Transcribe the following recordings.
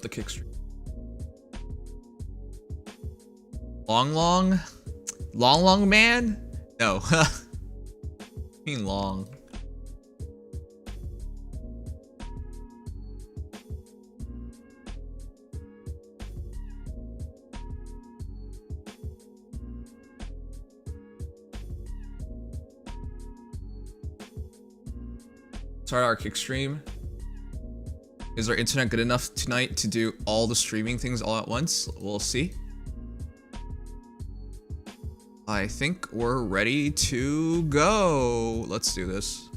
the kick stream. Long man? No. Being long. Start our kick stream. Is our internet good enough tonight to do all the streaming things all at once? We'll see. I think we're ready to go. Let's do this.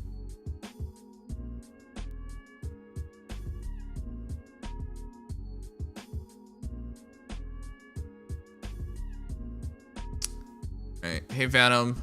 All right. Hey, Venom.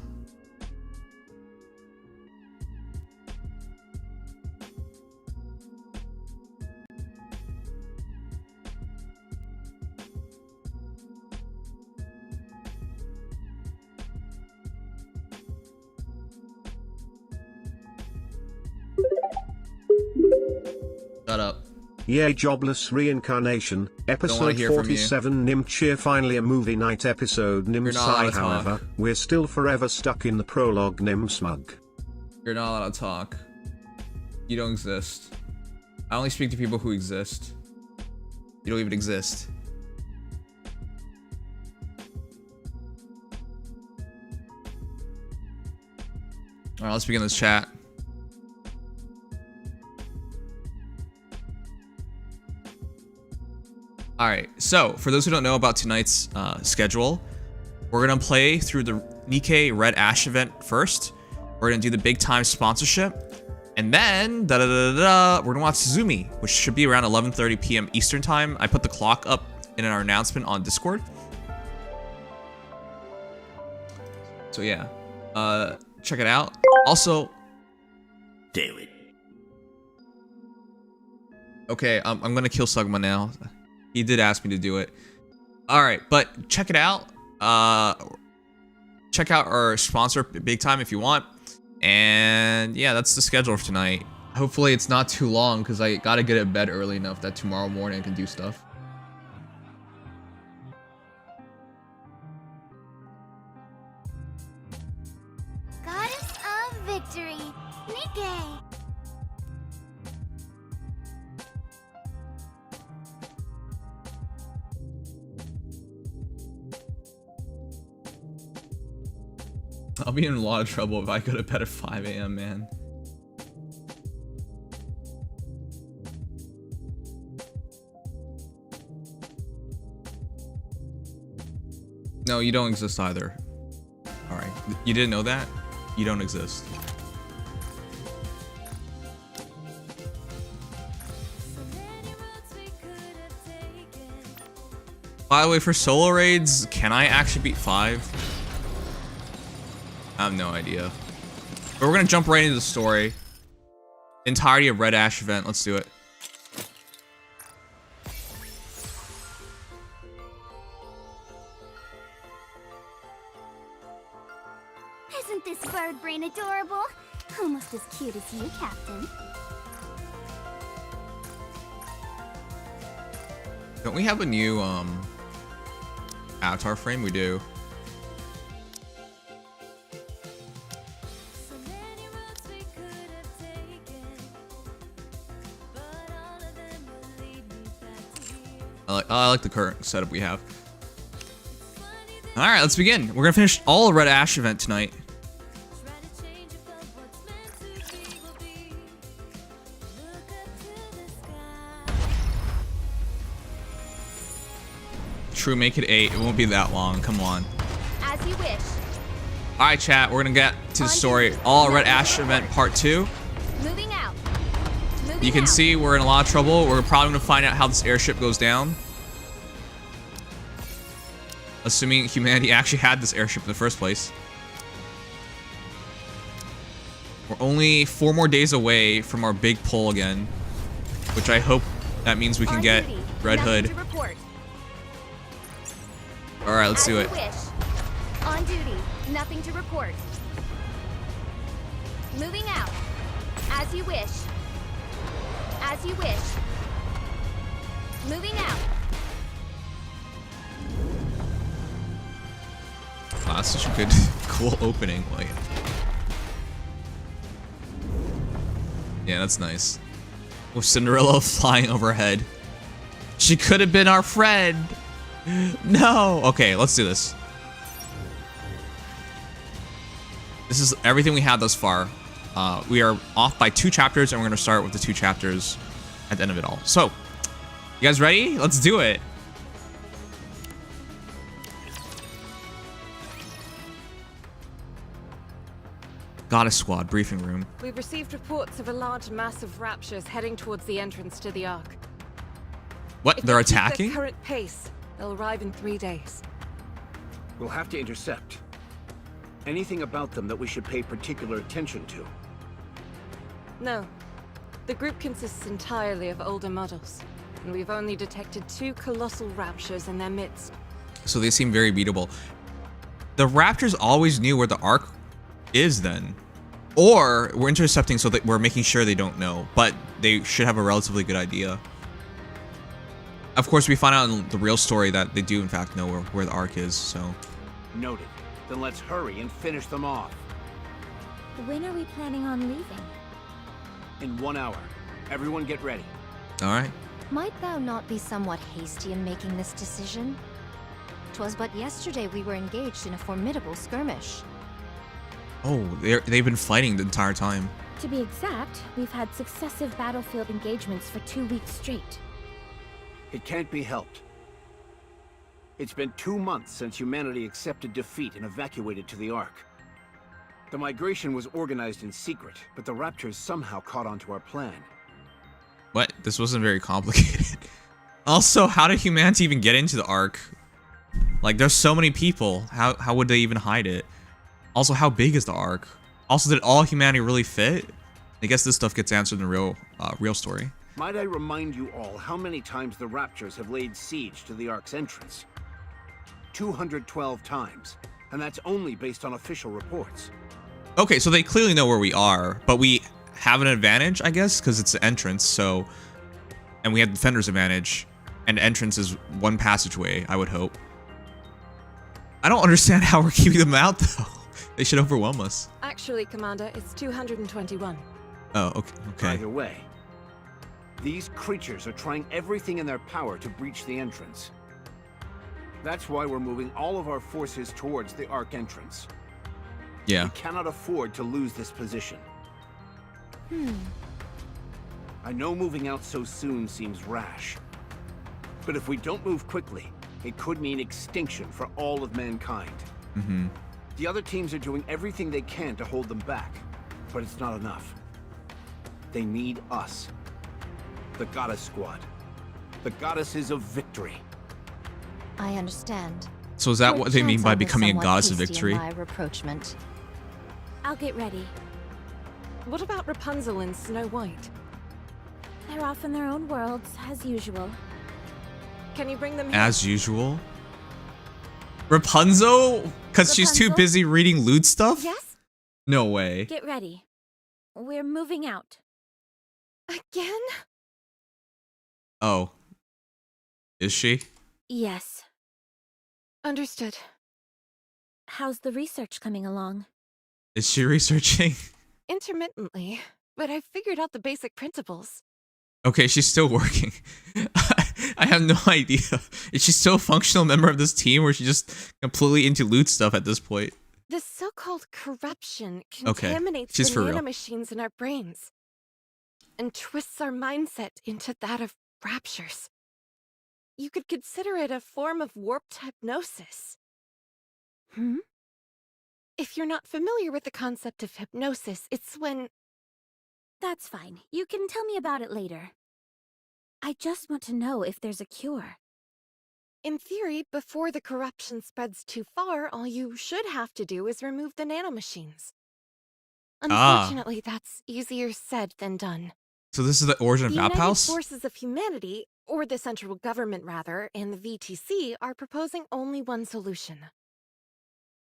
Shut up. Yay, jobless reincarnation. Episode 47 Nim Cheer. Finally a movie night episode. Nim Sigh. However, we're still forever stuck in the prologue. Nim Smug. You're not allowed to talk. You don't exist. I only speak to people who exist. You don't even exist. Alright, let's begin this chat. Alright, so for those who don't know about tonight's schedule, we're gonna play through the Nikke Red Ash event first. We're gonna do the big time sponsorship, and then we're gonna watch Suzumi, which should be around 11:30 p.m. Eastern time. I put the clock up in our announcement on Discord. So yeah, check it out. Also, David. Okay, I'm gonna kill Sugma now. He did ask me to do it. All right, but check it out. Check out our sponsor big time if you want. And yeah, that's the schedule for tonight. Hopefully it's not too long because I gotta get to bed early enough that tomorrow morning I can do stuff. Goddess of Victory, Nikke. I'll be in a lot of trouble if I go to bed at 5 a.m., man. No, you don't exist either. Alright, you didn't know that? You don't exist. By the way, for solo raids, can I actually beat 5? I have no idea. But we're gonna jump right into the story. Entirety of Red Ash event. Let's do it. Isn't this bird brain adorable? Almost as cute as you, Captain. Don't we have a new avatar frame? We do. I like the current setup we have. Alright, let's begin. We're gonna finish all the Red Ash event tonight. True, make it 8. It won't be that long. Come on. As you wish. Alright, chat. We're gonna get to the story. All Red Ash event part 2. Moving out. You can see we're in a lot of trouble. We're probably gonna find out how this airship goes down. Assuming humanity actually had this airship in the first place. We're only 4 more days away from our big pull again, which I hope that means we can get Red Hood. Alright, let's do it. On duty, nothing to report. Moving out. As you wish. As you wish. Moving out. Wow, that's such a good, cool opening. Like, yeah, that's nice. With Cinderella flying overhead. She could have been our friend. No. Okay, let's do this. This is everything we have thus far. We are off by 2 chapters, and we're going to start with the 2 chapters at the end of it all. So, you guys ready? Let's do it. Goddess Squad briefing room. We've received reports of a large mass of raptures heading towards the entrance to the Ark. What? If They're they keep attacking? their current pace, they'll arrive in 3 days. We'll have to intercept. Anything about them that we should pay particular attention to? No. The group consists entirely of older models, and we've only detected 2 colossal raptures in their midst. So they seem very beatable. The Raptors always knew where the Ark is then. Or we're intercepting so that we're making sure they don't know, but they should have a relatively good idea. Of course, we find out in the real story that they do in fact know where the Ark is, so. Noted. Then let's hurry and finish them off. When are we planning on leaving? In 1 hour. Everyone get ready. Alright. Might thou not be somewhat hasty in making this decision? 'Twas but yesterday we were engaged in a formidable skirmish. Oh, they've been fighting the entire time. To be exact, we've had successive battlefield engagements for 2 weeks straight. It can't be helped. It's been 2 months since humanity accepted defeat and evacuated to the Ark. The migration was organized in secret, but the Raptors somehow caught on to our plan. What? This wasn't very complicated. Also, how did humanity even get into the Ark? Like, there's so many people. How would they even hide it? Also, how big is the Ark? Also, did all humanity really fit? I guess this stuff gets answered in the real story. Might I remind you all how many times the Raptors have laid siege to the Ark's entrance? 212 times. And that's only based on official reports. Okay, so they clearly know where we are, but we have an advantage, I guess, because it's the entrance, so... And we have defender's advantage, and entrance is 1 passageway, I would hope. I don't understand how we're keeping them out, though. They should overwhelm us. Actually, Commander, it's 221. Oh, okay. Either way, these creatures are trying everything in their power to breach the entrance. That's why we're moving all of our forces towards the Ark entrance. Yeah. We cannot afford to lose this position. I know moving out so soon seems rash. But if we don't move quickly, it could mean extinction for all of mankind. The other teams are doing everything they can to hold them back, but it's not enough. They need us. The Goddess Squad. The Goddesses of Victory. I understand. So is that what they mean by Perchance I was becoming a somewhat goddess of hasty in victory? my reproachment. I'll get ready. What about Rapunzel and Snow White? They're off in their own worlds, as usual. Can you bring them here? As usual? Rapunzel? Because she's too Rapunzel? busy reading lewd stuff? Yes? No way. Get ready. We're moving out. Again? Oh. Is she? Yes. Understood. How's the research coming along? Is she researching? Intermittently, but I've figured out the basic principles. Okay, she's still working. I have no idea. Is she still a functional member of this team, or is she just completely into loot stuff at this point? The so-called corruption Okay, contaminates she's the for real. nanomachines in our brains and twists our mindset into that of raptures. You could consider it a form of warped hypnosis. If you're not familiar with the concept of hypnosis, it's when... That's fine. You can tell me about it later. I just want to know if there's a cure. In theory, before the corruption spreads too far, all you should have to do is remove the nanomachines. Unfortunately, that's easier said than done. So this is the origin of The Map United House? Forces of Humanity, or the central government rather, and the VTC are proposing only one solution.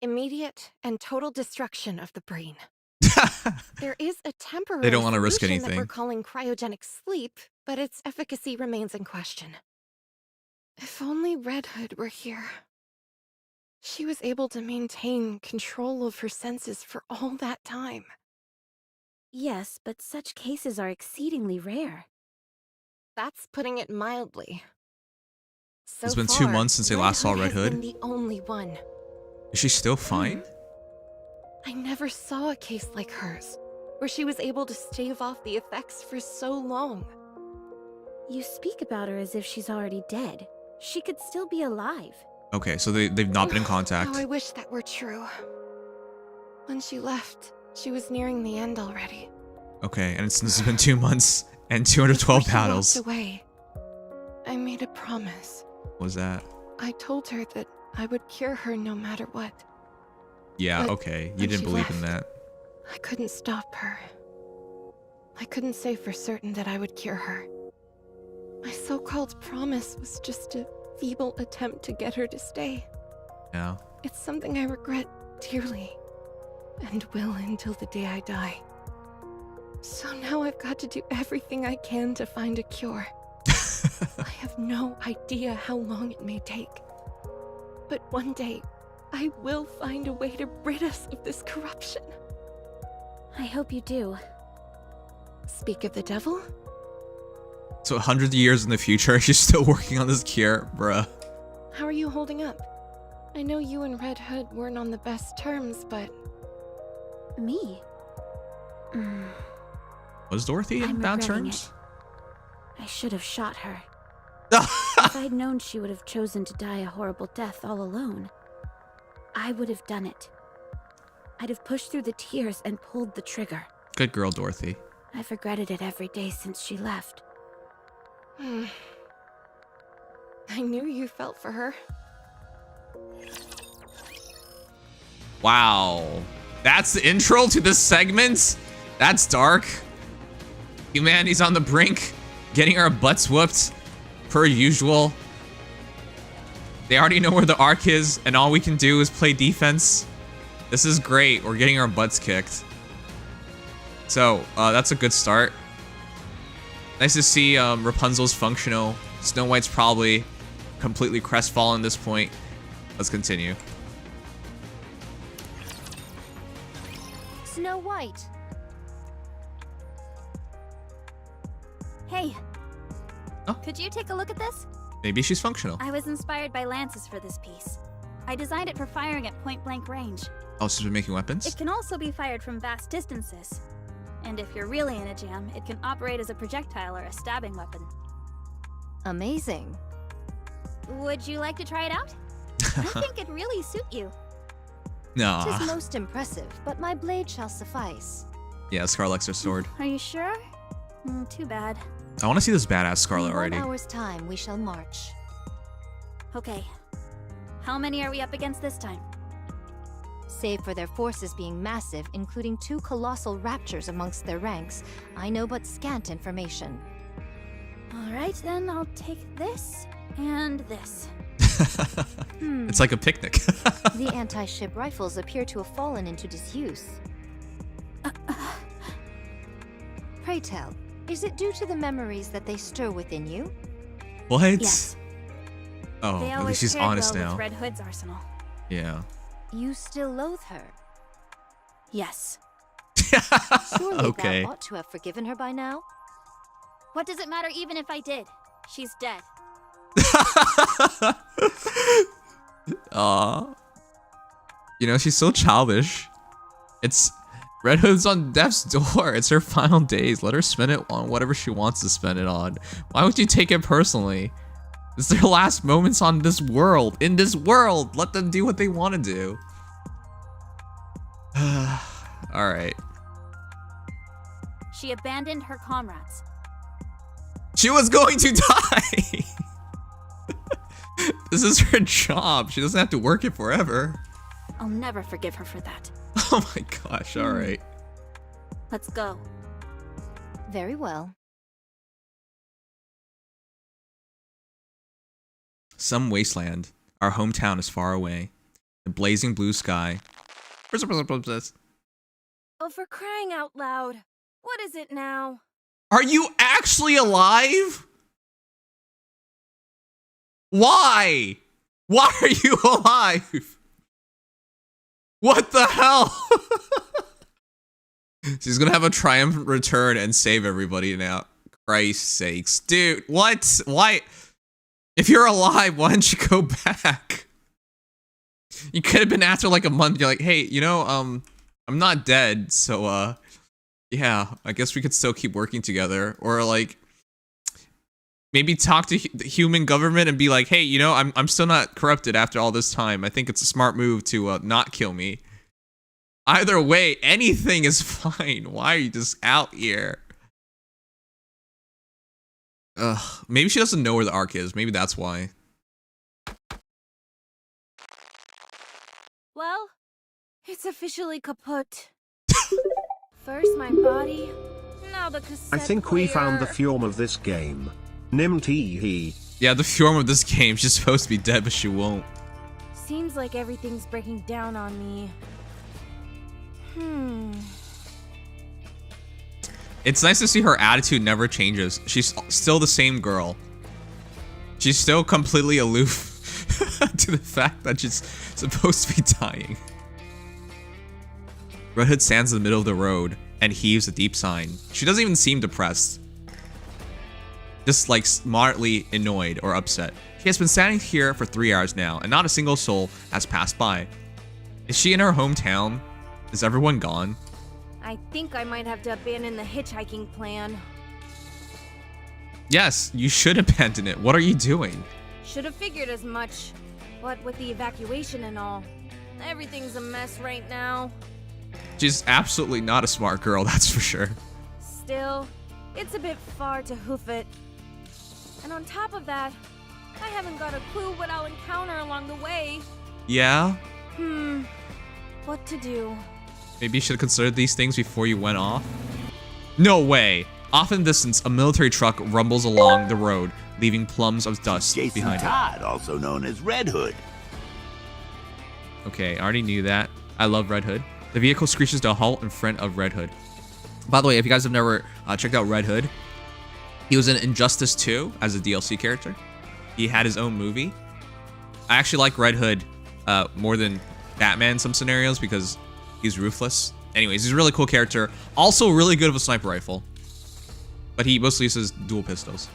Immediate and total destruction of the brain. There is a temporary They don't want to risk solution that anything. we're calling cryogenic sleep, but its efficacy remains in question. If only Red Hood were here. She was able to maintain control of her senses for all that time. Yes, but such cases are exceedingly rare. That's putting it mildly. So It's been far, 2 months since they last saw Red has Hood. been the only one. Is she still fine? I never saw a case like hers, where she was able to stave off the effects for so long. You speak about her as if she's already dead. She could still be alive. Okay, so they've not been in contact. How I wish that were true. When she left, she was nearing the end already. Okay, and this has been 2 months and 212 Before battles. she walked away, I made a promise. What was that? I told her that I would cure her no matter what. Yeah, But okay. You when didn't she believe in left, that. I couldn't stop her. I couldn't say for certain that I would cure her. My so-called promise was just a feeble attempt to get her to stay. Yeah. It's something I regret dearly, and will until the day I die. So now I've got to do everything I can to find a cure. I have no idea how long it may take. But one day, I will find a way to rid us of this corruption. I hope you do. Speak of the devil? So 100 years in the future, she's still working on this cure, bruh. How are you holding up? I know you and Red Hood weren't on the best terms, but... Me? Was Dorothy in I'm bad regretting terms? I should have shot her. If I'd known she would have chosen to die a horrible death all alone, I would have done it. I'd have pushed through the tears and pulled the trigger. Good girl, Dorothy. I've regretted it every day since she left. I knew you felt for her. Wow. That's the intro to this segment? That's dark. Humanity's on the brink, getting our butts whooped, per usual. They already know where the arc is, and all we can do is play defense. This is great. We're getting our butts kicked. So, that's a good start. Nice to see Rapunzel's functional. Snow White's probably completely crestfallen at this point. Let's continue. Snow White. Hey! Oh. Could you take a look at this? Maybe she's functional. I was inspired by lances for this piece. I designed it for firing at point-blank range. Oh, she's been making weapons? It can also be fired from vast distances. And if you're really in a jam, it can operate as a projectile or a stabbing weapon. Amazing. Would you like to try it out? I think it'd really suit you. Nah. 'Tis most impressive, but my blade shall suffice. Yeah, Scarlet likes her sword. Are you sure? Too bad. I want to see this badass Scarlet In already. 1 hour's time, we shall march. Okay. How many are we up against this time? Save for their forces being massive, including 2 colossal raptures amongst their ranks, I know but scant information. Alright, then I'll take this and this. It's like a picnic. The anti-ship rifles appear to have fallen into disuse. Pray tell, is it due to the memories that they stir within you? What? Yes. Oh, They at always least she's paired honest well now. with Red Hood's arsenal. Yeah. You still loathe her? Yes. Surely Okay. thou ought to have forgiven her by now? What does it matter even if I did? She's dead. Aw. You know, she's so childish. It's Red Hood's on death's door. It's her final days. Let her spend it on whatever she wants to spend it on. Why would you take it personally? It's their last moments on this world. In this world. Let them do what they want to do. Alright. She abandoned her comrades. She was going to die! This is her job. She doesn't have to work it forever. I'll never forgive her for that. Oh my gosh, alright. Let's go. Very well. Some wasteland. Our hometown is far away. The blazing blue sky. Oh, for crying out loud. What is it now? Are you actually alive? Why? Why are you alive? What the hell? She's gonna have a triumphant return and save everybody now. Christ's sakes. Dude, what? Why? If you're alive, why didn't you go back? You could have been after like a month. You're like, hey, you know, I'm not dead, so yeah, I guess we could still keep working together. Or like, maybe talk to the human government and be like, hey, you know, I'm still not corrupted after all this time. I think it's a smart move to not kill me. Either way, anything is fine. Why are you just out here? Ugh, maybe she doesn't know where the Ark is. Maybe that's why. Well, it's officially kaput. First my body, now the cassette I think we found the Fjorm of this game. Nimtee. Yeah, the Fjorm of this game. She's supposed to be dead, but she won't. Seems like everything's breaking down on me. It's nice to see her attitude never changes. She's still the same girl. She's still completely aloof to the fact that she's supposed to be dying. Red Hood stands in the middle of the road and heaves a deep sigh. She doesn't even seem depressed. Just like smartly annoyed or upset. She has been standing here for 3 hours now and not a single soul has passed by. Is she in her hometown? Is everyone gone? I think I might have to abandon the hitchhiking plan. Yes, you should abandon it. What are you doing? Should have figured as much. What with the evacuation and all, everything's a mess right now. She's absolutely not a smart girl, that's for sure. Still, it's a bit far to hoof it. And on top of that, I haven't got a clue what I'll encounter along the way. Yeah? What to do? Maybe you should have considered these things before you went off? No way! Off in the distance, a military truck rumbles along the road, leaving plumes of dust Jason behind Todd, also known as Red Hood. Okay, I already knew that. I love Red Hood. The vehicle screeches to a halt in front of Red Hood. By the way, if you guys have never checked out Red Hood, he was in Injustice 2 as a DLC character. He had his own movie. I actually like Red Hood more than Batman in some scenarios because he's ruthless. Anyways, he's a really cool character. Also really good with a sniper rifle. But he mostly uses dual pistols.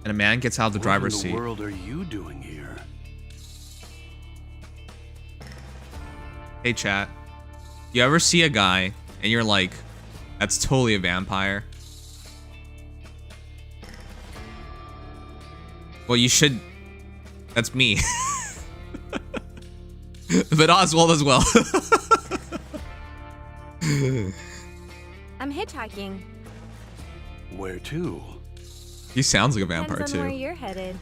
And a man gets out of the driver's seat. What in the world are you doing here? Hey chat. You ever see a guy and you're like, that's totally a vampire? Well, you should. That's me. But Oswald as well. I'm hitchhiking. Where to? He sounds like a vampire Depends on where too. you're headed.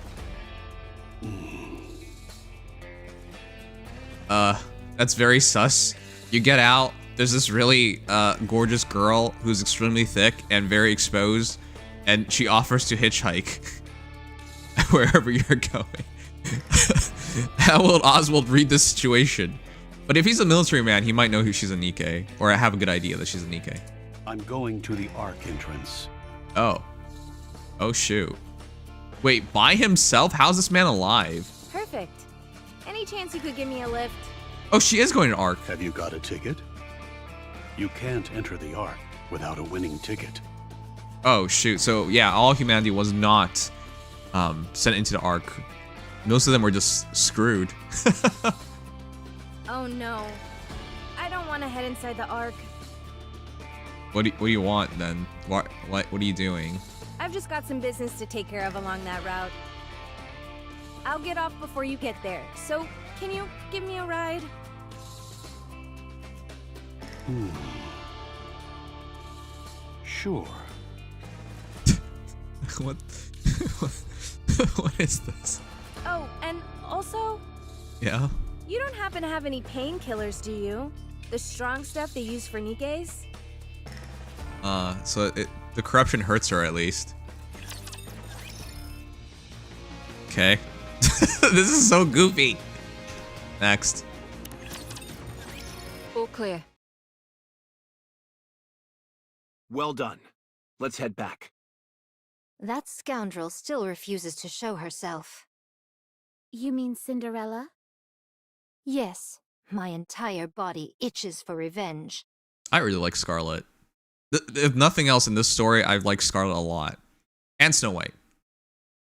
That's very sus. You get out, there's this really gorgeous girl who's extremely thick and very exposed, and she offers to hitchhike wherever you're going. How will Oswald read this situation? But if he's a military man, he might know who she's a Nikke, or have a good idea that she's a Nikke. I'm going to the Ark entrance. Oh. Oh shoot. Wait, by himself? How's this man alive? Perfect. Any chance you could give me a lift? Oh, she is going to Ark. Have you got a ticket? You can't enter the Ark without a winning ticket. Oh shoot. So yeah, all humanity was not sent into the Ark. Most of them were just screwed. Oh no. I don't want to head inside the Ark. What do you want then? What are you doing? I've just got some business to take care of along that route. I'll get off before you get there, so can you give me a ride? Sure. What is this? Oh, and also, Yeah? you don't happen to have any painkillers, do you? The strong stuff they use for Nikkes? So the corruption hurts her at least. Okay. This is so goofy. Next. All clear. Well done. Let's head back. That scoundrel still refuses to show herself. You mean Cinderella? Yes, my entire body itches for revenge. I really like Scarlet. If nothing else in this story, I like Scarlet a lot. And Snow White.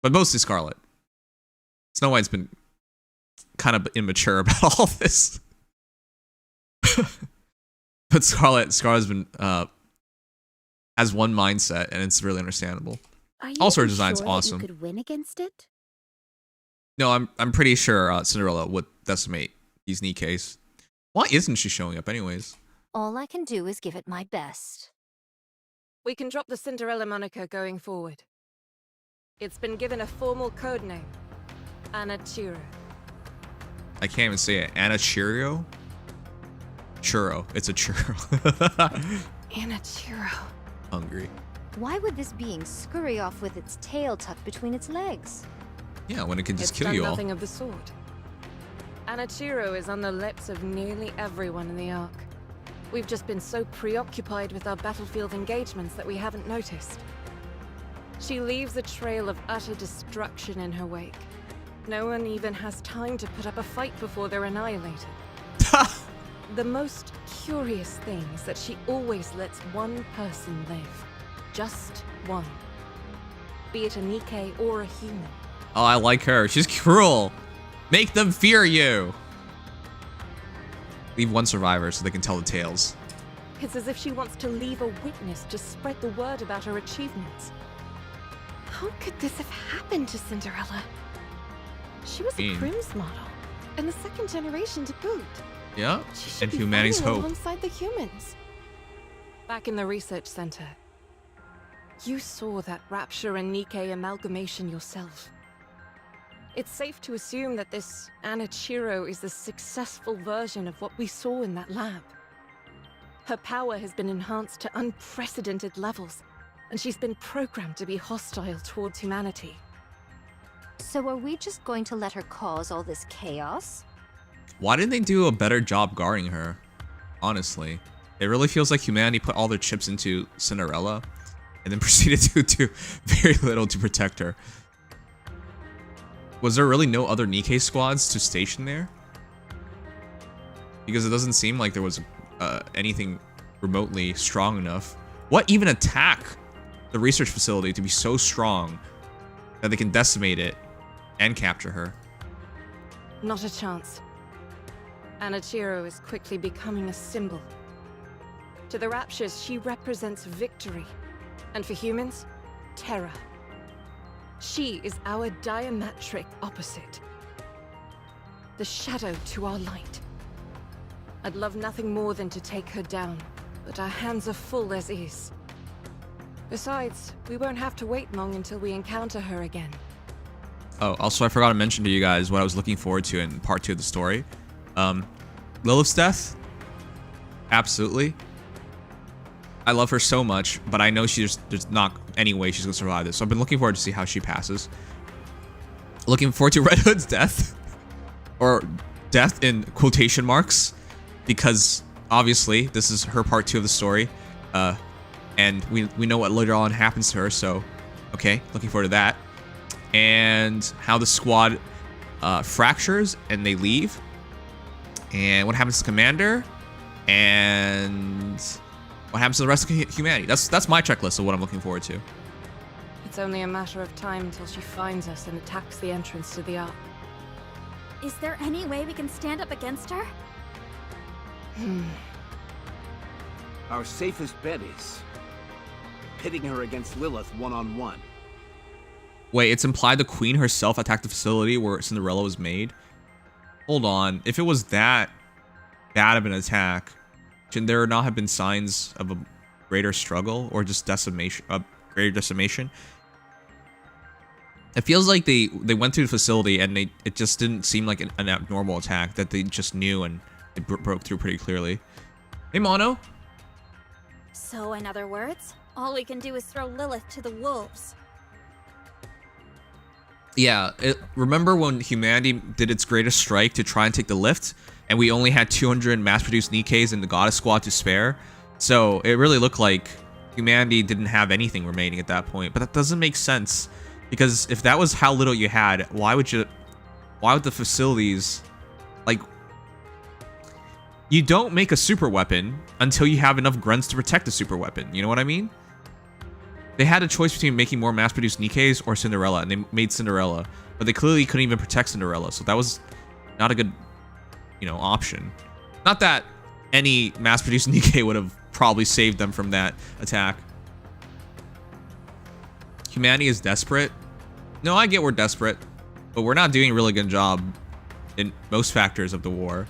But mostly Scarlet. Snow White's been kind of immature about all this. But Scarlet's been has one mindset, and it's really understandable. Also, her design's awesome. You could win against it? No, I'm pretty sure Cinderella would decimate these Nikke's. Why isn't she showing up anyways? All I can do is give it my best. We can drop the Cinderella moniker going forward. It's been given a formal code name. Anachiro. I can't even say it. Anachiro? Churro. It's a churro. Anachiro. Hungry. Why would this being scurry off with its tail tucked between its legs? Yeah, when it can just It's kill done you all. nothing of the sort. Anachiro is on the lips of nearly everyone in the Ark. We've just been so preoccupied with our battlefield engagements that we haven't noticed. She leaves a trail of utter destruction in her wake. No one even has time to put up a fight before they're annihilated. The most curious thing is that she always lets one person live. Just one. Be it a Nikke or a human. Oh, I like her. She's cruel. Make them fear you. Leave one survivor so they can tell the tales. It's as if she wants to leave a witness to spread the word about her achievements. How could this have happened to Cinderella? She was a Prim's model, and the second generation to boot. Yeah, She should and be humanity's fighting hope. alongside the humans. Back in the research center, you saw that Rapture and Nikke amalgamation yourself. It's safe to assume that this Anachiro is the successful version of what we saw in that lab. Her power has been enhanced to unprecedented levels, and she's been programmed to be hostile towards humanity. So are we just going to let her cause all this chaos? Why didn't they do a better job guarding her? Honestly, it really feels like humanity put all their chips into Cinderella and then proceeded to do very little to protect her. Was there really no other Nikke squads to station there? Because it doesn't seem like there was anything remotely strong enough. What even attack the research facility to be so strong that they can decimate it and capture her? Not a chance. Anachiro is quickly becoming a symbol. To the Raptures, she represents victory. And for humans, terror. She is our diametric opposite. The shadow to our light. I'd love nothing more than to take her down, but our hands are full as is. Besides, we won't have to wait long until we encounter her again. Oh, also I forgot to mention to you guys what I was looking forward to in part 2 of the story. Lilith's death? Absolutely. I love her so much, but I know there's not any way she's gonna survive this. So I've been looking forward to see how she passes. Looking forward to Red Hood's death. Or death in quotation marks. Because obviously this is her part 2 of the story. And we know what later on happens to her, so okay, looking forward to that. And how the squad fractures and they leave. And what happens to Commander. And what happens to the rest of humanity. That's my checklist of what I'm looking forward to. It's only a matter of time until she finds us and attacks the entrance to the Ark. Is there any way we can stand up against her? Our safest bet is pitting her against Lilith one-on-one. Wait, it's implied the queen herself attacked the facility where Cinderella was made? Hold on. If it was that bad of an attack, should there not have been signs of a greater struggle or just decimation, greater decimation? It feels like they went through the facility and it just didn't seem like an abnormal attack that they just knew and it broke through pretty clearly. Hey, Mono. So, in other words, all we can do is throw Lilith to the wolves. Yeah, remember when humanity did its greatest strike to try and take the lift, and we only had 200 mass-produced Nikkes in the Goddess Squad to spare? So it really looked like humanity didn't have anything remaining at that point. But that doesn't make sense, because if that was how little you had, why would the facilities, like, you don't make a super weapon until you have enough grunts to protect a super weapon. You know what I mean? They had a choice between making more mass-produced Nikkes or Cinderella, and they made Cinderella. But they clearly couldn't even protect Cinderella, so that was not a good, option. Not that any mass-produced Nikke would have probably saved them from that attack. Humanity is desperate. No, I get we're desperate, but we're not doing a really good job in most factors of the war.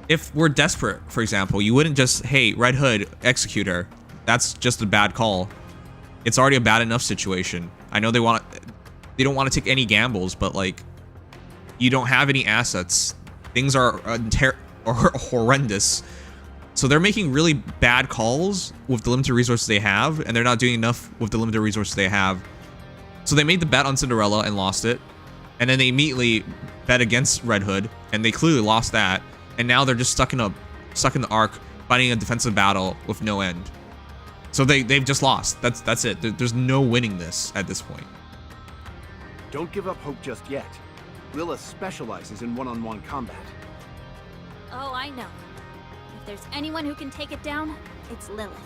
If we're desperate, for example, you wouldn't just, hey, Red Hood, execute her. That's just a bad call. It's already a bad enough situation. I know they don't want to take any gambles, but like, you don't have any assets. Things are horrendous. So they're making really bad calls with the limited resources they have, and they're not doing enough with the limited resources they have. So they made the bet on Cinderella and lost it, and then they immediately bet against Red Hood, and they clearly lost that. And now they're just stuck in the arc, fighting a defensive battle with no end. So they've just lost. That's it. There's no winning this at this point. Don't give up hope just yet. Lilith specializes in one-on-one combat. Oh, I know. If there's anyone who can take it down, it's Lilith.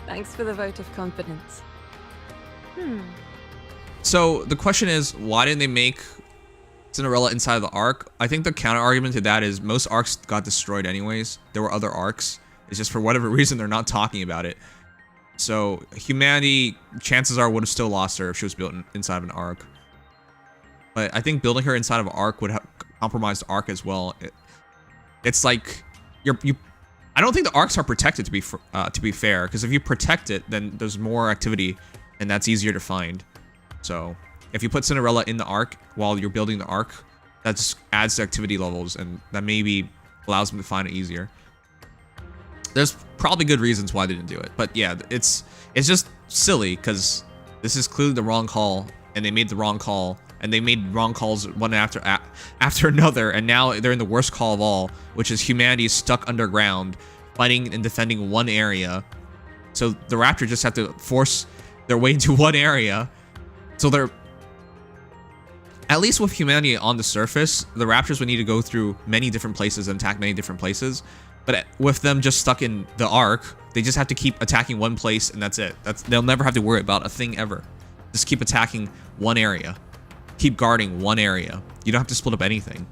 Thanks for the vote of confidence. So the question is, why didn't they make Cinderella inside of the arc? I think the counter argument to that is most arcs got destroyed anyways. There were other arcs. It's just for whatever reason they're not talking about it. So humanity, chances are, would have still lost her if she was built inside of an arc. But I think building her inside of an arc would have compromised the arc as well. It's like I don't think the arcs are protected to be fair, because if you protect it, then there's more activity, and that's easier to find. So if you put Cinderella in the arc while you're building the arc, that just adds to activity levels, and that maybe allows them to find it easier. There's probably good reasons why they didn't do it, but yeah, it's just silly, because this is clearly the wrong call, and they made the wrong call, and they made wrong calls one after another, and now they're in the worst call of all, which is humanity is stuck underground, fighting and defending one area. So the Raptors just have to force their way into one area. So they're, at least with humanity on the surface, the Raptors would need to go through many different places and attack many different places. But with them just stuck in the arc, they just have to keep attacking one place, and that's it. They'll never have to worry about a thing ever. Just keep attacking one area. Keep guarding one area. You don't have to split up anything.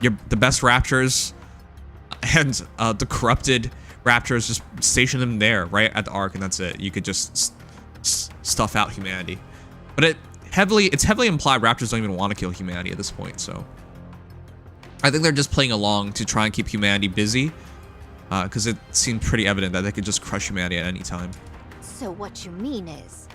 The best Raptors and the corrupted Raptors, just station them there, right at the arc, and that's it. You could just stuff out humanity. But it's heavily implied Raptors don't even want to kill humanity at this point, so I think they're just playing along to try and keep humanity busy, because it seemed pretty evident that they could just crush humanity at any time. So what you mean is,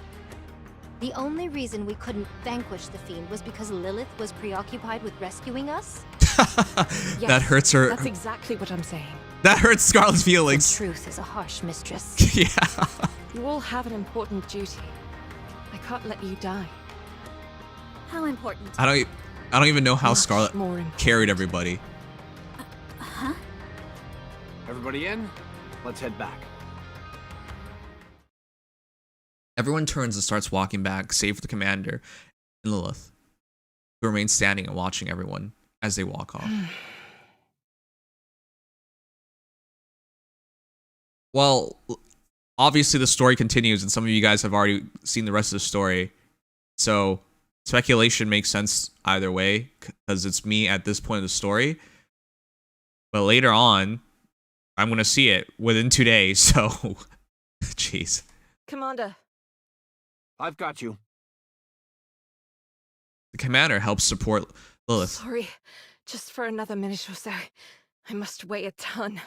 the only reason we couldn't vanquish the Fiend was because Lilith was preoccupied with rescuing us? Yes, that hurts her. That's exactly what I'm saying. That hurts Scarlet's feelings. The truth is a harsh mistress. Yeah. You all have an important duty. I can't let you die. How important? I don't even know how Much Scarlet more important. carried everybody. Huh? Everybody in? Let's head back. Everyone turns and starts walking back, save for the commander and Lilith, who remains standing and watching everyone as they walk off. Well, obviously the story continues, and some of you guys have already seen the rest of the story, so speculation makes sense either way, because it's me at this point of the story. But later on, I'm going to see it within 2 days, so jeez. Commander. I've got you. The commander helps support Lilith. Sorry, just for another minute or so. I must weigh a ton.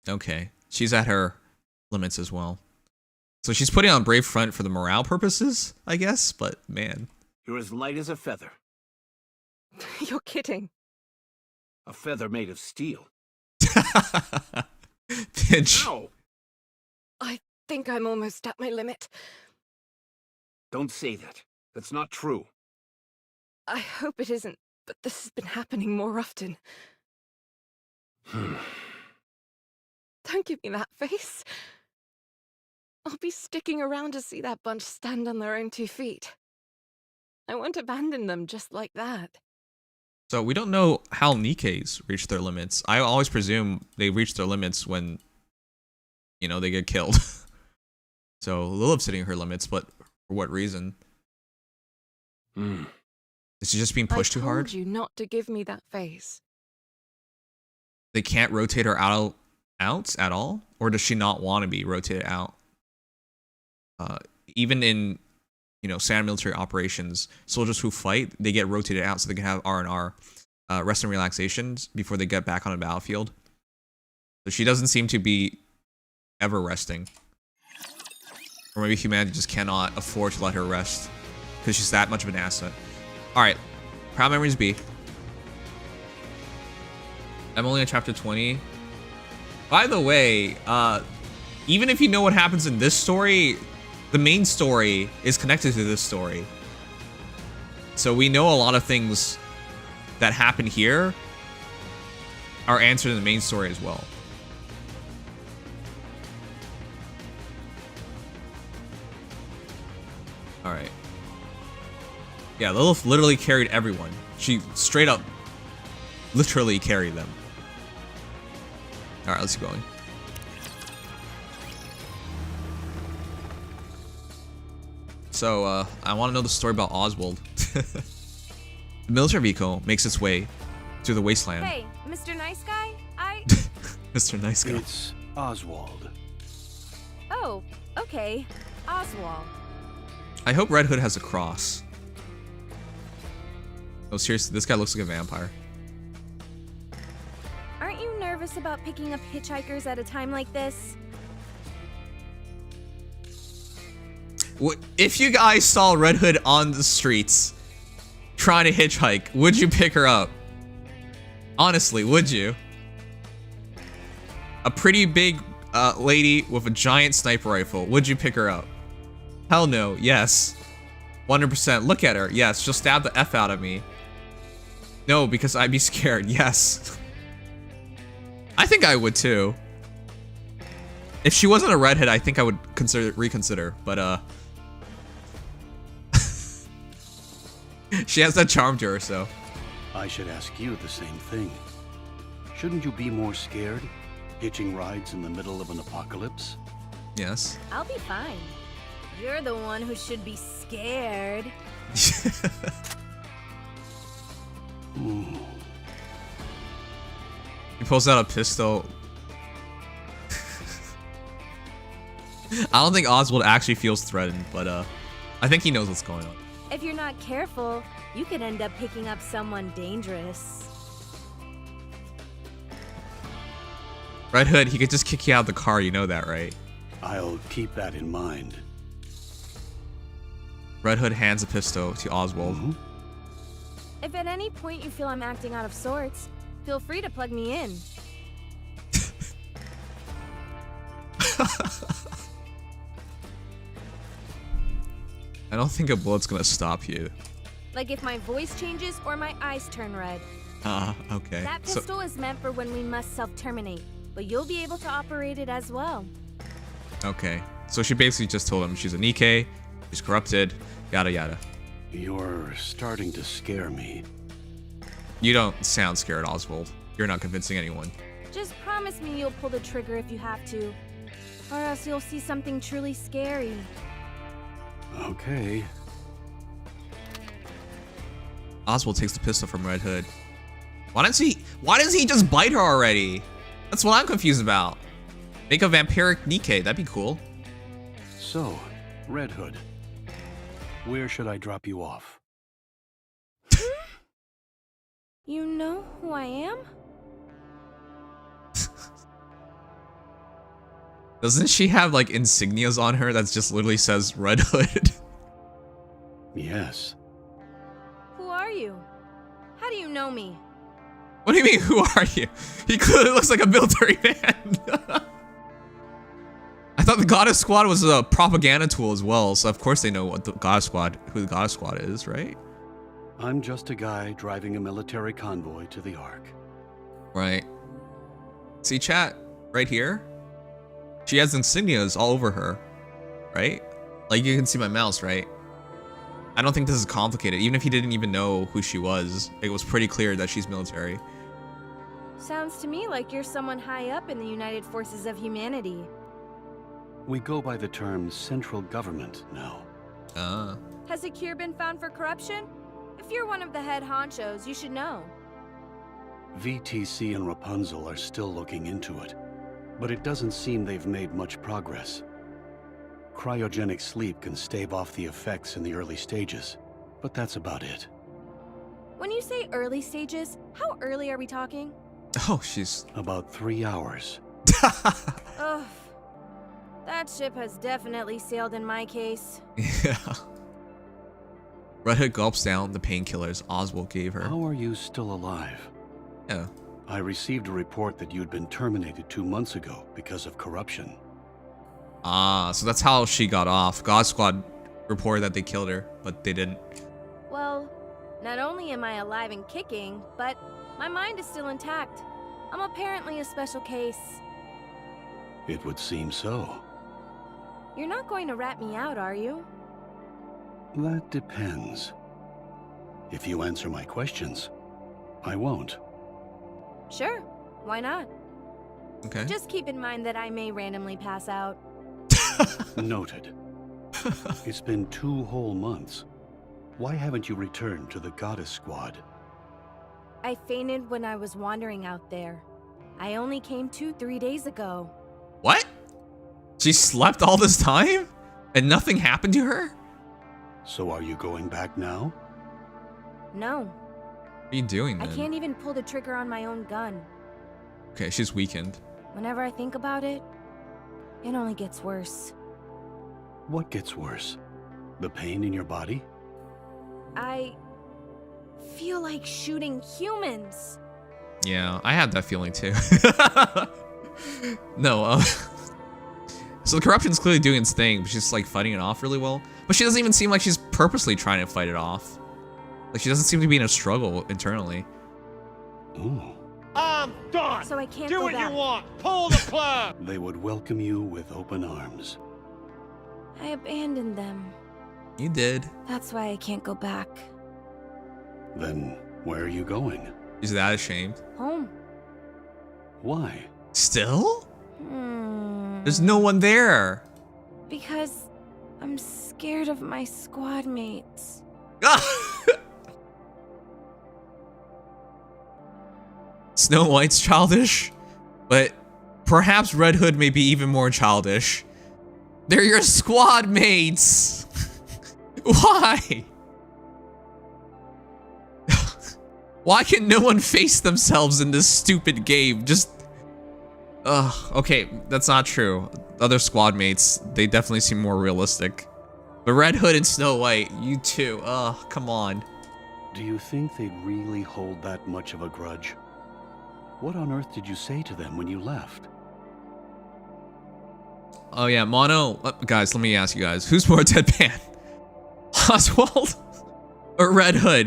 Okay, she's at her limits as well. So she's putting on brave front for the morale purposes, I guess, but man. You're as light as a feather. You're kidding. A feather made of steel. Pinch. Ow! I think I'm almost at my limit. Don't say that. That's not true. I hope it isn't, but this has been happening more often. Don't give me that face. I'll be sticking around to see that bunch stand on their own 2 feet. I won't abandon them just like that. So we don't know how Nikke's reach their limits. I always presume they reach their limits when, you know, they get killed. So Lilith's hitting her limits, but for what reason? Is she just being pushed too hard? I told you not to give me that face. They can't rotate her out at all? Or does she not want to be rotated out? Even in, you know, standard military operations, soldiers who fight, they get rotated out so they can have R&R, rest and relaxations, before they get back on the battlefield. So she doesn't seem to be ever resting. Or maybe humanity just cannot afford to let her rest because she's that much of an asset. Alright, Proud Memories B. I'm only on chapter 20. By the way, even if you know what happens in this story, the main story is connected to this story. So we know a lot of things that happen here are answered in the main story as well. Alright. Yeah, Lilith literally carried everyone. She straight up literally carried them. Alright, let's keep going. So, I want to know the story about Oswald. The military vehicle makes its way through the wasteland. Hey, Mr. Nice Guy, Mr. Nice Guy. It's Oswald. Oh, okay. Oswald. I hope Red Hood has a cross. Oh, seriously, this guy looks like a vampire. Aren't you nervous about picking up hitchhikers at a time like this? If you guys saw Red Hood on the streets trying to hitchhike, would you pick her up? Honestly, would you? A pretty big lady with a giant sniper rifle, would you pick her up? Hell no, yes. 100%. Look at her. Yes, she'll stab the F out of me. No, because I'd be scared. Yes. I think I would too. If she wasn't a redhead, I think I would reconsider, but she has that charm to her, so. I should ask you the same thing. Shouldn't you be more scared, hitching rides in the middle of an apocalypse? Yes. I'll be fine. You're the one who should be scared. He pulls out a pistol. I don't think Oswald actually feels threatened, but I think he knows what's going on. If you're not careful, you could end up picking up someone dangerous. Red Hood, he could just kick you out of the car, you know that, right? I'll keep that in mind. Red Hood hands a pistol to Oswald. If at any point you feel I'm acting out of sorts, feel free to plug me in. I don't think a bullet's gonna stop you. Like if my voice changes or my eyes turn red. Okay. That pistol is meant for when we must self-terminate, but you'll be able to operate it as well. Okay. So she basically just told him she's a Nikke, she's corrupted, yada yada. You're starting to scare me. You don't sound scared, Oswald. You're not convincing anyone. Just promise me you'll pull the trigger if you have to, or else you'll see something truly scary. Okay. Oswald takes the pistol from Red Hood. Why doesn't he just bite her already? That's what I'm confused about. Make a vampiric Nikke, that'd be cool. So, Red Hood, where should I drop you off? You know who I am? Doesn't she have like insignias on her that just literally says Red Hood? Yes. Who are you? How do you know me? What do you mean, who are you? He clearly looks like a military man. I thought the Goddess Squad was a propaganda tool as well, so of course they know what who the Goddess Squad is, right? I'm just a guy driving a military convoy to the Ark. Right. See, chat, right here, She has insignias all over her, right? Like, you can see my mouse, right? I don't think this is complicated. Even if he didn't even know who she was, it was pretty clear that she's military. Sounds to me like you're someone high up in the United Forces of Humanity. We go by the term central government now. Has a cure been found for corruption? If you're one of the head honchos, you should know. VTC and Rapunzel are still looking into it, but it doesn't seem they've made much progress. Cryogenic sleep can stave off the effects in the early stages, but that's about it. When you say early stages, how early are we talking? Oh, she's... About 3 hours. Ugh. That ship has definitely sailed in my case. Yeah. Red Hood gulps down the painkillers Oswald gave her. How are you still alive? Yeah. I received a report that you'd been terminated 2 months ago because of corruption. Ah, so that's how she got off. God Squad reported that they killed her, but they didn't. Well, not only am I alive and kicking, but my mind is still intact. I'm apparently a special case. It would seem so. You're not going to rat me out, are you? That depends. If you answer my questions, I won't. Sure, why not? Okay. Just keep in mind that I may randomly pass out. Noted. It's been 2 whole months. Why haven't you returned to the Goddess Squad? I fainted when I was wandering out there. I only came to 3 days ago. What? She slept all this time? And nothing happened to her? So are you going back now? No. What are you doing then? I can't even pull the trigger on my own gun. Okay, she's weakened. Whenever I think about it, it only gets worse. What gets worse? The pain in your body? I feel like shooting humans. Yeah, I had that feeling too. No, so the corruption's clearly doing its thing, but she's like fighting it off really well. But she doesn't even seem like she's purposely trying to fight it off. Like, she doesn't seem to be in a struggle internally. Ooh. I'm done! So I can't Do go what back. you want! Pull the plug! They would welcome you with open arms. I abandoned them. You did. That's why I can't go back. Then where are you going? Is that ashamed? Home. Why? Still? There's no one there. Because I'm scared of my squad mates. Snow White's childish, but perhaps Red Hood may be even more childish. They're your squad mates. Why? Why can no one face themselves in this stupid game? Just... Ugh, okay, that's not true. Other squad mates, they definitely seem more realistic. But Red Hood and Snow White, you too. Ugh, come on. Do you think they'd really hold that much of a grudge? What on earth did you say to them when you left? Oh yeah, Mono, guys, let me ask you guys, who's more deadpan? Oswald or Red Hood?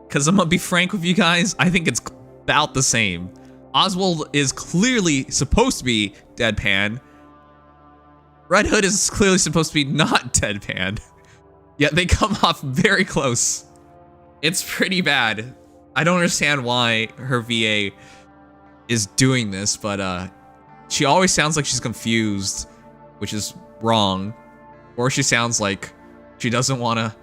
Because I'm gonna be frank with you guys, I think it's about the same. Oswald is clearly supposed to be deadpan. Red Hood is clearly supposed to be not deadpan. Yet they come off very close. It's pretty bad. I don't understand why her VA is doing this, but she always sounds like she's confused, which is wrong. Or she sounds like she doesn't want to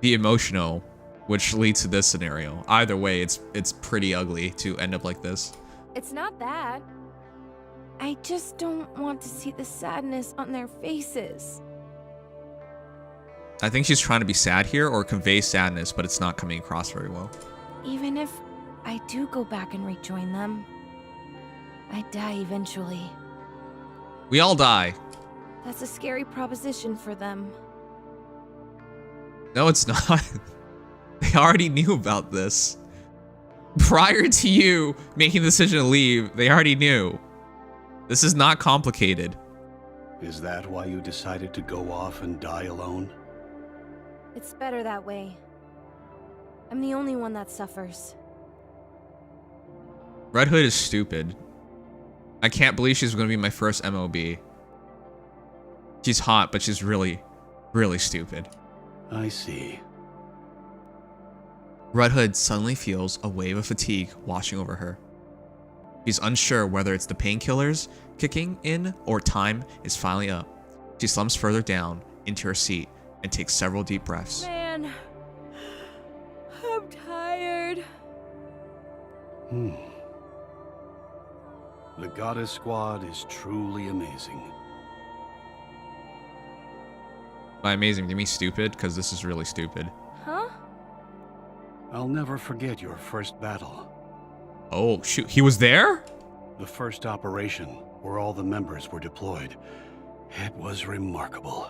be emotional, which leads to this scenario. Either way, it's pretty ugly to end up like this. It's not that. I just don't want to see the sadness on their faces. I think she's trying to be sad here or convey sadness, but it's not coming across very well. Even if I do go back and rejoin them, I die eventually. We all die. That's a scary proposition for them. No, it's not. They already knew about this. Prior to you making the decision to leave, they already knew. This is not complicated. Is that why you decided to go off and die alone? It's better that way. I'm the only one that suffers. Red Hood is stupid. I can't believe she's going to be my first MOB. She's hot, but she's really, really stupid. I see. Red Hood suddenly feels a wave of fatigue washing over her. She's unsure whether it's the painkillers kicking in or time is finally up. She slumps further down into her seat and takes several deep breaths. Man, I'm tired. The Goddess Squad is truly amazing. By amazing, do you mean stupid? Because this is really stupid. Huh? I'll never forget your first battle. Oh, shoot. He was there? The first operation, where all the members were deployed. It was remarkable.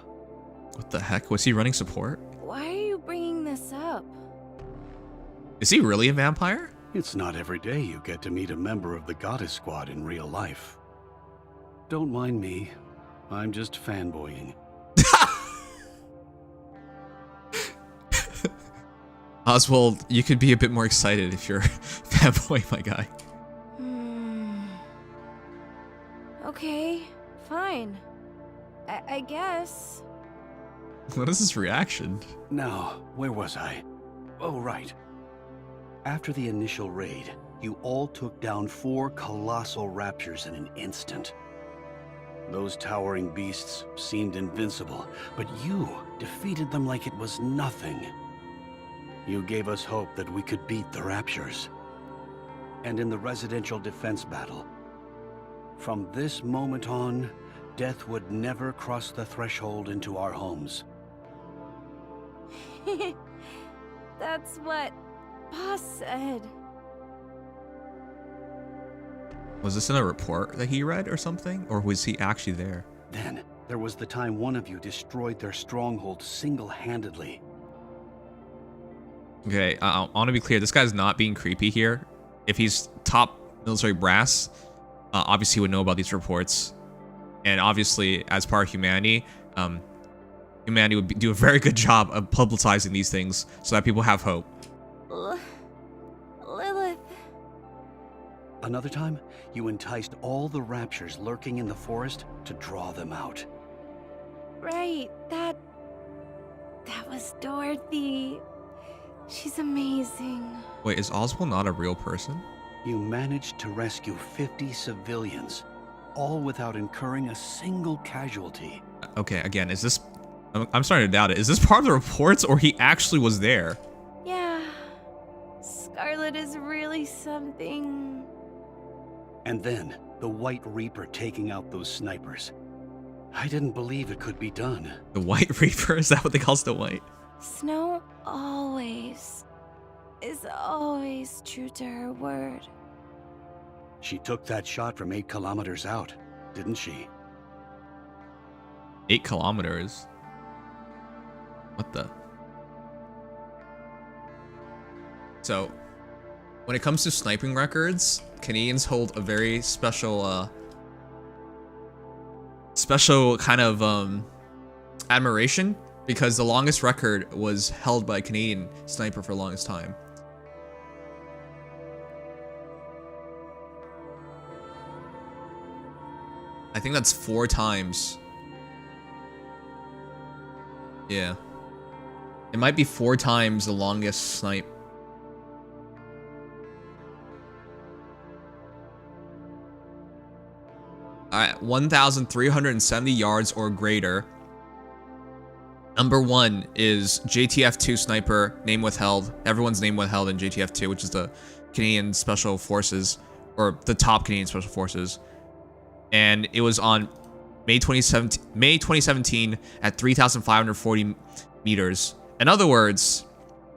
What the heck? Was he running support? Why are you bringing this up? Is he really a vampire? It's not every day you get to meet a member of the Goddess Squad in real life. Don't mind me. I'm just fanboying. Oswald, you could be a bit more excited if you're fanboy, my guy. Okay, fine. I guess. What is his reaction? Now, where was I? Oh, right. After the initial raid, you all took down 4 colossal raptures in an instant. Those towering beasts seemed invincible, but you defeated them like it was nothing. You gave us hope that we could beat the raptures. And in the residential defense battle, from this moment on, death would never cross the threshold into our homes. That's what Boss said. Was this in a report that he read or something? Or was he actually there? Then, there was the time one of you destroyed their stronghold single-handedly. Okay, I want to be clear. This guy's not being creepy here. If he's top military brass, obviously he would know about these reports. And obviously, as part of humanity, humanity would do a very good job of publicizing these things so that people have hope. Lilith. Another time, you enticed all the raptures lurking in the forest to draw them out. Right, that was Dorothy. She's amazing. Wait, is Oswald not a real person? You managed to rescue 50 civilians, all without incurring a single casualty. Okay, again, is this... I'm starting to doubt it. Is this part of the reports or he actually was there? Yeah, Scarlet is really something. And then, the White Reaper taking out those snipers. I didn't believe it could be done. The White Reaper? Is that what they call Snow White? Snow is always true to her word. She took that shot from 8 kilometers out, didn't she? 8 kilometers? What the? So, when it comes to sniping records, Canadians hold a very special, kind of, admiration, because the longest record was held by a Canadian sniper for the longest time. I think that's 4 times. Yeah. It might be 4 times the longest snipe. Alright, 1,370 yards or greater. Number 1 is JTF-2 sniper, name withheld. Everyone's name withheld in JTF-2, which is the Canadian Special Forces, or the top Canadian Special Forces. And it was on May 2017 at 3,540 meters. In other words,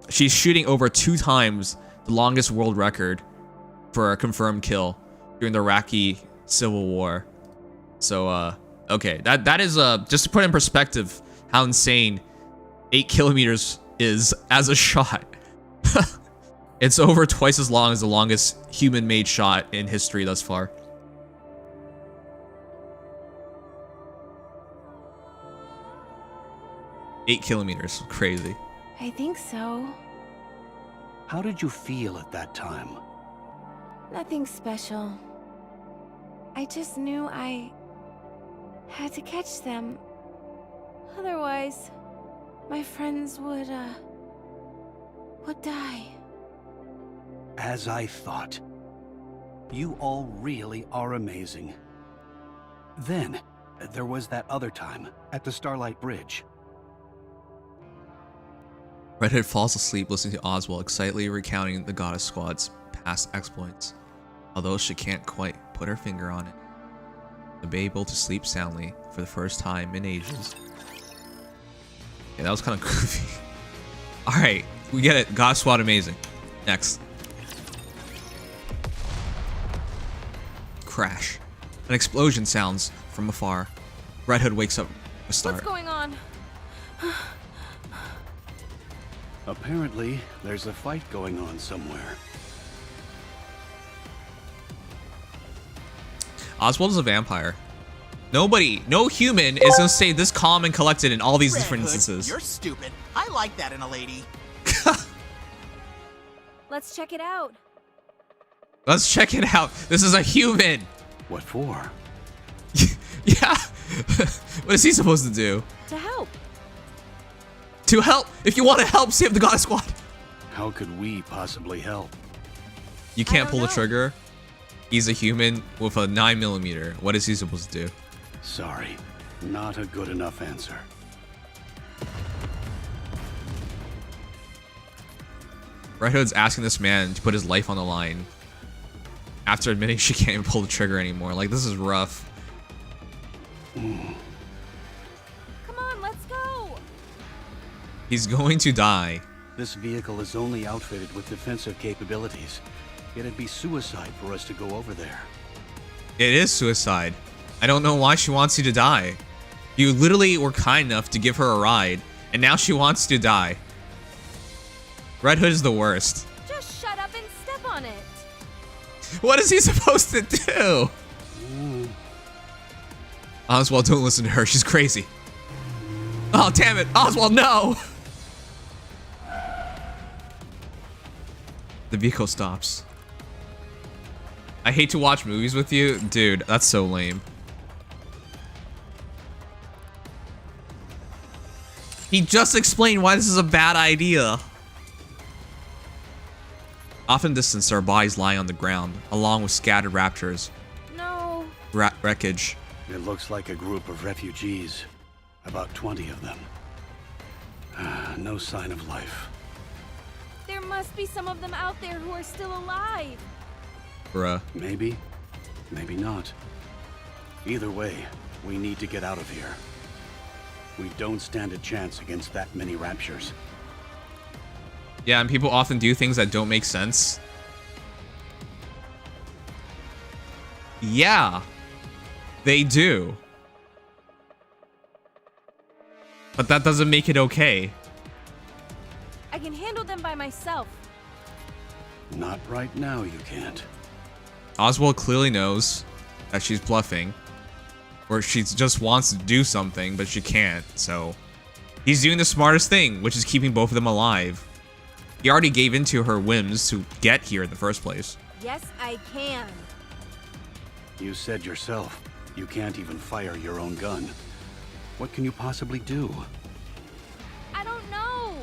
she's shooting over 2 times the longest world record for a confirmed kill during the Iraqi Civil War. So, okay, that is just to put in perspective how insane 8 kilometers is as a shot. It's over twice as long as the longest human-made shot in history thus far. Eight kilometers, crazy. I think so. How did you feel at that time? Nothing special. I just knew I had to catch them. Otherwise, my friends would die. As I thought. You all really are amazing. Then, there was that other time, at the Starlight Bridge. Redhead falls asleep listening to Oswald excitedly recounting the Goddess Squad's past exploits. Although she can't quite put her finger on it, the babe able to sleep soundly for the first time in ages. Yeah, that was kind of goofy. Alright, we get it. Goddess Squad amazing. Next. Crash. An explosion sounds from afar. Red Hood wakes up a start. What's going on? Apparently, there's a fight going on somewhere. Oswald is a vampire. Nobody, no human is gonna stay this calm and collected in all these different instances. You're stupid. I like that in a lady. Let's check it out. Let's check it out. This is a human. What for? Yeah. What is he supposed to do? To help. To help. If you want to help save the Goddess Squad. How could we possibly help? You can't pull the trigger. He's a human with a 9mm. What is he supposed to do? Sorry, not a good enough answer. Red Hood's asking this man to put his life on the line after admitting she can't even pull the trigger anymore. Like, this is rough. Come on, let's go. He's going to die. This vehicle is only outfitted with defensive capabilities. It'd be suicide for us to go over there. It is suicide. I don't know why she wants you to die. You literally were kind enough to give her a ride, and now she wants to die. Red Hood is the worst. Just shut up and step on it. What is he supposed to do? Oswald, don't listen to her. She's crazy. Oh, damn it. Oswald, no. The vehicle stops. I hate to watch movies with you. Dude, that's so lame. He just explained why this is a bad idea. Off in the distance, there are bodies lying on the ground, along with scattered raptors. No. Wreckage. It looks like a group of refugees. About 20 of them. No sign of life. There must be some of them out there who are still alive. Bruh. Maybe. Maybe not. Either way, we need to get out of here. We don't stand a chance against that many raptures. Yeah, and people often do things that don't make sense. Yeah, they do. But that doesn't make it okay. I can handle them by myself. Not right now, you can't. Oswald clearly knows that she's bluffing. Or she just wants to do something, but she can't, so... He's doing the smartest thing, which is keeping both of them alive. He already gave in to her whims to get here in the first place. Yes, I can. You said yourself, you can't even fire your own gun. What can you possibly do? I don't know.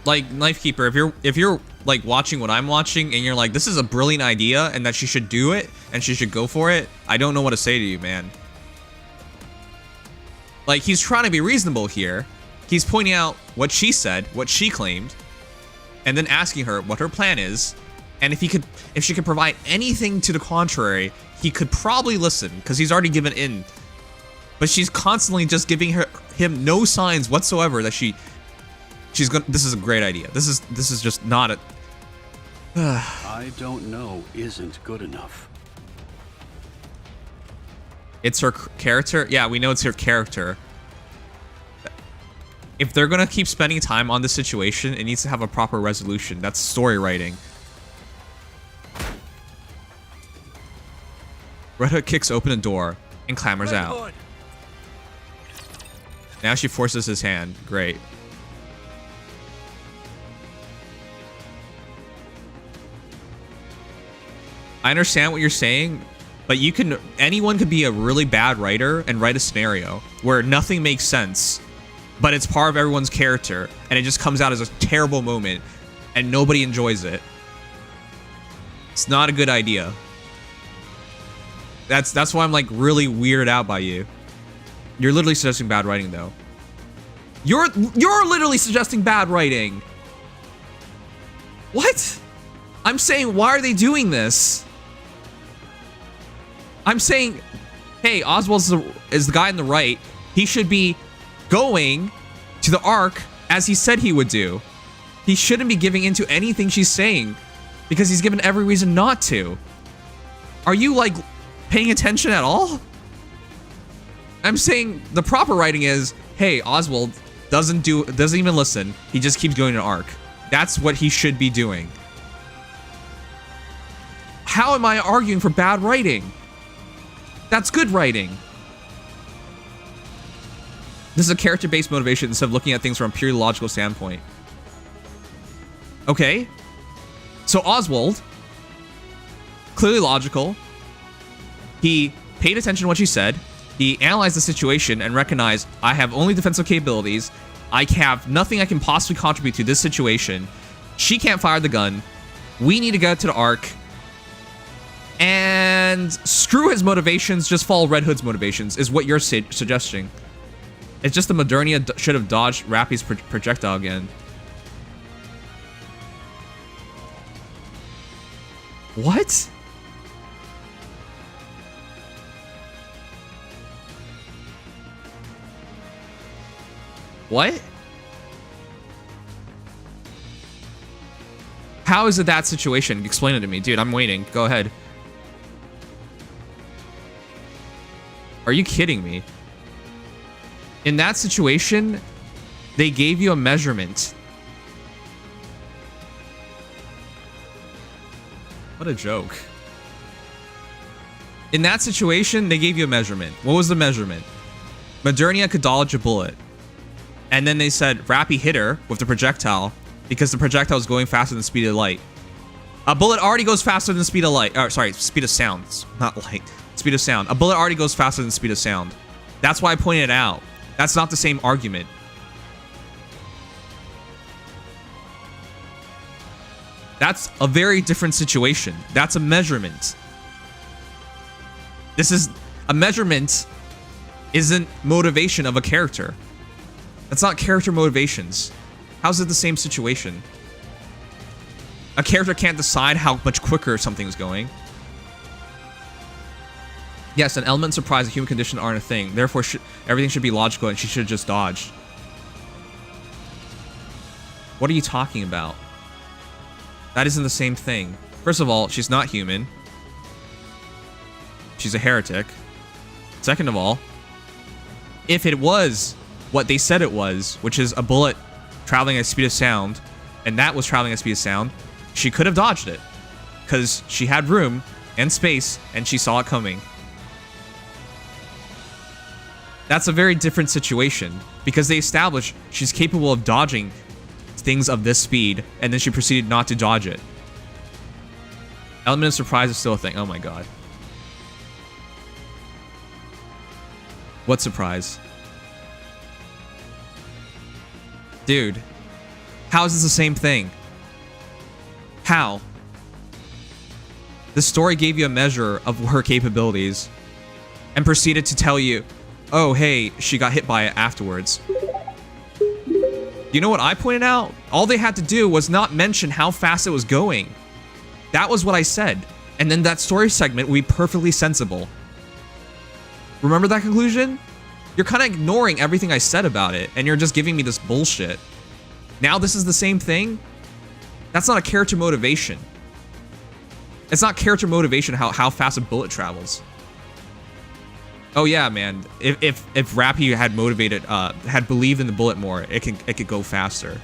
Like, Knifekeeper, if you're like watching what I'm watching and you're like, this is a brilliant idea and that she should do it and she should go for it, I don't know what to say to you, man. Like, he's trying to be reasonable here. He's pointing out what she said, what she claimed, and then asking her what her plan is. And if she could provide anything to the contrary, he could probably listen, because he's already given in. But she's constantly just giving him no signs whatsoever that she's gonna. This is a great idea. This is just not a. I don't know isn't good enough. It's her character. Yeah, we know it's her character. If they're gonna keep spending time on this situation, it needs to have a proper resolution. That's story writing. Red Hood kicks open the door and clambers out. Now she forces his hand. Great. I understand what you're saying, but anyone could be a really bad writer and write a scenario where nothing makes sense, but it's part of everyone's character, and it just comes out as a terrible moment, and nobody enjoys it. It's not a good idea. That's why I'm like really weirded out by you. You're literally suggesting bad writing, though. You're literally suggesting bad writing. What? I'm saying, why are they doing this? I'm saying, hey, Oswald is the guy on the right. He should be going to the Ark as he said he would do. He shouldn't be giving into anything she's saying because he's given every reason not to. Are you like paying attention at all? I'm saying the proper writing is, hey, Oswald doesn't even listen. He just keeps going to Ark. That's what he should be doing. How am I arguing for bad writing? That's good writing. This is a character-based motivation instead of looking at things from a purely logical standpoint. Okay. So Oswald, clearly logical. He paid attention to what she said. He analyzed the situation and recognized, I have only defensive capabilities. I have nothing I can possibly contribute to this situation. She can't fire the gun. We need to get to the Ark. And screw his motivations, just follow Red Hood's motivations, is what you're suggesting. It's just the Modernia should have dodged Rappy's projectile again. What? What? How is it that situation? Explain it to me. Dude, I'm waiting. Go ahead. Are you kidding me? In that situation, they gave you a measurement. What a joke. In that situation, they gave you a measurement. What was the measurement? Modernia could dodge a bullet. And then they said Rappy hit her with the projectile because the projectile is going faster than the speed of light. A bullet already goes faster than the speed of light. Sorry, speed of sound. It's not light. Speed of sound. A bullet already goes faster than the speed of sound. That's why I pointed it out. That's not the same argument. That's a very different situation. That's a measurement. This is a measurement isn't motivation of a character. That's not character motivations. How's it the same situation? A character can't decide how much quicker something's going. Yes, an element of surprise and human condition aren't a thing. Therefore, everything should be logical and she should have just dodged. What are you talking about? That isn't the same thing. First of all, she's not human. She's a heretic. Second of all, if it was what they said it was, which is a bullet traveling at the speed of sound, and that was traveling at the speed of sound, she could have dodged it. Because she had room and space, and she saw it coming. That's a very different situation, because they established she's capable of dodging things of this speed, and then she proceeded not to dodge it. Element of surprise is still a thing. Oh my god. What surprise? Dude, how is this the same thing? How? The story gave you a measure of her capabilities and proceeded to tell you, oh, hey, she got hit by it afterwards. You know what I pointed out? All they had to do was not mention how fast it was going. That was what I said. And then that story segment would be perfectly sensible. Remember that conclusion? You're kind of ignoring everything I said about it, and you're just giving me this bullshit. Now this is the same thing? That's not a character motivation. It's not character motivation how fast a bullet travels. Oh yeah, man. If Rappy had motivated, had believed in the bullet more, it could go faster.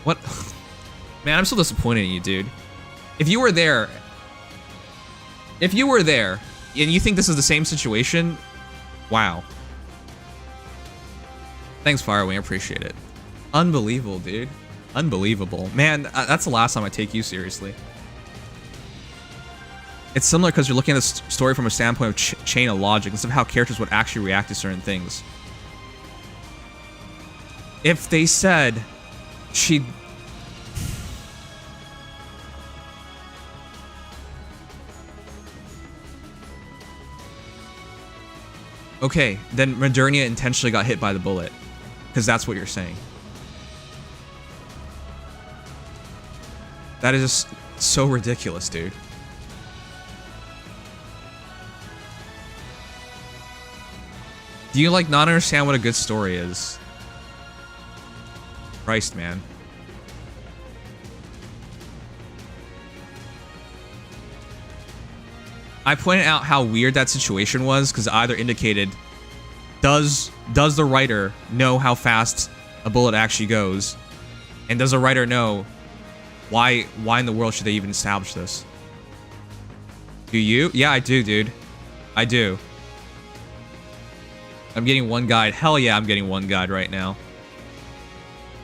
What? Man, I'm so disappointed in you, dude. If you were there, and you think this is the same situation, wow. Thanks, Firewing. I appreciate it. Unbelievable, dude. Unbelievable. Man, that's the last time I take you seriously. It's similar because you're looking at the story from a standpoint of chain of logic instead of how characters would actually react to certain things. If they said she... Okay, then Modernia intentionally got hit by the bullet. Because that's what you're saying. That is just so ridiculous, dude. Do you, like, not understand what a good story is? Christ, man. I pointed out how weird that situation was because either indicated does the writer know how fast a bullet actually goes, and does the writer know why in the world should they even establish this? Do you? Yeah, I do, dude. I do. I'm getting one guide. Hell yeah, I'm getting one guide right now.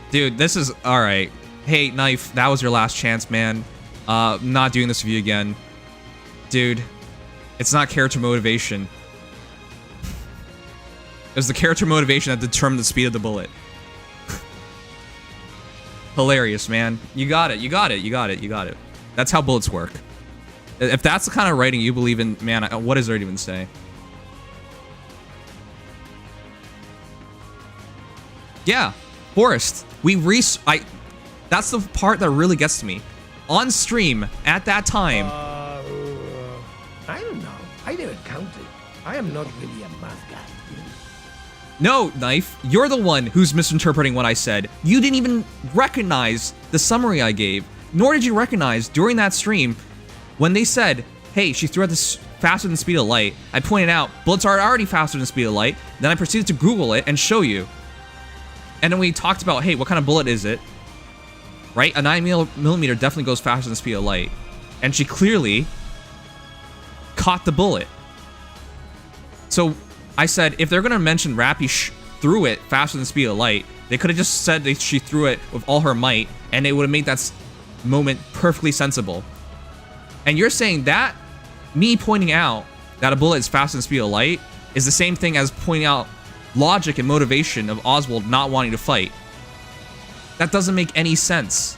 Dude, this is alright. Hey, Knife, that was your last chance, man. Not doing this with you again. Dude. It's not character motivation. It was the character motivation that determined the speed of the bullet. Hilarious, man. You got it. You got it. You got it. You got it. That's how bullets work. If that's the kind of writing you believe in, man, what is there to even say? Yeah, Forrest. That's the part that really gets to me. On stream, at that time. I don't know. I never counted. I am not really a math guy. No, Knife. You're the one who's misinterpreting what I said. You didn't even recognize the summary I gave. Nor did you recognize during that stream when they said, hey, she threw out this faster than the speed of light. I pointed out, bullets are already faster than the speed of light. Then I proceeded to Google it and show you. And then we talked about, hey, what kind of bullet is it? Right? A 9mm definitely goes faster than the speed of light. And she clearly caught the bullet. So I said, if they're going to mention Rappy threw it faster than the speed of light, they could have just said that she threw it with all her might, and it would have made that moment perfectly sensible. And you're saying that me pointing out that a bullet is faster than the speed of light is the same thing as pointing out logic and motivation of Oswald not wanting to fight. That doesn't make any sense.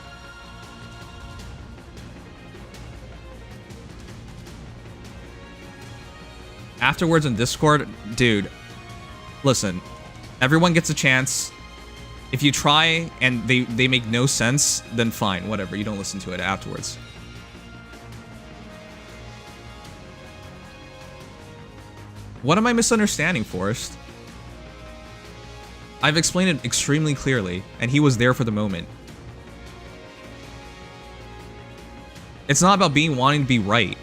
Afterwards on Discord, dude, listen, everyone gets a chance. If you try and they make no sense, then fine, whatever, you don't listen to it afterwards. What am I misunderstanding, Forrest? I've explained it extremely clearly, and he was there for the moment. It's not about wanting to be right.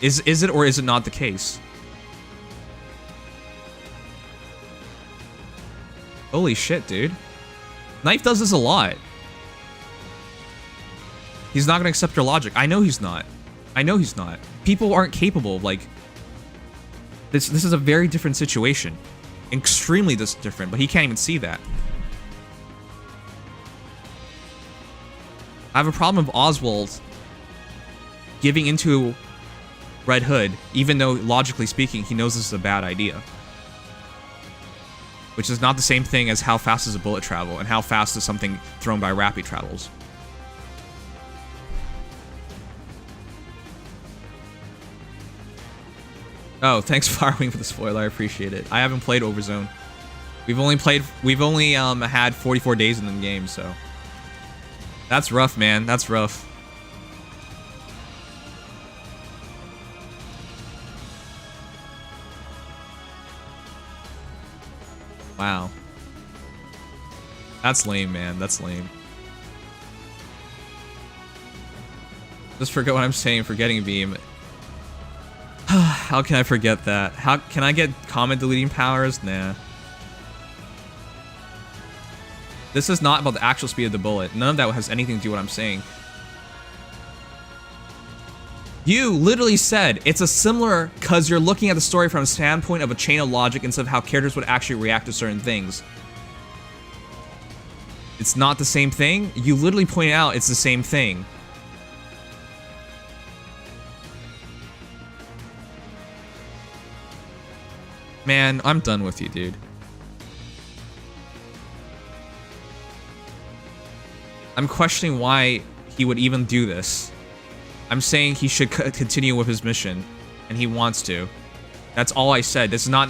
Is it or is it not the case? Holy shit, dude. Knife does this a lot. He's not gonna accept your logic. I know he's not. I know he's not. People aren't capable of, like... This is a very different situation. Extremely different, but he can't even see that. I have a problem with Oswald giving into Red Hood, even though, logically speaking, he knows this is a bad idea. Which is not the same thing as how fast does a bullet travel, and how fast does something thrown by Rappy travels. Oh, thanks Firewing for the spoiler, I appreciate it. I haven't played Overzone. We've only had 44 days in the game, so... That's rough, man, that's rough. Wow. That's lame, man. That's lame. Just forget what I'm saying, forgetting a beam. How can I forget that? How can I get comment deleting powers? Nah. This is not about the actual speed of the bullet. None of that has anything to do with what I'm saying. You literally said it's a similar because you're looking at the story from a standpoint of a chain of logic instead of how characters would actually react to certain things. It's not the same thing. You literally pointed out it's the same thing. Man, I'm done with you, dude. I'm questioning why he would even do this. I'm saying he should continue with his mission, and he wants to. That's all I said. It's not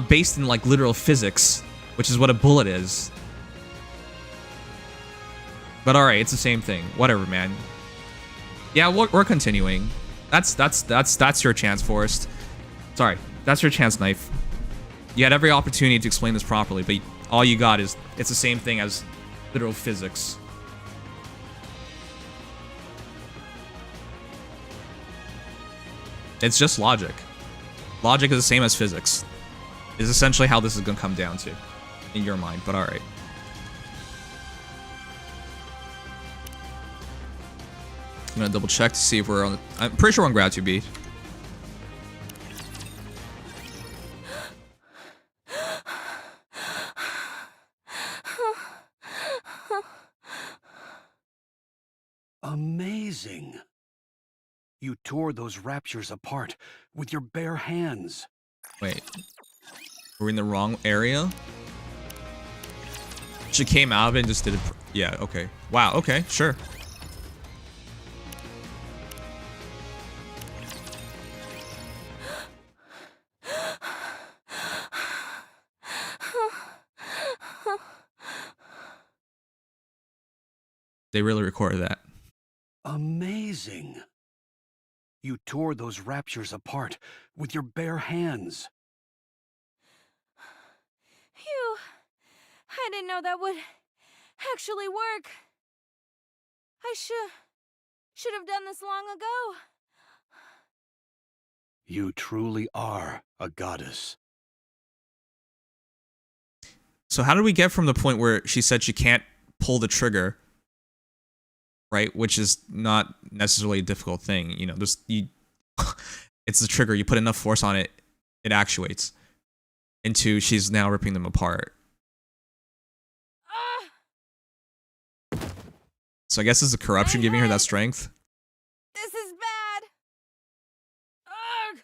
based in like literal physics, which is what a bullet is. But all right, it's the same thing. Whatever, man. Yeah, we're continuing. That's your chance, Forrest. Sorry, that's your chance, Knife. You had every opportunity to explain this properly, but all you got is it's the same thing as literal physics. It's just logic. Logic is the same as physics. Is essentially how this is gonna come down to, in your mind. But all right. I'm gonna double check to see if we're on. I'm pretty sure we're on Gratitude Beat. Amazing. You tore those raptures apart with your bare hands. Wait. We're in the wrong area? She came out of it and just did it. Yeah, okay. Wow, okay, sure. They really recorded that. Amazing. You tore those raptures apart with your bare hands. Phew. I didn't know that would actually work. I should have done this long ago. You truly are a goddess. So how did we get from the point where she said she can't pull the trigger, right? Which is not necessarily a difficult thing, you know. It's the trigger. You put enough force on it, it actuates. Into she's now ripping them apart. So I guess it's the corruption giving her that strength. This is bad. Ugh.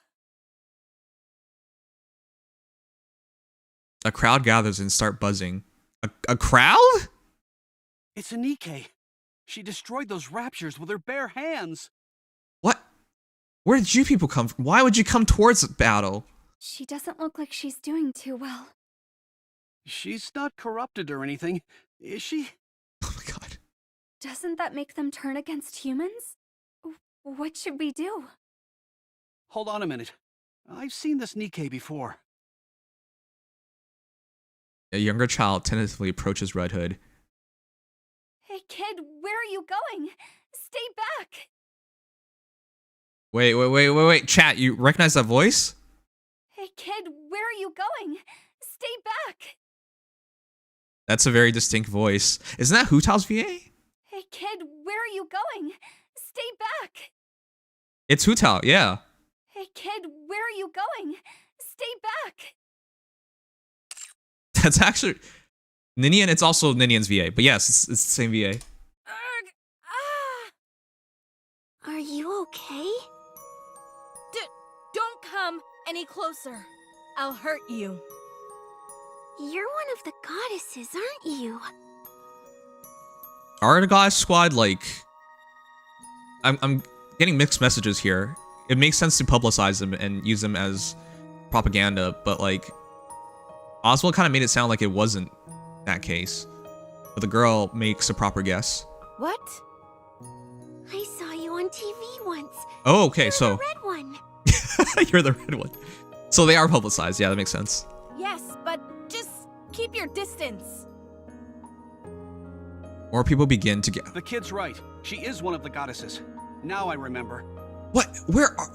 A crowd gathers and start buzzing. A crowd? It's a Nikke. She destroyed those raptures with her bare hands. What? Where did you people come from? Why would you come towards the battle? She doesn't look like she's doing too well. She's not corrupted or anything, is she? Oh my god. Doesn't that make them turn against humans? What should we do? Hold on a minute. I've seen this Nikke before. A younger child tentatively approaches Red Hood. Hey kid, where are you going? Stay back! Wait. Chat, you recognize that voice? Hey kid, where are you going? Stay back! That's a very distinct voice. Isn't that Hu Tao's VA? Hey kid, where are you going? Stay back! It's Hu Tao, yeah. Hey kid, where are you going? Stay back! That's actually Ninian. It's also Ninian's VA, but yes, it's the same VA. Are you okay? Don't come any closer. I'll hurt you. You're one of the goddesses, aren't you? Are the Goddess Squad like... I'm getting mixed messages here. It makes sense to publicize them and use them as propaganda, but like... Oswald kind of made it sound like it wasn't that case. But the girl makes a proper guess. What? I saw you on TV once. Oh, okay, You're so... the red one. You're the red one. So they are publicized. Yeah, that makes sense. Yes, but just keep your distance. More people begin to get... The kid's right. She is one of the goddesses. Now I remember. What? Where are...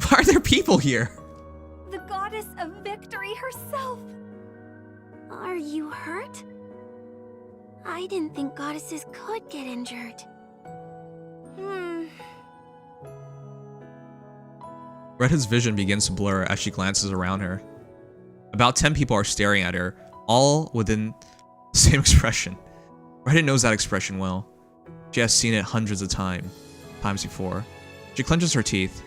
Why are there people here? The goddess of victory herself. Are you hurt? I didn't think goddesses could get injured. Red Hood's vision begins to blur as she glances around her. About 10 people are staring at her, all within the same expression. Red Hood knows that expression well. She has seen it hundreds of times before. She clenches her teeth.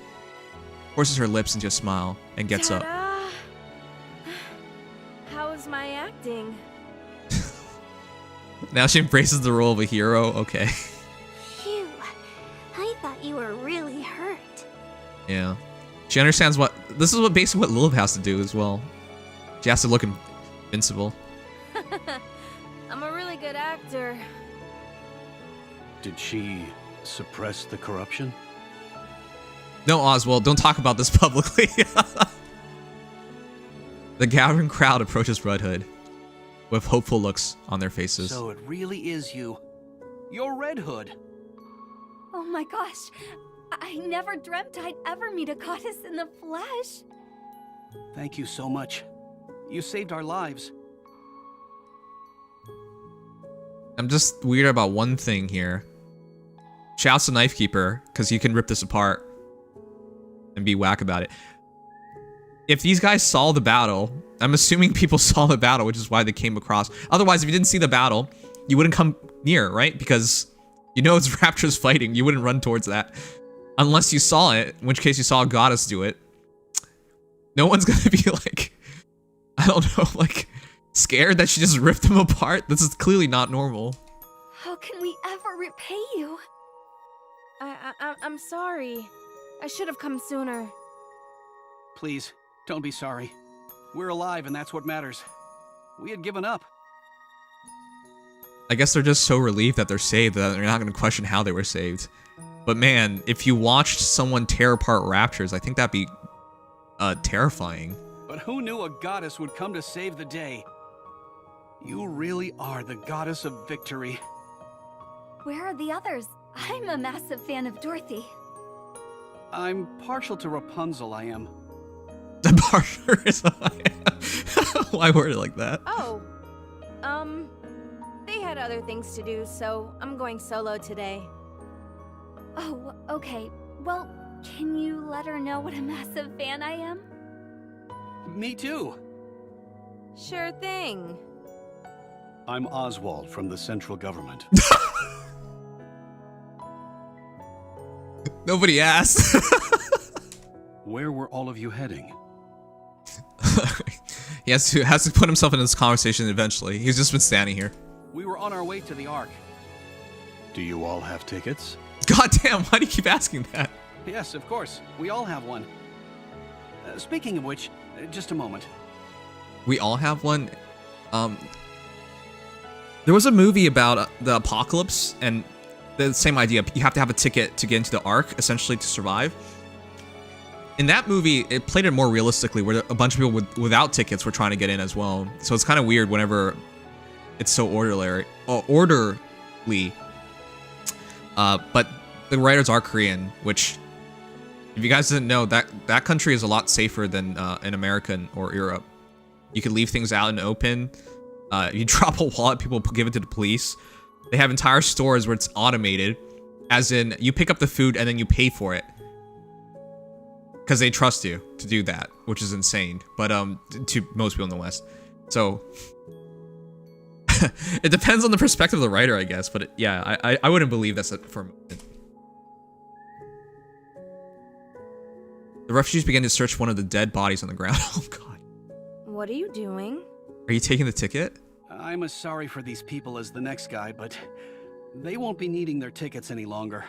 forces her lips into a smile, and gets up. How's my acting? Now she embraces the role of a hero. Okay. Phew. I thought you were really hurt. Yeah. She understands what... This is basically what Lilith has to do as well. She has to look invincible. I'm a really good actor. Did she suppress the corruption? No, Oswald, don't talk about this publicly. The gathering crowd approaches Red Hood with hopeful looks on their faces. So it really is you. You're Red Hood. Oh my gosh. I never dreamt I'd ever meet a goddess in the flesh. Thank you so much. You saved our lives. I'm just weird about one thing here. Shouts to Knife Keeper, because you can rip this apart and be whack about it. If these guys saw the battle, I'm assuming people saw the battle, which is why they came across. Otherwise, if you didn't see the battle, you wouldn't come near, right? Because you know it's Raptors fighting. You wouldn't run towards that. Unless you saw it, in which case you saw a goddess do it. No one's gonna be like, I don't know, like, scared that she just ripped them apart. This is clearly not normal. How can we ever repay you? I'm sorry. I should have come sooner. Please, don't be sorry. We're alive and that's what matters. We had given up. I guess they're just so relieved that they're saved that they're not going to question how they were saved. But man, if you watched someone tear apart raptors, I think that'd be terrifying. But who knew a goddess would come to save the day? You really are the goddess of victory. Where are the others? I'm a massive fan of Dorothy. I'm partial to Rapunzel, I am. Partial is why word it like that? Oh. They had other things to do, so I'm going solo today. Oh, okay. Well, can you let her know what a massive fan I am? Me too. Sure thing. I'm Oswald from the central government. Nobody asked. Where were all of you heading? He has to put himself in this conversation eventually. He's just been standing here. We were on our way to the Ark. Do you all have tickets? God damn, why do you keep asking that? Yes, of course. We all have one. Speaking of which, just a moment. We all have one? There was a movie about the apocalypse, and the same idea. You have to have a ticket to get into the Ark, essentially, to survive. In that movie, it played it more realistically, where a bunch of people without tickets were trying to get in as well. So it's kind of weird whenever it's so orderly. But the writers are Korean, which, if you guys didn't know, that country is a lot safer than in America or Europe. You can leave things out in the open. You drop a wallet, people give it to the police. They have entire stores where it's automated, as in you pick up the food and then you pay for it. Because they trust you to do that, which is insane. But to most people in the West. So it depends on the perspective of the writer, I guess. But yeah, I wouldn't believe that's for a moment. The refugees begin to search one of the dead bodies on the ground. Oh god. What are you doing? Are you taking the ticket? I'm as sorry for these people as the next guy, but they won't be needing their tickets any longer.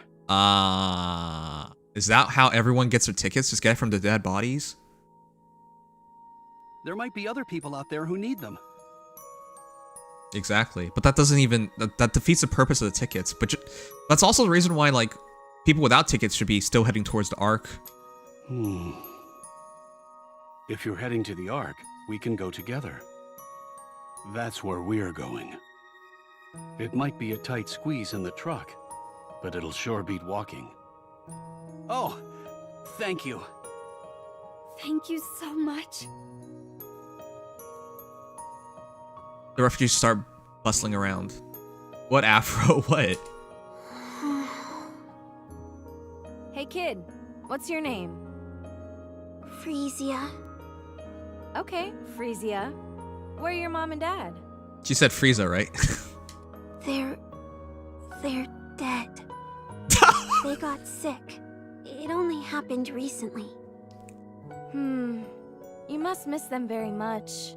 Is that how everyone gets their tickets? Just get it from the dead bodies? There might be other people out there who need them. Exactly. But that doesn't even... That defeats the purpose of the tickets. But that's also the reason why, like, people without tickets should be still heading towards the Ark. If you're heading to the Ark, we can go together. That's where we're going. It might be a tight squeeze in the truck, but it'll sure beat walking. Oh, thank you. Thank you so much. The refugees start bustling around. What afro? What? Hey kid, what's your name? Frisia. Okay, Frisia. Where are your mom and dad? She said Frieza, right? They're dead. They got sick. It only happened recently. You must miss them very much.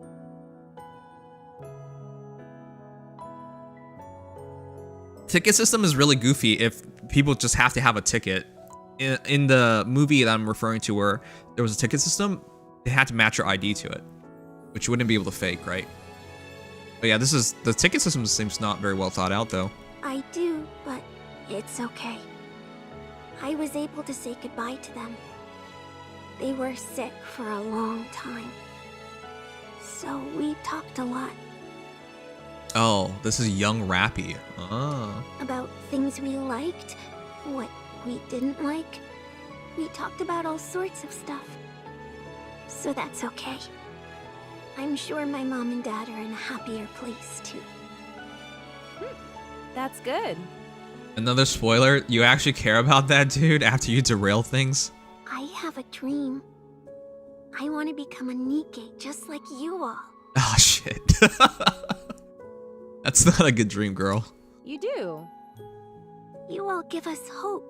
Ticket system is really goofy if people just have to have a ticket. In the movie that I'm referring to where there was a ticket system, they had to match your ID to it, which you wouldn't be able to fake, right? But yeah, the ticket system seems not very well thought out though. I do, but it's okay. I was able to say goodbye to them. They were sick for a long time. So we talked a lot. Oh, this is young Rappy. Oh. About things we liked, what we didn't like. We talked about all sorts of stuff. So that's okay. I'm sure my mom and dad are in a happier place too. That's good. Another spoiler, you actually care about that dude after you derail things? I have a dream. I want to become a Nikke just like you all. Oh shit. That's not a good dream, girl. You do. You all give us hope.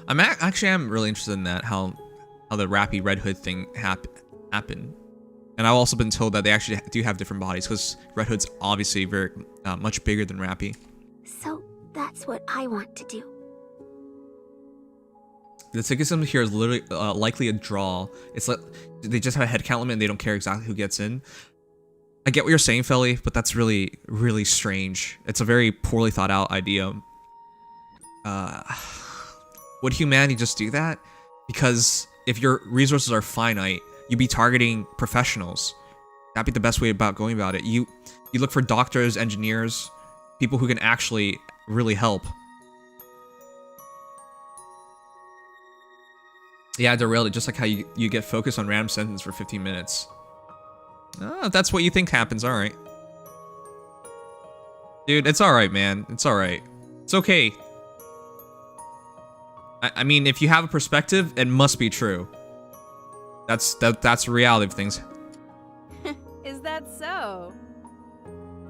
I'm really interested in that, how the Rappy Red Hood thing happened. And I've also been told that they actually do have different bodies, because Red Hood's obviously very much bigger than Rappy. So that's what I want to do. The ticket system here is literally likely a draw. It's like they just have a headcount limit and they don't care exactly who gets in. I get what you're saying, Felly, but that's really, really strange. It's a very poorly thought out idea. Would humanity just do that? Because if your resources are finite, you'd be targeting professionals. That'd be the best way about going about it. You look for doctors, engineers, people who can actually really help. Yeah, I derailed it, just like how you get focused on random sentence for 15 minutes. Oh, if that's what you think happens, alright. Dude, it's alright, man. It's alright. It's okay. I mean, if you have a perspective, it must be true. That's the reality of things. Is that so?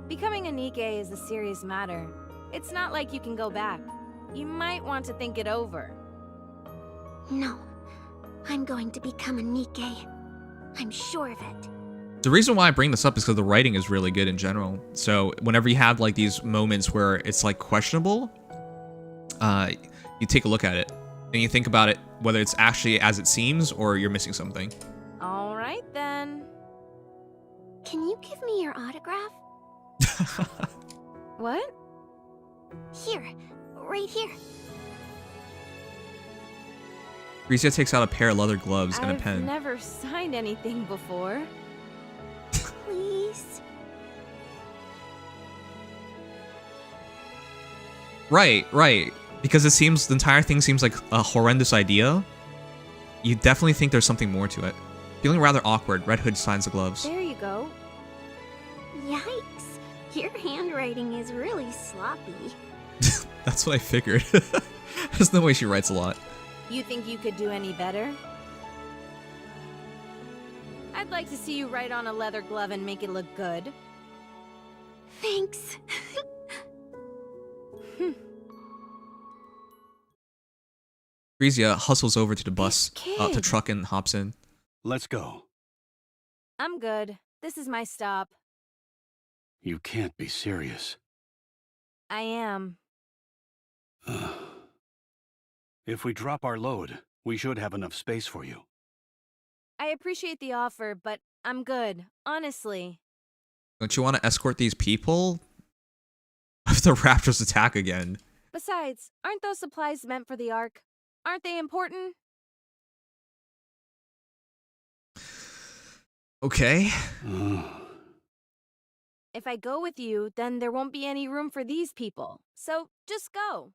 Becoming a Nikke is a serious matter. It's not like you can go back. You might want to think it over. No. I'm going to become a Nikke. I'm sure of it. The reason why I bring this up is because the writing is really good in general. So whenever you have like these moments where it's like questionable, you take a look at it and you think about it, whether it's actually as it seems or you're missing something. All right then. Can you give me your autograph? What? Here, right here. Frisia takes out a pair of leather gloves and a pen. I've never signed anything before. Please. Right. Because the entire thing seems like a horrendous idea. You definitely think there's something more to it. Feeling rather awkward, Red Hood signs the gloves. There you go. Yikes. Your handwriting is really sloppy. That's what I figured. There's no way she writes a lot. You think you could do any better? I'd like to see you write on a leather glove and make it look good. Thanks. Frisia hustles over to the bus, to truck and hops in. Let's go. I'm good. This is my stop. You can't be serious. I am. If we drop our load, we should have enough space for you. I appreciate the offer, but I'm good, honestly. Don't you want to escort these people? If the Raptors attack again. Besides, aren't those supplies meant for the Ark? Aren't they important? Okay. If I go with you, then there won't be any room for these people. So, just go.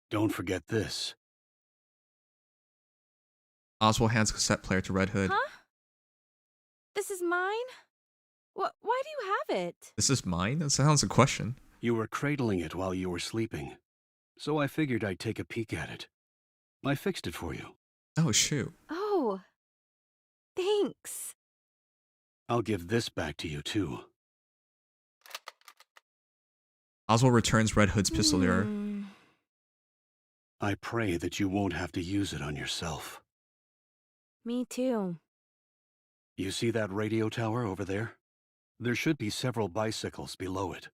Don't forget this. Oswald hands a cassette player to Red Hood. Huh? This is mine? Why do you have it? This is mine? That sounds a question. You were cradling it while you were sleeping, so I figured I'd take a peek at it. I fixed it for you. Oh, shoot. Oh, thanks. I'll give this back to you, too. Oswald returns Red Hood's pistol to her. I pray that you won't have to use it on yourself. Me too. You see that radio tower over there? There should be several bicycles below it.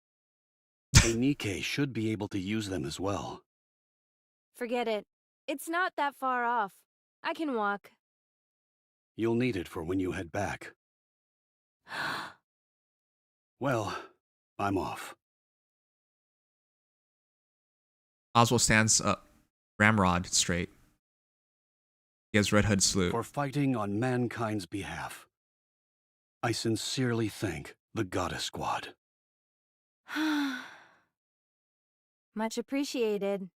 A Nikke should be able to use them as well. Forget it. It's not that far off. I can walk. You'll need it for when you head back. Well, I'm off. Oswald stands up, ramrod straight. He has Red Hood salute. For fighting on mankind's behalf, I sincerely thank the Goddess Squad. Much appreciated.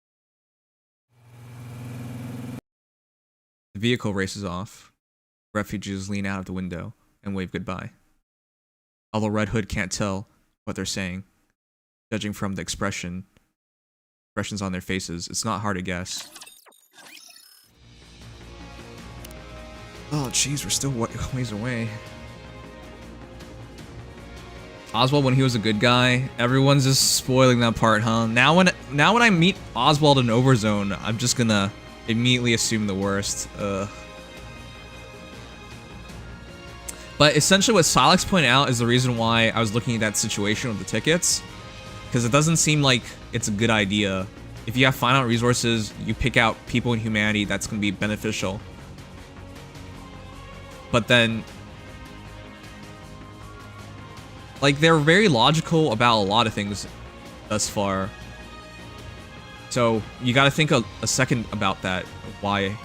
The vehicle races off. Refugees lean out of the window and wave goodbye. Although Red Hood can't tell what they're saying, judging from the expressions on their faces, it's not hard to guess. Oh jeez, we're still ways away. Oswald, when he was a good guy, everyone's just spoiling that part, huh? Now when I meet Oswald in Overzone, I'm just gonna immediately assume the worst. But essentially what Silex pointed out is the reason why I was looking at that situation with the tickets. Because it doesn't seem like it's a good idea. If you have finite resources, you pick out people in humanity that's going to be beneficial. But then, like, they're very logical about a lot of things thus far. So you got to think a second about that. Why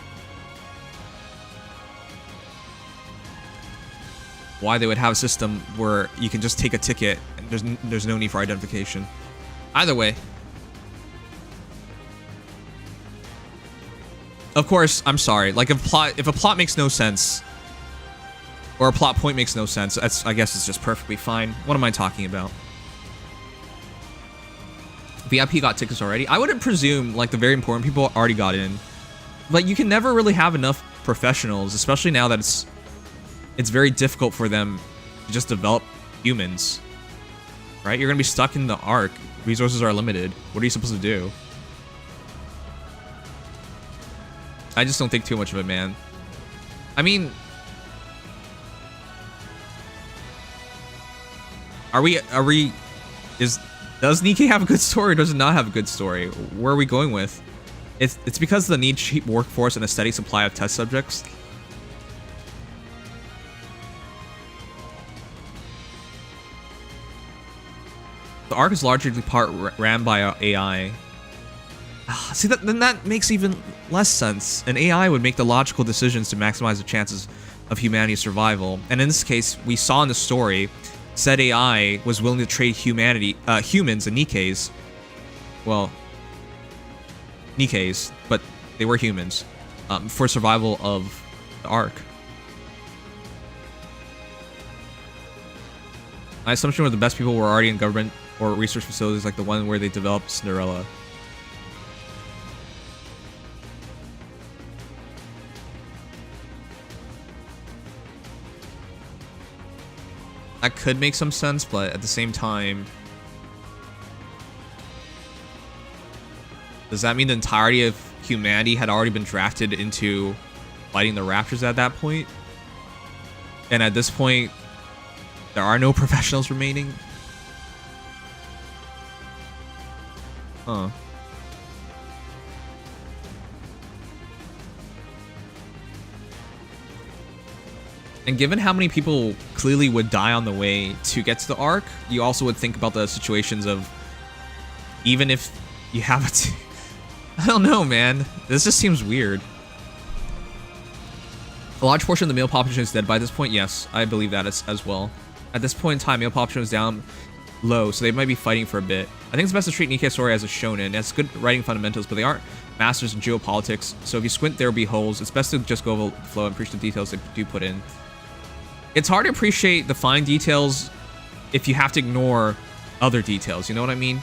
they would have a system where you can just take a ticket and there's no need for identification. Either way. Of course, I'm sorry. Like if a plot makes no sense, or a plot point makes no sense, I guess it's just perfectly fine. What am I talking about? VIP got tickets already. I wouldn't presume like the very important people already got in. But you can never really have enough professionals, especially now that it's very difficult for them to just develop humans. Right? You're gonna be stuck in the Ark. Resources are limited. What are you supposed to do? I just don't think too much of it, man. I mean, does Nikke have a good story or does it not have a good story? Where are we going with? It's because of the need cheap workforce and a steady supply of test subjects. The Ark is largely part ran by AI. See, then that makes even less sense. An AI would make the logical decisions to maximize the chances of humanity's survival. And in this case, we saw in the story, said AI was willing to trade humans and Nikkes. Well, Nikkes, but they were humans, for survival of the Ark. My assumption was the best people were already in government or research facilities like the one where they developed Cinderella. That could make some sense, but at the same time, does that mean the entirety of humanity had already been drafted into fighting the Raptors at that point? And at this point, there are no professionals remaining? Huh. And given how many people clearly would die on the way to get to the Ark, you also would think about the situations of, even if you have it, I don't know, man. This just seems weird. A large portion of the male population is dead by this point. Yes, I believe that as well. At this point in time, male population is down low, so they might be fighting for a bit. I think it's best to treat Nikke story as a shonen. It has good writing fundamentals, but they aren't masters in geopolitics, so if you squint, there will be holes. It's best to just go with the flow and appreciate the details they do put in. It's hard to appreciate the fine details if you have to ignore other details, you know what I mean?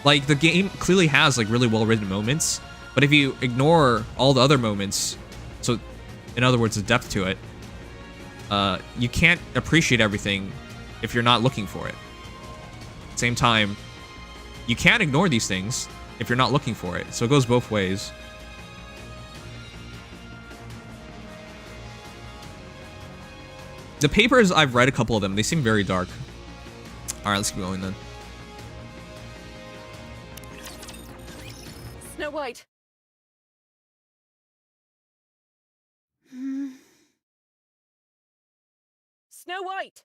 Like, the game clearly has, like, really well-written moments, but if you ignore all the other moments, so, in other words, the depth to it, you can't appreciate everything if you're not looking for it. At the same time, you can't ignore these things, if you're not looking for it. So it goes both ways. The papers, I've read a couple of them. They seem very dark. Alright, let's keep going then. Snow White. Snow White.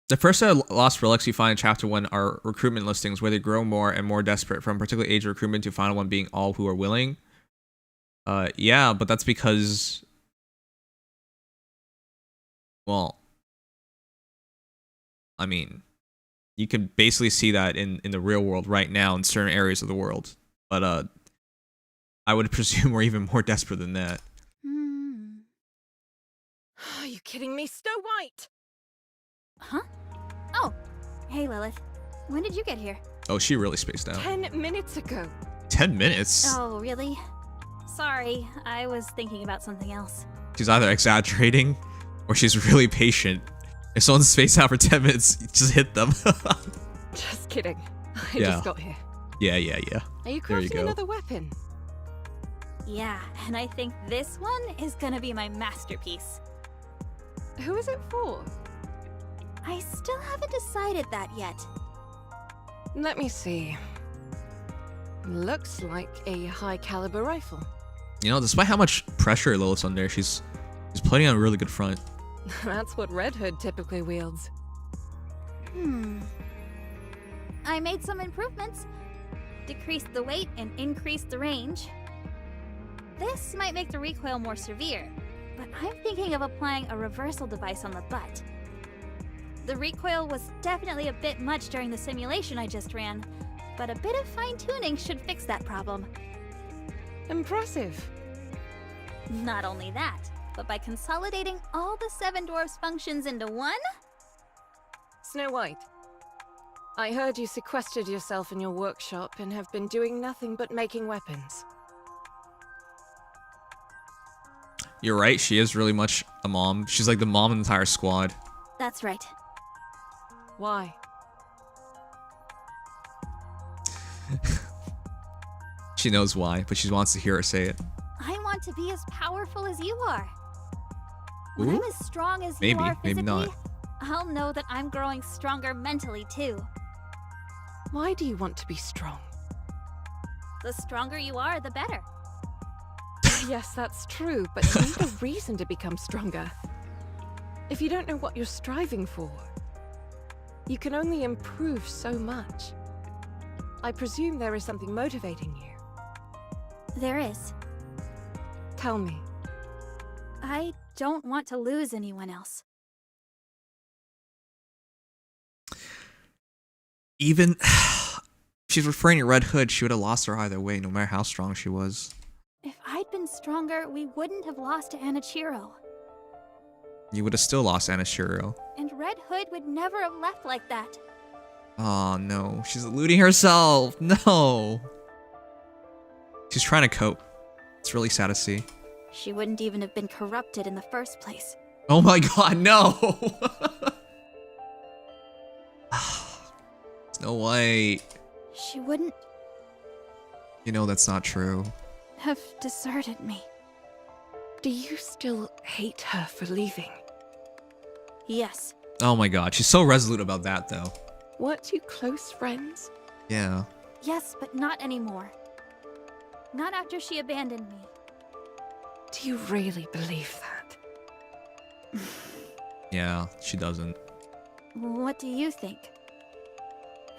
The first set of lost relics you find in Chapter 1 are recruitment listings where they grow more and more desperate, from particular age of recruitment to final one being all who are willing. Yeah, but that's because... Well... I mean... You can basically see that in the real world right now in certain areas of the world. But, I would presume we're even more desperate than that. Are you kidding me, Snow White? Huh? Oh, hey Lilith. When did you get here? Oh, she really spaced out. 10 minutes ago. 10 minutes? Oh, really? Sorry, I was thinking about something else. She's either exaggerating or she's really patient. If someone's spaced out for 10 minutes, just hit them. Just kidding. I Yeah. just got here. Yeah. Are you There you crafting go. another weapon? Yeah, and I think this one is gonna be my masterpiece. Who is it for? I still haven't decided that yet. Let me see. Looks like a high caliber rifle. You know, despite how much pressure Lilith's under, she's putting on a really good front. That's what Red Hood typically wields. I made some improvements. Decreased the weight and increased the range. This might make the recoil more severe, but I'm thinking of applying a reversal device on the butt. The recoil was definitely a bit much during the simulation I just ran, but a bit of fine-tuning should fix that problem. Impressive. Not only that, but by consolidating all the 7 dwarfs' functions into one? Snow White. I heard you sequestered yourself in your workshop and have been doing nothing but making weapons. You're right, she is really much a mom. She's like the mom of the entire squad. That's right. Why? She knows why, but she wants to hear her say it. I want to be as powerful as you are. When Ooh? I'm as strong as Maybe, you are maybe physically, not. I'll know that I'm growing stronger mentally too. Why do you want to be strong? The stronger you are, the better. Yes, that's true, but you need a reason to become stronger. If you don't know what you're striving for, you can only improve so much. I presume there is something motivating you. There is. Tell me. I don't want to lose anyone else. Even she's referring to Red Hood, she would have lost her either way, no matter how strong she was. If I'd been stronger, we wouldn't have lost to Anichiro. You would have still lost Anichiro. And Red Hood would never have left like that. Oh no, she's eluding herself. No. She's trying to cope. It's really sad to see. She wouldn't even have been corrupted in the first place. Oh my god, no! Snow White. She wouldn't You know that's not true. have deserted me. Do you still hate her for leaving? Yes. Oh my god, she's so resolute about that though. Weren't you close friends? Yeah. Yes, but not anymore. Not after she abandoned me. Do you really believe that? Yeah, she doesn't. What do you think?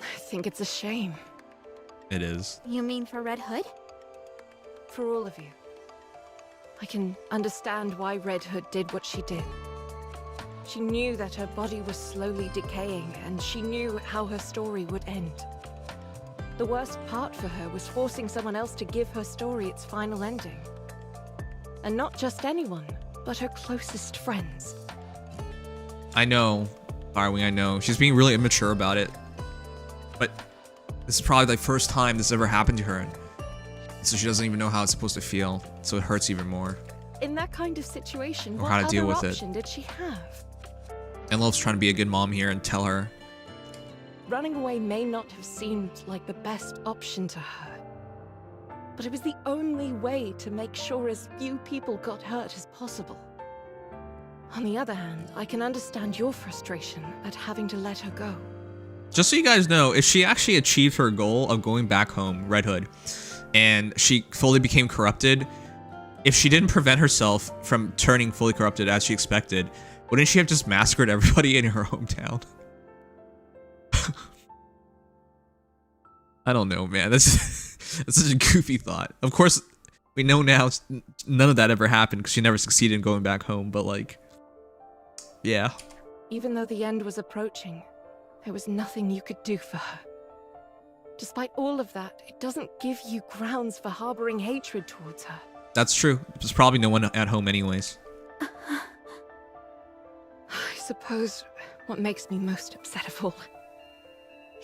I think it's a shame. It is. You mean for Red Hood? For all of you. I can understand why Red Hood did what she did. She knew that her body was slowly decaying, and she knew how her story would end. The worst part for her was forcing someone else to give her story its final ending. And not just anyone, but her closest friends. I know, Firewing, I know. She's being really immature about it. But this is probably the first time this ever happened to her. And so she doesn't even know how it's supposed to feel. So it hurts even more. In that kind of situation, Or what how to deal other with it. option did she have? And Love's trying to be a good mom here and tell her, Running away may not have seemed like the best option to her, but it was the only way to make sure as few people got hurt as possible. On the other hand, I can understand your frustration at having to let her go. Just so you guys know, if she actually achieved her goal of going back home, Red Hood, and she fully became corrupted, if she didn't prevent herself from turning fully corrupted as she expected, wouldn't she have just massacred everybody in her hometown? I don't know, man. That's such a goofy thought. Of course, we know now none of that ever happened because she never succeeded in going back home, but like, yeah. Even though the end was approaching, there was nothing you could do for her. Despite all of that, it doesn't give you grounds for harboring hatred towards her. That's true. There's probably no one at home anyways. I suppose what makes me most upset of all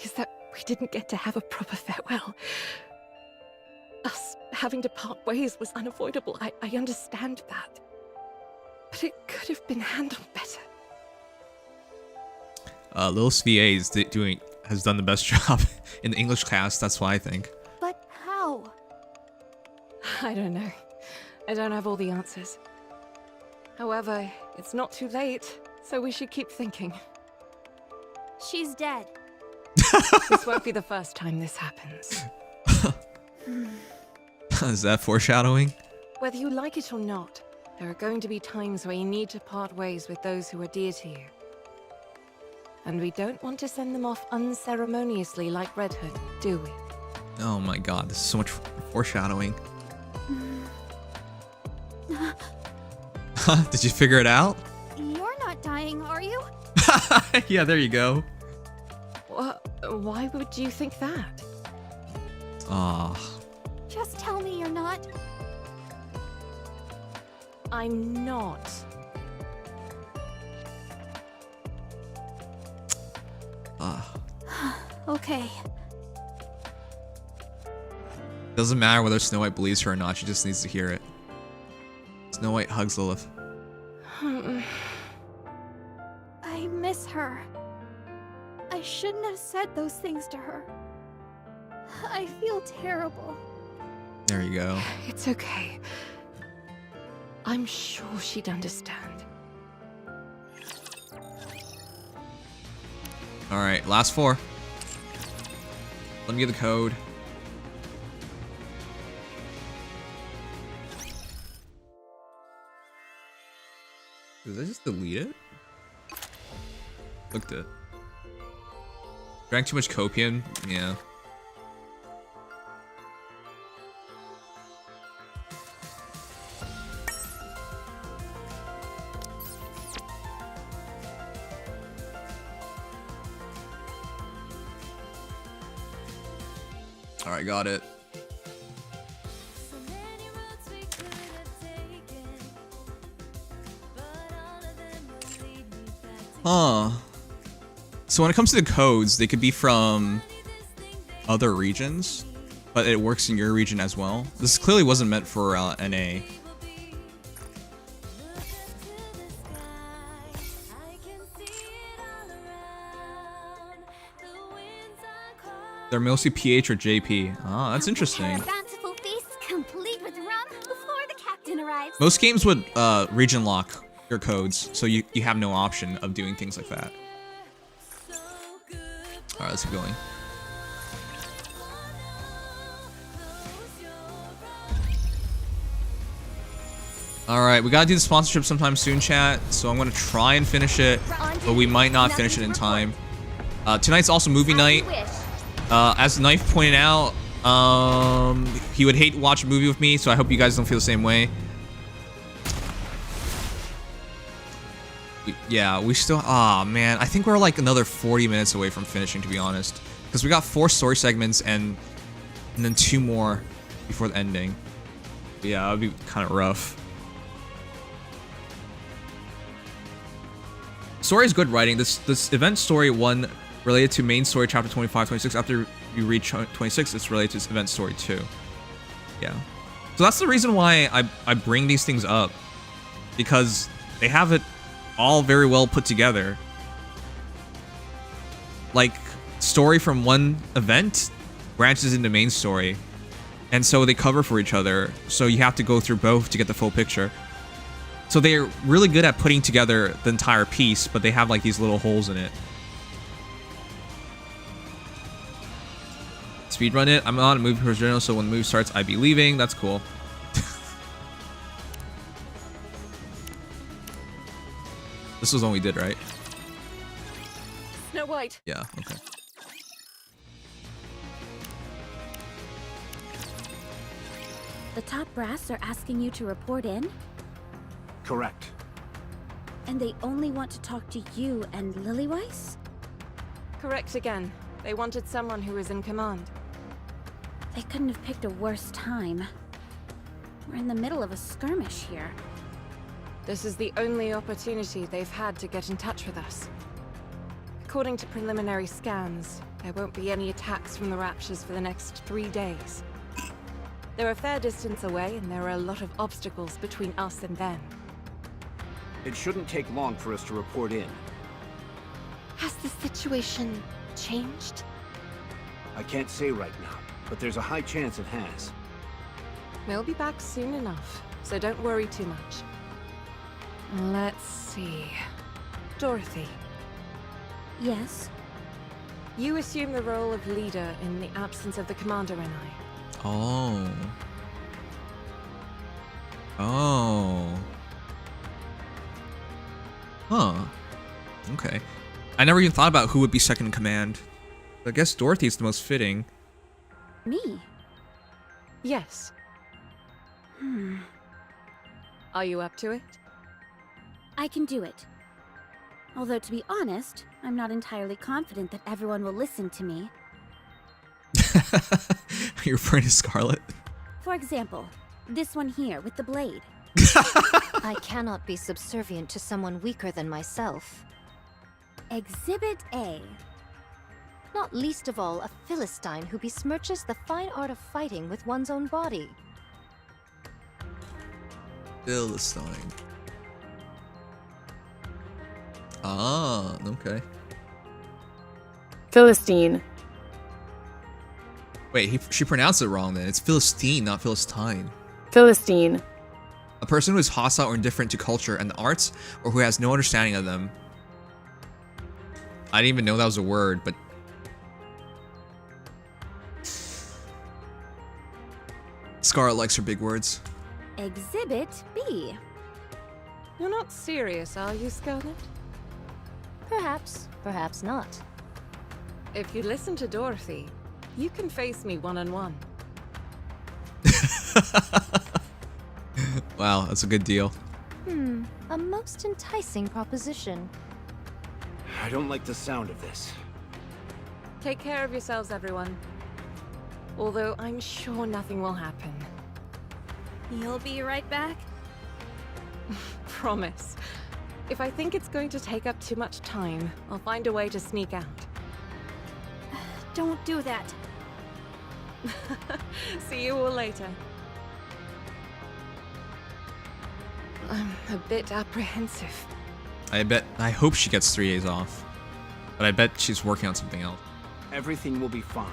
is that we didn't get to have a proper farewell. Us having to part ways was unavoidable. I understand that. But it could have been handled better. Lil's VA has done the best job in the English class, that's why I think. But how? I don't know. I don't have all the answers. However, it's not too late, so we should keep thinking. She's dead. This won't be the first time this happens. Is that foreshadowing? Whether you like it or not, there are going to be times where you need to part ways with those who are dear to you. And we don't want to send them off unceremoniously like Red Hood, do we? Oh my god, this is so much foreshadowing. Did you figure it out? You're not dying, are you? Yeah, there you go. Why would you think that? Ah. Just tell me you're not. I'm not. Okay. Doesn't matter whether Snow White believes her or not, she just needs to hear it. Snow White hugs Lilith. I miss her. I shouldn't have said those things to her. I feel terrible. There you go. It's okay. I'm sure she'd understand. Alright, last 4. Let me get the code. Did I just delete it? Looked it. Drank too much copium? Yeah. Alright, got it. Huh. So when it comes to the codes, they could be from other regions, but it works in your region as well. This clearly wasn't meant for NA. They're mostly PH or JP. Ah, that's interesting. Bountiful feast complete with rum before the captain arrives. Most games would region lock your codes, so you have no option of doing things like that. Alright, let's keep going. Alright, we gotta do the sponsorship sometime soon, chat, so I'm gonna try and finish it, but we might not finish it in time. Tonight's also movie night. As Knife pointed out, he would hate to watch a movie with me, so I hope you guys don't feel the same way. We still... Aw, man. I think we're like another 40 minutes away from finishing, to be honest. Because we got 4 story segments and then 2 more before the ending. But yeah, that would be kind of rough. Story is good writing. This event story 1 related to main story chapter 25, 26. After you reach 26, it's related to this event story 2. Yeah. So that's the reason why I bring these things up. Because they have it all very well put together. Like, story from one event branches into main story. And so they cover for each other. So you have to go through both to get the full picture. So they're really good at putting together the entire piece, but they have like these little holes in it. Speedrun it. I'm on a movie professional, so when the movie starts, I'd be leaving. That's cool. This was one we did, right? Snow White. Yeah, okay. The top brass are asking you to report in? Correct. And they only want to talk to you and Lillyweiss? Correct again. They wanted someone who was in command. They couldn't have picked a worse time. We're in the middle of a skirmish here. This is the only opportunity they've had to get in touch with us. According to preliminary scans, there won't be any attacks from the Raptures for the next 3 days. They're a fair distance away, and there are a lot of obstacles between us and them. It shouldn't take long for us to report in. Has the situation changed? I can't say right now, but there's a high chance it has. We'll be back soon enough, so don't worry too much. Let's see... Dorothy. Yes? You assume the role of leader in the absence of the Commander and I. Oh. Oh. Huh. Okay. I never even thought about who would be second in command. I guess Dorothy's the most fitting. Me? Yes. Are you up to it? I can do it. Although, to be honest, I'm not entirely confident that everyone will listen to me. You're referring to Scarlet? For example, this one here with the blade. I cannot be subservient to someone weaker than myself. Exhibit A. Not least of all, a Philistine who besmirches the fine art of fighting with one's own body. Philistine. Ah, okay. Philistine. Wait, she pronounced it wrong then. It's Philistine, not Philistine. Philistine. A person who is hostile or indifferent to culture and the arts, or who has no understanding of them. I didn't even know that was a word, but... Scarlet likes her big words. Exhibit B. You're not serious, are you, Scarlet? Perhaps, perhaps not. If you listen to Dorothy, you can face me one-on-one. Wow, that's a good deal. A most enticing proposition. I don't like the sound of this. Take care of yourselves, everyone. Although I'm sure nothing will happen. You'll be right back? Promise. If I think it's going to take up too much time, I'll find a way to sneak out. Don't do that. See you all later. I'm a bit apprehensive. I hope she gets 3 days off. But I bet she's working on something else. Everything will be fine.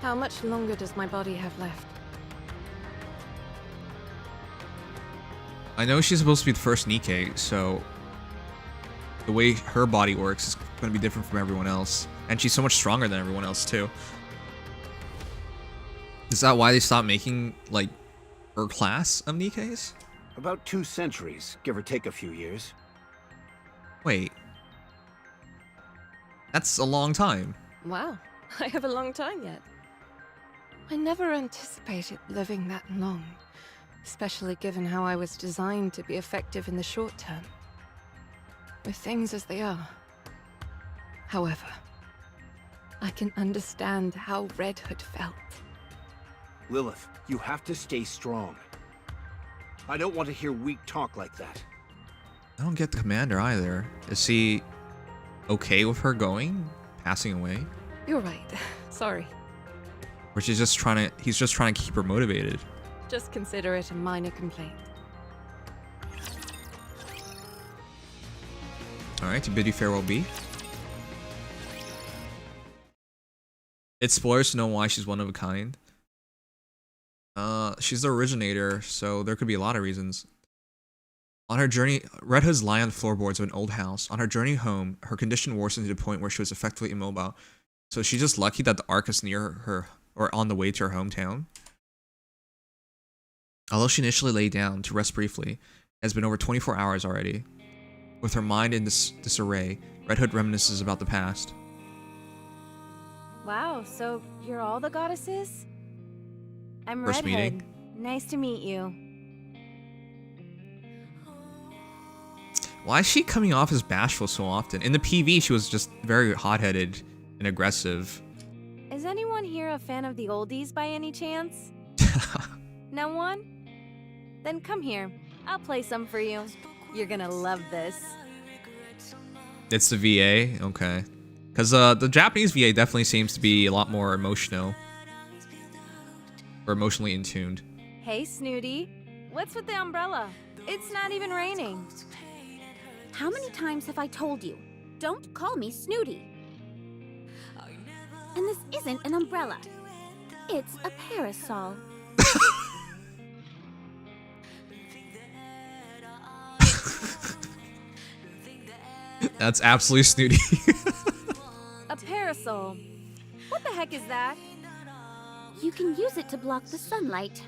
How much longer does my body have left? I know she's supposed to be the first Nikke, so the way her body works is going to be different from everyone else. And she's so much stronger than everyone else, too. Is that why they stopped making, like, her class of Nikkes? About 2 centuries, give or take a few years. Wait. That's a long time. Wow, I have a long time yet. I never anticipated living that long, especially given how I was designed to be effective in the short term. With things as they are. However, I can understand how Red Hood felt. Lilith, you have to stay strong. I don't want to hear weak talk like that. I don't get the commander either. Is he okay with her going? Passing away? You're right. Sorry. Or he's just trying to keep her motivated. Just consider it a minor complaint. Alright, to bid you farewell, B. It's spoilers to know why she's one of a kind. She's the originator, so there could be a lot of reasons. On her journey, Red Hood's lying on the floorboards of an old house. On her journey home, her condition worsened to the point where she was effectively immobile. So she's just lucky that the Ark is near her or on the way to her hometown. Although she initially lay down to rest briefly, it has been over 24 hours already. With her mind in disarray, Red Hood reminisces about the past. Wow, so you're all the goddesses? I'm First Red Hood. meeting. Nice to meet you. Why is she coming off as bashful so often? In the PV, she was just very hot-headed and aggressive. Is anyone here a fan of the oldies by any chance? No one? Then come here. I'll play some for you. You're gonna love this. It's the VA? Okay. Because the Japanese VA definitely seems to be a lot more emotional. Or emotionally in tuned. Hey, Snooty. What's with the umbrella? It's not even raining. How many times have I told you? Don't call me Snooty. And this isn't an umbrella. It's a parasol. That's absolutely Snooty. A parasol. What the heck is that? You can use it to block the sunlight.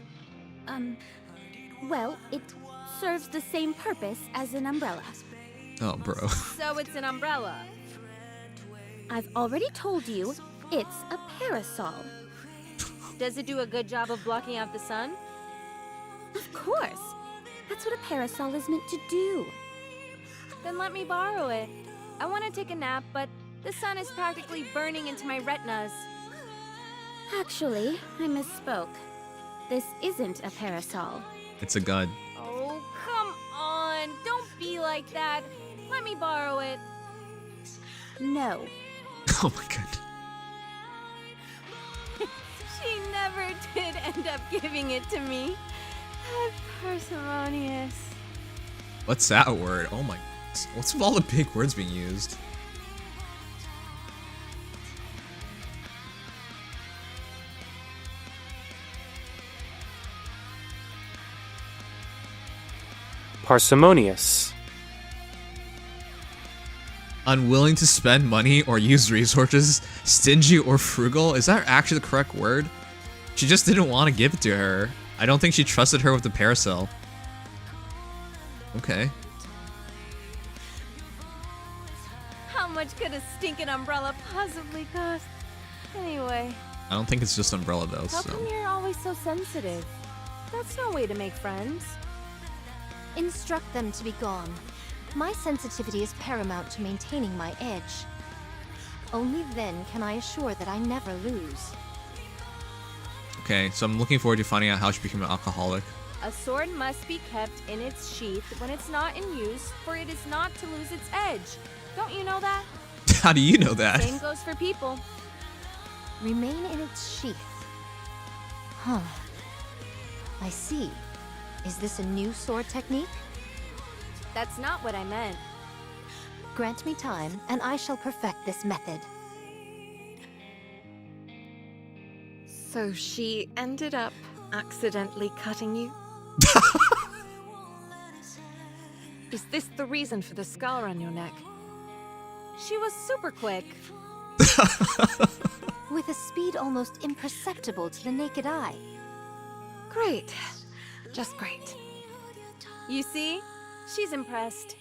Well, it serves the same purpose as an umbrella. Oh, bro. So it's an umbrella. I've already told you, it's a parasol. Does it do a good job of blocking out the sun? Of course. That's what a parasol is meant to do. Then let me borrow it. I want to take a nap, but the sun is practically burning into my retinas. Actually, I misspoke. This isn't a parasol. It's a gun. Oh, come on. Don't be like that. Let me borrow it. No. Oh my god. She never did end up giving it to me. That parsimonious. What's that word? Oh my. What's with all the big words being used? Parsimonious. Unwilling to spend money or use resources, stingy or frugal? Is that actually the correct word? She just didn't want to give it to her. I don't think she trusted her with the parasol. Okay. How much could a stinking umbrella possibly cost? Anyway. I don't think it's just umbrella though, How so. come you're always so sensitive? That's no way to make friends. Instruct them to be gone. My sensitivity is paramount to maintaining my edge. Only then can I assure that I never lose. Okay, so I'm looking forward to finding out how she became an alcoholic. A sword must be kept in its sheath when it's not in use, for it is not to lose its edge. Don't you know that? How do you know that? Same goes for people. Remain in its sheath. Huh. I see. Is this a new sword technique? That's not what I meant. Grant me time, and I shall perfect this method. So she ended up accidentally cutting you? Is this the reason for the scar on your neck? She was super quick. With a speed almost imperceptible to the naked eye. Great. Just great. You see? She's impressed.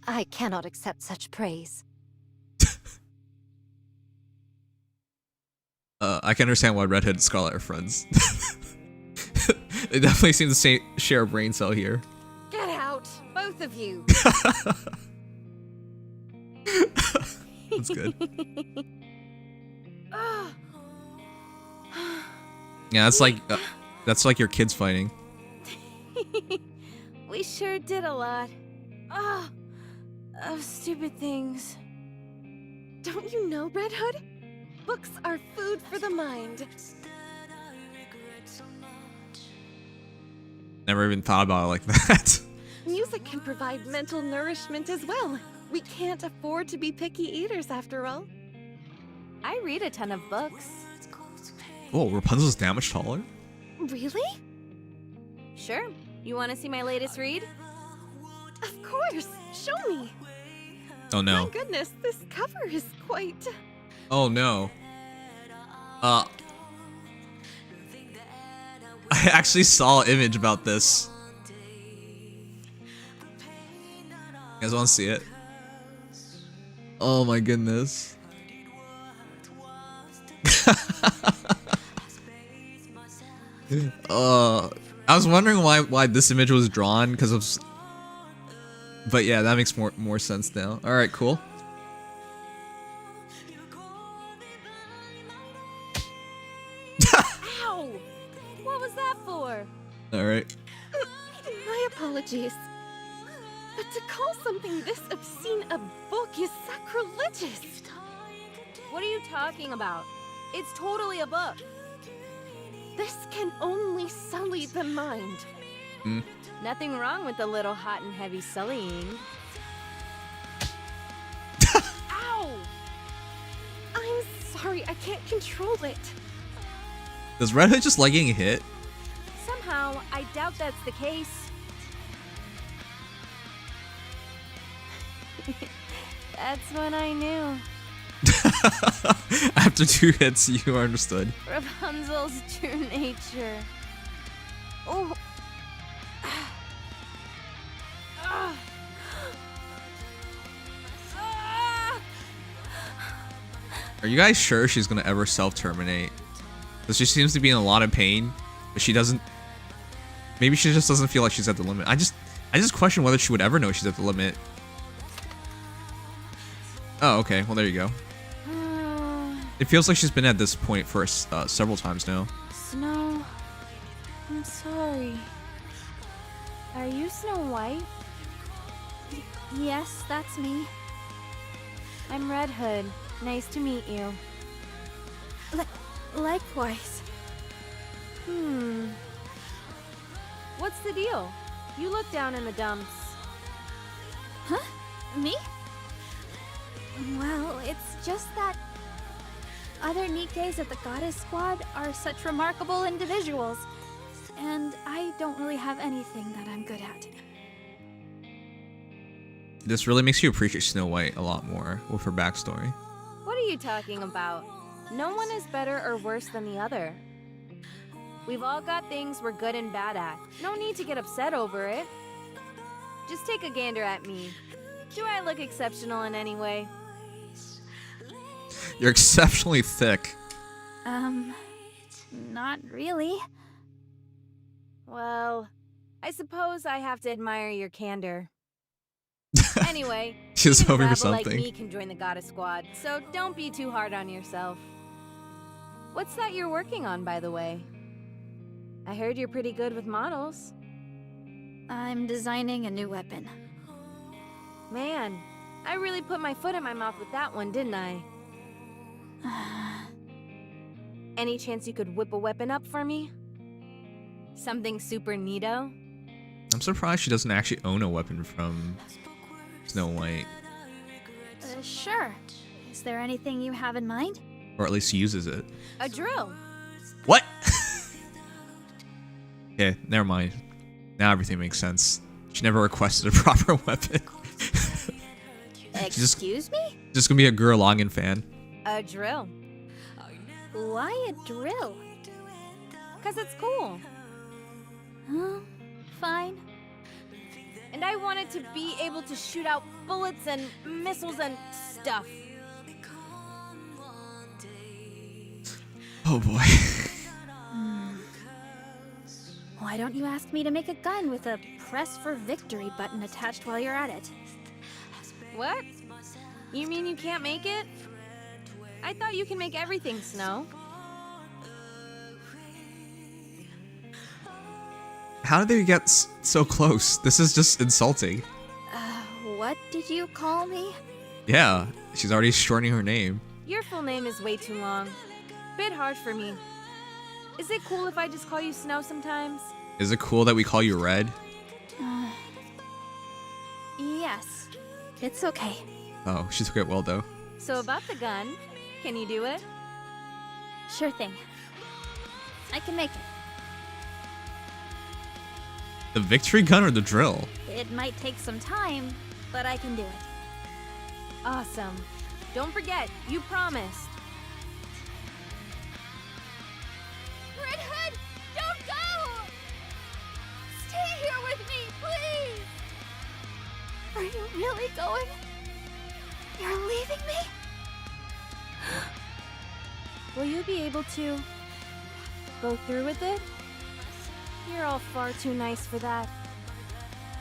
I cannot accept such praise. I can understand why Red Hood and Scarlet are friends. They definitely seem to share a brain cell here. Get out, both of you. That's good. Yeah, that's like your kids fighting. We sure did a lot. Of stupid things. Don't you know, Red Hood? Books are food for the mind. Never even thought about it like that. Music can provide mental nourishment as well. We can't afford to be picky eaters after all. I read a ton of books. Oh, Rapunzel's that much taller? Really? Sure. You want to see my latest read? Of course. Show me. Oh no. My goodness, this cover is quite... Oh no. I actually saw an image about this. You guys want to see it? Oh my goodness. I was wondering why this image was drawn because of, but yeah, that makes more sense now. All right, cool. Ow! What was that for? All right. My apologies. But to call something this obscene a book is sacrilegious. What are you talking about? It's totally a book. This can only sully the mind. Nothing wrong with a little hot and heavy sullying. Ow! I'm sorry, I can't control it. Does Red Hood just like getting hit? Somehow, I doubt that's the case. That's when I knew. After 2 hits, you understood. Rapunzel's true nature. Oh. Are you guys sure she's gonna ever self-terminate? Because she seems to be in a lot of pain, but she doesn't. Maybe she just doesn't feel like she's at the limit. I just question whether she would ever know she's at the limit. Oh, okay. Well, there you go. It feels like she's been at this point for several times now. Snow, I'm sorry. Are you Snow White? Yes, that's me. I'm Red Hood. Nice to meet you. Likewise. What's the deal? You look down in the dumps. Huh? Me? Well, it's just that other Nikkes at the Goddess Squad are such remarkable individuals, and I don't really have anything that I'm good at. This really makes you appreciate Snow White a lot more with her backstory. What are you talking about? No one is better or worse than the other. We've all got things we're good and bad at. No need to get upset over it. Just take a gander at me. Do I look exceptional in any way? You're exceptionally thick. Not really. Well, I suppose I have to admire your candor. Anyway, She's even a hoping for rabble like something. me can join the Goddess Squad, so don't be too hard on yourself. What's that you're working on, by the way? I heard you're pretty good with models. I'm designing a new weapon. Man, I really put my foot in my mouth with that one, didn't I? Any chance you could whip a weapon up for me? Something super neato? I'm surprised she doesn't actually own a weapon from Snow White. Sure. Is there anything you have in mind? Or at least uses it. A drill. What? Yeah, never mind. Now everything makes sense. She never requested a proper weapon. Excuse me? Just gonna be a Gurren Lagann fan. A drill. Why a drill? 'Cause it's cool. Huh? Fine. And I wanted to be able to shoot out bullets and missiles and stuff. Oh boy. Why don't you ask me to make a gun with a press for victory button attached while you're at it? What? You mean you can't make it? I thought you can make everything, Snow. How did they get so close? This is just insulting. What did you call me? Yeah, she's already shortening her name. Your full name is way too long. Bit hard for me. Is it cool if I just call you Snow sometimes? Is it cool that we call you Red? Yes. It's okay. Oh, she took it well though. So about the gun, Can you do it? Sure thing. I can make it. The victory gun or the drill? It might take some time, but I can do it. Awesome. Don't forget, you promised. Red Hood, don't go! Stay here with me, please! Are you really going? You're leaving me? Will you be able to go through with it? You're all far too nice for that.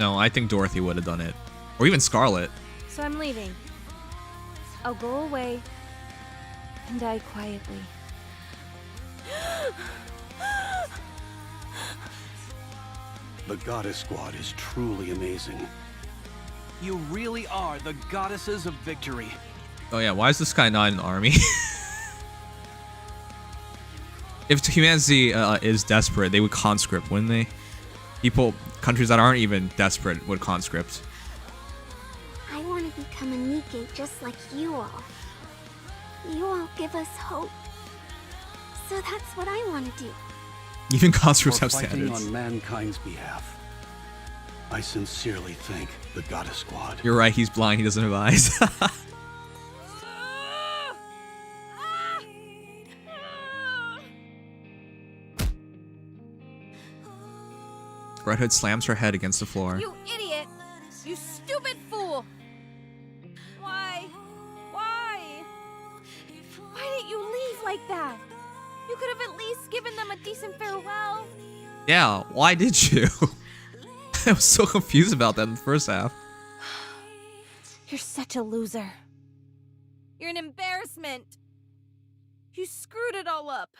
No, I think Dorothy would have done it. Or even Scarlet. So I'm leaving. I'll go away and die quietly. The Goddess Squad is truly amazing. You really are the goddesses of victory. Oh yeah, why is this guy not in the army? If humanity is desperate, they would conscript, wouldn't they? Countries that aren't even desperate would conscript. I want to become a Nikke just like you all. You all give us hope. So that's what I want to do. Even conscripts have fighting standards. on mankind's behalf. I sincerely thank the Goddess Squad. You're right, he's blind, he doesn't have eyes. Red Hood slams her head against the floor. You idiot! You stupid fool! Why? Why? Why didn't you leave like that? You could have at least given them a decent farewell. Yeah, why did you? I was so confused about that in the first half. You're such a loser. You're an embarrassment. You screwed it all up.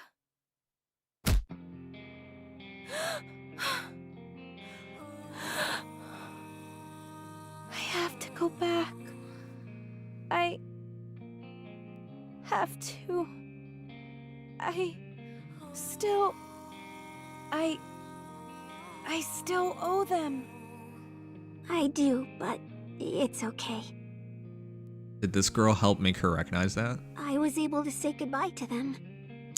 I have to go back. I have to. I still owe them. I do, but it's okay. Did this girl help make her recognize that? I was able to say goodbye to them.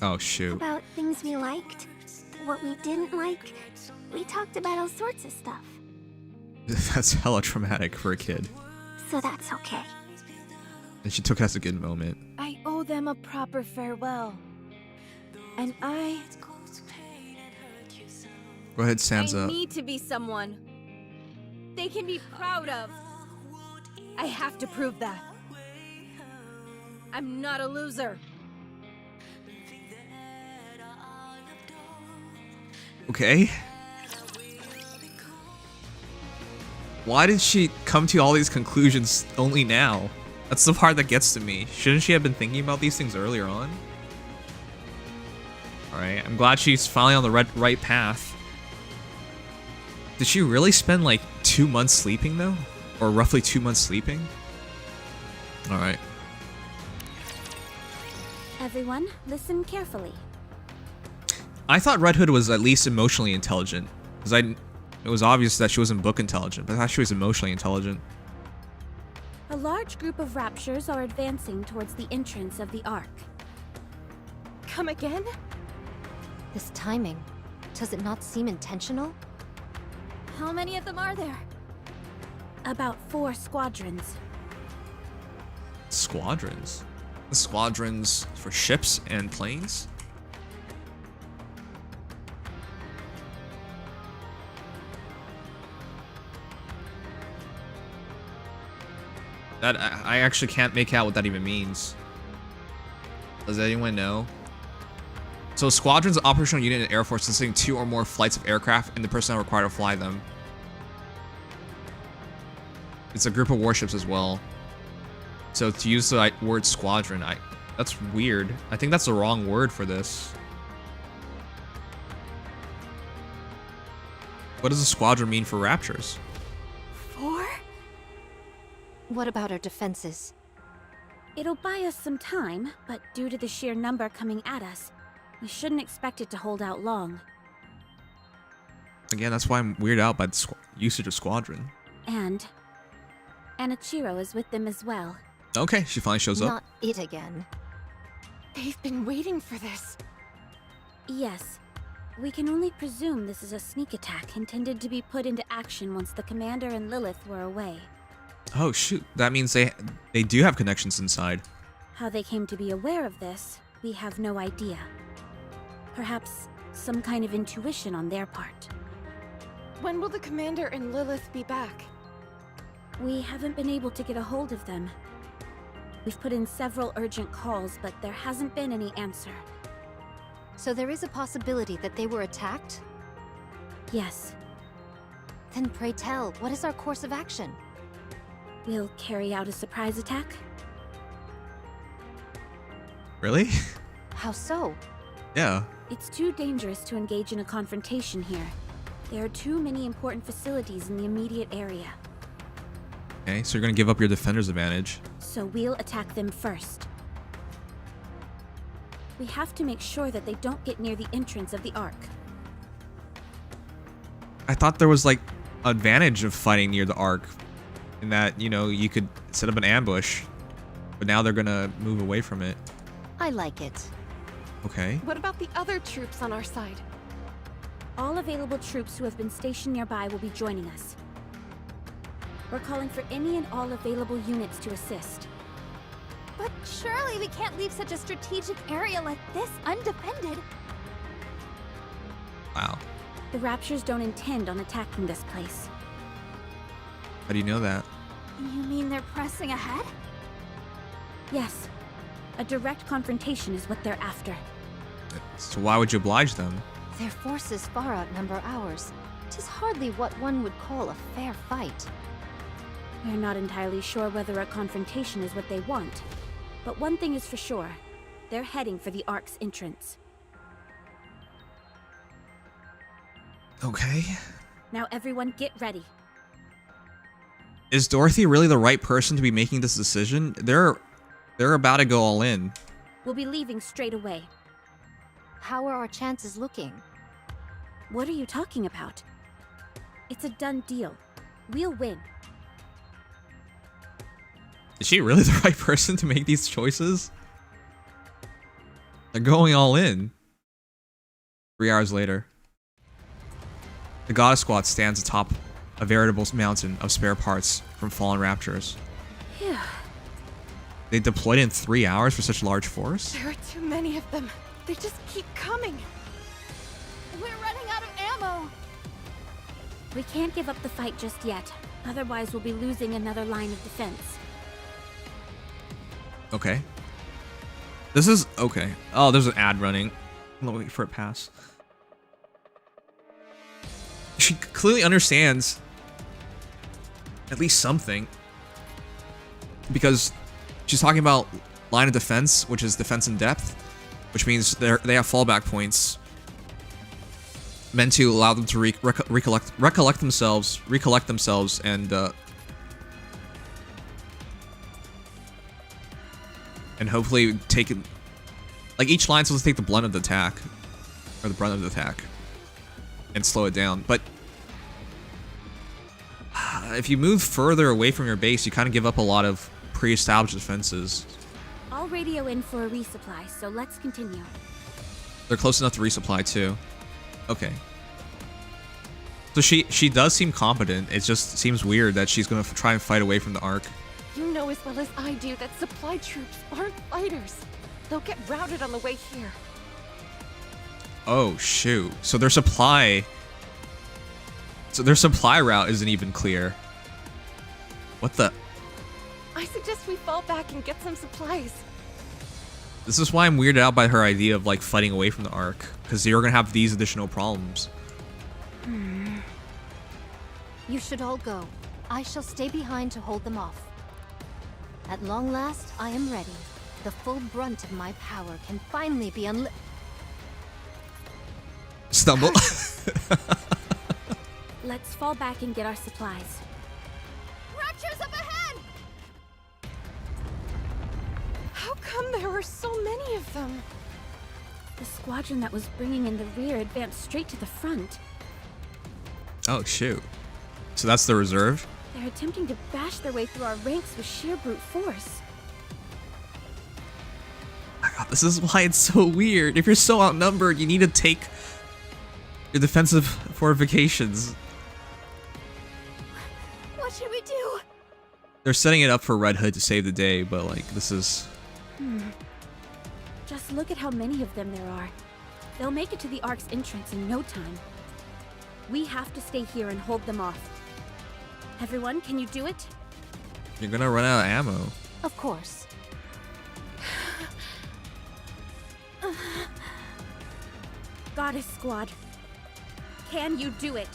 Oh shoot. About things we liked, what we didn't like. We talked about all sorts of stuff. That's hella traumatic for a kid. So that's okay. And she took it as a good moment. I owe them a proper farewell. And I Go ahead, Sansa. I need to be someone they can be proud of. I have to prove that. I'm not a loser. Okay. Why did she come to all these conclusions only now? That's the part that gets to me. Shouldn't she have been thinking about these things earlier on? Alright, I'm glad she's finally on the right path. Did she really spend like 2 months sleeping though? Or roughly 2 months sleeping? Alright. Everyone, listen carefully. I thought Red Hood was at least emotionally intelligent. Because it was obvious that she wasn't book intelligent, but I thought she was emotionally intelligent. A large group of raptures are advancing towards the entrance of the Ark. Come again? This timing, does it not seem intentional? How many of them are there? About 4 squadrons. Squadrons? Squadrons for ships and planes? That I actually can't make out what that even means. Does anyone know? So squadrons are operational unit in the Air Force consisting 2 or more flights of aircraft and the personnel required to fly them. It's a group of warships as well. So to use the word squadron, that's weird. I think that's the wrong word for this. What does a squadron mean for raptures? 4? What about our defenses? It'll buy us some time, but due to the sheer number coming at us, we shouldn't expect it to hold out long. Again, that's why I'm weirded out by the usage of squadron. And Anichiro is with them as well. Okay, she finally shows up. Not it again. They've been waiting for this. Yes. We can only presume this is a sneak attack intended to be put into action once the commander and Lilith were away. Oh shoot, that means they do have connections inside. How they came to be aware of this, we have no idea. Perhaps some kind of intuition on their part. When will the commander and Lilith be back? We haven't been able to get a hold of them. We've put in several urgent calls, but there hasn't been any answer. So there is a possibility that they were attacked? Yes. Then pray tell, what is our course of action? We'll carry out a surprise attack. Really? How so? Yeah. It's too dangerous to engage in a confrontation here. There are too many important facilities in the immediate area. Okay, so you're gonna give up your defender's advantage. So we'll attack them first. We have to make sure that they don't get near the entrance of the Ark. I thought there was like advantage of fighting near the Ark, in that, you know, you could set up an ambush, but now they're gonna move away from it. I like it. Okay. What about the other troops on our side? All available troops who have been stationed nearby will be joining us. We're calling for any and all available units to assist. But surely we can't leave such a strategic area like this undefended. Wow. The Raptures don't intend on attacking this place. How do you know that? You mean they're pressing ahead? Yes. A direct confrontation is what they're after. So why would you oblige them? Their forces far outnumber ours. 'Tis hardly what one would call a fair fight. We're not entirely sure whether a confrontation is what they want. But one thing is for sure. They're heading for the Ark's entrance. Okay. Now everyone get ready. Is Dorothy really the right person to be making this decision? They're about to go all in. We'll be leaving straight away. How are our chances looking? What are you talking about? It's a done deal. We'll win. Is she really the right person to make these choices? They're going all in. 3 hours later. The Goddess Squad stands atop a veritable mountain of spare parts from fallen Raptors. Phew. They deployed in 3 hours for such a large force? There are too many of them. They just keep coming. We're running out of ammo. We can't give up the fight just yet. Otherwise, we'll be losing another line of defense. Okay. This is... okay. Oh, there's an ad running. I'm gonna wait for it to pass. She clearly understands at least something. Because she's talking about line of defense, which is defense in depth. Which means they have fallback points. Meant to allow them to recollect themselves, and hopefully take it. Like each line's supposed to take the brunt of the attack, and slow it down. But if you move further away from your base, you kind of give up a lot of pre-established defenses. I'll radio in for a resupply, so let's continue. They're close enough to resupply too. Okay. So she does seem competent. It just seems weird that she's gonna try and fight away from the Ark. You know as well as I do that supply troops aren't fighters. They'll get routed on the way here. Oh shoot. So their supply route isn't even clear. What the? I suggest we fall back and get some supplies. This is why I'm weirded out by her idea of like fighting away from the Ark, because you're gonna have these additional problems. You should all go. I shall stay behind to hold them off. At long last, I am ready. The full brunt of my power can finally be Stumble. Let's fall back and get our supplies. Raptures up ahead! How come there were so many of them? The squadron that was bringing in the rear advanced straight to the front. Oh shoot. So that's the reserve? They're attempting to bash their way through our ranks with sheer brute force. I got This is why it's so weird. If you're so outnumbered, you need to take your defensive fortifications. What should we do? They're setting it up for Red Hood to save the day, but like, this is... Just look at how many of them there are. They'll make it to the Ark's entrance in no time. We have to stay here and hold them off. Everyone, can you do it? You're gonna run out of ammo. Of course. Goddess Squad. Can you do it?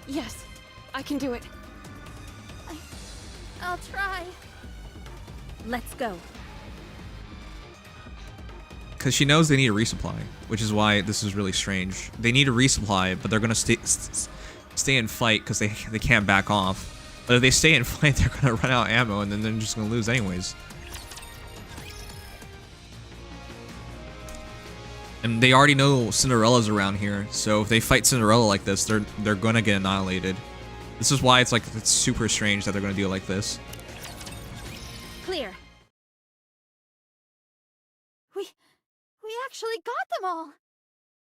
Yes, I can do it. I'll try. Let's go. Because she knows they need a resupply, which is why this is really strange. They need a resupply, but they're gonna stay and fight because they can't back off. But if they stay and fight, they're gonna run out of ammo, and then they're just gonna lose anyways. And they already know Cinderella's around here, so if they fight Cinderella like this, they're gonna get annihilated. This is why it's super strange that they're gonna deal like this. Clear. We actually got them all.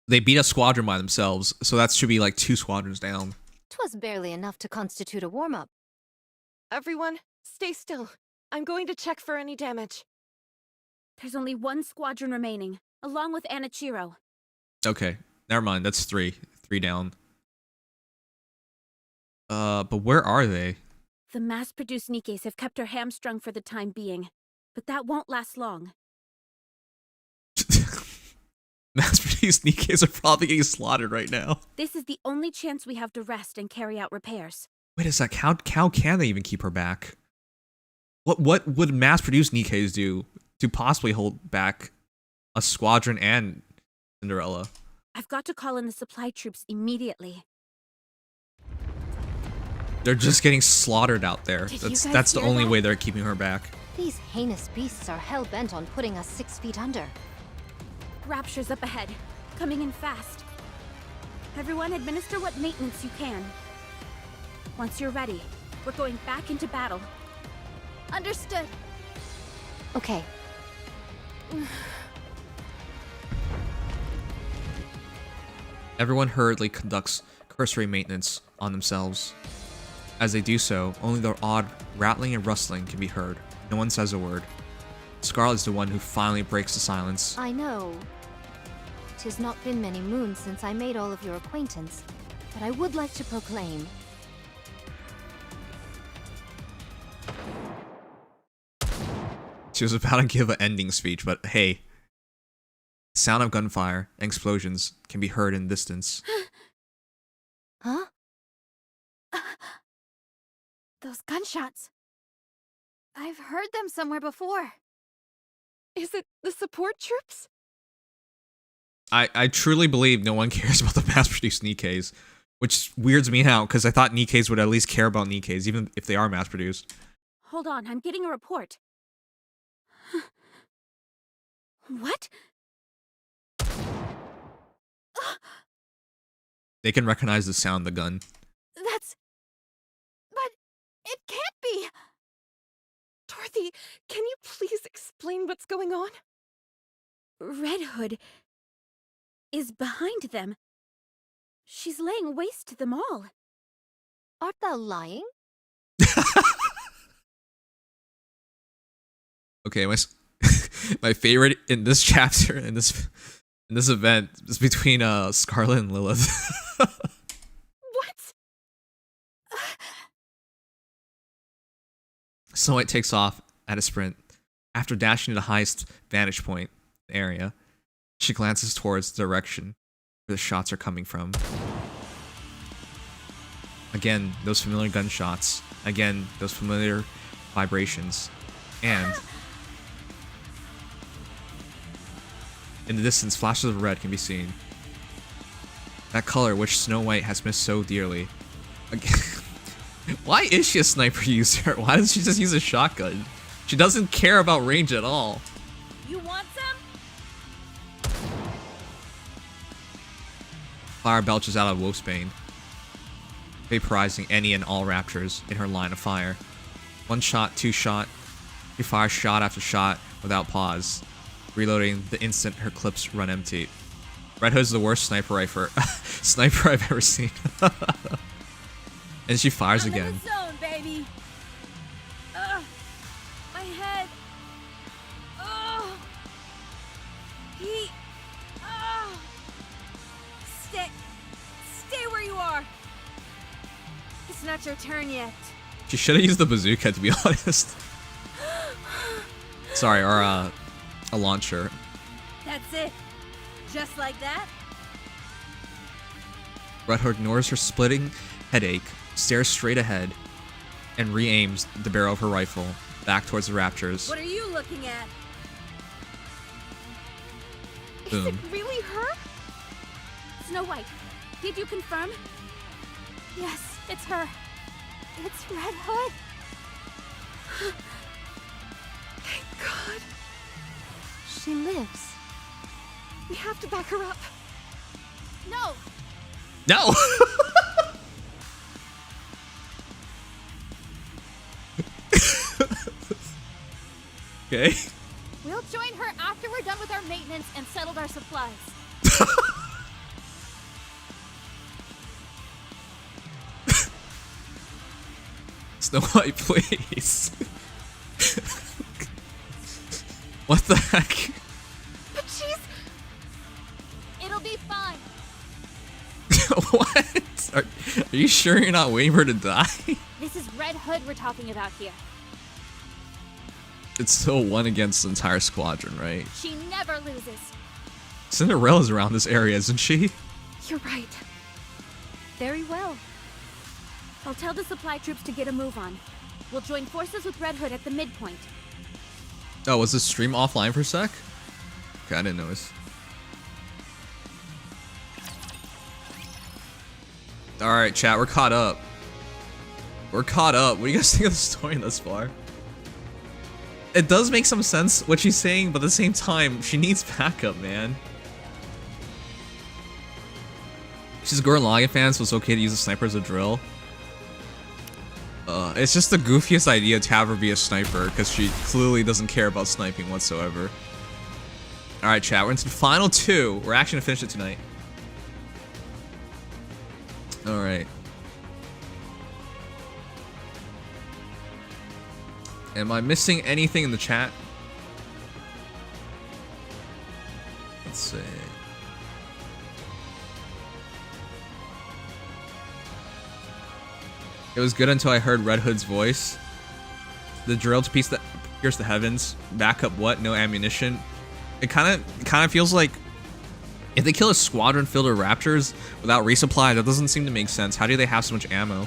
They beat a squadron by themselves, so that should be like 2 squadrons down. 'Twas barely enough to constitute a warm-up. Everyone, stay still. I'm going to check for any damage. There's only 1 squadron remaining, along with Anichiro. Okay, never mind. That's 3. 3 down. But where are they? The mass-produced Nikkes have kept her hamstrung for the time being, but that won't last long. Mass-produced Nikkes are probably getting slaughtered right now. This is the only chance we have to rest and carry out repairs. Wait a sec, how can they even keep her back? What would mass-produced Nikkes do to possibly hold back a squadron and Cinderella? I've got to call in the supply troops immediately. They're just getting slaughtered out there. That's the only way they're keeping her back. These heinous beasts are hell-bent on putting us 6 feet under. Rapture's up ahead, coming in fast. Everyone, administer what maintenance you can. Once you're ready, we're going back into battle. Understood. Okay. Everyone hurriedly conducts cursory maintenance on themselves. As they do so, only the odd rattling and rustling can be heard. No one says a word. Scarlet's the one who finally breaks the silence. I know. 'Tis not been many moons since I made all of your acquaintance, but I would like to proclaim. She was about to give an ending speech, but hey. The sound of gunfire and explosions can be heard in the distance. Huh? Those gunshots. I've heard them somewhere before. Is it the support troops? I truly believe no one cares about the mass-produced Nikkes, which weirds me out, because I thought Nikkes would at least care about Nikkes, even if they are mass-produced. Hold on, I'm getting a report. What? They can recognize the sound of the gun. But it can't be! Dorothy, can you please explain what's going on? Red Hood is behind them. She's laying waste to them all. Art thou lying? Okay, my favorite in this chapter, in this event, is between Scarlet and Lilith. What? Snow White takes off at a sprint. After dashing to the highest vantage point in the area, she glances towards the direction where the shots are coming from. Again, those familiar gunshots. Again, those familiar vibrations. And in the distance, flashes of red can be seen. That color which Snow White has missed so dearly. Again, why is she a sniper user? Why doesn't she just use a shotgun? She doesn't care about range at all. You want some? Fire belches out of Wolfsbane, vaporizing any and all raptors in her line of fire. 1 shot, 2 shot, she fires shot after shot without pause. reloading the instant her clips run empty. Red Hood's the worst sniper sniper I've ever seen. And she fires again. In the zone, baby. My head. He. Stay where you are. It's not your turn yet. She should have used the bazooka, to be honest. Sorry, or a launcher. That's it. Just like that. Red Hood ignores her splitting headache, stares straight ahead, and re-aims the barrel of her rifle back towards the raptors. What are you looking at? Boom. Is it really her? Snow White, did you confirm? Yes, it's her. It's Red Hood. Thank God. She lives. We have to back her up. No! No! Okay. We'll join her after we're done with our maintenance and settled our supplies. Snow White, please. What the heck? But she's... It'll be fine. What? Are you sure you're not waiting for her to die? This is Red Hood we're talking about here. It's still one against the entire squadron, right? She never loses. Cinderella's around this area, isn't she? You're right. Very well. I'll tell the supply troops to get a move on. We'll join forces with Red Hood at the midpoint. Oh, was this stream offline for a sec? Okay, I didn't notice. Alright, chat, we're caught up. We're caught up. What do you guys think of the story thus far? It does make some sense what she's saying, but at the same time, she needs backup, man. She's a Gurren Lagann fan, so it's okay to use a sniper as a drill. It's just the goofiest idea to have her be a sniper, because she clearly doesn't care about sniping whatsoever. Alright, chat, we're into the final two. We're actually gonna finish it tonight. Alright. Am I missing anything in the chat? Let's see. It was good until I heard Red Hood's voice. The drill to pierce the heavens. Backup what? No ammunition. It kind of feels like if they kill a squadron filled with raptors without resupply, that doesn't seem to make sense. How do they have so much ammo?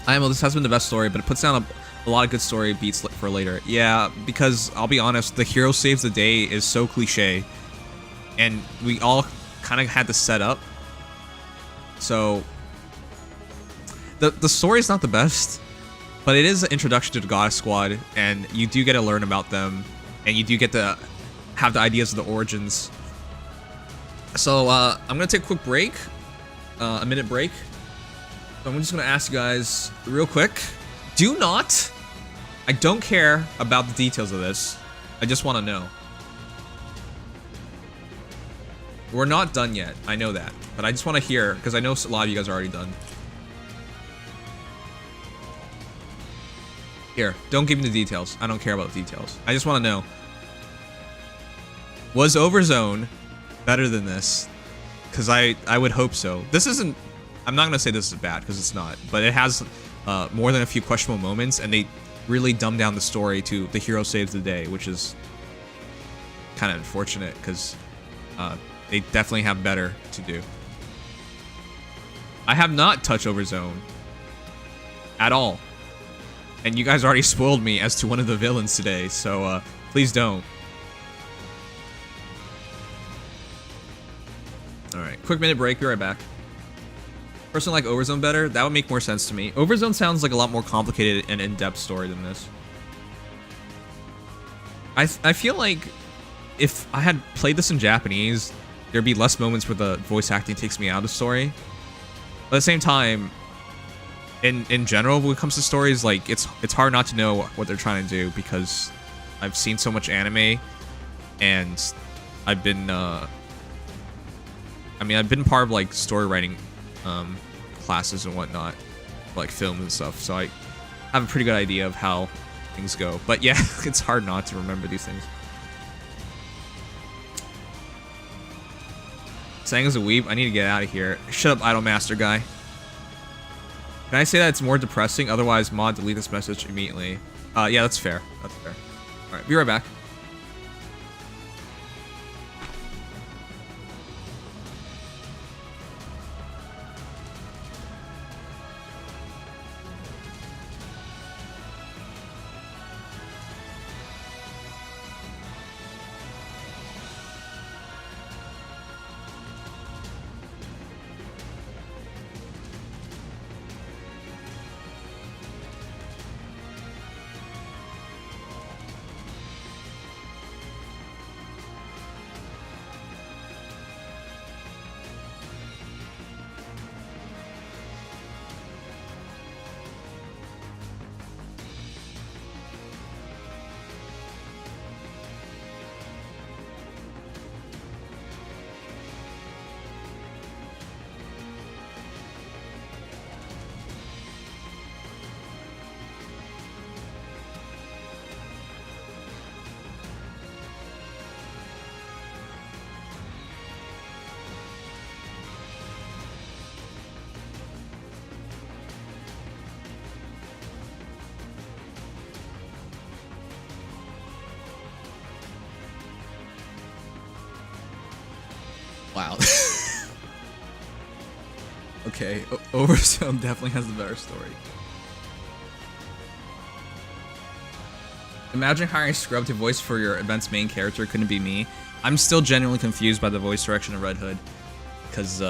IMO, this has been the best story, but it puts down a lot of good story beats for later. Yeah, because I'll be honest, the hero saves the day is so cliche, and we all kind of had to set up. So the story is not the best, but it is an introduction to the God Squad, and you do get to learn about them, and you do get to have the ideas of the origins. So I'm gonna take a quick break, a minute break. So I'm just gonna ask you guys real quick. I don't care about the details of this. I just want to know. We're not done yet. I know that, but I just want to hear because I know a lot of you guys are already done. Here, don't give me the details. I don't care about the details. I just want to know. Was Overzone better than this? Because I would hope so. This isn't... I'm not going to say this is bad, because it's not. But it has more than a few questionable moments, and they really dumb down the story to the hero saves the day, which is kind of unfortunate, because they definitely have better to do. I have not touched Overzone at all. And you guys already spoiled me as to one of the villains today, so please don't. Alright, quick minute break, be right back. Person like Overzone better? That would make more sense to me. Overzone sounds like a lot more complicated and in-depth story than this. I feel like if I had played this in Japanese, there'd be less moments where the voice acting takes me out of the story. But at the same time, in general, when it comes to stories, like it's hard not to know what they're trying to do because I've seen so much anime, and I've been I mean, I've been part of like story writing classes and whatnot, like films and stuff, so I have a pretty good idea of how things go. But yeah, it's hard not to remember these things. Saying as a weeb, I need to get out of here. Shut up, Idolmaster guy. Can I say that it's more depressing? Otherwise, mod, delete this message immediately. Yeah, that's fair. That's fair. Alright, be right back. Wow. Okay, Overzone definitely has the better story. Imagine hiring a scrub to voice for your event's main character. Couldn't be me. I'm still genuinely confused by the voice direction of Red Hood. Because,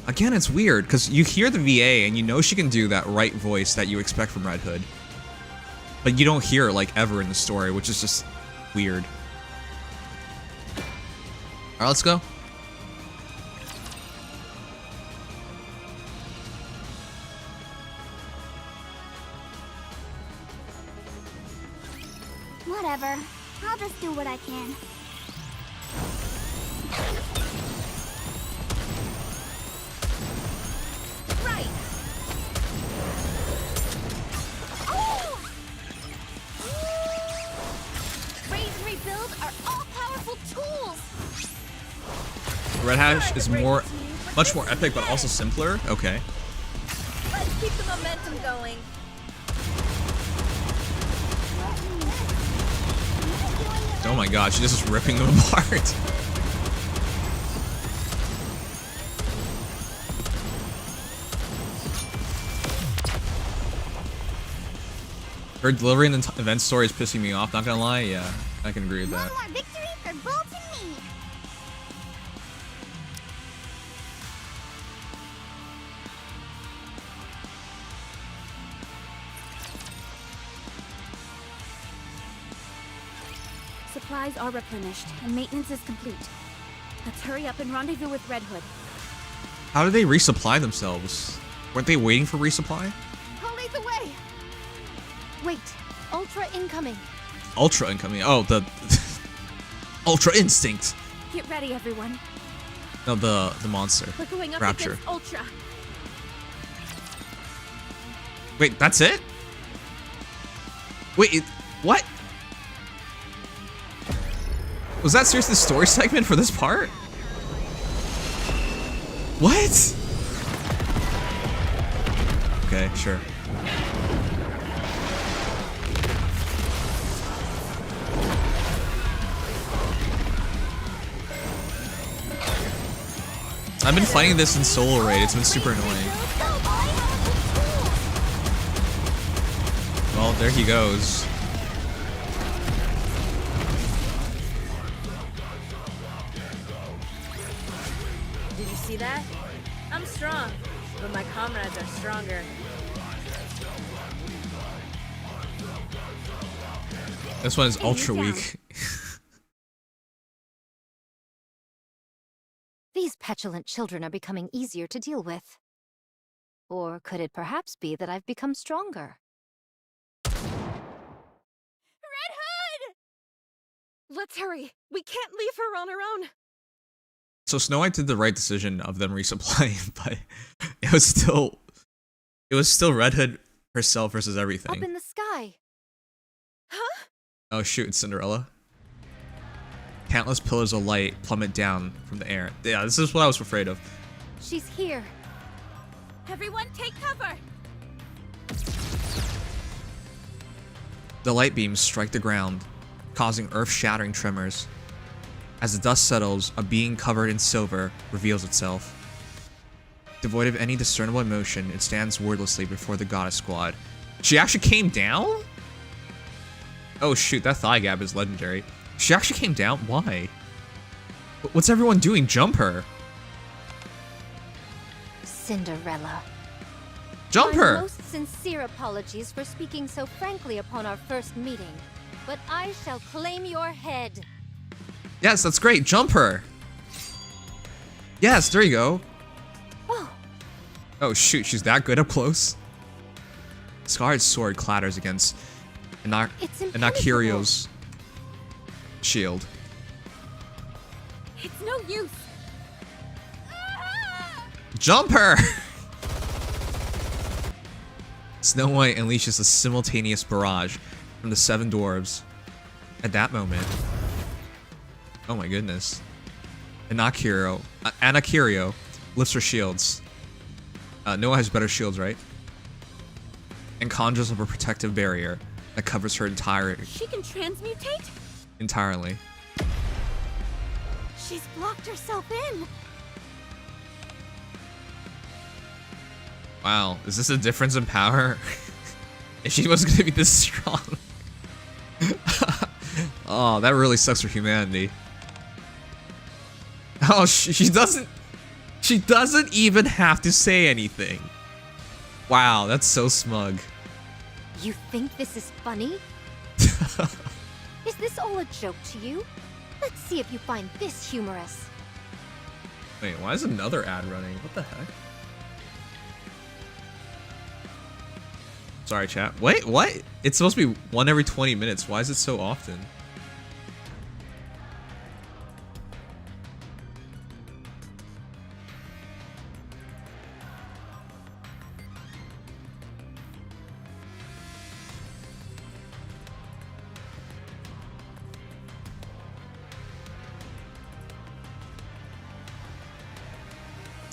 again, it's weird. Because you hear the VA and you know she can do that right voice that you expect from Red Hood. But you don't hear it, like, ever in the story, which is just weird. Alright, let's go. Whatever. I'll just do what I can. Right. Oh! Raise and rebuild are all powerful tools. Red Hash is much more epic, but also simpler. Okay. Let's keep the momentum going. Oh my god, she's just ripping them apart. Her delivering the event story is pissing me off, not gonna lie. Yeah, I can agree with that. One more victory for Bolt and me. Supplies are replenished, and maintenance is complete. Let's hurry up and rendezvous with Red Hood. How did they resupply themselves? Weren't they waiting for resupply? I'll lead the way. Wait, Ultra incoming. Ultra incoming. Oh, the Ultra Instinct. Get ready, everyone. No, the monster. We're going up Rapture. against Ultra. Wait, that's it? Wait, what? Was that seriously the story segment for this part? What? Okay, sure. I've been fighting this in solo raid. It's been super annoying. Well, there he goes. Did you see that? I'm strong, but my comrades are stronger. This one is ultra weak. These petulant children are becoming easier to deal with. Or could it perhaps be that I've become stronger? Let's hurry. We can't leave her on her own. So Snow White did the right decision of them resupplying, but it was still Red Hood herself versus everything. Up in the sky. Huh? Oh shoot, it's Cinderella. Countless pillars of light plummet down from the air. Yeah, this is what I was afraid of. She's here. Everyone take cover! The light beams strike the ground, causing earth-shattering tremors. As the dust settles, a being covered in silver reveals itself. Devoid of any discernible emotion, it stands wordlessly before the goddess squad. She actually came down? Oh shoot, that thigh gap is legendary. She actually came down? Why? What's everyone doing? Jump her! Cinderella. Jump her! My most sincere apologies for speaking so frankly upon our first meeting, but I shall claim your head. Yes, that's great. Jump her! Yes, there you go. Oh. Oh shoot, she's that good up close. Scarlet's sword clatters against Anakirio's shield. It's no use. Jump her! Snow White unleashes a simultaneous barrage from the 7 dwarves. At that moment, oh my goodness, Anakirio lifts her shields. Noah has better shields, right? And conjures up a protective barrier that covers her She can transmutate? entirely. She's blocked herself in. Wow, is this a difference in power? If she was gonna be this strong. Oh, that really sucks for humanity. Oh, she doesn't even have to say anything. Wow, that's so smug. You think this is funny? Is this all a joke to you? Let's see if you find this humorous. Wait, why is another ad running? What the heck? Sorry, chat. Wait, what? It's supposed to be 1 every 20 minutes. Why is it so often?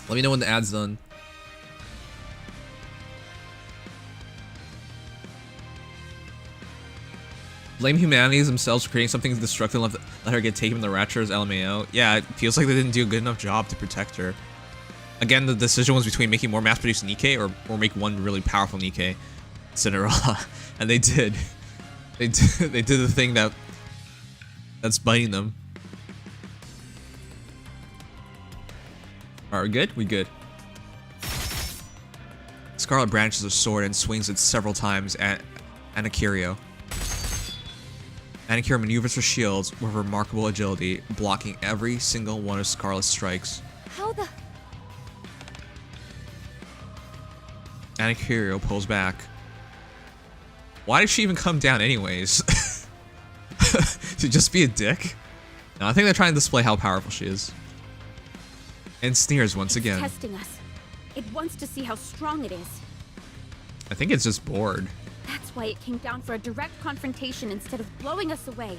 Let me know when the ad's done. Blame humanities themselves for creating something destructive and let her get taken in the Ratchers, LMAO. Yeah, it feels like they didn't do a good enough job to protect her. Again, the decision was between making more mass-produced Nikke or make one really powerful Nikke, Cinderella. And they did. They did the thing that's biting them. Alright, we good? We good. Scarlet branches her sword and swings it several times at Anakirio. Anakirio maneuvers her shields with remarkable agility, blocking every single one of Scarlet's strikes. How the... Anakirio pulls back. Why did she even come down anyways? To just be a dick? No, I think they're trying to display how powerful she is. And sneers once again. It's testing us. It wants to see how strong it is. I think it's just bored. That's why it came down for a direct confrontation instead of blowing us away.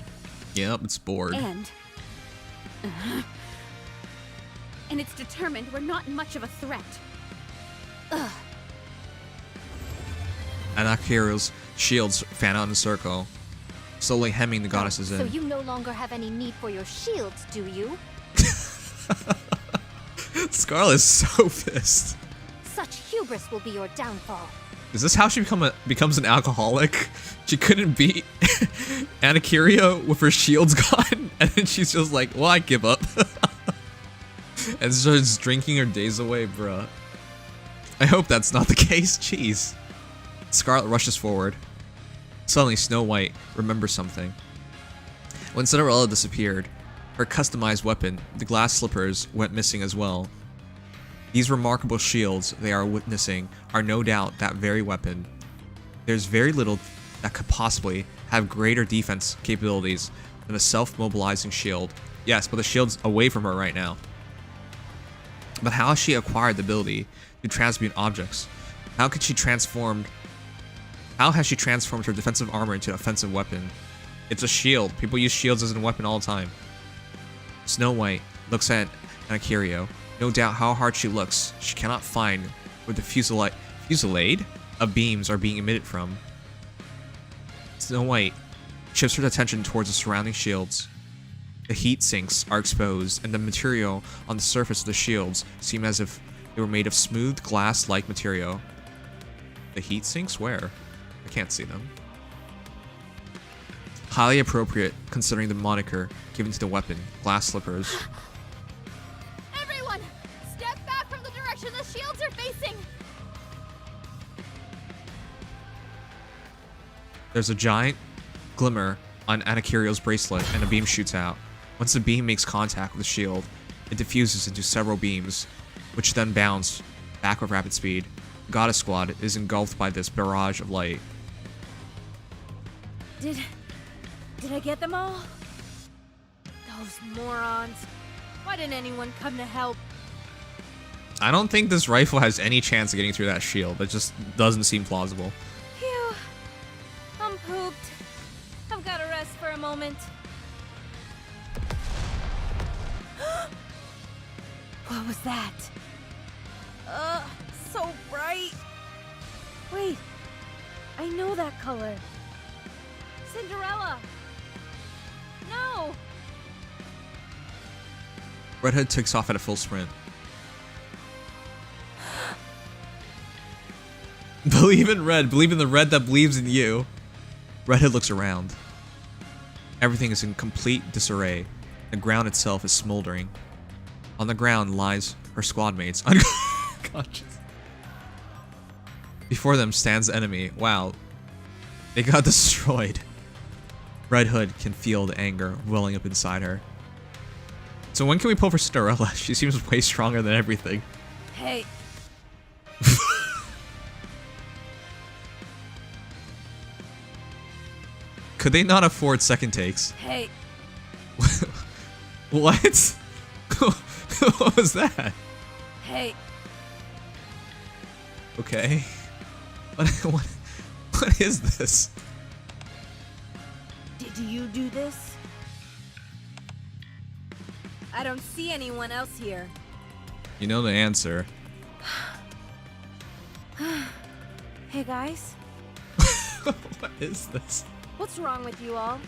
Yep, it's bored. And it's determined we're not much of a threat. Ugh. Anakirio's shields fan out in a circle, slowly hemming the goddesses in. So you no longer have any need for your shields, do you? Scarlet is so pissed. Such hubris will be your downfall. Is this how she becomes an alcoholic? She couldn't beat Anakirio with her shields gone, and then she's just like, well, I give up. And starts drinking her days away, bruh. I hope that's not the case, jeez. Scarlet rushes forward. Suddenly, Snow White remembers something. When Cinderella disappeared, her customized weapon, the glass slippers, went missing as well. These remarkable shields they are witnessing are no doubt that very weapon. There's very little that could possibly have greater defense capabilities and a self-mobilizing shield. Yes, but the shield's away from her right now. But how has she acquired the ability to transmute objects? How has she transformed her defensive armor into an offensive weapon? It's a shield. People use shields as a weapon all the time. Snow White looks at Anakirio. No doubt how hard she looks, she cannot find where the fusillade of beams are being emitted from. Snow White shifts her attention towards the surrounding shields. The heat sinks are exposed, and the material on the surface of the shields seem as if they were made of smooth glass-like material. The heat sinks? Where? I can't see them. Highly appropriate considering the moniker given to the weapon, glass slippers. Everyone, step back from the direction the shields are facing. There's a giant glimmer on Anakirio's bracelet, and a beam shoots out. Once the beam makes contact with the shield, it diffuses into several beams, which then bounce back with rapid speed. The Goddess Squad is engulfed by this barrage of light. Did I get them all? Those morons. Why didn't anyone come to help? I don't think this rifle has any chance of getting through that shield. It just doesn't seem plausible. Phew. I'm pooped. I've got to rest for a moment. What was that? So bright. Wait, I know that color. Cinderella. No. Redhead takes off at a full sprint. Believe in red. Believe in the red that believes in you. Redhead looks around. Everything is in complete disarray. The ground itself is smoldering. On the ground lies her squad mates, unconscious. Before them stands the enemy. Wow. They got destroyed. Red Hood can feel the anger welling up inside her. So when can we pull for Cinderella? She seems way stronger than everything. Hey. Could they not afford second takes? Hey. What? What was that? Hey. Okay. What is this? Did you do this? I don't see anyone else here. You know the answer. Hey guys. What is this? What's wrong with you all?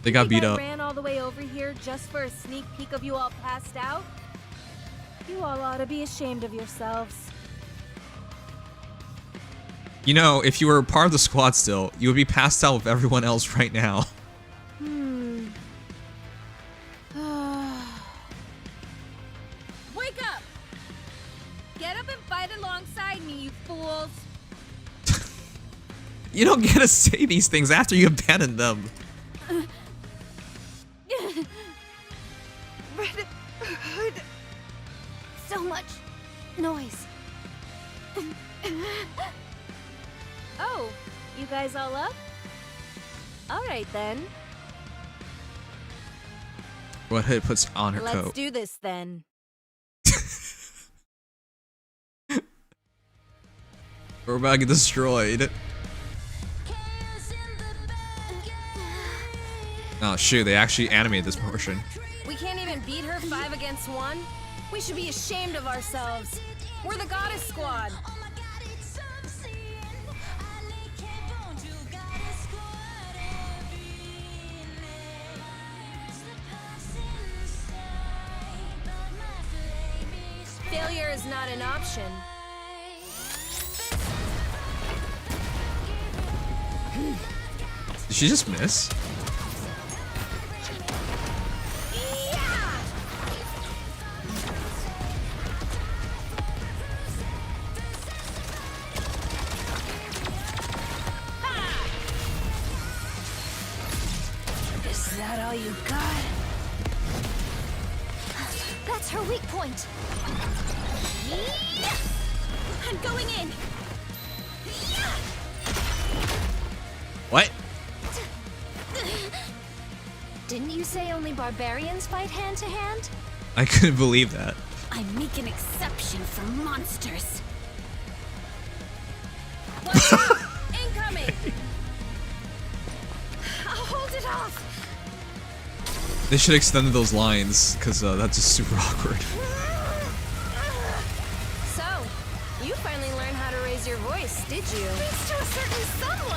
They got beat up. I ran all the way over here just for a sneak peek of you all passed out? You all ought to be ashamed of yourselves. You know, if you were part of the squad still, you would be passed out with everyone else right now. Wake up! Get up and fight alongside me, you fools! You don't get to say these things after you abandon them. Red Hood. So much noise. Oh, you guys all up? Alright then. Red Hood puts on her coat. Let's do this then. We're about to get destroyed. Oh shoot, they actually animated this portion. We can't even beat her 5 against 1? We should be ashamed of ourselves. We're the Goddess Squad. Failure is not an option. Did she just miss? Is that all you got? That's her weak point. I'm going in. What? Didn't you say only barbarians fight hand to hand? I couldn't believe that. I make an exception for monsters. Incoming! I'll hold it off. They should extend those lines, because that's just super awkward. So, you finally learned how to raise your voice, did you? Thanks to a certain someone.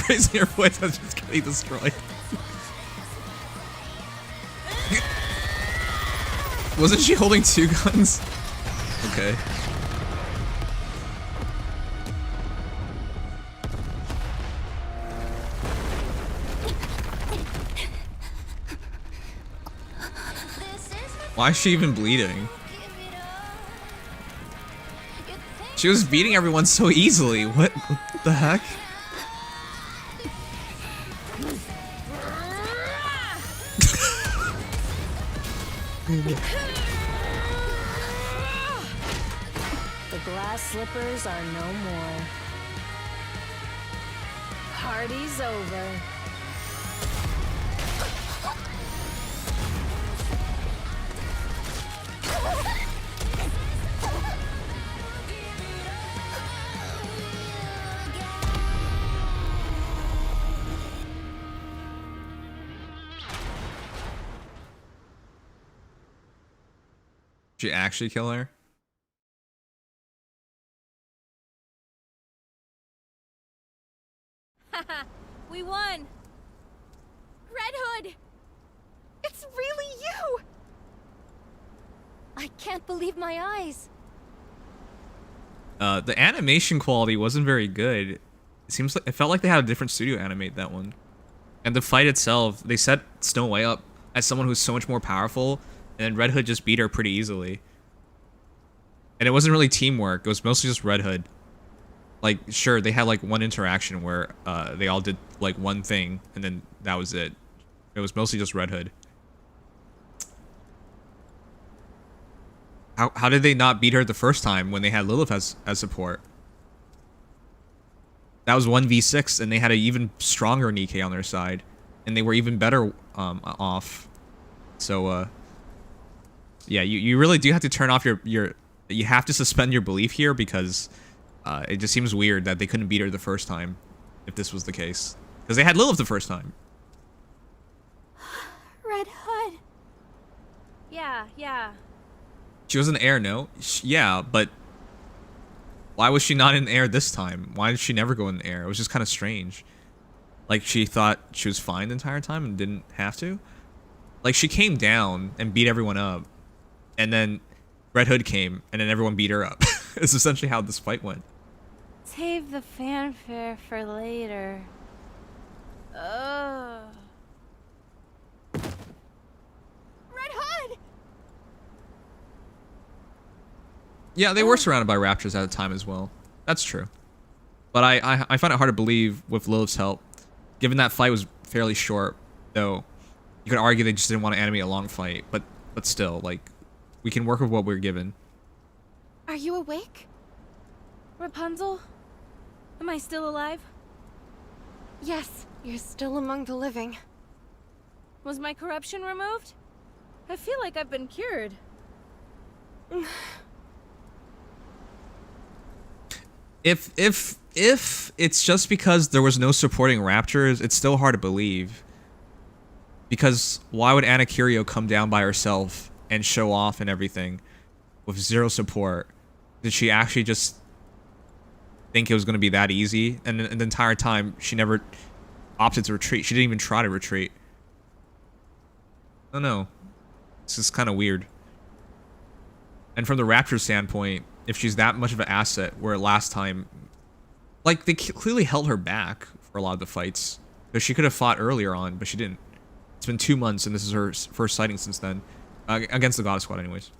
Raising your voice, that's just getting destroyed. Wasn't she holding 2 guns? Okay. Why is she even bleeding? She was beating everyone so easily. What the heck? The glass slippers are no more. Party's over. Did she actually kill her? Haha, we won! Red Hood! It's really you! I can't believe my eyes. The animation quality wasn't very good. It seems like it felt like they had a different studio animate that one. And the fight itself, they set Snow White up as someone who's so much more powerful, and then Red Hood just beat her pretty easily. And it wasn't really teamwork, it was mostly just Red Hood. Like, sure, they had like one interaction where they all did like one thing, and then that was it. It was mostly just Red Hood. How did they not beat her the first time when they had Lilith as support? That was 1v6, and they had an even stronger Nikke on their side, and they were even better off. So yeah, you really do have to turn off your you have to suspend your belief here, because it just seems weird that they couldn't beat her the first time, if this was the case, because they had Lilith the first time. Red Hood. Yeah. She was in the air, no? Yeah, but why was she not in the air this time? Why did she never go in the air? It was just kind of strange. Like, she thought she was fine the entire time and didn't have to? Like, she came down and beat everyone up, and then Red Hood came, and then everyone beat her up. It's essentially how this fight went. Save the fanfare for later. Ugh. Red Hood! Yeah, they were surrounded by raptors at the time as well. That's true. But I find it hard to believe with Lilith's help, given that fight was fairly short, though you could argue they just didn't want to animate a long fight, but still, like, we can work with what we're given. Are you awake? Rapunzel? Am I still alive? Yes, you're still among the living. Was my corruption removed? I feel like I've been cured. If it's just because there was no supporting raptors, it's still hard to believe. Because why would Anna Kirio come down by herself and show off and everything with zero support? Did she actually just think it was going to be that easy? And the entire time, she never opted to retreat. She didn't even try to retreat. I don't know. This is kind of weird. And from the Raptor standpoint, if she's that much of an asset, where last time, like, they clearly held her back for a lot of the fights. Because she could have fought earlier on, but she didn't. It's been 2 months, and this is her first sighting since then. Against the Goddess Squad, anyways.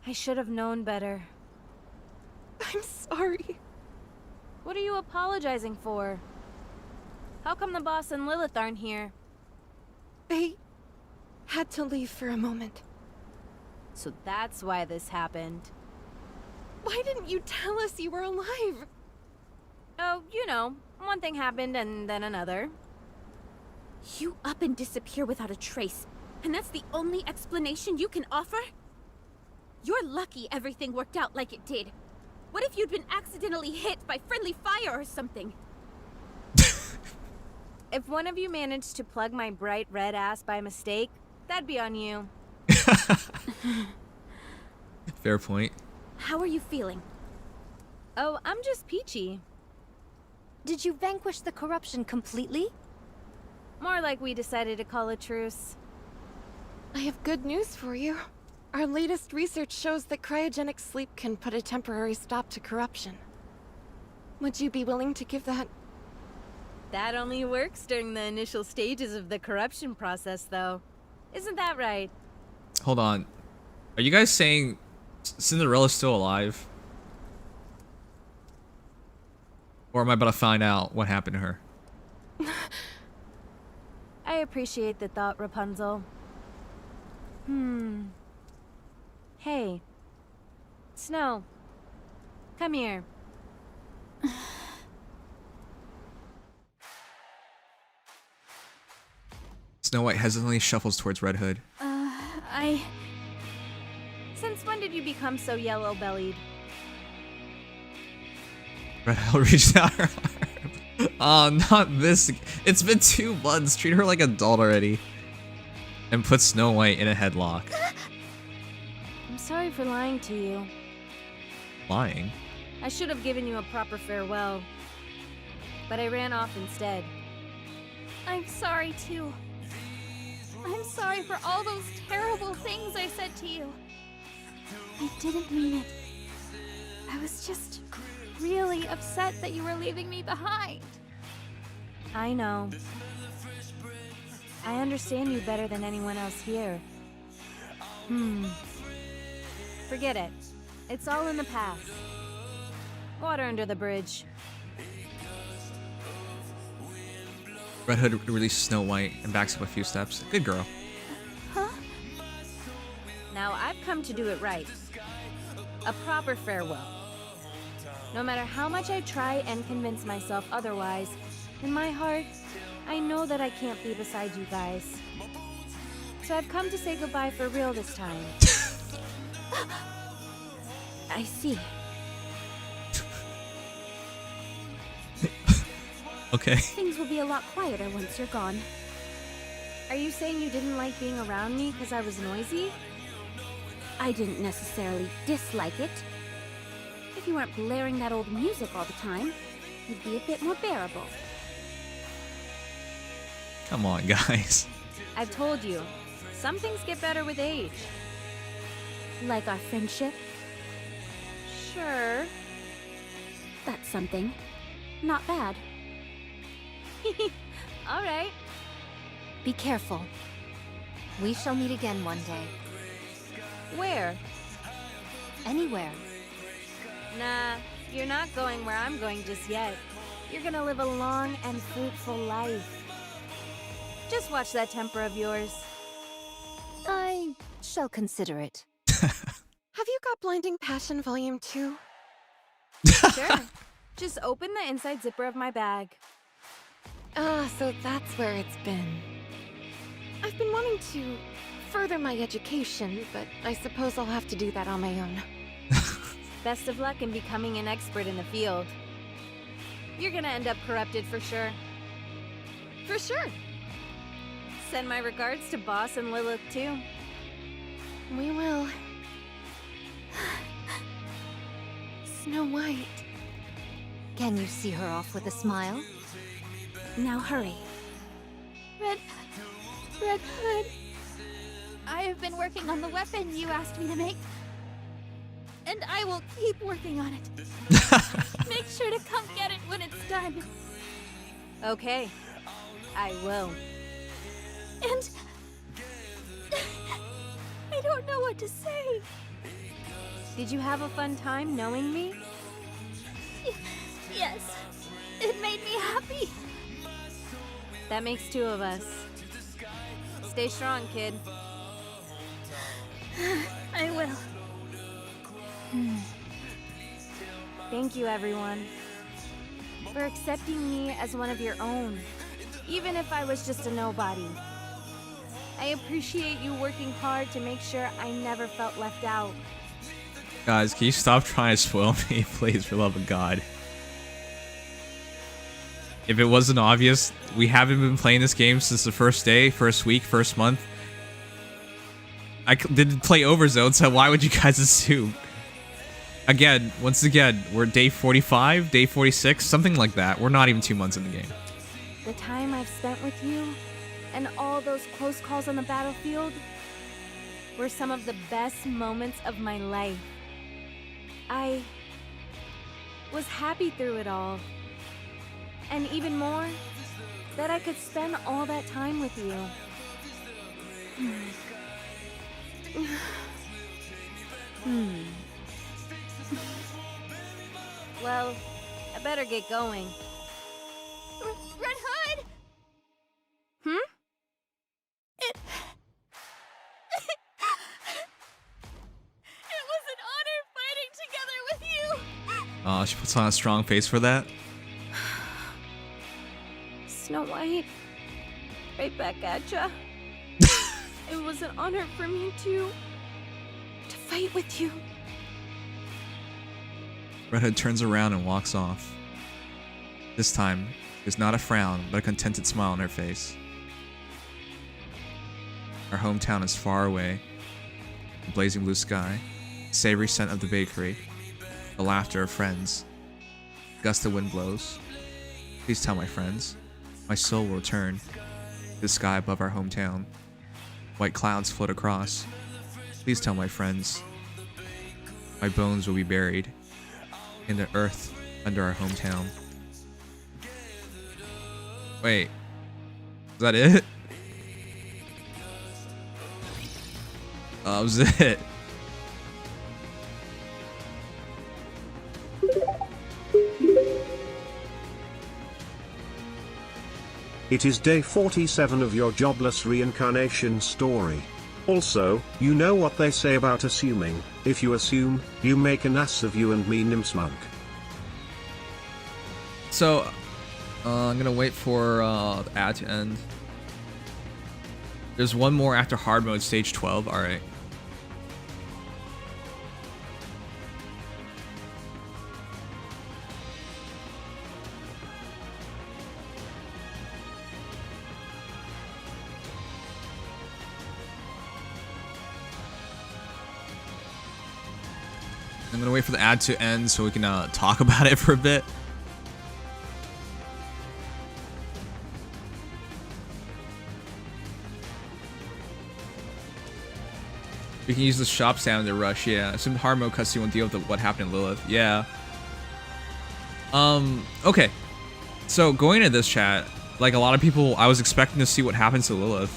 I should have known better. I'm sorry. What are you apologizing for? How come the boss and Lilith aren't here? They had to leave for a moment. So that's why this happened. Why didn't you tell us you were alive? Oh, you know, one thing happened and then another. You up and disappear without a trace, and that's the only explanation you can offer? You're lucky everything worked out like it did. What if you'd been accidentally hit by friendly fire or something? If one of you managed to plug my bright red ass by mistake, that'd be on you. Fair point. How are you feeling? Oh, I'm just peachy. Did you vanquish the corruption completely? More like we decided to call a truce. I have good news for you. Our latest research shows that cryogenic sleep can put a temporary stop to corruption. Would you be willing to give that? That only works during the initial stages of the corruption process, though. Isn't that right? Hold on. Are you guys saying Cinderella's still alive? Or am I about to find out what happened to her? I appreciate the thought, Rapunzel. Hey. Snow. Come here. Snow White hesitantly shuffles towards Red Hood. Since when did you become so yellow-bellied? Red Hood reached out her arm. Oh, not this. It's been 2 months. Treat her like an adult already. And put Snow White in a headlock. I'm sorry for lying to you. Lying? I should have given you a proper farewell. But I ran off instead. I'm sorry, too. I'm sorry for all those terrible things I said to you. I didn't mean it. I was just really upset that you were leaving me behind. I know. I understand you better than anyone else here. Forget it. It's all in the past. Water under the bridge. Red Hood releases Snow White and backs up a few steps. Good girl. Huh? Now I've come to do it right. A proper farewell. No matter how much I try and convince myself otherwise, in my heart, I know that I can't be beside you guys. So I've come to say goodbye for real this time. I see. Okay. Things will be a lot quieter once you're gone. Are you saying you didn't like being around me because I was noisy? I didn't necessarily dislike it. If you weren't blaring that old music all the time, it'd be a bit more bearable. Come on, guys. I've told you, some things get better with age. Like our friendship? Sure. That's something. Not bad. All right. Be careful. We shall meet again one day. Where? Anywhere. Nah, you're not going where I'm going just yet. You're gonna live a long and fruitful life. Just watch that temper of yours. I shall consider it. Have you got Blinding Passion Volume 2? Sure. Just open the inside zipper of my bag. Ah, so that's where it's been. I've been wanting to further my education, but I suppose I'll have to do that on my own. Best of luck in becoming an expert in the field. You're gonna end up corrupted for sure. For sure. Send my regards to Boss and Lilith too. We will. Snow White. Can you see her off with a smile? Now hurry. Red Hood. I have been working on the weapon you asked me to make. And I will keep working on it. Make sure to come get it when it's done. Okay. I will. And... I don't know what to say. Did you have a fun time knowing me? Yes. It made me happy. That makes 2 of us. Stay strong, kid. I will. Thank you, everyone, for accepting me as one of your own. even if I was just a nobody. I appreciate you working hard to make sure I never felt left out. Guys, can you stop trying to spoil me, please, for the love of God? If it wasn't obvious, we haven't been playing this game since the first day, first week, first month. I didn't play Overzone, so why would you guys assume? Again, once again, we're day 45, day 46, something like that. We're not even 2 months in the game. The time I've spent with you, and all those close calls on the battlefield, were some of the best moments of my life. I was happy through it all. And even more, that I could spend all that time with you. Well, I better get going. Red Hood! It was an honor fighting together with you! Oh, she puts on a strong face for that. Snow White, right back at ya. It was an honor for me to fight with you. Red Hood turns around and walks off. This time, there's not a frown, but a contented smile on her face. Our hometown is far away. The blazing blue sky, the savory scent of the bakery, the laughter of friends. A gust of wind blows. Please tell my friends, my soul will return to the sky above our hometown. White clouds float across. Please tell my friends, my bones will be buried in the earth under our hometown. Wait, is that it? That was it. It is day 47 of your jobless reincarnation story. Also, you know what they say about assuming. If you assume, you make an ass of you and me, Nimsmug. So, I'm gonna wait for the ad to end. There's one more after hard mode, stage 12. Alright. I'm gonna wait for the ad to end so we can talk about it for a bit. We can use the shop sound to rush, yeah. Some hard mode cutscene will deal with what happened in Lilith, yeah. Okay. So going into this chat, like a lot of people, I was expecting to see what happens to Lilith.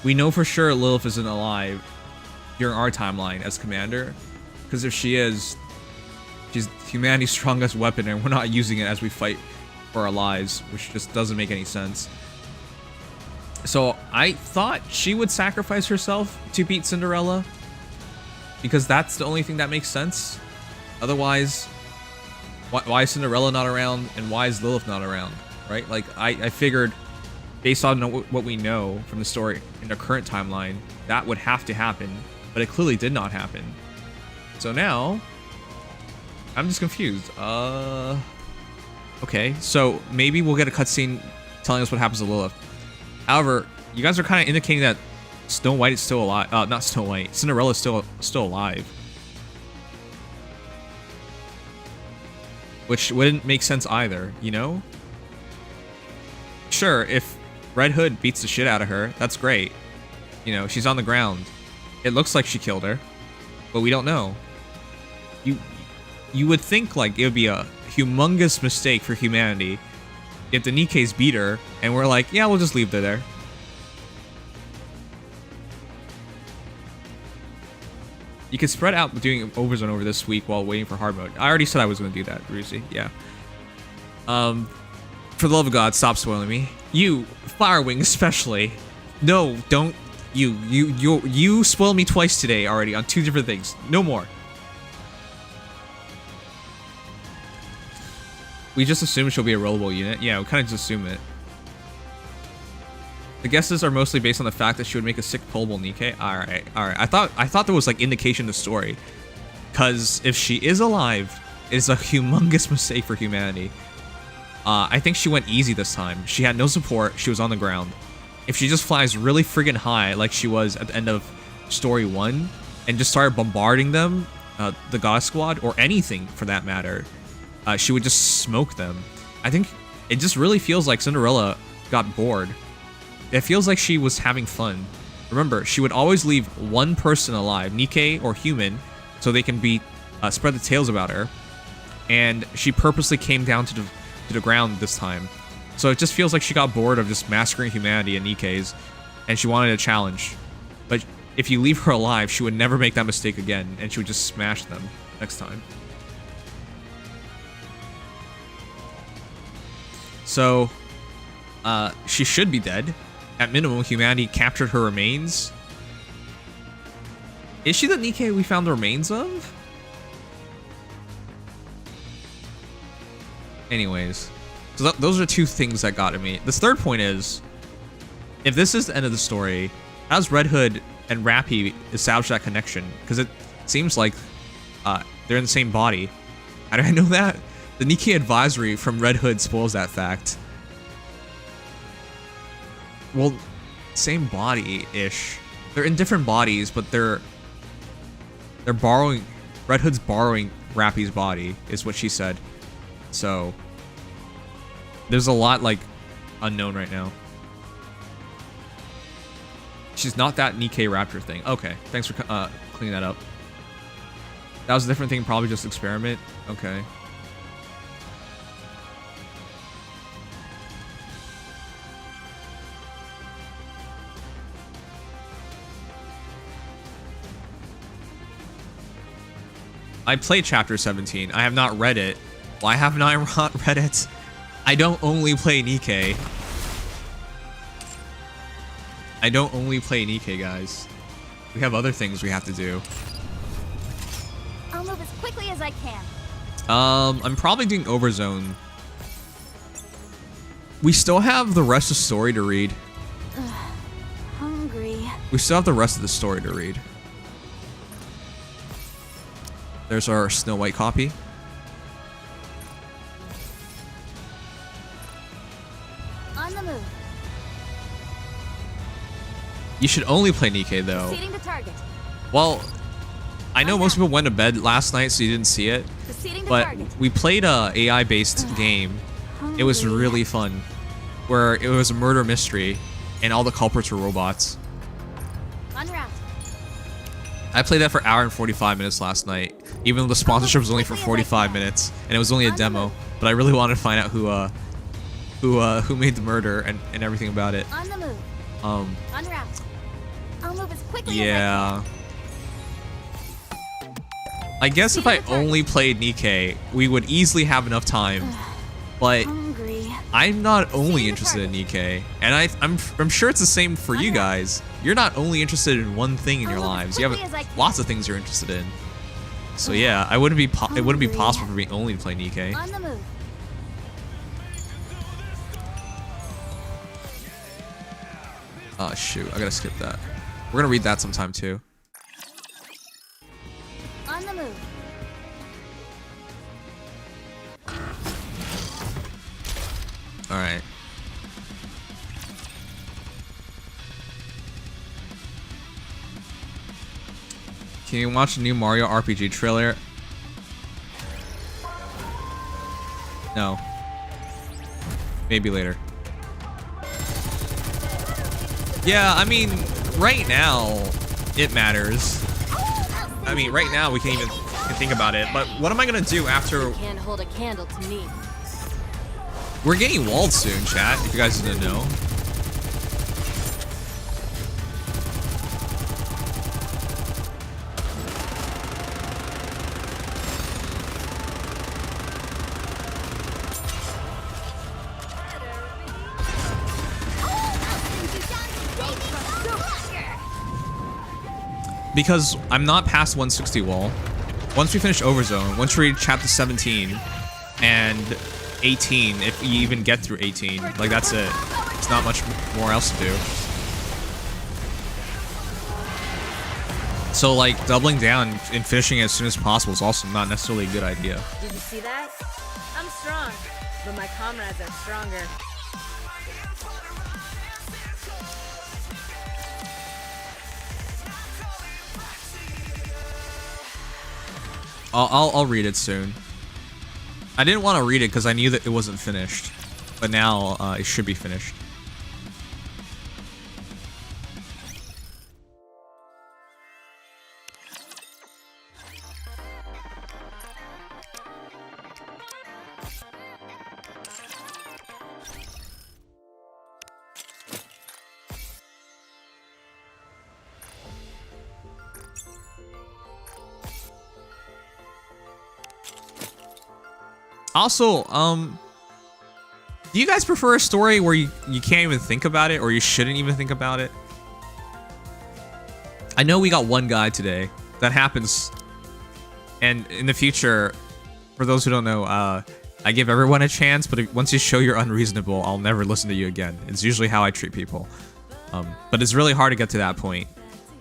We know for sure Lilith isn't alive during our timeline as commander. Because if she is, she's humanity's strongest weapon and we're not using it as we fight for our lives, which just doesn't make any sense. So I thought she would sacrifice herself to beat Cinderella, because that's the only thing that makes sense. Otherwise, why is Cinderella not around and why is Lilith not around, right? Like, I figured, based on what we know from the story in the current timeline, that would have to happen, but it clearly did not happen. So now, I'm just confused. Okay, so maybe we'll get a cutscene telling us what happens to Lilith. However, you guys are kind of indicating that Snow White is still alive. Not Snow White. Cinderella is still alive. Which wouldn't make sense either, you know? Sure, if Red Hood beats the shit out of her, that's great. You know, she's on the ground. It looks like she killed her, but we don't know. You would think like it would be a humongous mistake for humanity if the Nikkes beat her and we're like, yeah, we'll just leave her there. You could spread out doing Overzone over this week while waiting for hard mode. I already said I was going to do that, Rusi. Yeah. For the love of God, stop spoiling me. You, Firewing especially. No, don't. You spoiled me twice today already on 2 different things. No more. We just assume she'll be a rollable unit. Yeah, we kind of just assume it. The guesses are mostly based on the fact that she would make a sick pullable Nikke. Alright. I thought there was like indication in the story. Cause if she is alive, it's a humongous mistake for humanity. I think she went easy this time. She had no support, she was on the ground. If she just flies really friggin' high like she was at the end of story 1 and just started bombarding them, the God Squad, or anything for that matter, she would just smoke them. I think it just really feels like Cinderella got bored. It feels like she was having fun. Remember, she would always leave one person alive, Nikke or human, so they can be spread the tales about her. And she purposely came down to the ground this time. So it just feels like she got bored of just massacring humanity and Nikke's, and she wanted a challenge. But if you leave her alive, she would never make that mistake again, and she would just smash them next time. So, she should be dead. At minimum, humanity captured her remains. Is she the Nikke we found the remains of? Anyways, so those are two things that got at me. This third point is, if this is the end of the story, how does Red Hood and Rappy establish that connection? Because it seems like they're in the same body. How do I know that? The Nikke Advisory from Red Hood spoils that fact. Well, same body-ish. They're in different bodies, but they're borrowing... Red Hood's borrowing Rappy's body, is what she said. So, there's a lot, like, unknown right now. She's not that Nikke Raptor thing. Okay, thanks for cleaning that up. That was a different thing, probably just experiment. Okay. I played chapter 17. I have not read it. Why haven't I not read it? I don't only play Nikke. I don't only play Nikke, guys. We have other things we have to do. I'll move as quickly as I can. I'm probably doing Overzone. We still have the rest of the story to read. Hungry. We still have the rest of the story to read. There's our Snow White copy. On the move. You should only play Nikke though. Proceeding to target. Well, I know most people went to bed last night, so you didn't see it. But we played a AI-based game. It was really fun, where it was a murder mystery, and all the culprits were robots. I played that for an hour and 45 minutes last night, even though the sponsorship was only for 45 minutes, and it was only a demo. But I really wanted to find out who made the murder and everything about it. On the move. Unwrapped. I'll move as quickly yeah. I guess if I only played Nikke, we would easily have enough time. But I'm not only interested in Nikke, and I'm sure it's the same for you guys. You're not only interested in one thing in your lives. You have lots of things you're interested in. So yeah, it wouldn't be possible for me only to play Nikke. On the move. Oh shoot, I gotta skip that. We're gonna read that sometime too. On the move. Alright. Can you watch the new Mario RPG trailer? No. Maybe later. Yeah, I mean, right now, it matters. I mean, right now we can think about it, but what am I gonna do after... Can't hold a candle to me. We're getting walled soon, chat, if you guys didn't know. Because I'm not past 160 wall. Once we finish Overzone, once we reach chapter 17 and 18, if you even get through 18, like that's it. There's not much more else to do. So like doubling down and finishing it as soon as possible is also not necessarily a good idea. Did you see that? I'm strong, but my comrades are stronger. I'll read it soon. I didn't want to read it because I knew that it wasn't finished, but now it should be finished. Also, do you guys prefer a story where you can't even think about it, or you shouldn't even think about it? I know we got one guy today. That happens. And in the future, for those who don't know, I give everyone a chance, but once you show you're unreasonable, I'll never listen to you again. It's usually how I treat people. But it's really hard to get to that point.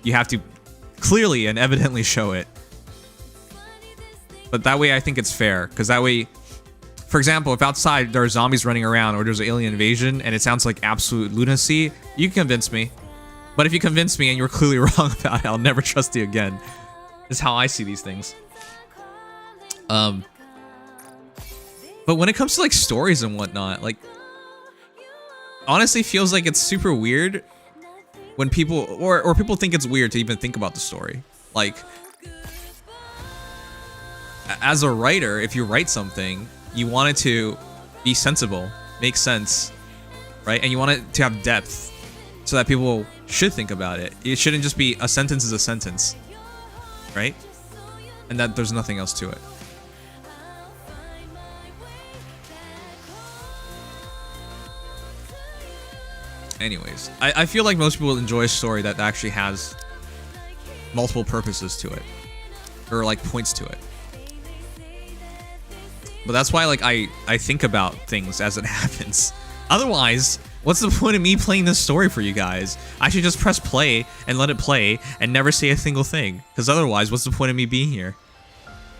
You have to clearly and evidently show it. But that way I think it's fair, because that way... For example, if outside there are zombies running around or there's an alien invasion and it sounds like absolute lunacy, you can convince me. But if you convince me and you're clearly wrong about it, I'll never trust you again. Is how I see these things. But when it comes to like stories and whatnot, like honestly feels like it's super weird when people or people think it's weird to even think about the story. Like as a writer, if you write something, you want it to be sensible, make sense, right? And you want it to have depth so that people should think about it. It shouldn't just be a sentence is a sentence, right? And that there's nothing else to it. Anyways, I feel like most people enjoy a story that actually has multiple purposes to it, or like points to it. But that's why, like, I think about things as it happens. Otherwise, what's the point of me playing this story for you guys? I should just press play and let it play and never say a single thing. Because otherwise, what's the point of me being here?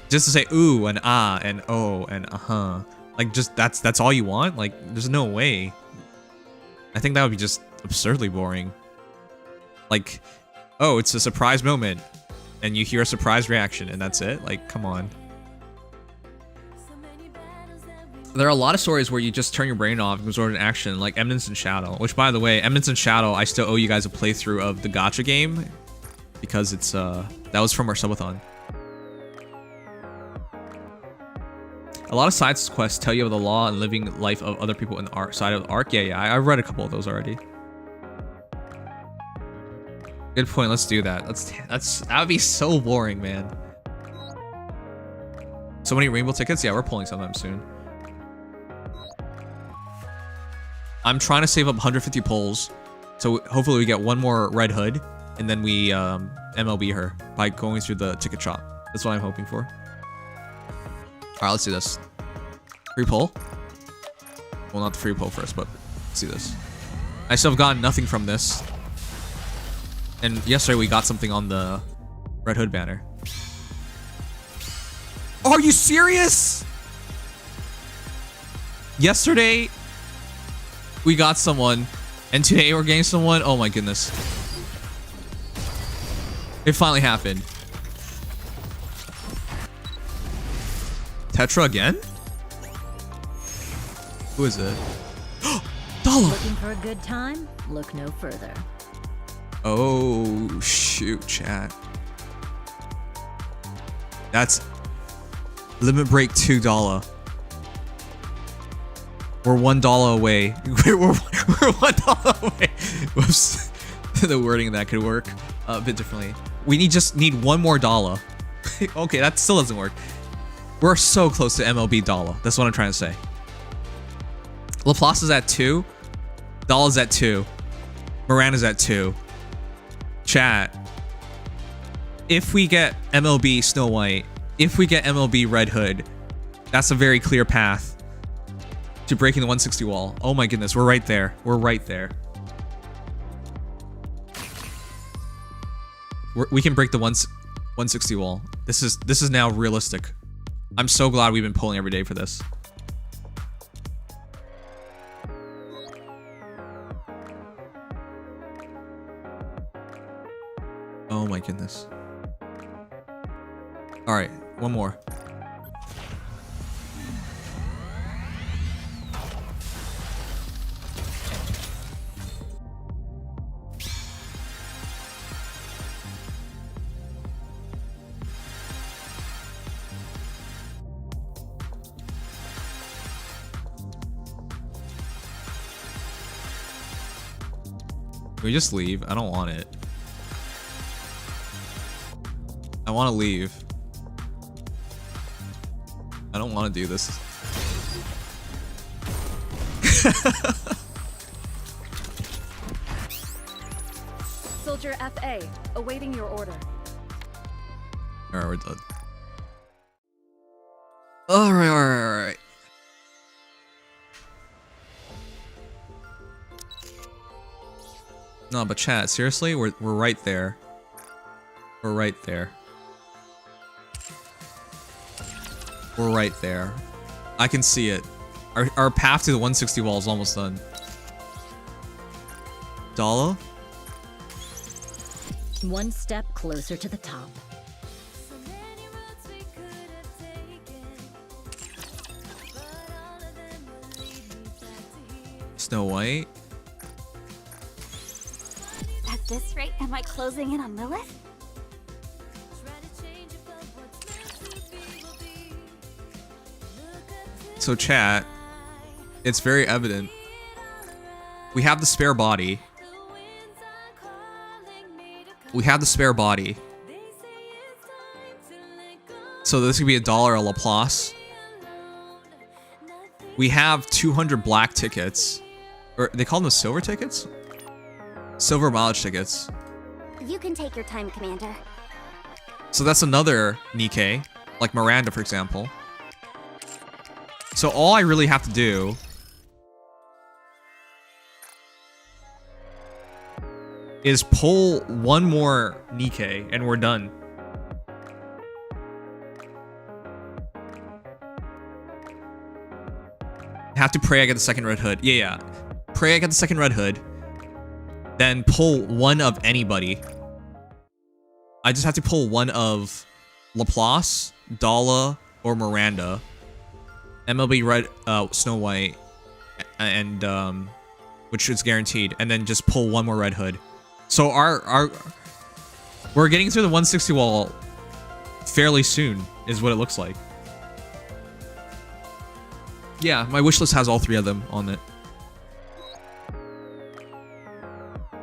Just to say ooh and ah and oh and uh-huh. Like, just that's all you want? Like, there's no way. I think that would be just absurdly boring. Like, oh, it's a surprise moment. And you hear a surprise reaction and that's it? Like, come on. There are a lot of stories where you just turn your brain off and absorb an action, like Emotes and Shadow. Which, by the way, Emotes and Shadow, I still owe you guys a playthrough of the gacha game because it's that was from our subathon. A lot of side quests tell you about the law and living life of other people in the side of the arc. Yeah, I've read a couple of those already. Good point. Let's do that. That would be so boring, man. So many rainbow tickets. Yeah, we're pulling sometime soon. I'm trying to save up 150 pulls, so hopefully we get one more Red Hood, and then we MLB her by going through the ticket shop. That's what I'm hoping for. Alright, let's do this. Free pull? Well, not the free pull first, but let's do this. I still have gotten nothing from this. And yesterday we got something on the Red Hood banner. Are you serious? Yesterday we got someone, and today we're getting someone. Oh my goodness. It finally happened. Tetra again? Who is it? Dollar! Looking for a good time? Look no further. Oh, shoot, chat. That's limit break $2. We're $1 away. we're $1 away. Whoops. The wording of that could work a bit differently. We just need one more dollar. Okay, that still doesn't work. We're so close to MLB dollar. That's what I'm trying to say. Laplace is at 2. Doll is at 2. Miranda's at 2. Chat. If we get MLB Snow White, if we get MLB Red Hood, that's a very clear path to breaking the 160 wall. Oh my goodness, we're right there. We're right there. We can break the 160 wall. This is now realistic. I'm so glad we've been pulling every day for this. Oh my goodness. All right, one more. Can we just leave? I don't want it. I want to leave. I don't want to do this. Soldier FA, awaiting your order. Alright, we're done. Alright. No, but chat, seriously? We're right there. We're right there. We're right there. I can see it. Our path to the 160 wall is almost done. Dala? One step closer to the top. Snow White? At this rate, am I closing in on Lilith? So chat, it's very evident. We have the spare body. We have the spare body. So this could be $1 a Laplace. We have 200 black tickets. Or they call them the silver tickets? Silver mileage tickets. You can take your time, Commander. So that's another Nikke, like Miranda, for example. So all I really have to do is pull one more Nikke and we're done. Have to pray I get the second red hood. Yeah. Pray I get the second red hood. Then pull one of anybody. I just have to pull one of Laplace, Dala, or Miranda. MLB Red, Snow White, and which is guaranteed, and then just pull one more Red Hood. So we're getting through the 160 wall fairly soon, is what it looks like. Yeah, my wish list has all three of them on it.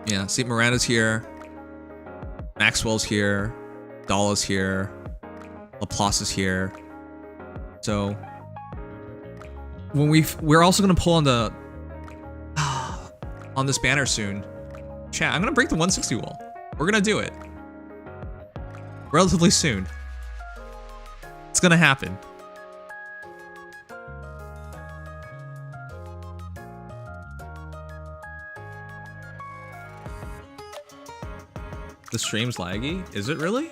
Yeah, see, Miranda's here, Maxwell's here, Dala's here, Laplace is here. So when we're also gonna pull on the on this banner soon. Chat, I'm gonna break the 160 wall. We're gonna do it relatively soon. It's gonna happen. The stream's laggy? Is it really?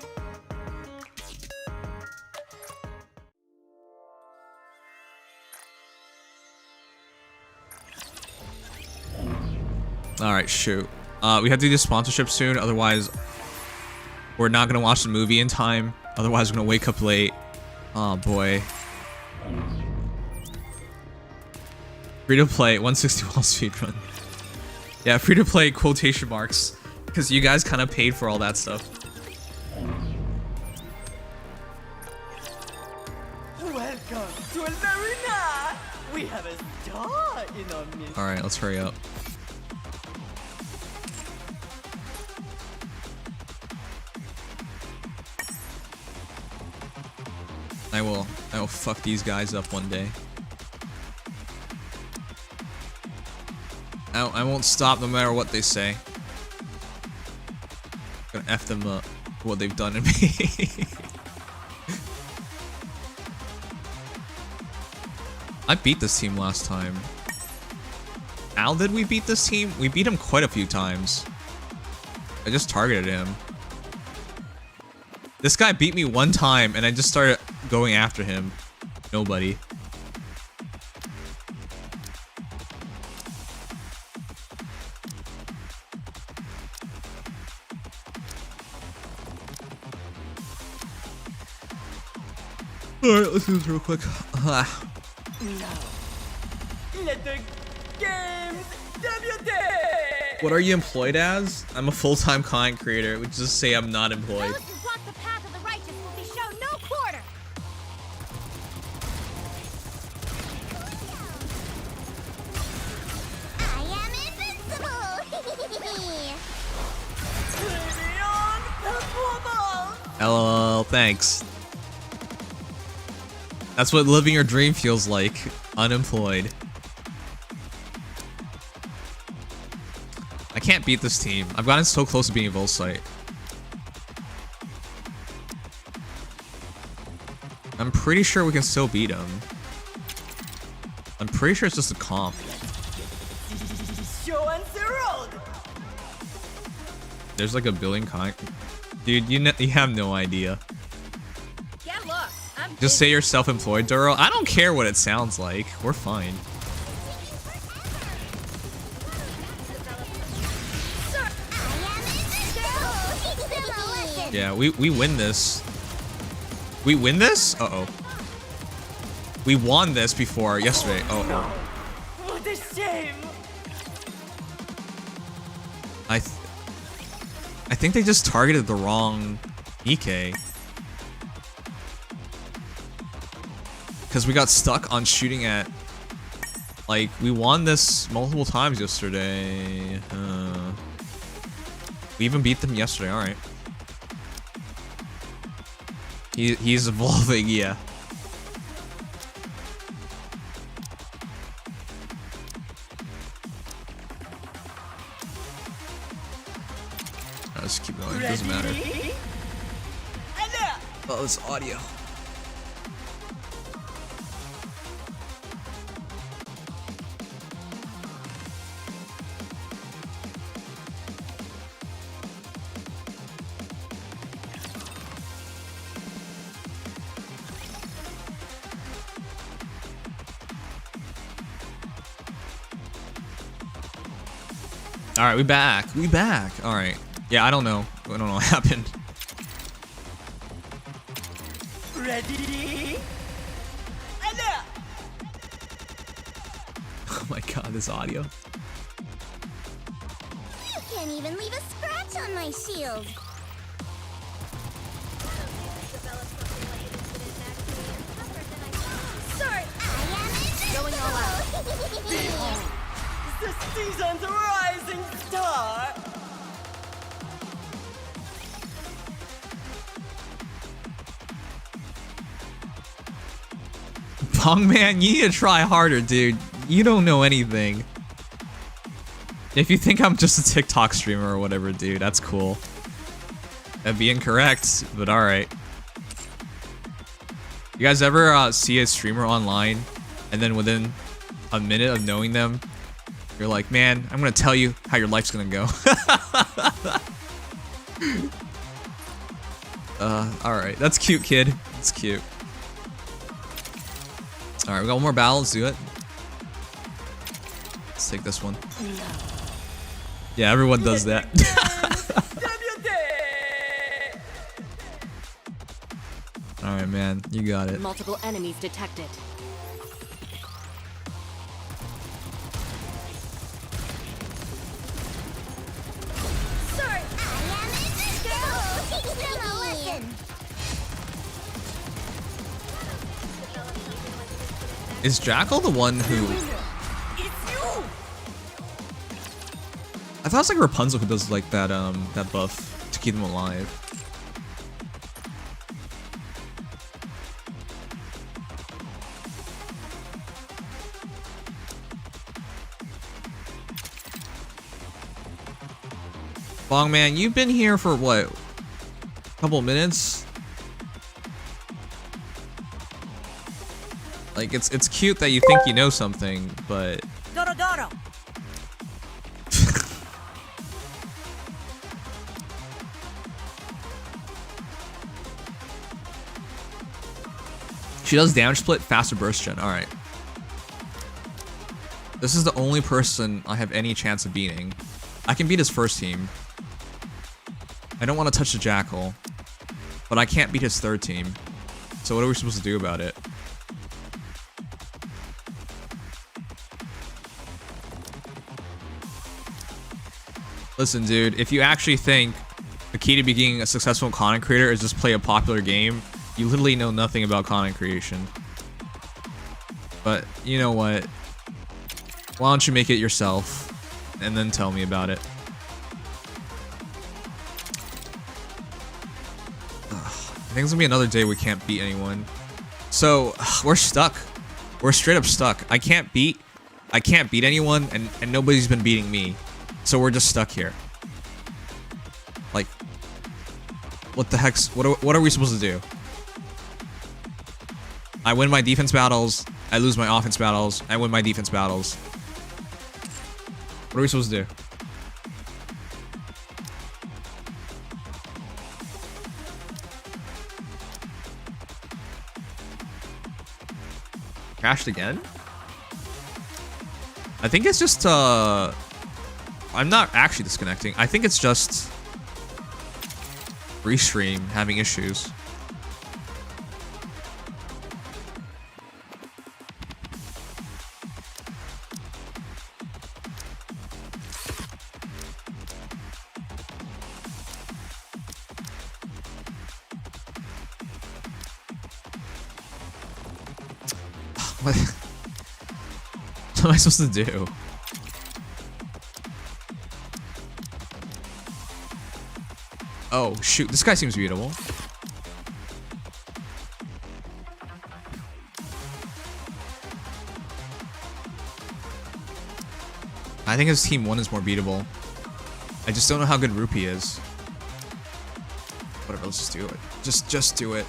Alright, shoot. We have to do the sponsorship soon, otherwise we're not gonna watch the movie in time. Otherwise we're gonna wake up late. Oh boy. Free to play 160 wall speedrun. Yeah, free to play quotation marks. Because you guys kind of paid for all that stuff. Welcome to Alarina! We have a star in our midst. Alright, let's hurry up. I will fuck these guys up one day. I won't stop no matter what they say. I'm gonna F them up for what they've done to me. I beat this team last time. Al, did we beat this team? We beat him quite a few times. I just targeted him. This guy beat me one time and I just started going after him. Nobody. Alright, let's do this real quick. Now, let the games debut. What are you employed as? I'm a full-time content creator, which just say I'm not employed. Those who block the path of the righteous will be shown no quarter. I am invincible. LOL, thanks. That's what living your dream feels like. Unemployed. I can't beat this team. I've gotten so close to being a Volsite. I'm pretty sure we can still beat him. I'm pretty sure it's just a comp. Show and road. There's like a billion dude, you have no idea. Get lost. Just say you're self-employed, Duro. I don't care what it sounds like. We're fine. Yeah, we win this. We win this? Uh-oh. We won this before yesterday. Uh-oh. What a shame. I think they just targeted the wrong Nikke. Because we got stuck on shooting at... Like, we won this multiple times yesterday. We even beat them yesterday, alright. He's evolving, yeah. Let's keep going, it doesn't matter. Oh, this audio. Alright, we back. We back. Alright. Yeah, I don't know. I don't know what happened. Ready? Oh my god, this audio. You can't even leave a scratch on my shield. Sorry, Going all out. behold, the season's rising star. Pongman, you need to try harder, dude. You don't know anything. If you think I'm just a TikTok streamer or whatever, dude, that's cool. That'd be incorrect, but alright. You guys ever see a streamer online, and then within a minute of knowing them, you're like, man, I'm gonna tell you how your life's gonna go. Alright. That's cute, kid. That's cute. Alright, we got one more battle. Let's do it. Let's take this one. Yeah, everyone does that. Alright, man. You got it. Multiple enemies detected. Sorry, I am invincible. Teach them a lesson. Is Jackal the one who... I thought it's like Rapunzel who does like that that buff to keep them alive. Bongman, you've been here for what? A couple minutes? Like, it's cute that you think you know something, but... Doro Doro. She does damage split, faster burst gen. Alright. This is the only person I have any chance of beating. I can beat his first team. I don't want to touch the Jackal. But I can't beat his third team. So what are we supposed to do about it? Listen, dude, if you actually think the key to being a successful content creator is just play a popular game, you literally know nothing about content creation. But you know what? Why don't you make it yourself and then tell me about it? I think it's gonna be another day we can't beat anyone. So we're stuck. We're straight up stuck. I can't beat anyone, and nobody's been beating me. So we're just stuck here. Like, what the heck's what are we supposed to do? I win my defense battles, I lose my offense battles, I win my defense battles. What are we supposed to do? Crashed again? I think it's just I'm not actually disconnecting. I think it's just Restream having issues. What am I supposed to do? Oh, shoot. This guy seems beatable. I think his team 1 is more beatable. I just don't know how good Rupee is. Whatever, let's just do it. Just do it.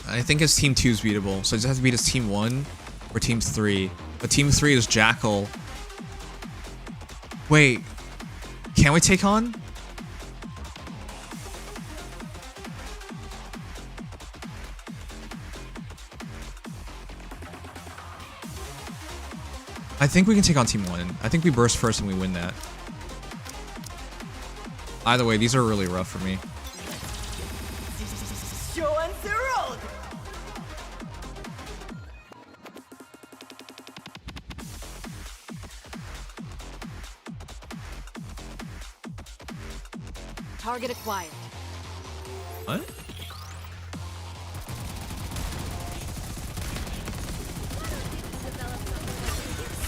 I think his team 2 is beatable, so I just have to beat his team 1 or team 3. But team 3 is Jackal. Wait, can we take on? I think we can take on team 1. I think we burst first and we win that. Either way, these are really rough for me. Show and the road. Target acquired. What?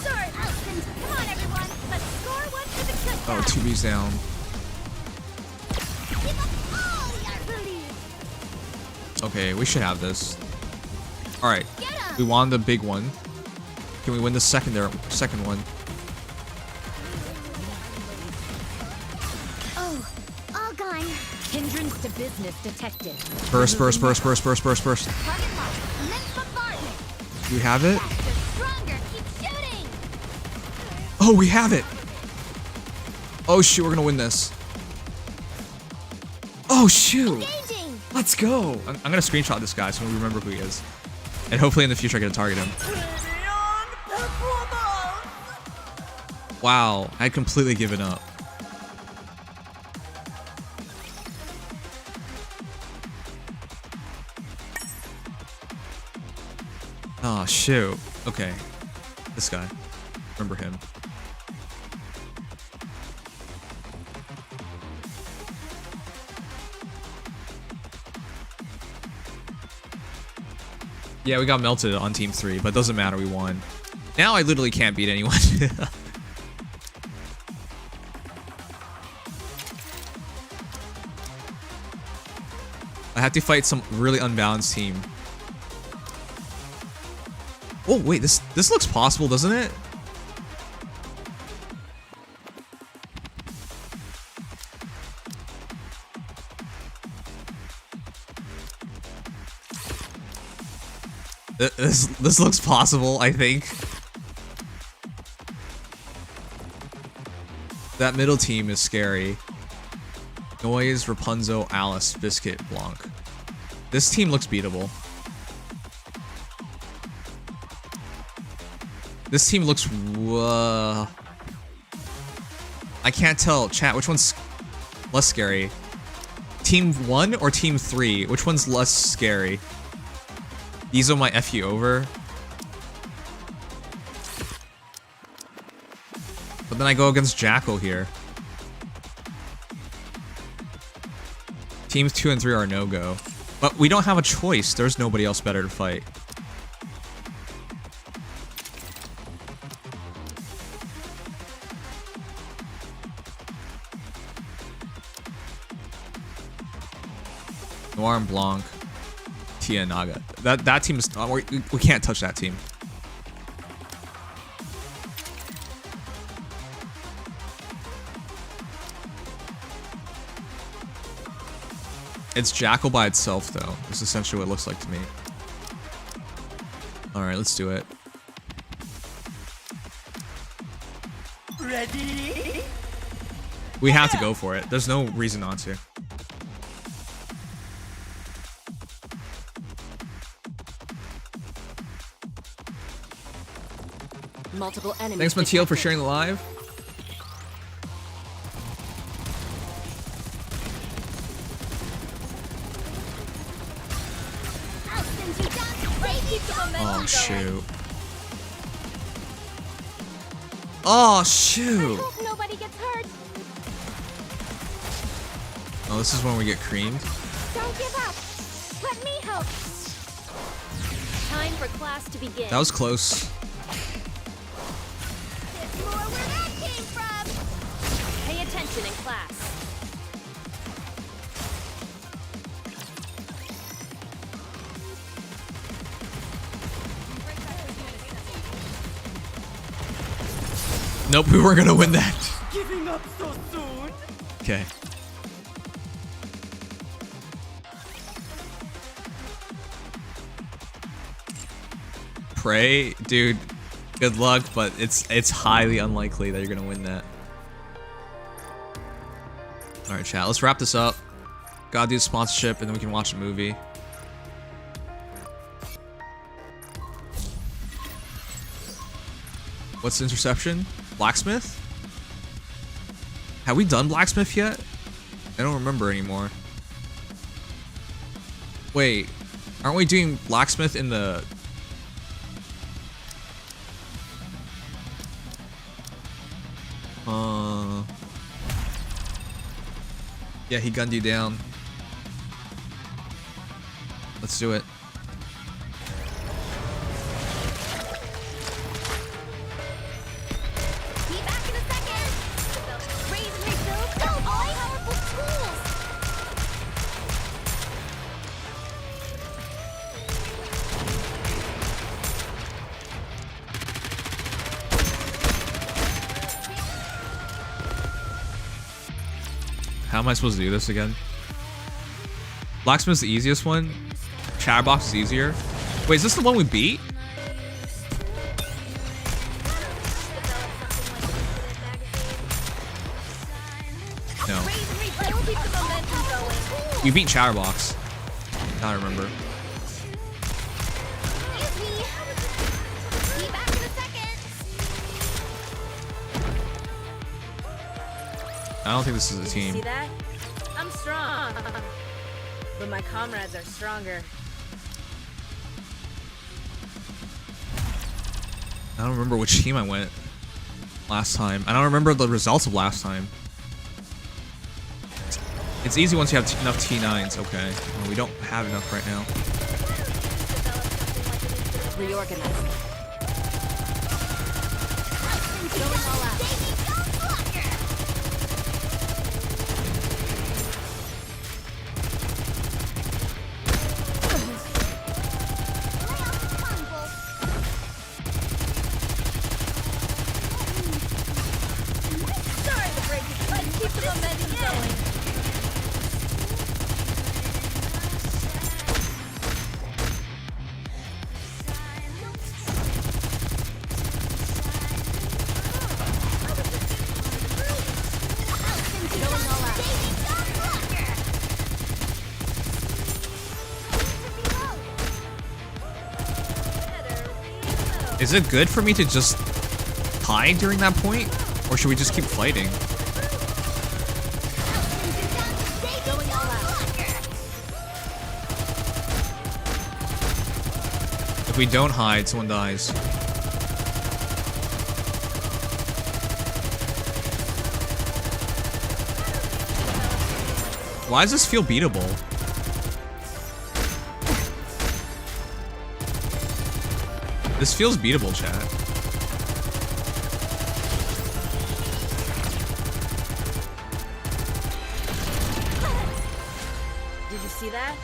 Sorry, Elson. Come on, everyone. Let's score one for the good Oh, guys. 2B's down. Give up all your booties. Okay, we should have this. Alright, we won the big one. Can we win the second one? Oh, all gone. Hindrance to business detected. Burst. Target locked. Immense bombardment. Do we have it? Faster, stronger. Keep shooting. Oh, we have it! Oh shoot, we're gonna win this. Oh shoot! Engaging. Let's go! I'm gonna screenshot this guy so we remember who he is. And hopefully in the future I get to target him. Wow, I had completely given up. Oh shoot. Okay. This guy. Remember him. Yeah, we got melted on team 3, but it doesn't matter, we won. Now I literally can't beat anyone. I have to fight some really unbalanced team. Oh wait, this looks possible, doesn't it? This looks possible, I think. That middle team is scary. Noise, Rapunzel, Alice, Biscuit, Blanc. This team looks beatable. This team looks... I can't tell. Chat, which one's less scary? Team 1 or Team 3? Which one's less scary? Ezo might F you over. But then I go against Jackal here. Teams 2 and 3 are no-go. But we don't have a choice. There's nobody else better to fight. Noir and Blanc. Tia and Naga. That team is... we can't touch that team. It's Jackal by itself, though. It's essentially what it looks like to me. Alright, let's do it. Ready? We have to go for it. There's no reason not to. Multiple enemies. Thanks, Mateo, for sharing the live. Oh, shoot. Oh, shoot. Nobody gets hurt. Oh, this is when we get creamed. Don't give up. Let me help. Time for class to begin. That was close. There's more where that came from. Pay attention in class. Nope, we weren't gonna win that. Giving up so soon? Okay. Pray, dude. Good luck, but it's highly unlikely that you're gonna win that. All right, chat. Let's wrap this up. Gotta do sponsorship, and then we can watch a movie. What's interception? Blacksmith? Have we done blacksmith yet? I don't remember anymore. Wait, aren't we doing blacksmith in the... Yeah, he gunned you down. Let's do it. How am I supposed to do this again? Blacksmith's the easiest one. Chatterbox is easier. Wait, is this the one we beat? No. We beat Chatterbox. Now I remember. I don't think this is a team. See that? I'm strong, but my comrades are stronger. I don't remember which team I went last time. I don't remember the results of last time. It's easy once you have enough T9s. Okay. Well, we don't have enough right now. Reorganizing. Going all out. Is it good for me to just hide during that point? Or should we just keep fighting? If we don't hide, someone dies. Why does this feel beatable? This feels beatable, chat. Did you see that?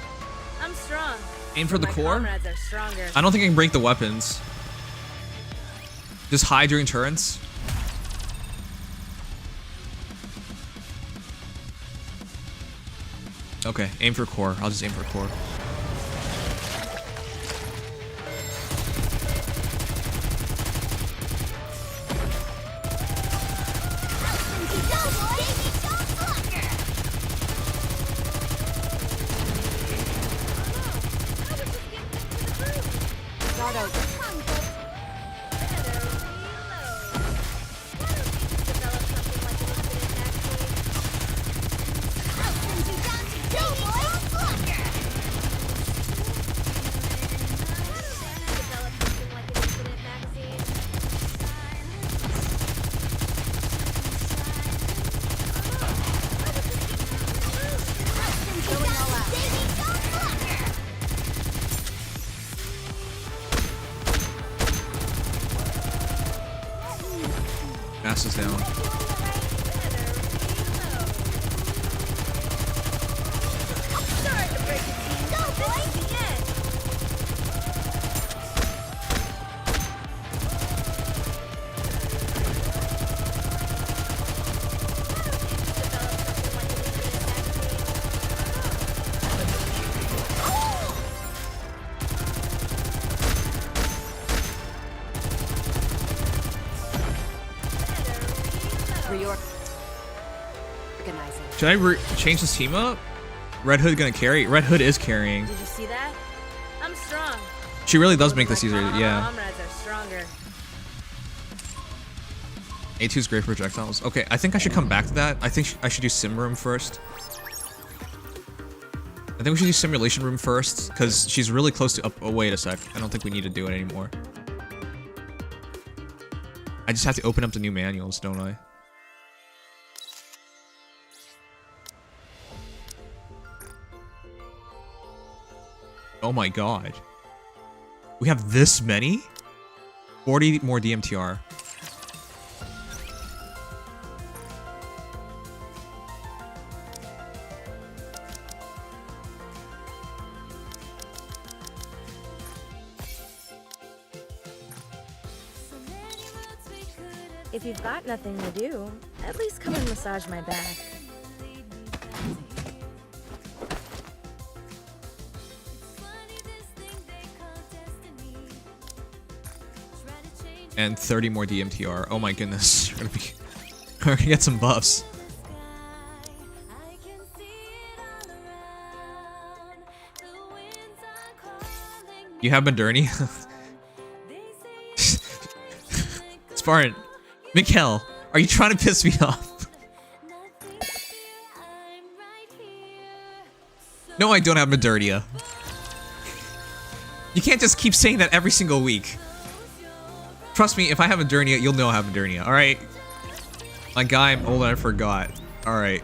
I'm strong. Aim for the My core? comrades are stronger. I don't think I can break the weapons. Just hide during turns. Okay, aim for core. I'll just aim for core. Start over. Mass is down. Reorganizing. Should I change this team up? Red Hood gonna carry? Red Hood is carrying. Did you see that? I'm strong. She really does make this easier, My yeah. comrades are stronger. A2's great projectiles. Okay, I think I should come back to that. I think I should do sim room first. I think we should do simulation room first, because she's really close to... Oh, wait a sec. I don't think we need to do it anymore. I just have to open up the new manuals, don't I? Oh my god. We have this many? 40 more DMTR. If you've got nothing to do, at least come and massage my back. And 30 more DMTR. Oh my goodness. We're gonna get some buffs. You have Moderni? Spartan. Mikkel, are you trying to piss me off? No, I don't have Modernia. You can't just keep saying that every single week. Trust me, if I have Modernia, you'll know I have Modernia, alright? My guy, I'm old and I forgot. Alright.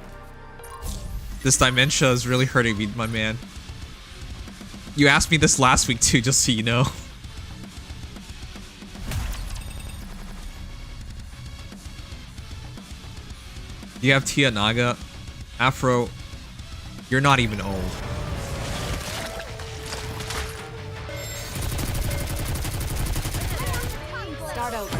This dementia is really hurting me, my man. You asked me this last week too, just so you know. You have Tia Naga. Afro, you're not even old. Start over.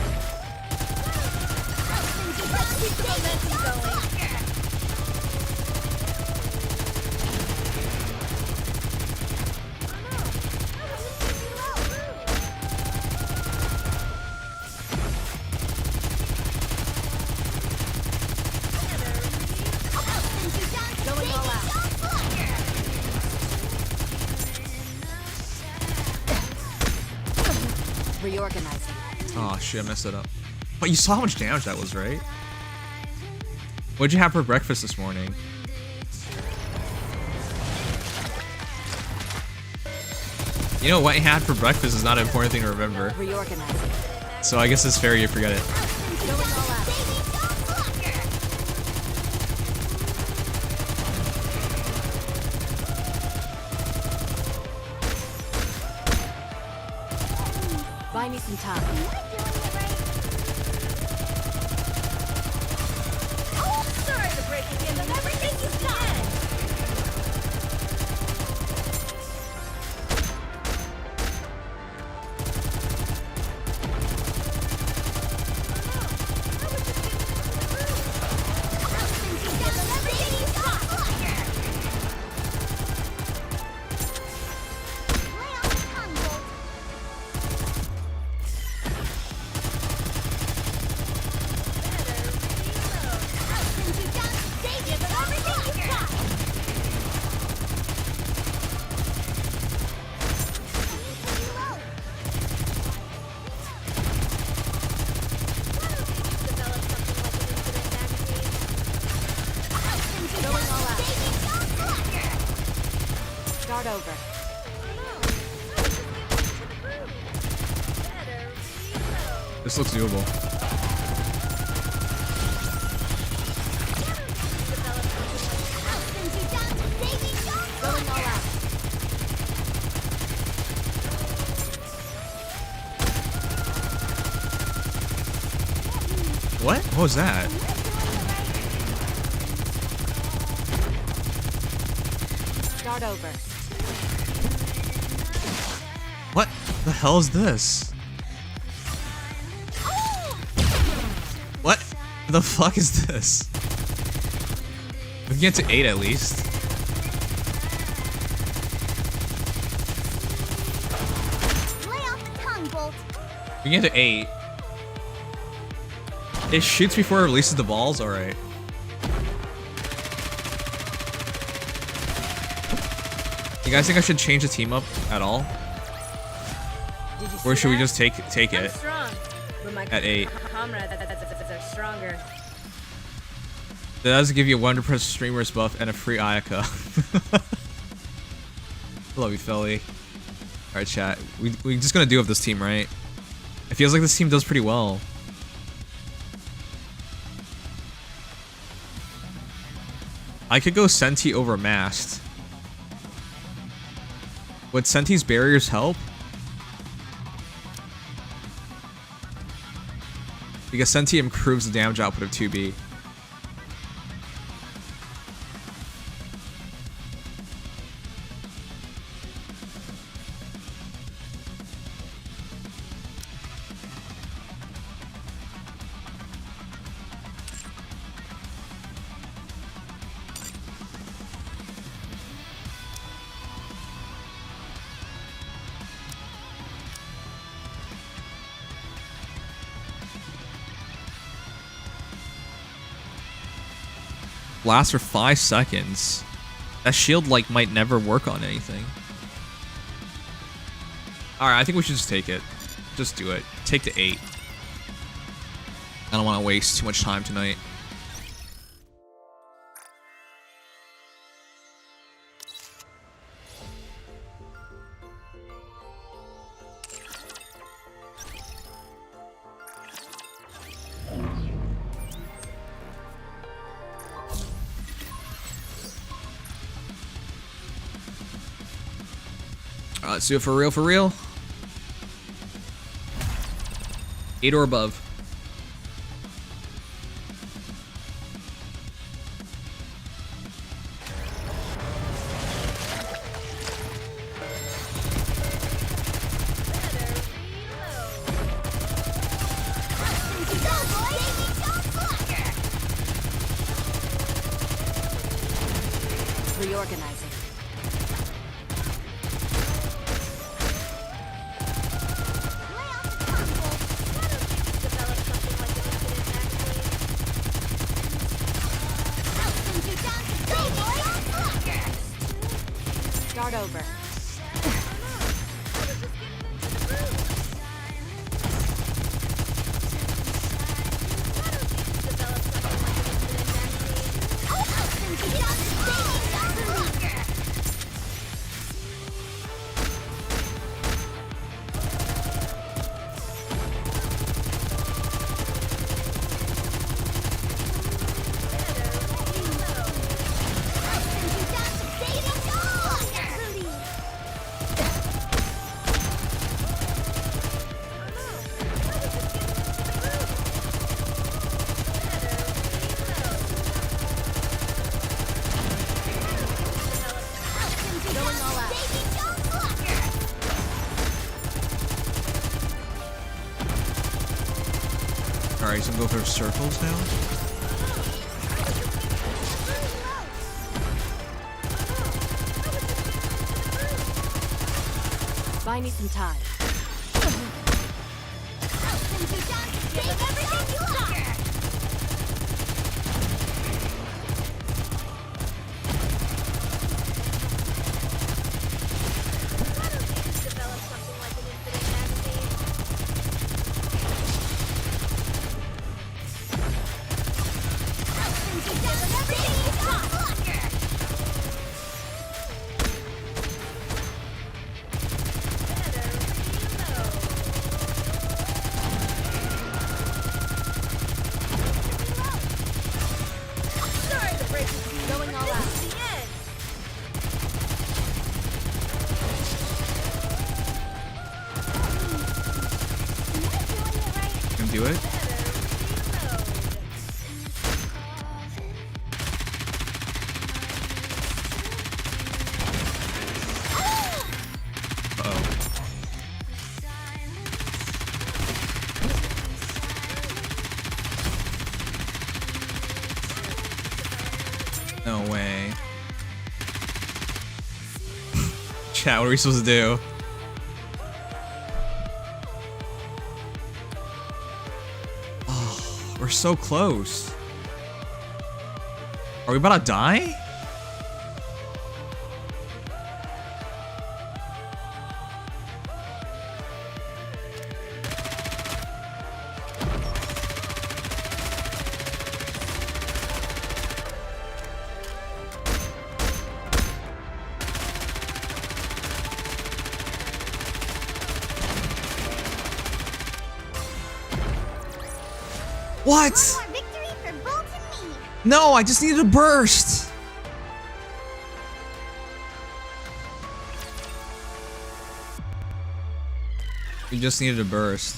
Going all out. Reorganizing. Oh shit, I messed it up. But you saw how much damage that was, right? What'd you have for breakfast this morning? You know, what you had for breakfast is not an important thing to remember. So I guess it's fair you forget it. Buy me some time. Sorry to break it in, but everything you've done. Start over. This looks doable. What? What was that? Start over. What the hell is this? What the fuck is this? We can get to 8 at least. We can get to 8. It shoots before it releases the balls? Alright. You guys think I should change the team up at all? Or should we just take it Strong, but my at 8? comrades are stronger. That does give you a 100% streamer's buff and a free Ayaka. Love you, Philly. Alright, chat. We just gonna do with this team, right? It feels like this team does pretty well. I could go Senti over Mast. Would Senti's barriers help? Because Senti improves the damage output of 2B. Lasts for 5 seconds. That shield like might never work on anything. Alright, I think we should just take it. Just do it. Take the 8. I don't want to waste too much time tonight. Let's do it for real, for real. 8 or above. Reorganizing. Start over. Alright, so I'm gonna go for circles now. Buy me some time. Do it. No way. Chat, what are we supposed to do? We're so close. Are we about to die? What? No, I just needed a burst. We just needed a burst.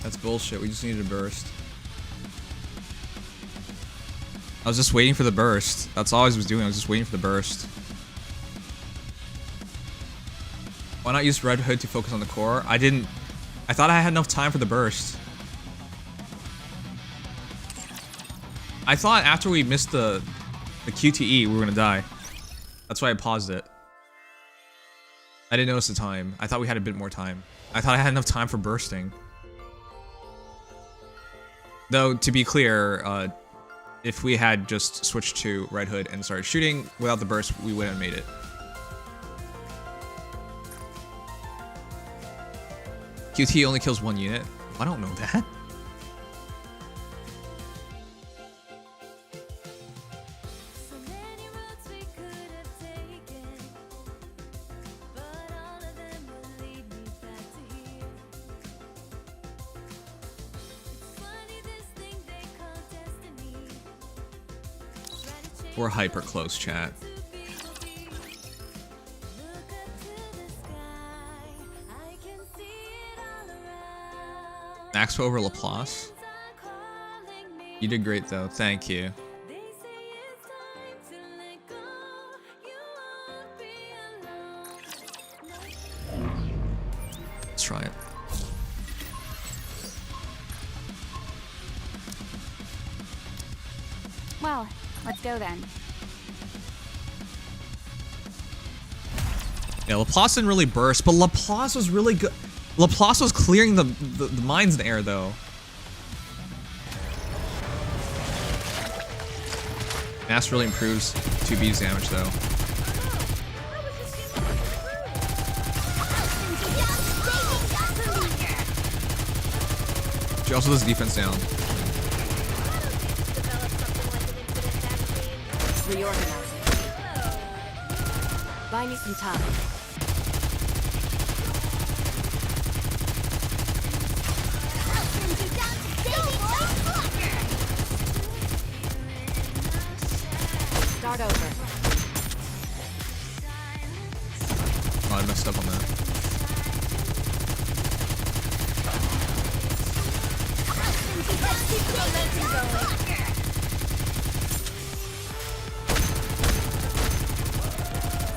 That's bullshit. We just needed a burst. I was just waiting for the burst. That's all I was doing. I was just waiting for the burst. Why not use Red Hood to focus on the core? I thought I had enough time for the burst. I thought after we missed the QTE, we were gonna die. That's why I paused it. I didn't notice the time. I thought we had a bit more time. I thought I had enough time for bursting. Though, to be clear, if we had just switched to Red Hood and started shooting without the burst, we wouldn't have made it. QTE only kills one unit? I don't know that. We're hyper close, chat. Maxwell over Laplace. You did great though, thank you. Let's try it. Well, let's go then. Yeah, Laplace didn't really burst, but Laplace was really good. Laplace was clearing the mines in the air, though. Mass really improves 2B's damage, though. She also does defense down. Reorganizing. Buy me some time. Start over. Oh, I messed up on that.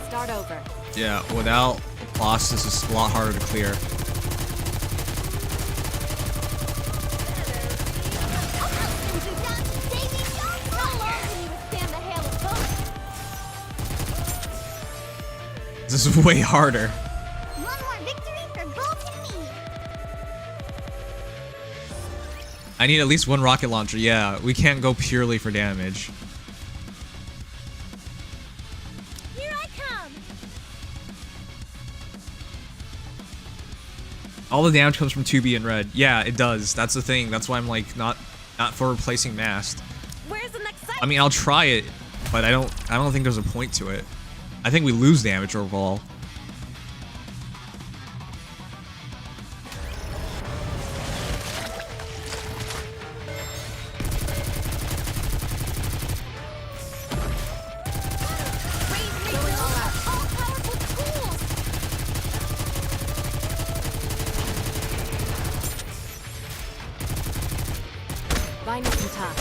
Start over. Yeah, without Laplace, this is a lot harder to clear. This is way harder. One more victory for both of me. I need at least one rocket launcher. Yeah, we can't go purely for damage. Here I come. All the damage comes from 2B and red. Yeah, it does. That's the thing. That's why I'm like not for replacing mast. Where's the next site? I mean, I'll try it, but I don't think there's a point to it. I think we lose damage overall. Find us some top.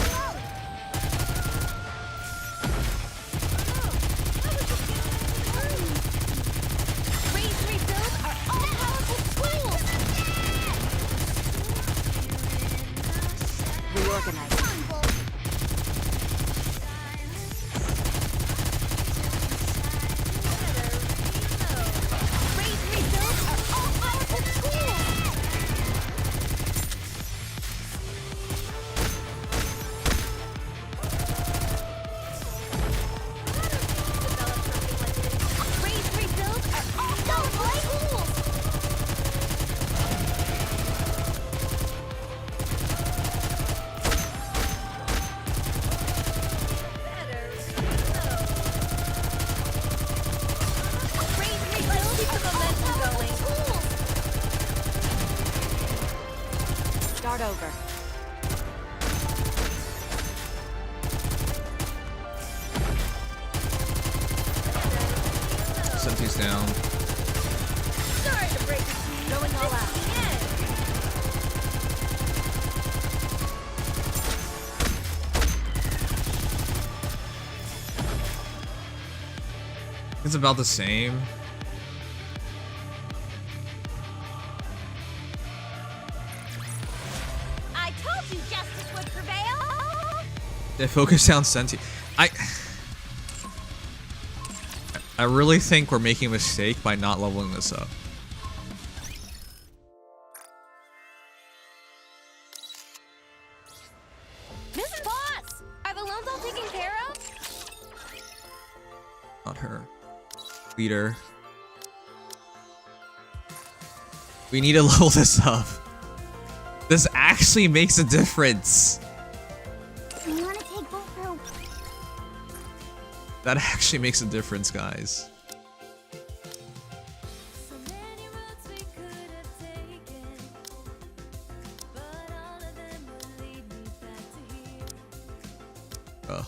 Raise rebuild are all-powerful tools. Reorganize. Raise rebuild are all-powerful tools. Raise rebuild are all-powerful tools. Raise rebuild keep the momentum going. Start over. Senti's down. Sorry to break it to you. Going all out. It's about the same. I told you justice would prevail. They focus down Senti. I really think we're making a mistake by not leveling this up. Mrs. Boss! Are the loans all taken care of? Not her. Leader. We need to level this up. This actually makes a difference. You want to take both rope? That actually makes a difference, guys. Ugh.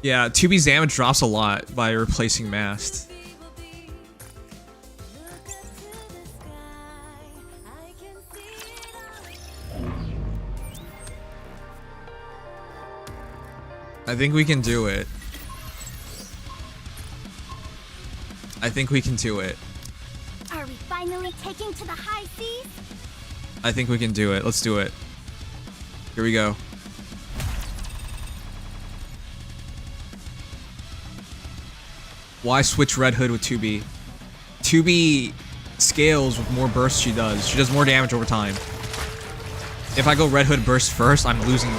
Yeah, 2B's damage drops a lot by replacing mast. I think we can do it. I think we can do it. Are we finally taking to the high seas? I think we can do it. Let's do it. Here we go. Why switch Red Hood with 2B? 2B scales with more bursts she does. She does more damage over time. If I go Red Hood burst first, I'm losing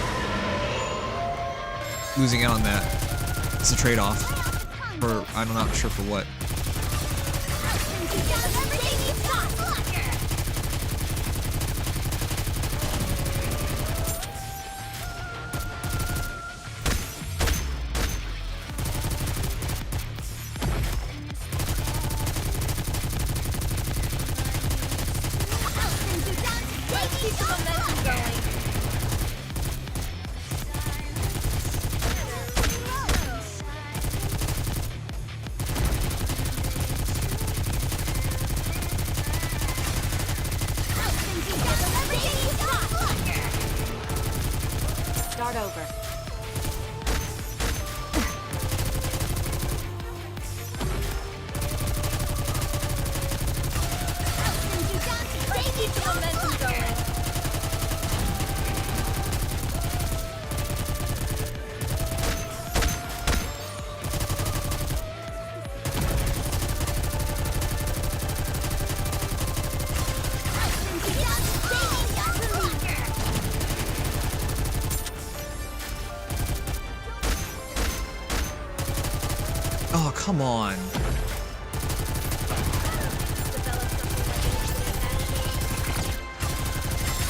out on that. It's a trade-off. For I'm not sure for what. Keep the momentum going. Start over. Keep the momentum going. Oh, come on.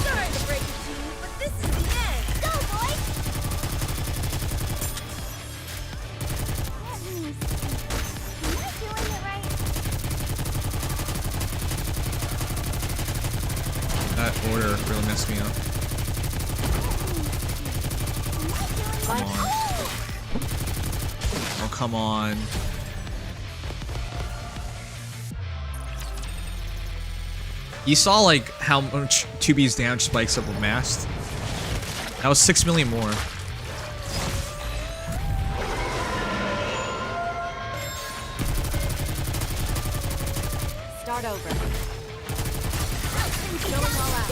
Sorry to break it to you, but this is the end. Go, boys! Let me see. Am I doing it right? That order really messed me up. Come on. Oh, come on. You saw like how much 2B's damage spikes up with Mast? That was 6 million more. Start over. Going all out.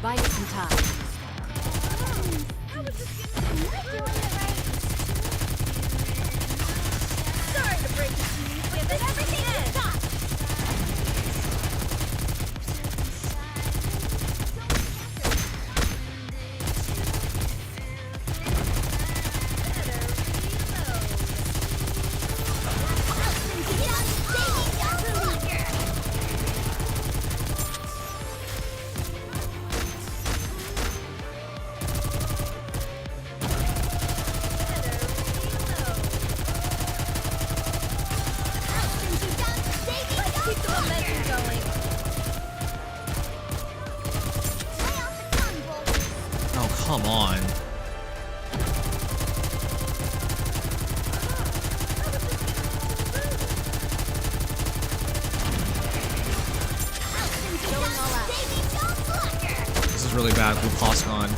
Buy me some time. Sorry to break it to you, but this is the end. Oh, come on. This is really bad. Blue Claw's gone.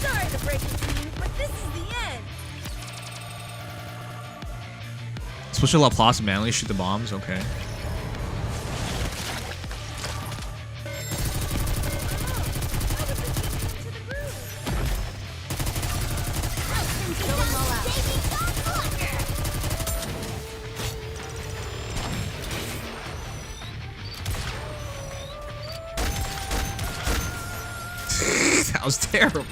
Sorry to break it to you, but this is the end. Switch to La Place manually, shoot the bombs? Okay. That was terrible.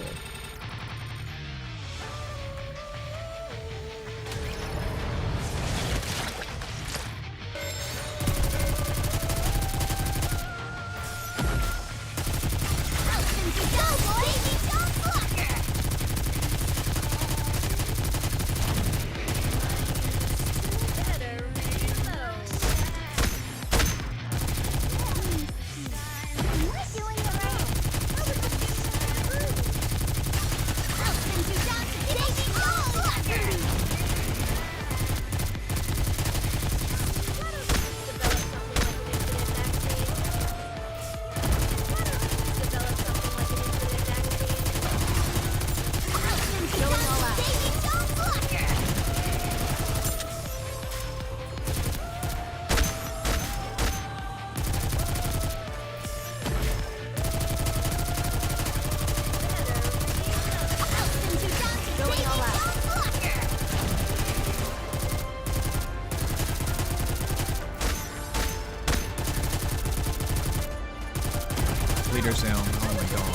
Leaders down. Oh my god.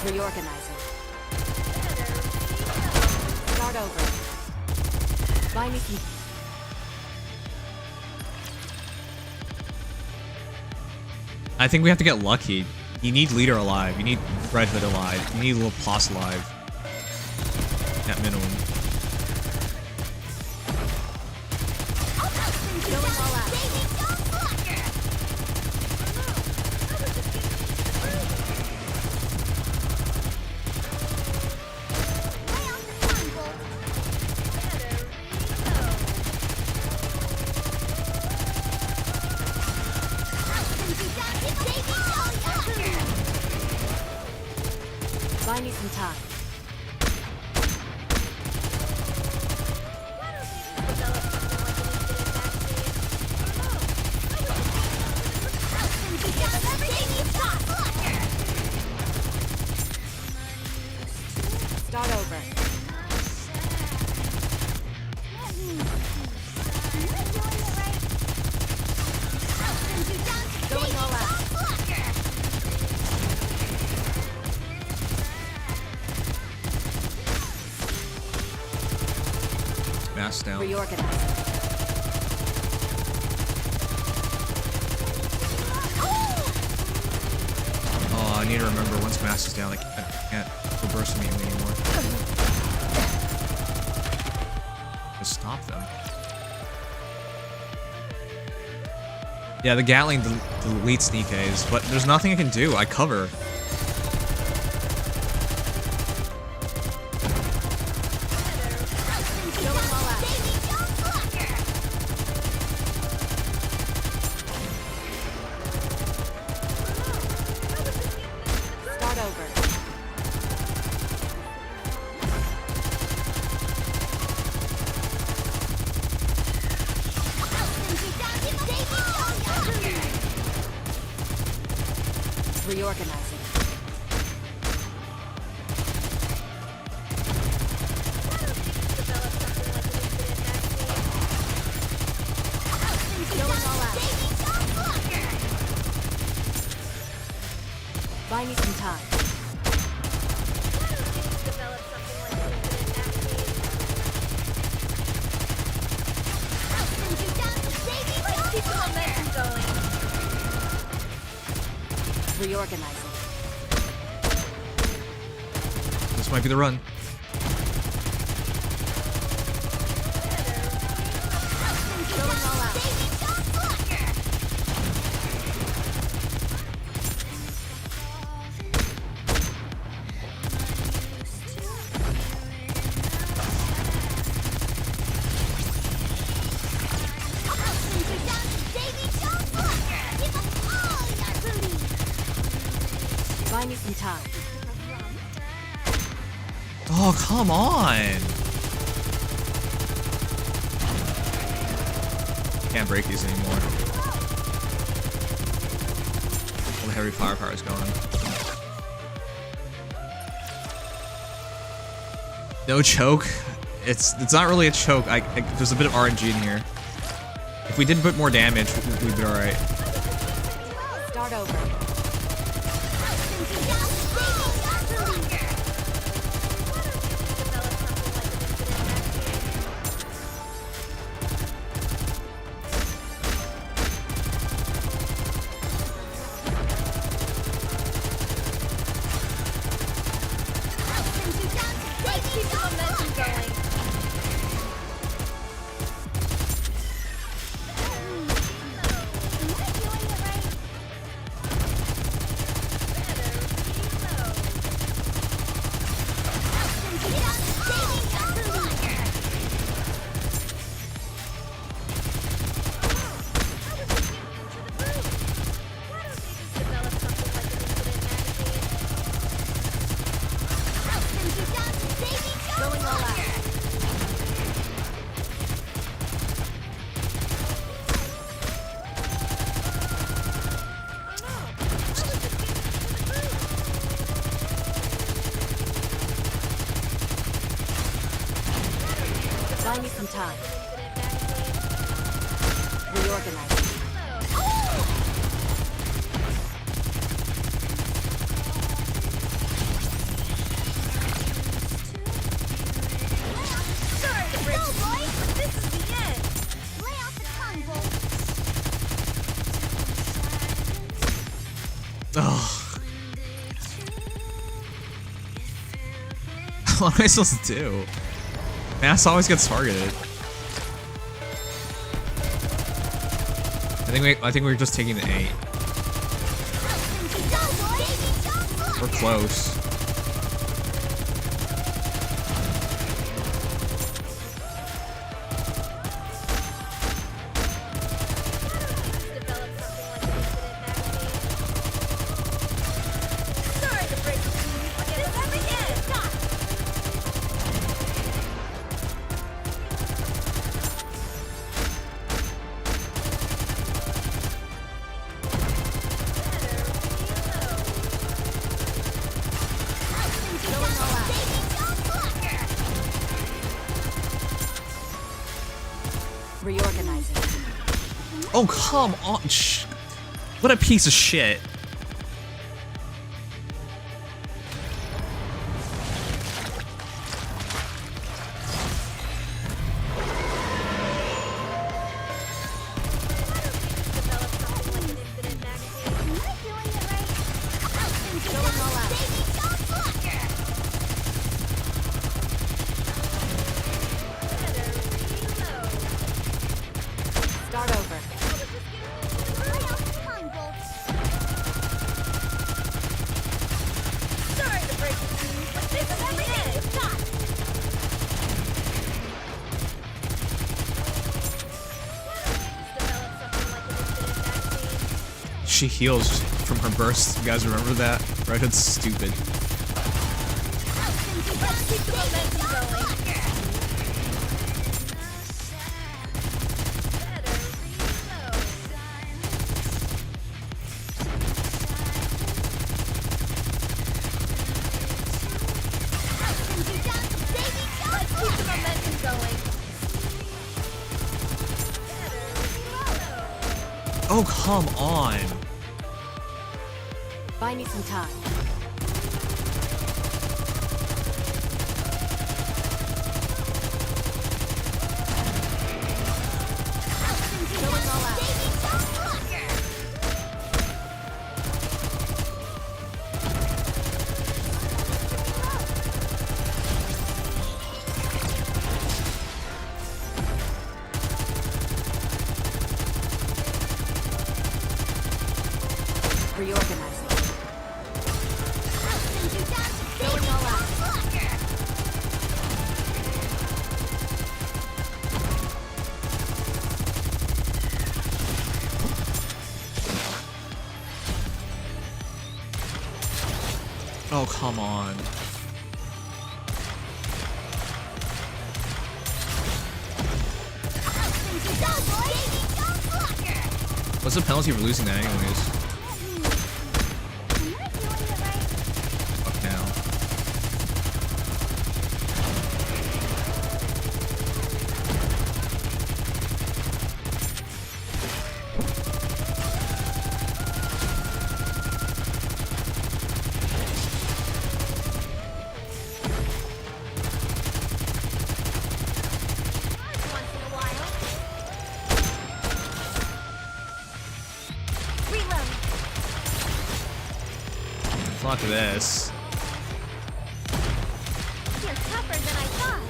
Reorganizing. Start over. Buy me some. I think we have to get lucky. You need Leader alive. You need Red Hood alive. You need La Place alive. At minimum. Buy me some time. mask down. Reorganize. Oh, I need to remember once mask is down, I can't go burst me anymore. Just stop them. Yeah, the Gatling deletes Nikke's, but there's nothing I can do. I cover. Reorganizing. Going all out. Buy me some time. Keep the momentum going. Reorganizing. This might be the run. Going all out. Buy me some time. Oh, come on. Can't break these anymore. All the heavy firepower is gone. No choke. It's not really a choke. There's a bit of RNG in here. If we did a bit more damage, we'd be alright. Start over. Keep the momentum going. Going all out. Buy me some time. Reorganize. Sorry to break the boys, but this is the end. Lay off the tongue, Oh. What am I supposed to do? Mass always gets targeted. I think we're just taking the 8. We're close. Sorry to break the news, but this is the end. Reorganizing. Oh, come on. What a piece of shit. She heals from her burst. You guys remember that? Red Hood's stupid. Oh, come on. Buy me some time. Going all out. Reorganizing. Going all out. Oh, come on. What's the penalty for losing that anyways? Fuck now. Fuck this. You're tougher than I thought.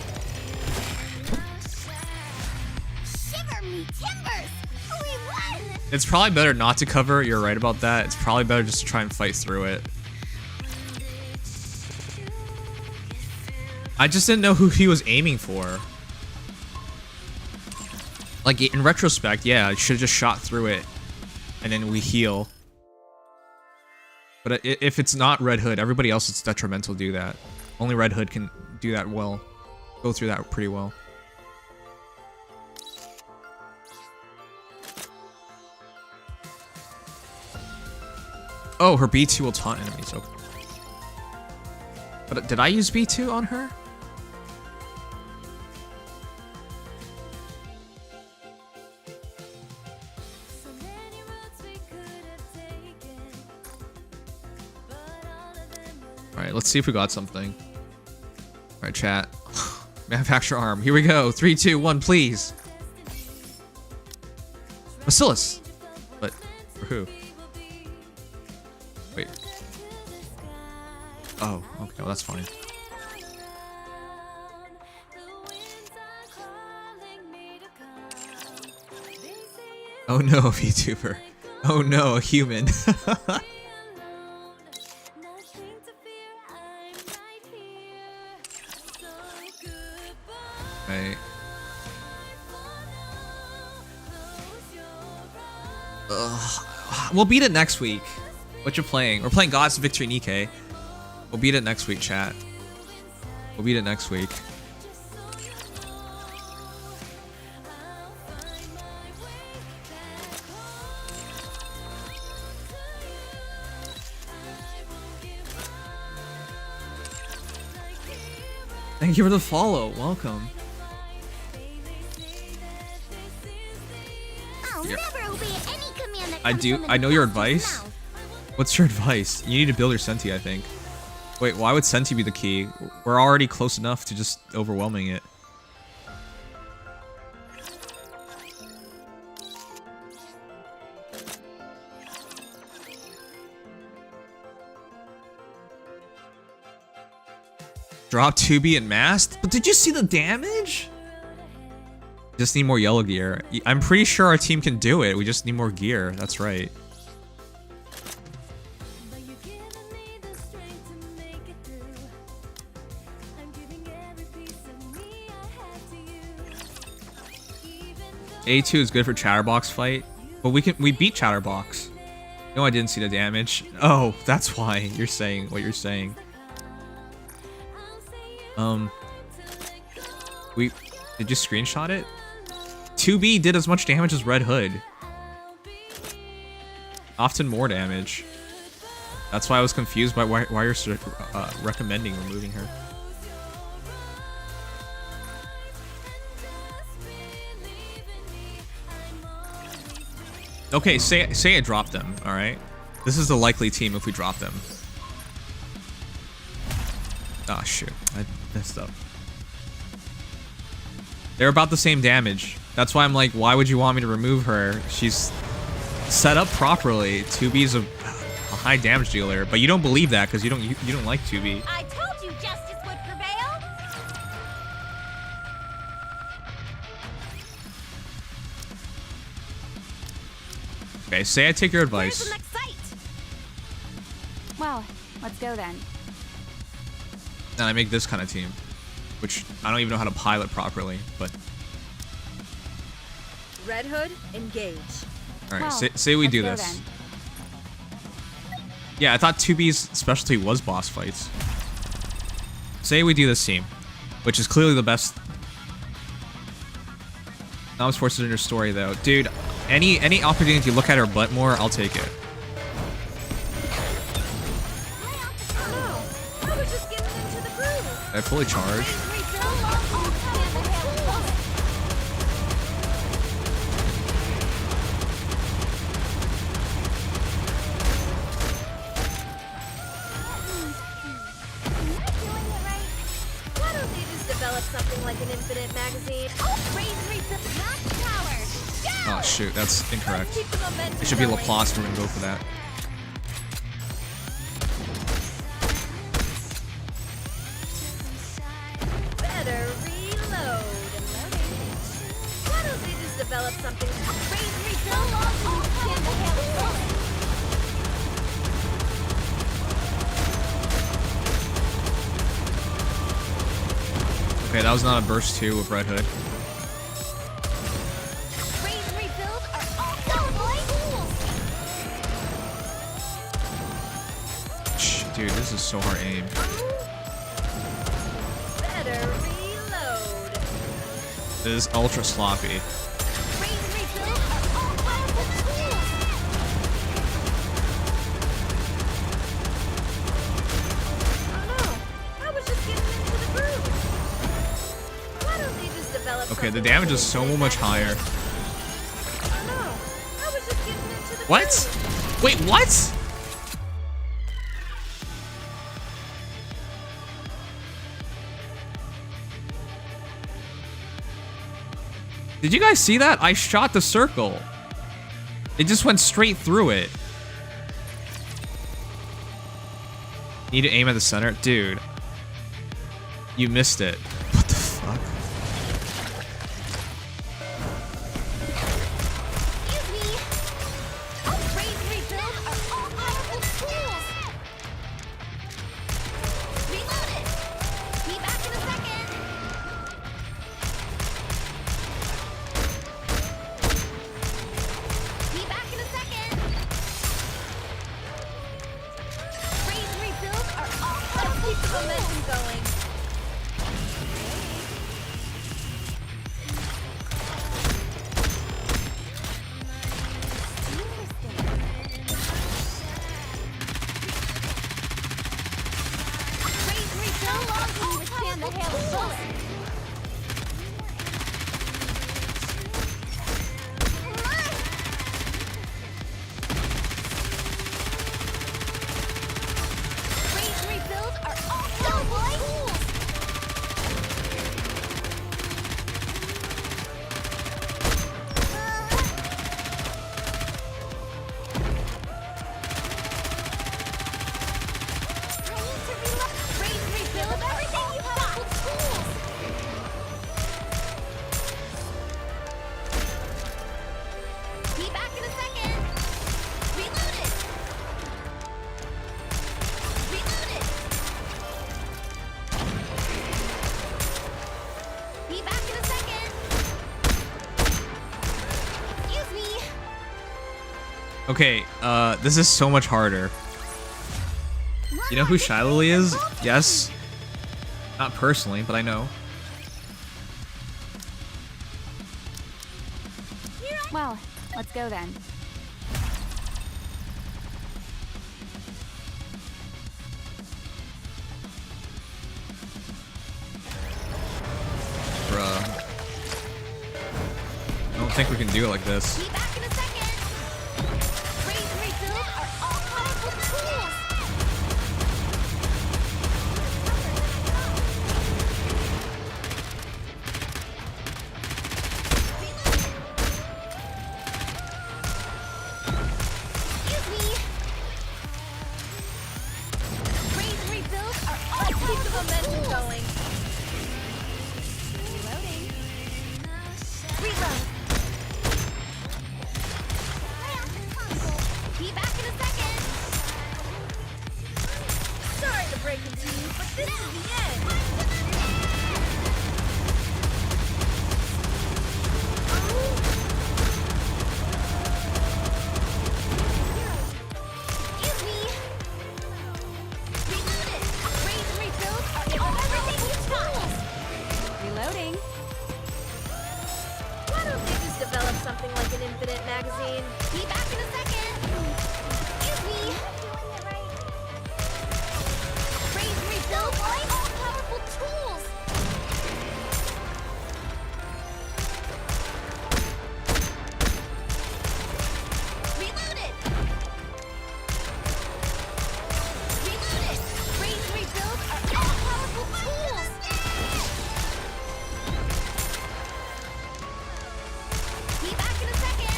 Shiver me timbers! We won! It's probably better not to cover. You're right about that. It's probably better just to try and fight through it. I just didn't know who he was aiming for. Like, in retrospect, yeah, I should have just shot through it. And then we heal. But if it's not Red Hood, everybody else it's detrimental to do that. Only Red Hood can do that well. Go through that pretty well. Oh, her B2 will taunt enemies. Okay. But did I use B2 on her? Alright, let's see if we got something. Alright, chat. Manufacture arm. Here we go. 3, 2, 1, please. Bacillus. But for who? Wait. Oh, okay. Well, that's fine. Oh no, VTuber. Oh no, a human. Right. We'll beat it next week. What you playing? We're playing Gods of Victory Nikke. We'll beat it next week, chat. We'll beat it next week. Thank you for the follow. Welcome. I'll never obey any command that I comes do. from I know your imposter's advice. mouth. What's your advice? You need to build your Senti, I think. Wait, why would Senti be the key? We're already close enough to just overwhelming it. Drop 2B and masked? But did you see the damage? Just need more yellow gear. I'm pretty sure our team can do it. We just need more gear. That's right. A2 is good for Chatterbox fight, but we beat Chatterbox. No, I didn't see the damage. Oh, that's why you're saying what you're saying. Did you screenshot it? 2B did as much damage as Red Hood. Often more damage. That's why I was confused by why you're recommending removing her. Okay, say I drop them, alright? This is the likely team if we drop them. Ah, shoot. I messed up. They're about the same damage. That's why I'm like, why would you want me to remove her? She's set up properly. 2B's a high damage dealer, but you don't believe that because you don't like 2B. I told you justice would prevail. Okay, say I take your advice. Where's the next site? Well, let's go then. And I make this kind of team, which I don't even know how to pilot properly, but... Red Hood, engage. Alright, well, say we do this. Then. Yeah, I thought 2B's specialty was boss fights. Say we do this team, which is clearly the best. Now I'm forced in your story though. Dude, any opportunity to look at her butt more, I'll take it. I fully charge. Something like an infinite magazine. Oh shoot, that's incorrect. It should be Laplace to go for that. Better reload. Why don't they just develop something? Okay, that was not a burst 2 with Red Hood. Dude, this is so hard aim. Better reload. This is ultra sloppy. Okay, the damage is so much higher. What? Wait, what? Did you guys see that? I shot the circle. It just went straight through it. Need to aim at the center? Dude. You missed it. What the fuck? Okay, this is so much harder. You know who Shylily is? Yes. Not personally, but I know. Well, let's go then. Bruh. I don't think we can do it like this. Be back in a second. Raise and rebuild are all powerful tools. Excuse me. Raise and rebuild are all keep the momentum going. Reloading. Reload. Be back in a second. Sorry to break it to you, but this is the end. Excuse me. Reload it. Raise and rebuild are everything you tools. Reloading. Why don't they just develop something like an infinite magazine? Be back in a second. Excuse me. Raise and rebuild are all powerful tools. Reload it. Reload it. Raise and rebuild are all powerful tools. Be back in a second.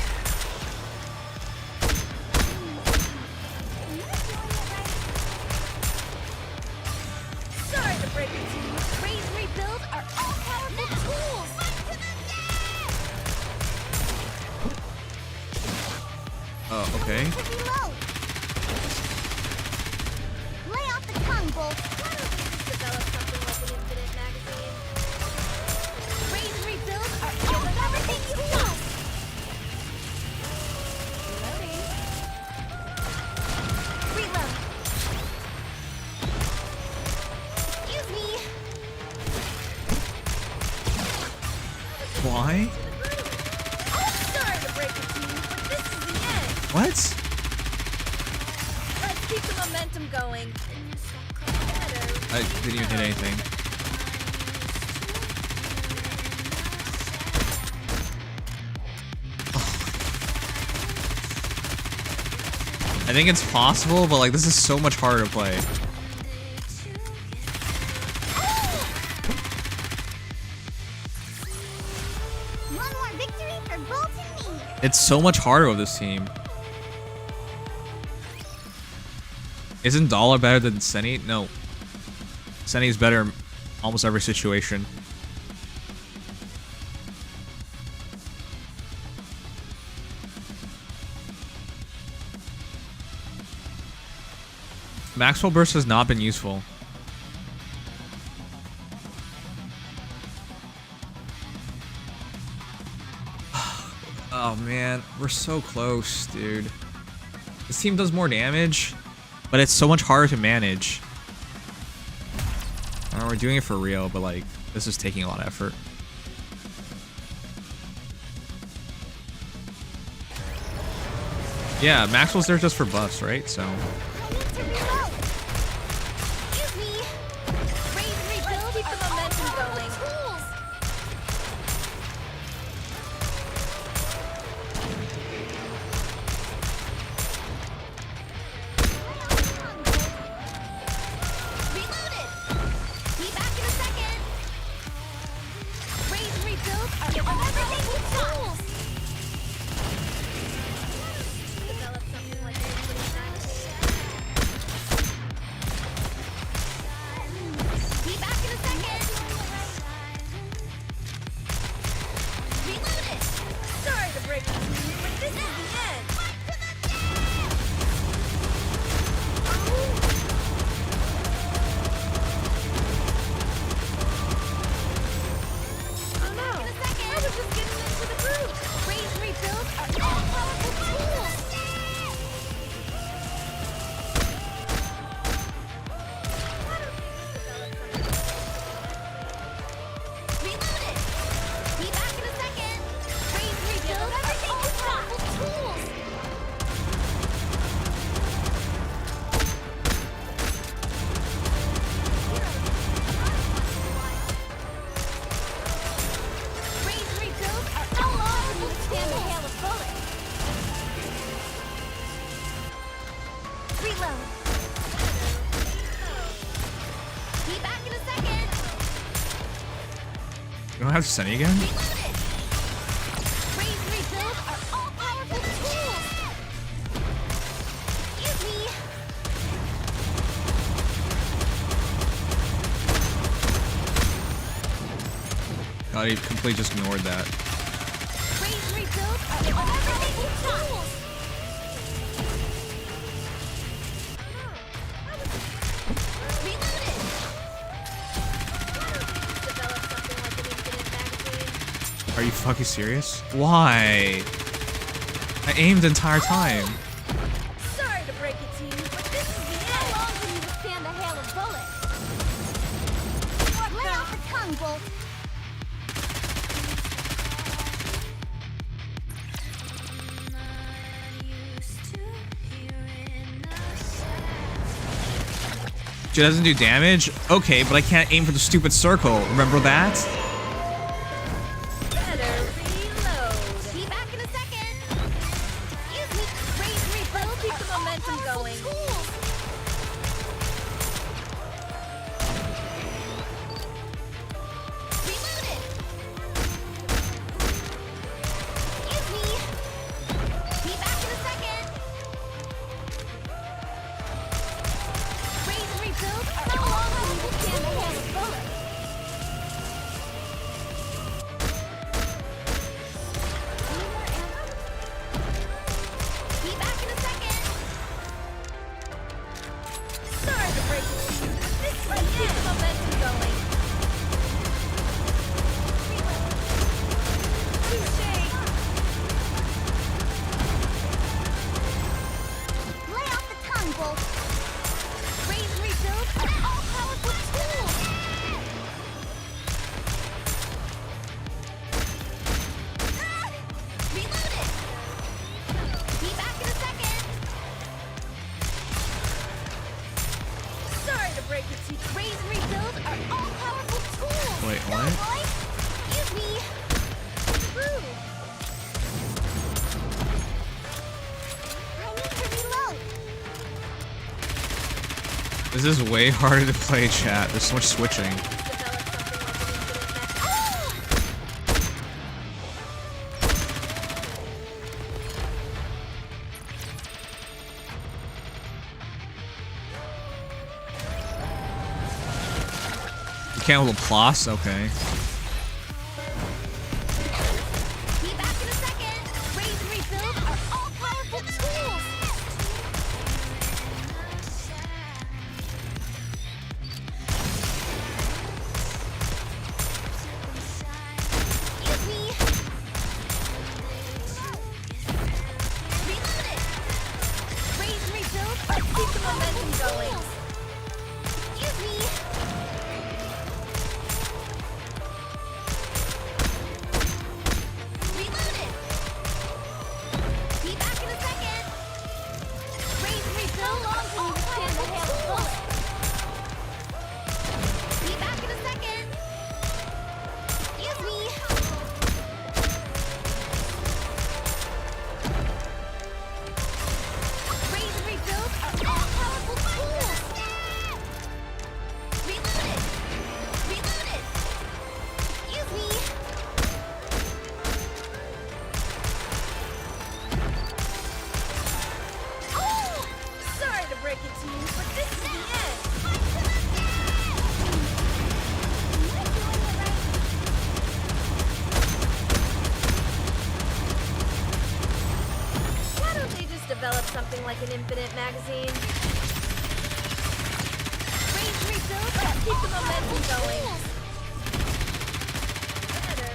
Sorry to break it to you. Raise and rebuild are all powerful tools. Oh, okay. Reload. Lay off the tongue bolts. Why don't we just develop something like an infinite magazine? Raise and rebuild are everything you want. Reloading. Reload. Excuse me. Why? Sorry to break it to you, but this is the end. What? Let's keep the momentum going. I didn't even hit anything. I think it's possible, but like this is so much harder to play. One more victory for Bolt and me. It's so much harder with this team. Isn't Dollar better than Senny? No. Senny's better in almost every situation. Maxwell Burst has not been useful. Oh man, we're so close, dude. This team does more damage, but it's so much harder to manage. I know we're doing it for real, but like, this is taking a lot of effort. Yeah, Maxwell's there just for buffs, right? So. Excuse me. Raise and rebuild, keep the momentum going. Reload it. Be back in a second. Raise and rebuild are everything with tools. Develop something like an infinite magazine. Reload. Be back in a second. You don't have to send it again? Raise and rebuild are all powerful tools. Excuse me. God, he completely just ignored that. Raise and rebuild are all powerful tools. Are you fucking serious? Why? I aimed the entire time. Sorry to break it to you, but this is the end. How long can you withstand a hail of bullets? Lay off the tongue, Bolt. She doesn't do damage? Okay, but I can't aim for the stupid circle. Remember that? Better reload. Be back in a second. Excuse me. Raise, rebuild, keep the momentum going. Reload it. Excuse me. Be back in a second. Raise and rebuild are no longer we will stand a hail of bullets. Be back in a second. Sorry to break it to you, but this is the end. Keep the momentum going. Touché. Lay off the tongue, Bolt. Raise and rebuild are all powerful tools. Reload it. Be back in a second. Sorry to break it to you. Raise and rebuild are all powerful tools. Wait, No, what? boy. Excuse me. Woo. I need to reload. This is way harder to play, chat. There's so much switching. You can't hold a plus? Okay. Be back in a second. Raise and rebuild are all powerful tools. Excuse me. Reload it. Raise and rebuild are keep the momentum going. Excuse me. Reload it. Be back in a second. Raise and rebuild long can you withstand the hail of bullets. Be back in a second. Excuse me. Raise and rebuild are all powerful tools. Reload it. Reload it. Excuse me. Oh! Sorry to break it to you, but this is the end. Why don't they just develop something like an infinite magazine? Raise and rebuild, but keep the momentum going. Better.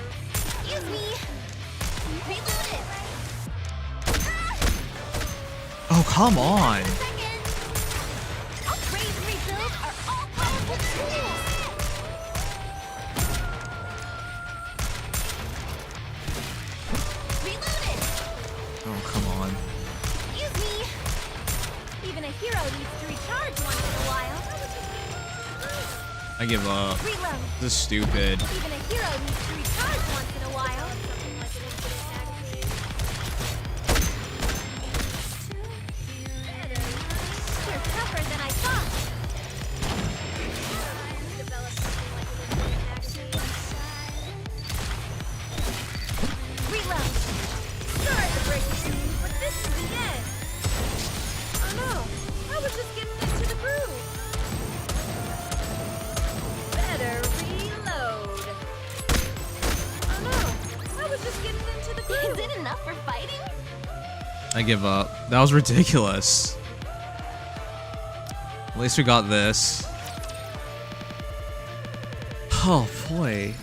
Excuse me. Reload it. Oh, come on. Raise and rebuild are all powerful tools. Reload it. Oh, come on. Excuse me. Even a hero needs to recharge once in a while. I give up. Reload. This is stupid. Even a hero needs to recharge once in a while. Better. Sure give up. That was ridiculous. At least we got this. Oh boy.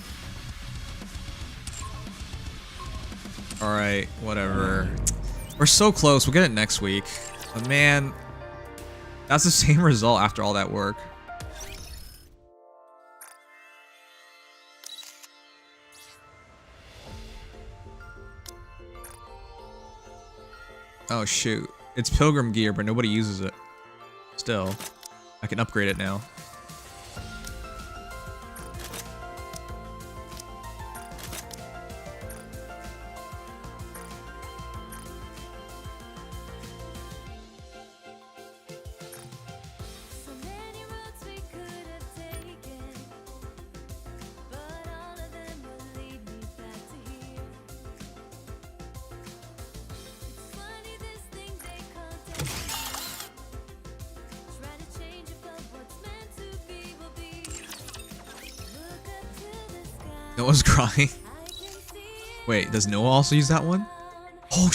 Alright, whatever. We're so close. We'll get it next week. But man, that's the same result after all that work. Oh shoot. It's pilgrim gear, but nobody uses it. Still, I can upgrade it now. Noah's crying. Wait, does Noah also use that one? Oh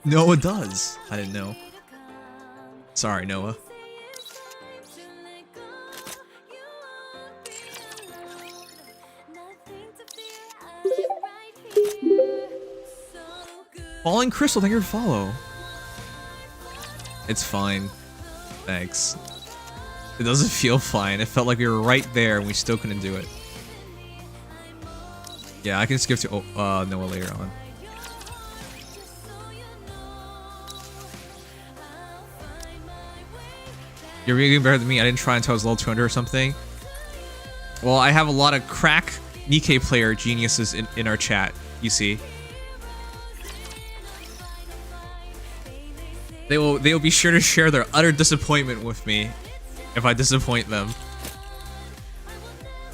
Noah does. I didn't know. Sorry, Noah. Falling Crystal, thank you for follow. It's fine. Thanks. It doesn't feel fine. It felt like we were right there and we still couldn't do it. Yeah, I can skip to Noah later on. You're really better than me. I didn't try until I was level 200 or something. Well, I have a lot of crack Nikke player geniuses in our chat, you see. They will be sure to share their utter disappointment with me if I disappoint them.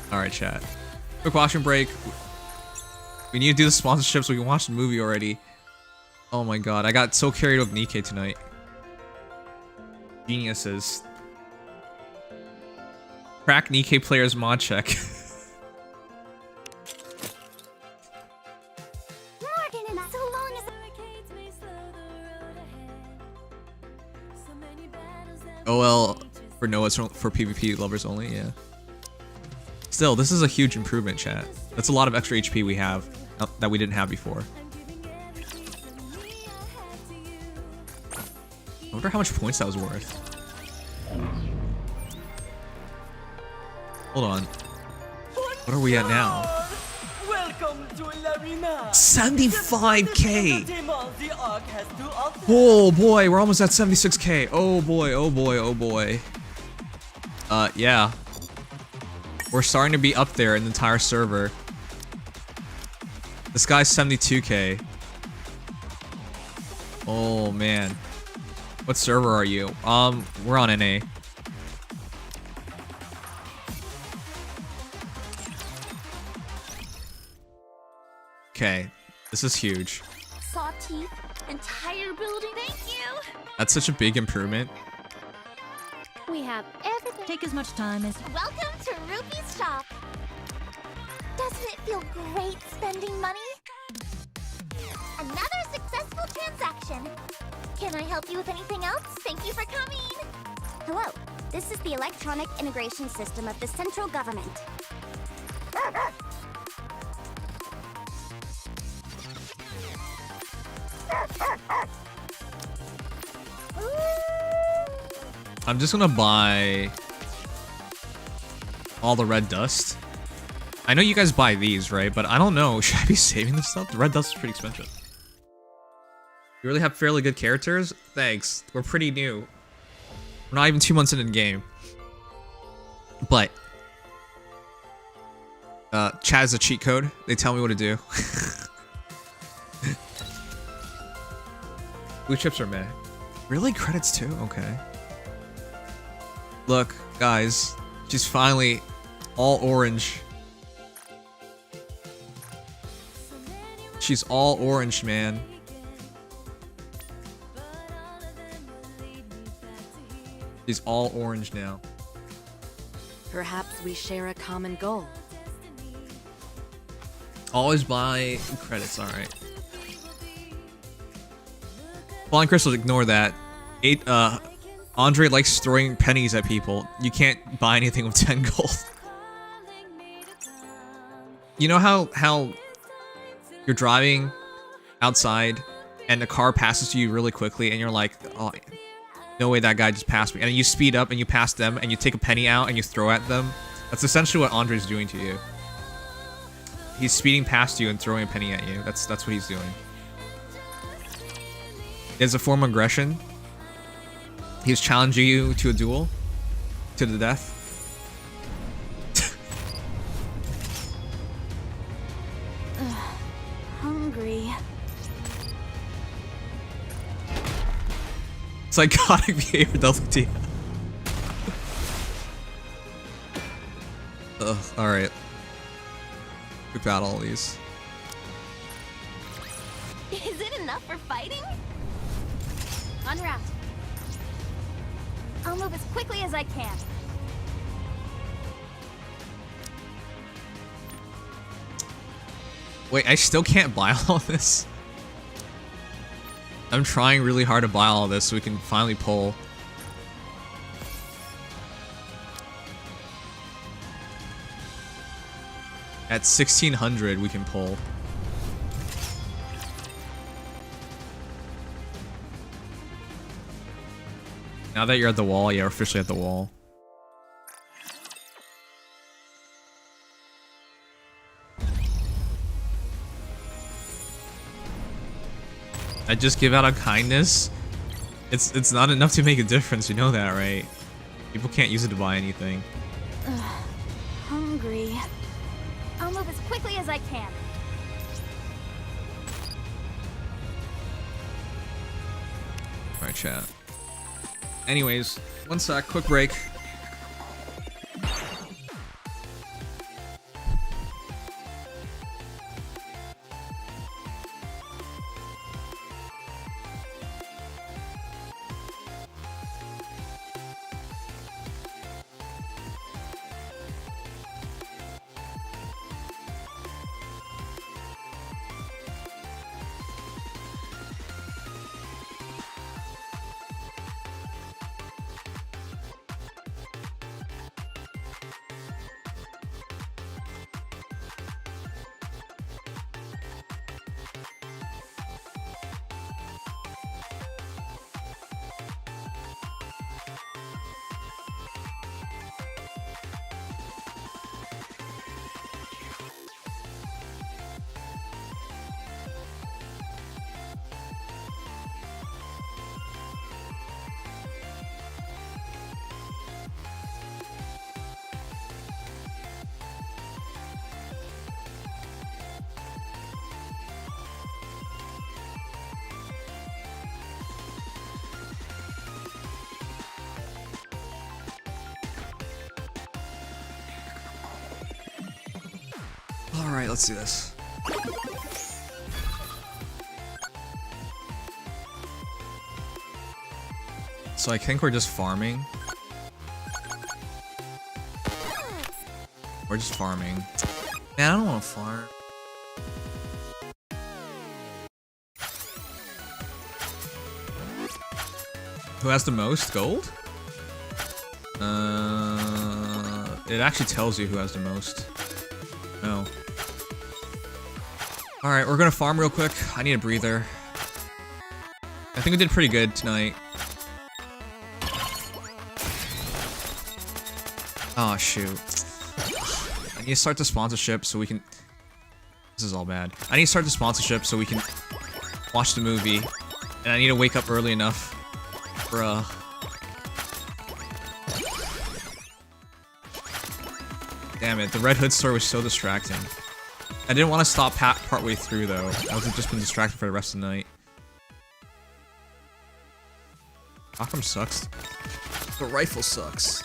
Alright, chat. Quick washing break. We need to do the sponsorship so we can watch the movie already. Oh my god, I got so carried with Nikke tonight. Geniuses. Crack Nikke players mod check. OL for Noah's for PvP lovers only, yeah. Still, this is a huge improvement, chat. That's a lot of extra HP we have that we didn't have before. I wonder how much points that was worth. Hold on. What are we at now? Welcome to Larina. 75k! Oh boy, we're almost at 76k. Oh boy, oh boy, oh boy. Yeah. We're starting to be up there in the entire server. This guy's 72k. Oh man. What server are you? We're on NA. Okay, this is huge. Saw teeth, entire building. Thank you. That's such a big improvement. We have everything. Take as much time as. Welcome to Ruby's shop. Doesn't it feel great spending money? Another successful transaction. Can I help you with anything else? Thank you for coming. Hello. This is the electronic integration system of the central government. I'm just gonna buy all the red dust. I know you guys buy these, right? But I don't know. Should I be saving this stuff? The red dust is pretty expensive. You really have fairly good characters? Thanks. We're pretty new. We're not even 2 months into the game. But chat is a cheat code. They tell me what to do. Blue chips are meh. Really? Credits too? Okay. Look, guys. She's finally all orange. She's all orange, man. She's all orange now. Perhaps we share a common goal. Always buy credits, alright. Flying crystals, ignore that. Andre likes throwing pennies at people. You can't buy anything with 10 gold. You know how you're driving outside and the car passes you really quickly and you're like, oh, no way that guy just passed me. And then you speed up and you pass them and you take a penny out and you throw at them. That's essentially what Andre's doing to you. He's speeding past you and throwing a penny at you. That's what he's doing. It's a form of aggression. He's challenging you to a duel. To the death. Hungry. Psychotic behavior, WT. Ugh, alright. Quick battle all these. Is it enough for fighting? Unwrapped. I'll move as quickly as I can. Wait, I still can't buy all this? I'm trying really hard to buy all this so we can finally pull. At 1600 we can pull. Now that you're at the wall, yeah, we're officially at the wall. I just give out on kindness. It's not enough to make a difference, you know that, right? People can't use it to buy anything. Hungry. I'll move as quickly as I can. Alright, chat. Anyways, one sec, quick break. Alright, let's do this. So I think we're just farming. We're just farming. Man, I don't want to farm. Who has the most gold? It actually tells you who has the most. Oh. Alright, we're gonna farm real quick. I need a breather. I think we did pretty good tonight. Oh, shoot. I need to start the sponsorship so we can... This is all bad. I need to start the sponsorship so we can watch the movie. And I need to wake up early enough for, Damn it, the Red Hood story was so distracting. I didn't want to stop partway through, though. I would have just been distracted for the rest of the night. Arkham sucks. The rifle sucks.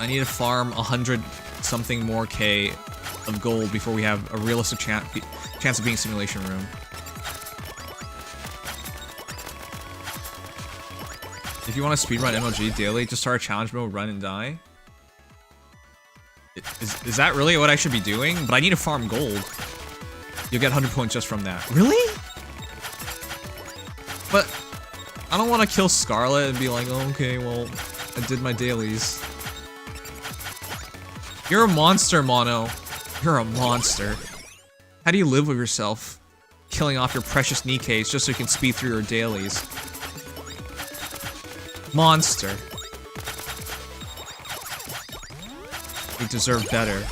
I need to farm 100-something more K of gold before we have a realistic chance of being Simulation Room. If If you want to speedrun MLG daily, just start a challenge mode, run and die. Is that really what I should be doing? But I need to farm gold. You'll get 100 points just from that. Really? But I don't want to kill Scarlet and be like, oh, okay, well, I did my dailies. You're a monster, Mono. You're a monster. How do you live with yourself? Killing off your precious Nikkes just so you can speed through your dailies. Monster. You deserve better.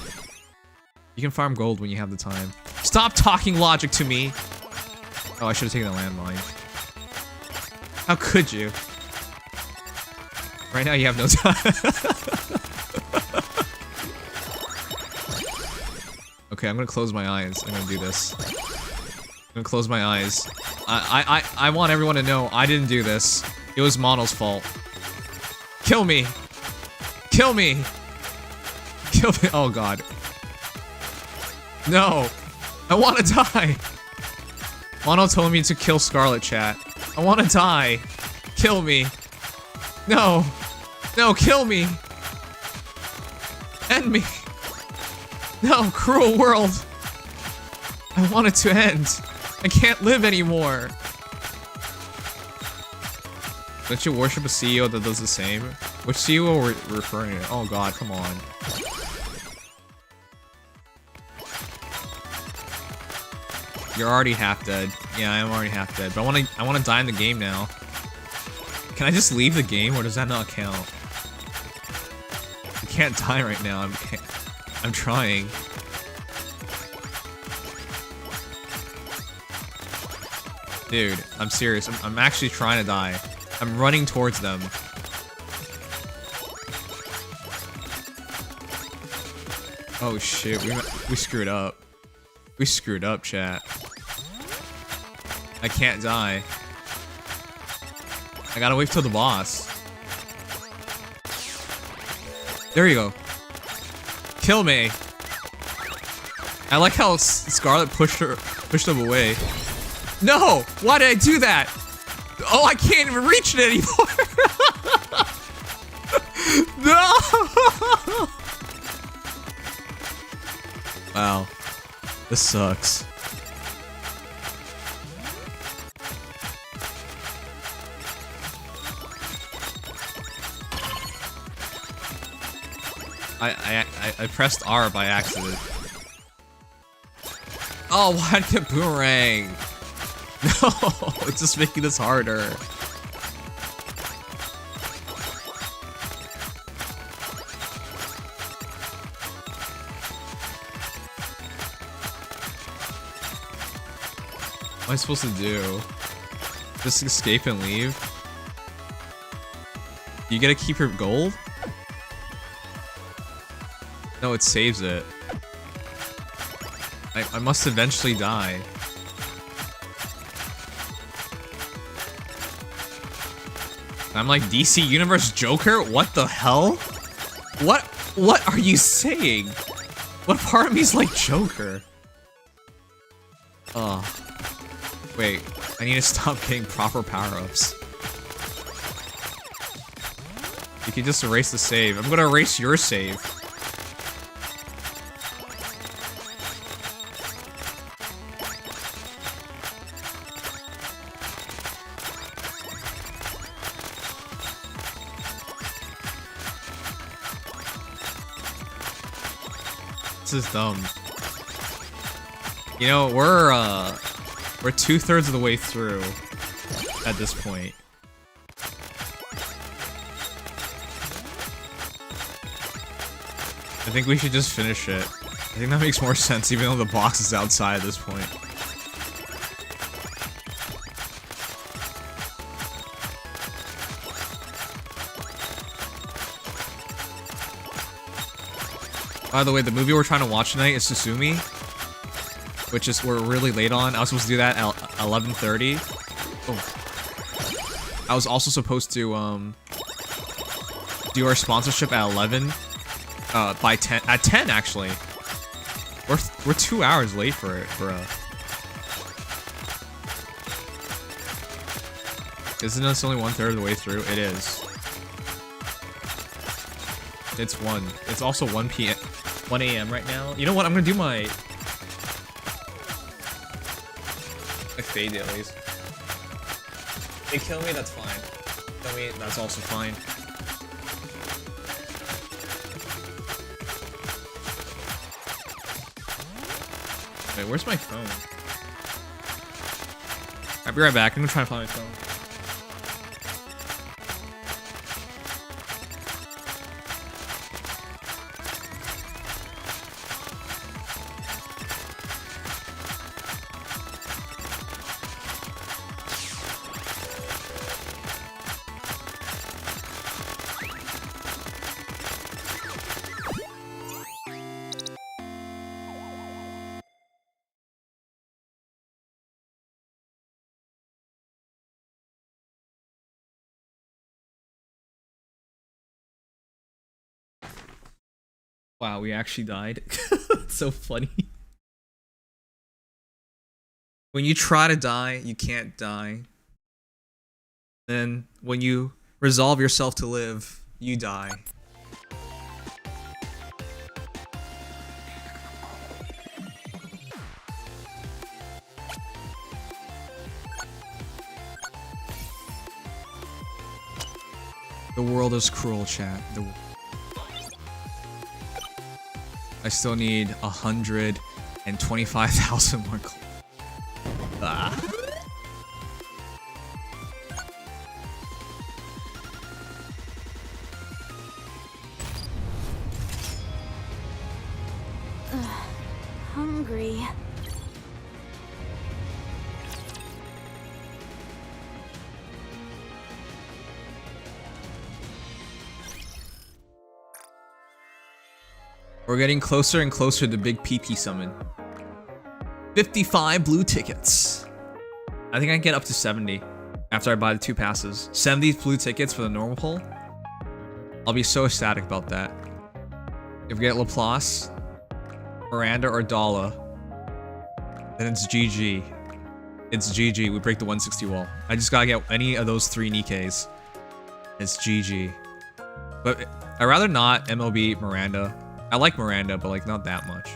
You can farm gold when you have the time. Stop talking logic to me! Oh, I should have taken the landmine. How could you? Right now you have no time. Okay, I'm gonna close my eyes. I'm gonna do this. I'm gonna close my eyes. I want everyone to know I didn't do this. It was Mono's fault. Kill me! Kill me! Kill me! Oh god. No! I wanna die! Mono told me to kill Scarlet, chat. I wanna die! Kill me! No! No, kill me! End me! No, cruel world! I want it to end! I can't live anymore! Don't you worship a CEO that does the same? Which CEO are we referring to? Oh god, come on. You're already half dead. Yeah, I am already half dead. But I wanna die in the game now. Can I just leave the game or does that not count? I can't die right now. I'm trying. Dude, I'm serious. I'm actually trying to die. I'm running towards them. Oh shit, we screwed up. We screwed up, chat. I can't die. I gotta wait till the boss. There you go. Kill me. I like how Scarlet pushed them away. No! Why did I do that? Oh, I can't even reach it anymore. No! Wow. This sucks. I pressed R by accident. Oh, why'd I get boomerang? No, it's just making this harder. What am I supposed to do? Just escape and leave? You gotta keep your gold? No, it saves it. I must eventually die. I'm like DC Universe Joker? What the hell? What are you saying? What part of me is like Joker? Oh. Wait, I need to stop getting proper power-ups. You can just erase the save. I'm gonna erase your save. This is dumb. You know, we're 2/3 of the way through at this point. I think we should just finish it. I think that makes more sense even though the box is outside at this point. By the way, the movie we're trying to watch tonight is Susumi, which is we're really late on. I was supposed to do that at 11:30. Oh. I was also supposed to do our sponsorship at 11. By 10 at 10 actually. We're 2 hours late for it, bro. Isn't this only 1/3 of the way through? It is. It's 1. It's also 1 p.m. 1 a.m. right now. You know what? I'm gonna do my fade dailies. They kill me, that's fine. Kill me, that's also fine. Wait, where's my phone? I'll be right back. I'm gonna try to find my phone. Wow, we actually died. It's so funny. When you try to die, you can't die. Then, when you resolve yourself to live, you die. The world is cruel, chat. I still need 125,000 more gold. Ah. Hungry. We're getting closer and closer to the big PP summon. 55 blue tickets. I think I can get up to 70 after I buy the 2 passes. 70 blue tickets for the normal poll. I'll be so ecstatic about that. If we get Laplace, Miranda, or Dala, then it's GG. It's GG. We break the 160 wall. I just gotta get any of those 3 Nikkes. It's GG. But I'd rather not MLB Miranda. I like Miranda, but like not that much.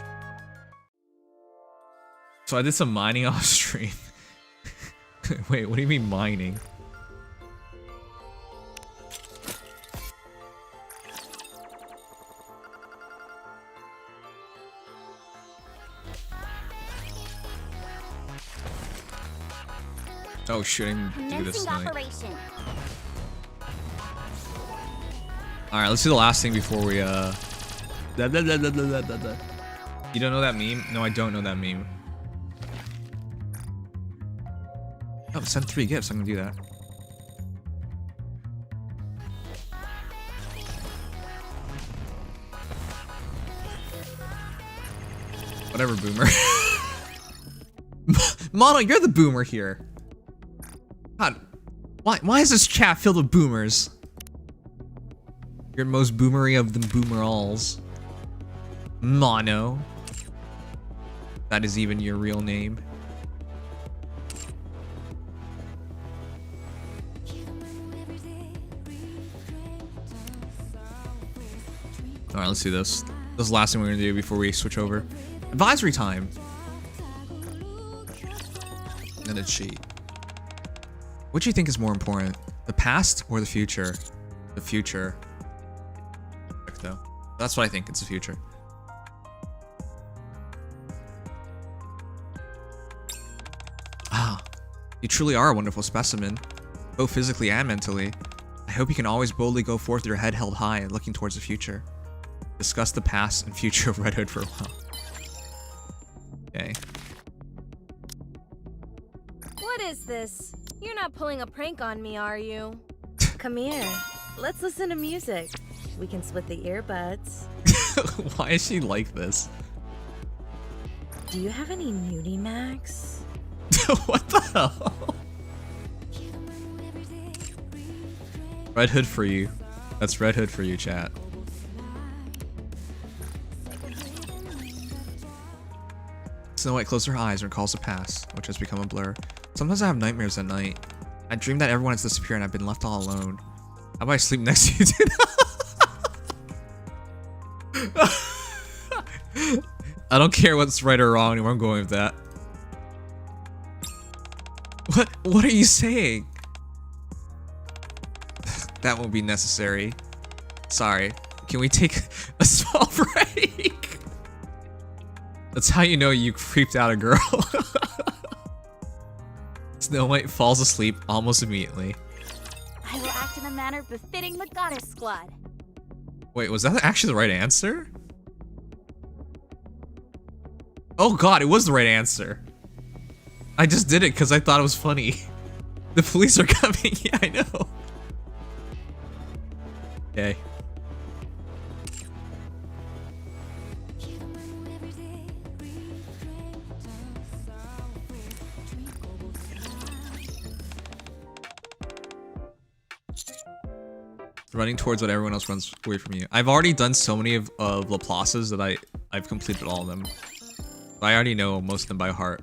So I did some mining off stream. Wait, what do you mean mining? Oh shit, I didn't do this tonight. Alright, let's do the last thing before we You don't know that meme? No, I don't know that meme. Oh, send 3 gifts. I'm gonna do that. Whatever, boomer. Mono, you're the boomer here. God, why is this chat filled with boomers? You're the most boomery of the boomer-alls. Mono. That is even your real name. Alright, let's do this. This is the last thing we're gonna do before we switch over. Advisory time! I'm gonna cheat. What do you think is more important? The past or the future? The future. Though. That's what I think, it's the future. Ah, you truly are a wonderful specimen, both physically and mentally. I hope you can always boldly go forth with your head held high and looking towards the future. Discuss the past and future of Red Hood for a while. Okay. What is this? You're not pulling a prank on me, are you? Come here. Let's listen to music. We can split the earbuds. Why is she like this? Do you have any nudie max? What the hell? Red Hood for you. That's Red Hood for you, chat. Snow White closes her eyes and recalls the past, which has become a blur. Sometimes I have nightmares at night. I dreamed that everyone has disappeared and I've been left all alone. How about I sleep next to you tonight? I don't care what's right or wrong anymore. I'm going with that. What are you saying? That won't be necessary. Sorry. Can we take a small break? That's how you know you creeped out a girl. Snow White falls asleep almost immediately. I will act in a manner befitting the Goddess Squad. Wait, was that actually the right answer? Oh god, it was the right answer. I just did it because I thought it was funny. The police are coming. Yeah, I know. Okay. Running towards what everyone else runs away from you. I've already done so many of Laplace's that I've completed all of them. I already know most of them by heart.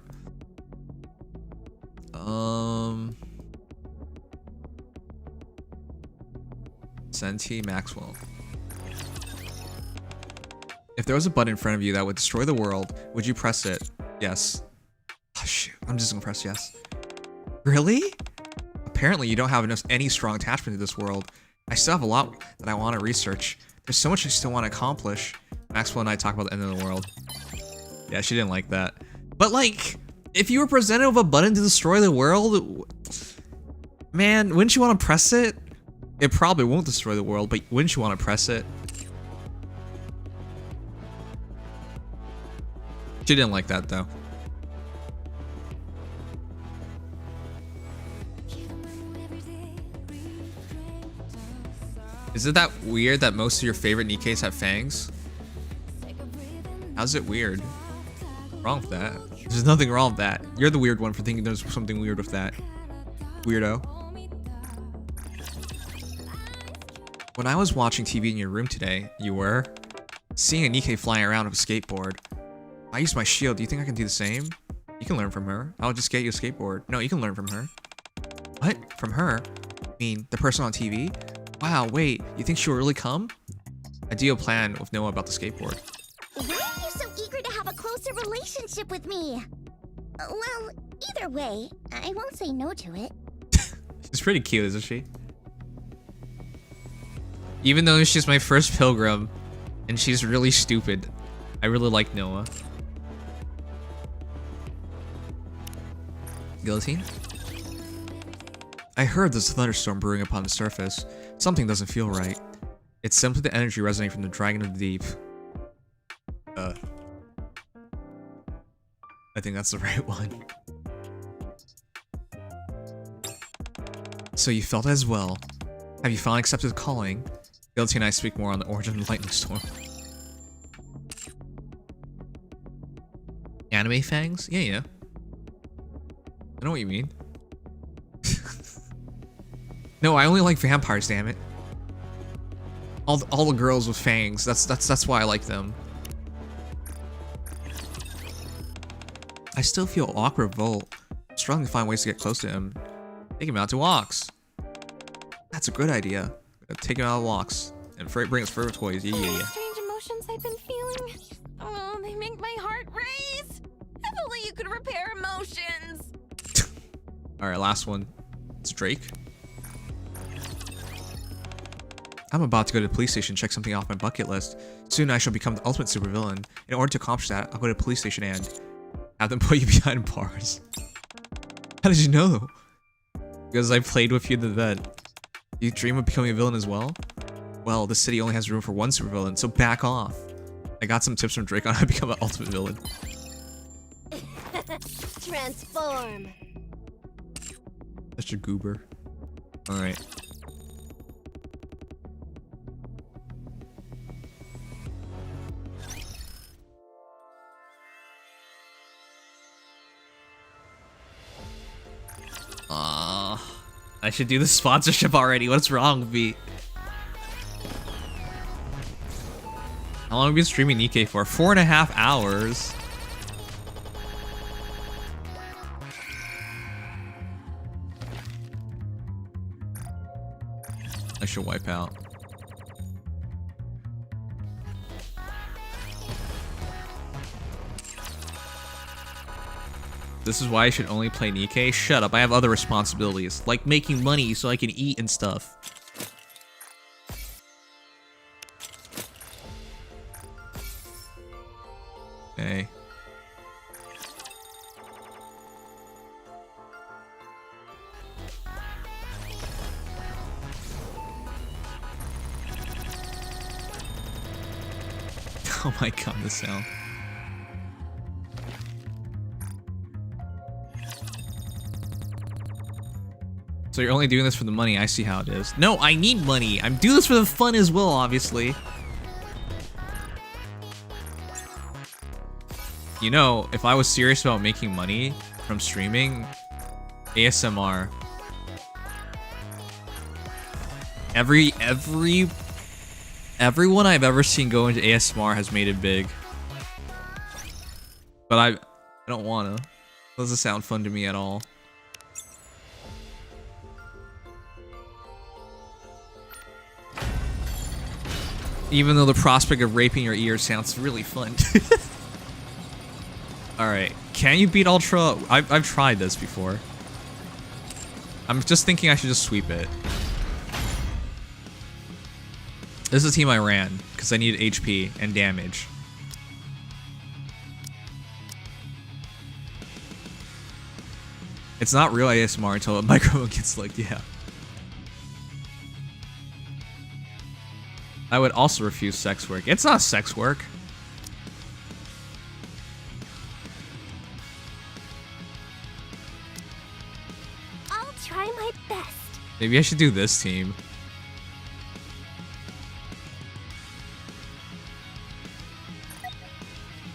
Senti Maxwell. If there was a button in front of you that would destroy the world, would you press it? Yes. Oh, shoot. I'm just gonna press yes. Really? Apparently you don't have any strong attachment to this world. I still have a lot that I want to research. There's so much I still want to accomplish. Maxwell and I talk about the end of the world. Yeah, she didn't like that. But like, if you were presented with a button to destroy the world, man, wouldn't you want to press it? It probably won't destroy the world, but wouldn't you want to press it? She didn't like that though. Is it that weird that most of your favorite Nikkes have fangs? How's it weird? What's wrong with that? There's nothing wrong with that. You're the weird one for thinking there's something weird with that. Weirdo. When I was watching TV in your room today, you were seeing a Nikke flying around with a skateboard. I used my shield. Do you think I can do the same? You can learn from her. I'll just get you a skateboard. No, you can learn from her. What? From her? I mean, the person on TV? Wow, wait. You think she'll really come? I do a plan with Noah about the skateboard. Why are you so eager to have a closer relationship with me? Well, either way, I won't say no to it. She's pretty cute, isn't she? Even though she's my first pilgrim, and she's really stupid, I really like Noah. Guillotine? I heard there's a thunderstorm brewing upon the surface. Something doesn't feel right. It's simply the energy resonating from the Dragon of the Deep. I think that's the right one. So you felt it as well. Have you finally accepted the calling? Guilty and I speak more on the origin of the lightning storm. Anime fangs? Yeah. I know what you mean. No, I only like vampires, damn it. All the girls with fangs. That's why I like them. I still feel awkward with Volt. I'm struggling to find ways to get close to him. Take him out to walks. That's a good idea. Take him out on walks and bring us further toys. Yeah. Strange emotions I've been feeling. Oh, they make my heart race. If only you could repair emotions. All right, last one. It's Drake. I'm about to go to the police station and check something off my bucket list. Soon I shall become the ultimate supervillain. In order to accomplish that, I'll go to the police station and have them put you behind bars. How did you know? Because I played with you to the bed. Do you dream of becoming a villain as well? Well, the city only has room for one supervillain, so back off. I got some tips from Drake on how to become an ultimate villain. Transform. Such a goober. Alright. I should do the sponsorship already. What's wrong with me? How long have we been streaming Nikke for? 4.5 hours. should wipe out. This is why I should only play Nikke? Shut up, I have other responsibilities, like making money so I can eat and stuff. Okay. Oh my god, the sound. So you're only doing this for the money, I see how it is. No, I need money! I'm doing this for the fun as well, obviously. You know, if I was serious about making money from streaming, ASMR. Everyone I've ever seen go into ASMR has made it big. But I don't wanna. Doesn't sound fun to me at all. Even though the prospect of raping your ears sounds really fun. Alright, can you beat Ultra? I've tried this before. I'm just thinking I should just sweep it. This is a team I ran, because I needed HP and damage. It's not real ASMR until a microphone gets like, yeah. I would also refuse sex work. It's not sex work. I'll try my best. Maybe I should do this team.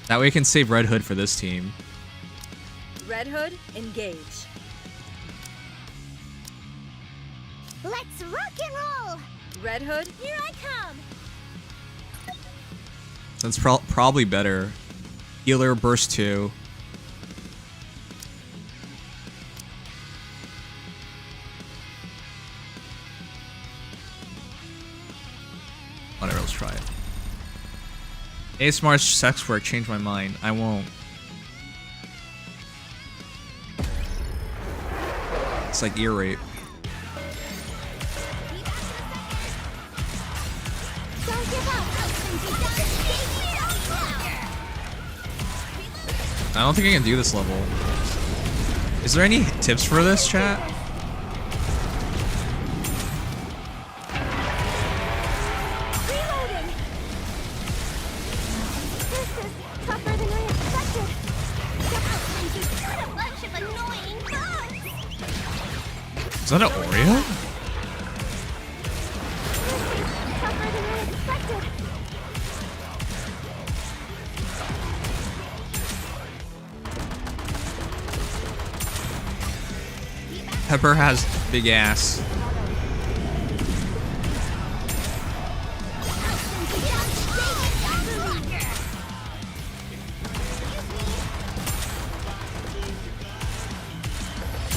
That way I can save Red Hood for this team. Red Hood, engage. Let's rock and roll! Red Hood, here I come! That's probably better. Healer, burst 2. Whatever, let's try it. ASMR's sex work changed my mind. I won't. It's like ear rape. I don't think I can do this level. Is there any tips for this, chat? Reloading! This is tougher than I expected. You got a bunch of annoying bugs! Is that an Oreo? Tougher than I expected. Pepper has big ass.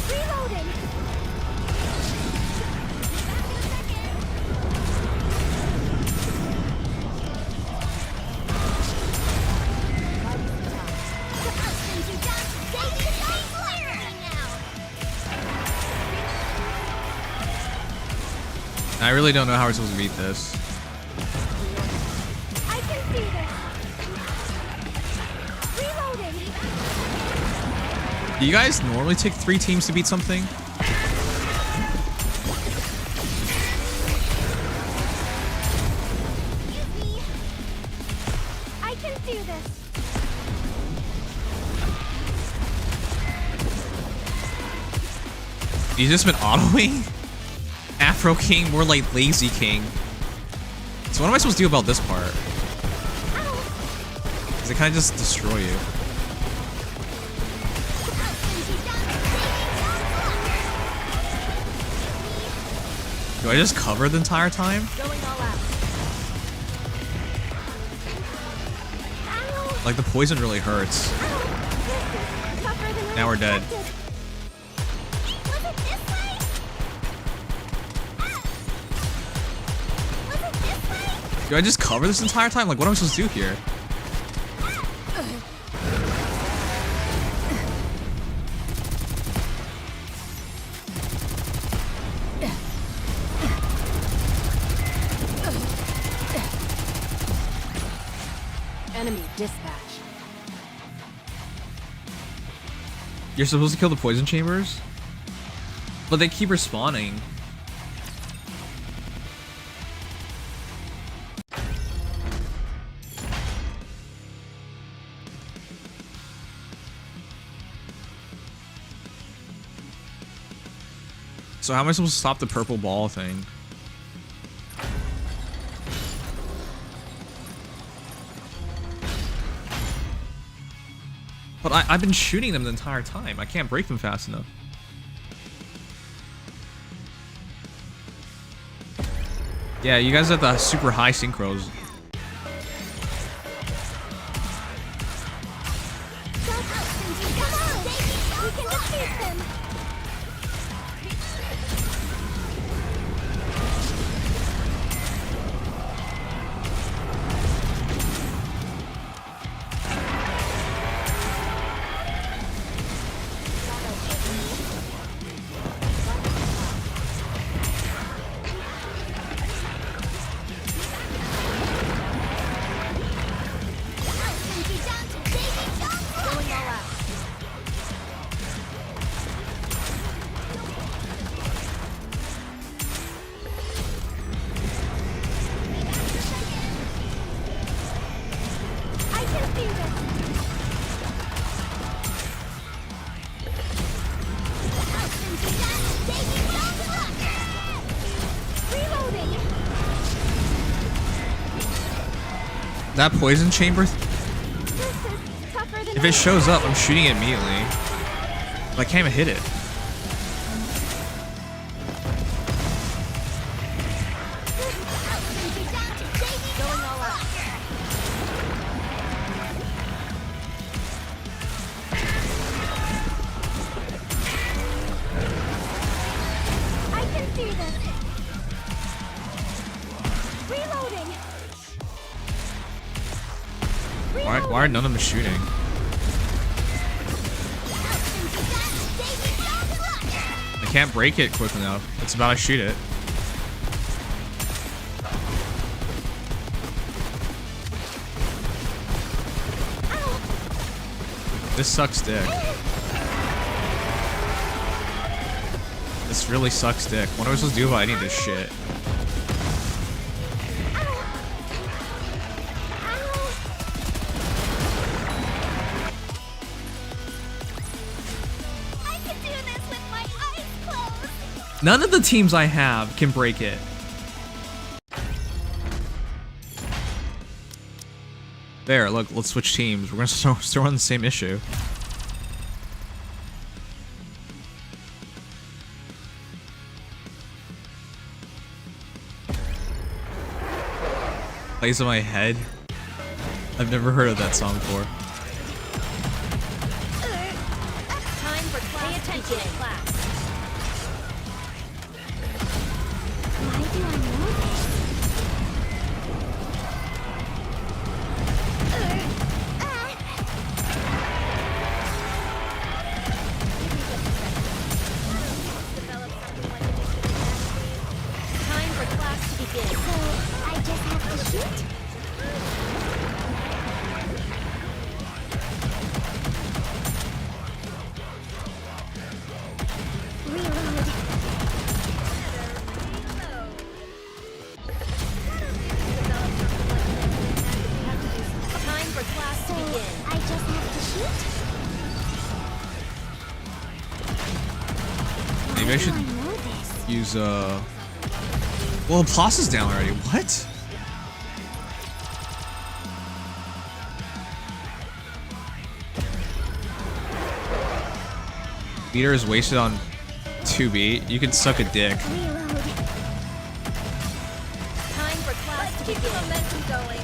Reloading! I really don't know how we're supposed to beat this. I can see this. Reloading! Do you guys normally take 3 teams to beat something? I can do this. He's just been autoing? Afro King, more like Lazy King. So what am I supposed to do about this part? Because they kind of just destroy you. Do I just cover the entire time? going all out. Like the poison really hurts. Now we're dead. Do I just cover this entire time? Like, what am I supposed to do here? Enemy dispatch. You're supposed to kill the poison chambers? But they keep respawning. So how am I supposed to stop the purple ball thing? But I've been shooting them the entire time. I can't break them fast enough. Yeah, you guys have the super high synchros. That poison chamber, if it shows up, I'm shooting it immediately. But I can't even hit it. Why are none of them shooting? I can't break it quick enough. It's about to shoot it. This sucks dick. This really sucks dick. What am I supposed to do about any of this shit? None of the teams I have can break it. There, look, let's switch teams. We're gonna still on the same issue. Plays in my head. I've never heard of that song before. Time for class. Pay attention, class. Why do I know this? Time for class to begin. So, I just have to shoot? Reload. Time for class to So, begin. I just have to shoot? Maybe I should Why do I know this? use well, Plas is down already. What? Meter is wasted on 2B. You can suck a dick. Reload. Time for class to Keep the begin. momentum going.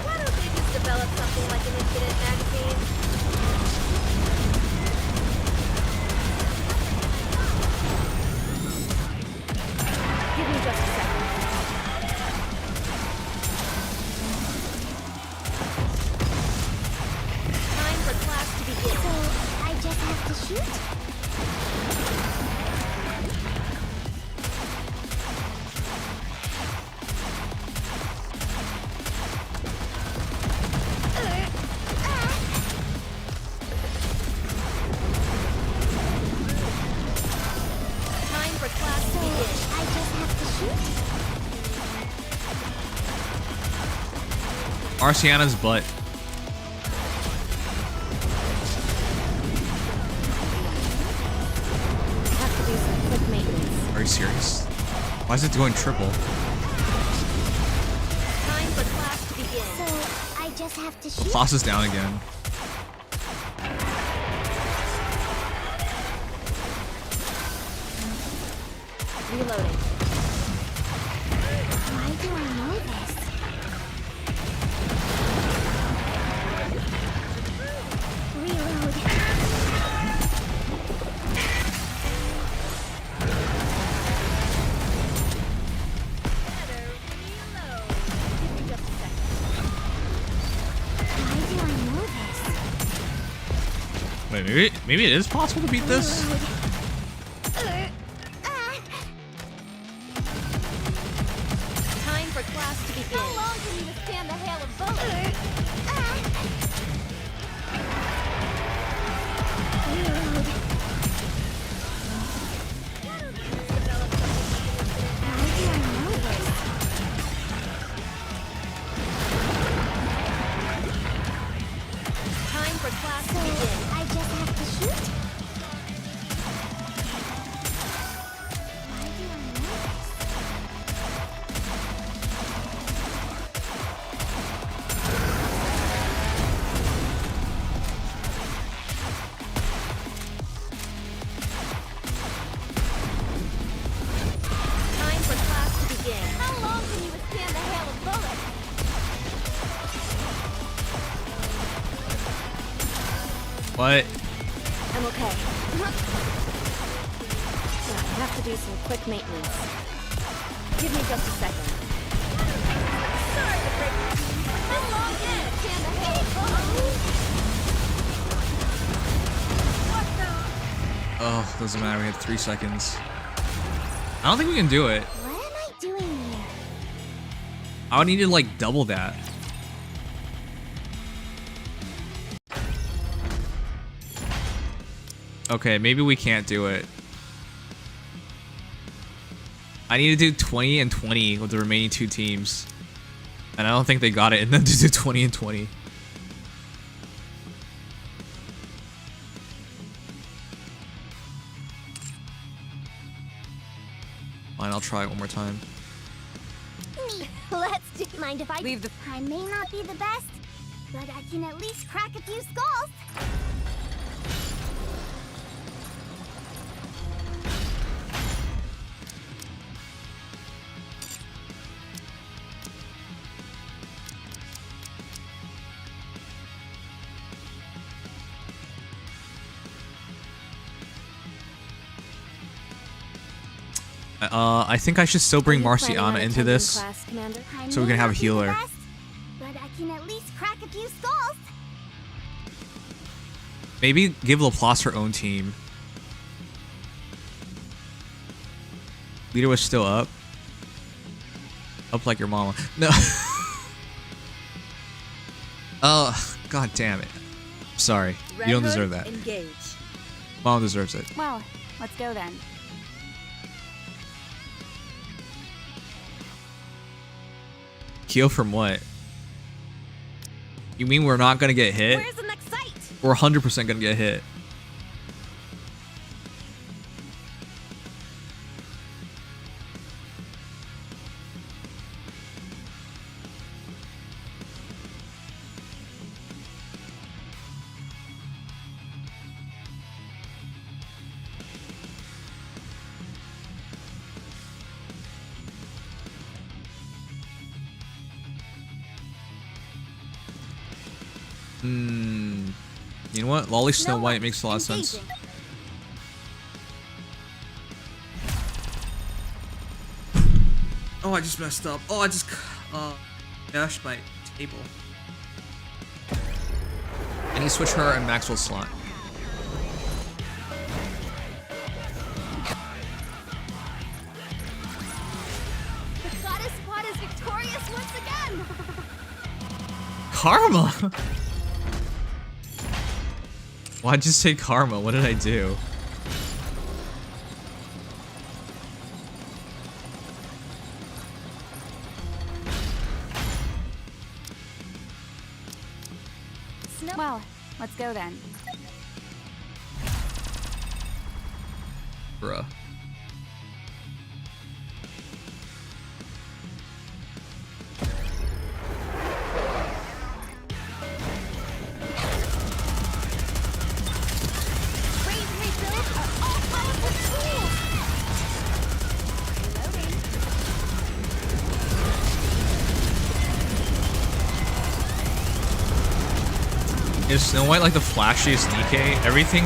Why don't they just develop something like an incident magazine? Give me just a second. have to shoot? Time for class to begin. I just have to shoot? Marciana's butt. Have to do some quick maintenance. Are you serious? Why is it going triple? Time for class to begin. So, I just have to shoot? Floss is down again. Reloading. Why do I know this? Reload. Why do I know this? Wait, maybe it is possible to beat this? Time for class to begin. How long can you withstand the hail of bullets? Reload. Why do I know this? Time for class to So, begin. I just have to shoot? Why do I know this? Time for class to begin. How long can you withstand the hail of bullets? What? I'm okay. Yeah, I have to do some quick maintenance. Give me just a second. Sorry to break it to you. How long can you withstand the hail of bullets? What the? Oh, doesn't matter. We had 3 seconds. I don't think we can do it. What am I doing here? I would need to like double that. Okay, maybe we can't do it. I need to do 20 and 20 with the remaining 2 teams. And I don't think they got it in them to do 20 and 20. Fine, I'll try it one more time. Let's do. Mind if I Leave the. I may not be the best, but I can at least crack a few skulls. I think I should still bring Are you planning on Marciana into attending this, class, Commander? I so we may can have a not be the healer. best, but I can at least crack a few skulls. Maybe give Laplace her own team. Leader was still up. Up like your mama. No. Oh, god damn it. Sorry. Red You don't Hood, deserve that. Engage. Mom deserves it. Well, let's go then. Heal from what? You mean we're not gonna get hit? Where's the next site? We're 100% gonna get hit. You know what? Lolly Snow White makes a lot of sense. Oh, I just messed up. Oh, I just dashed my table. I need to switch her and Maxwell's slot. karma? Why'd you say karma? What did I do? Well, let's go then. Bruh. Is Snow White like the flashiest Nikke? Everything,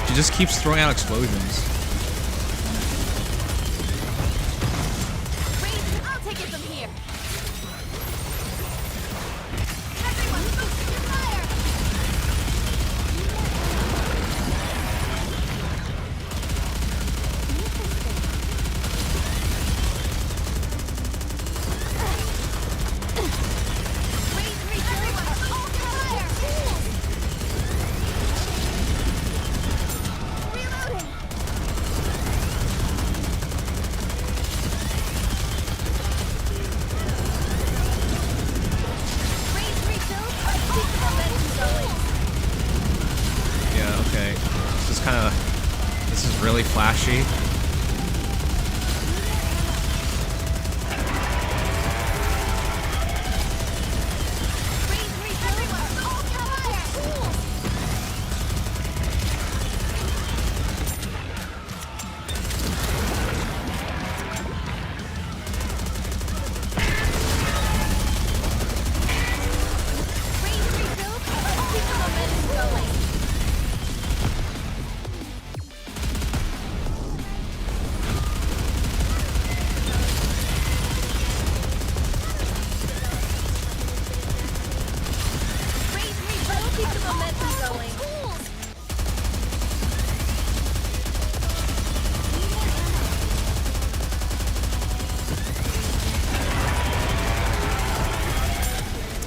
she just keeps throwing out explosions. I'll take it from here. Everyone, focus your fire. Yeah, okay. This is really flashy.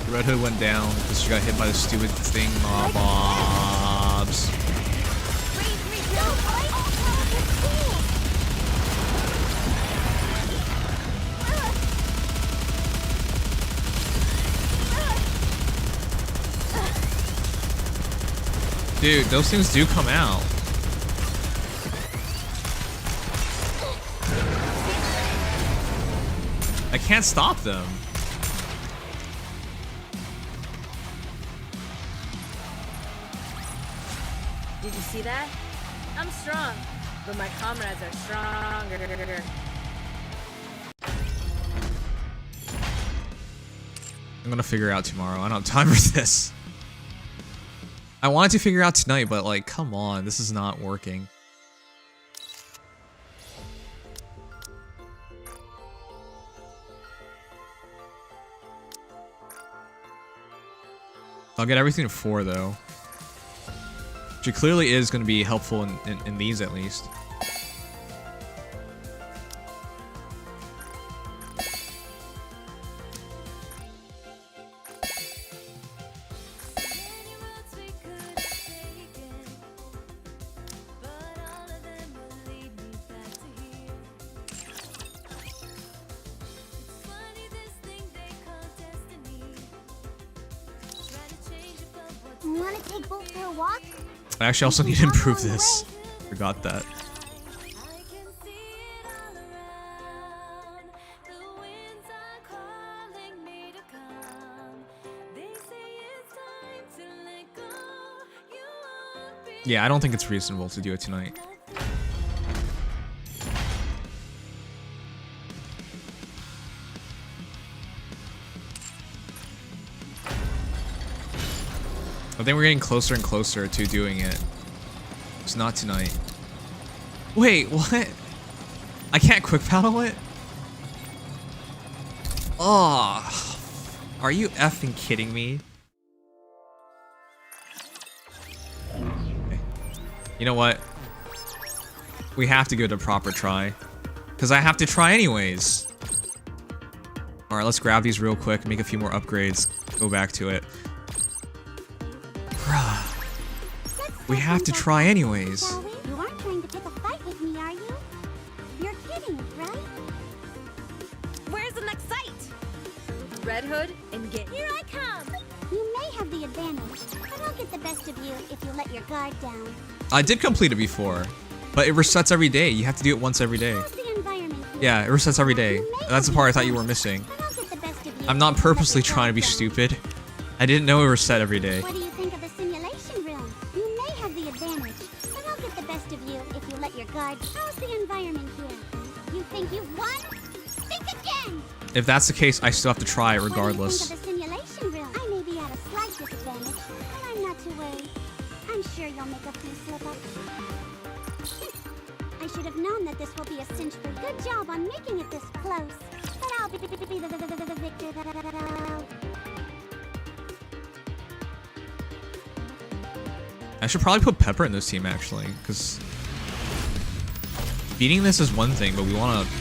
Red Hood went down because she got hit by the stupid thing mobs. Dude, those things do come out. I can't stop them. Did you see that? I'm strong, but my comrades are stronger. I'm gonna figure it out tomorrow. I don't have time for this. I wanted to figure it out tonight, but like, come on, this is not working. I'll get everything to 4 though. Which clearly is going to be helpful in these at least. Wanna take Bolt for a walk? I actually also need to improve this. Forgot that. Yeah, I don't think it's reasonable to do it tonight. I think we're getting closer and closer to doing it. It's not tonight. Wait, what? I can't quick paddle it? Oh, are you effing kidding me? Okay. You know what? We have to give it a proper try. Because I have to try anyways. Alright, let's grab these real quick, make a few more upgrades, go back to it. We have to try anyways. You aren't trying to pick a fight with me, are you? You're kidding, right? Where's the next site? Red Hood, engage. Here I come! You may have the advantage, but I'll get the best of you if you let your guard down. I did complete it before, but it resets every day. You have to do it once every day. How's the environment here? Yeah, it resets every day. That's the part I thought you were missing. But I'll get the best of you I'm not if you let purposely your trying to guard be down. stupid. I didn't know it reset every day. What do you think of the simulation room? You may have the advantage, but I'll get the best of you if you let your guard. How's the environment here? You think you've won? Think again! If that's the case, I still have to try it regardless. What do you think of the simulation room? I may be at a slight disadvantage, but I'm not too worried. I'm sure you'll make a few slip-ups. I should have known that this will be a cinch for you. Good job on making it this close. But I'll be the victor. I should probably put Pepper in this team actually, because beating this is one thing, but we want to.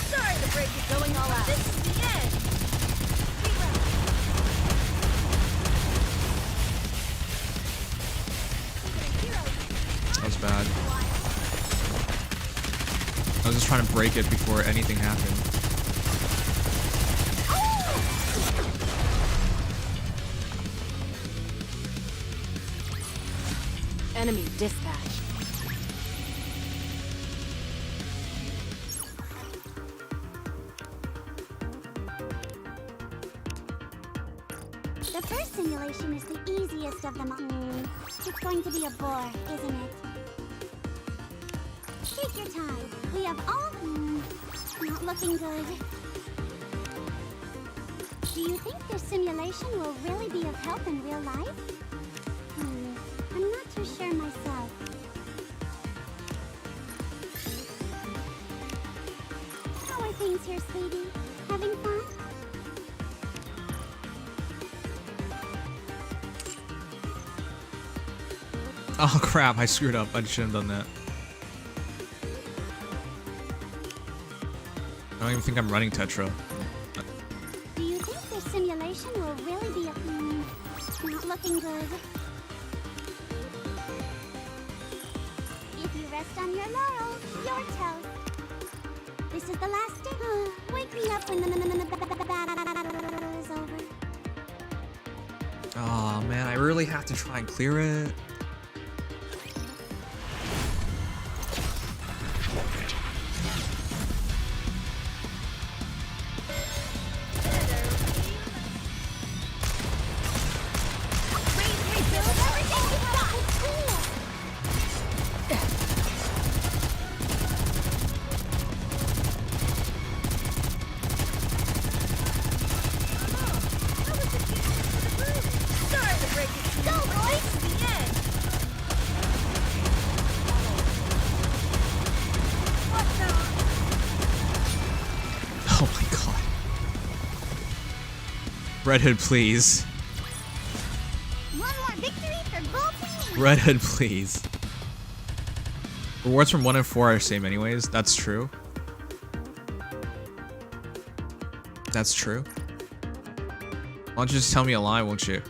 Sorry to break it, going all out. This is the end. That was bad. I was just trying to break it before anything happened. Enemy dispatch. The first simulation is the easiest of them all. It's going to be a bore, isn't it? Take your time. We have all... not looking good. Do you think this simulation will really be of help in real life? I'm not too sure myself. How are things here, sweetie? Having fun? Oh crap, I screwed up. I shouldn't have done that. I don't even think I'm running Tetra. Do you think this simulation will really be not looking good? If you rest on your laurels, your toast. This is the last day. Wake me up when the battle is over. Oh man, I really have to try and clear it. Sorry to break it. Go, boys! This is the end. What the? Oh my god. Red Hood, please. One more victory for both teams. Red Hood, please. Rewards from 1 and 4 are the same anyways. That's true. That's true. Why don't you just tell me a lie, won't you?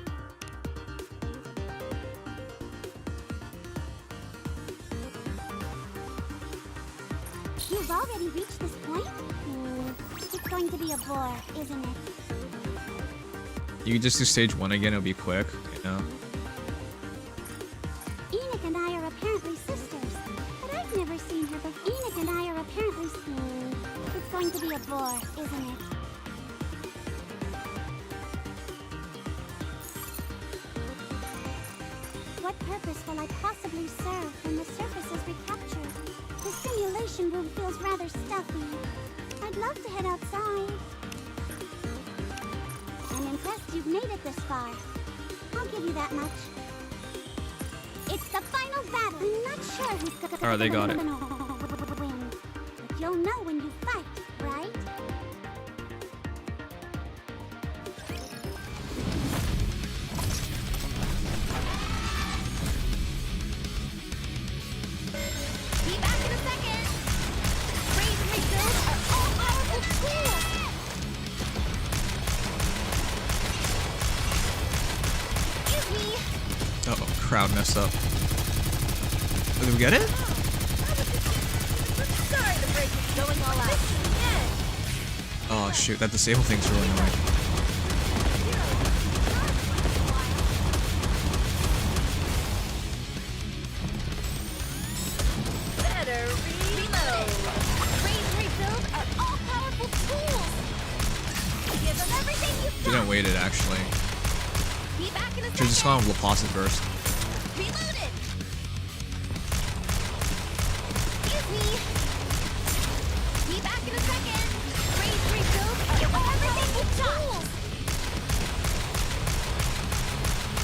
You've already reached this point? It's going to be a bore, isn't it? You could just do stage 1 again, it'll be quick, you know? Enoch and I are apparently sisters, but I've never seen her before. Enoch and I are apparently... It's going to be a bore, isn't it? What purpose will I possibly serve when the surface is recaptured? The simulation room feels rather stuffy. I'd love to head outside. I'm impressed you've made it this far. I'll give you that much. It's the final battle. I'm not sure who's gonna Alright, they got it. win. But you'll know when you fight, right? crowd messed up. Oh, did we get it? Sorry to break it. Going all out. Oh shoot, that disable thing's really annoying. Better reload. Raise and rebuild are all powerful tools. Give them everything you've got. Didn't wait it actually. Be back in a Should've just gone with Laplace first. Reloaded. Excuse me. Be back in a second. Raise and rebuild are all everything you've got.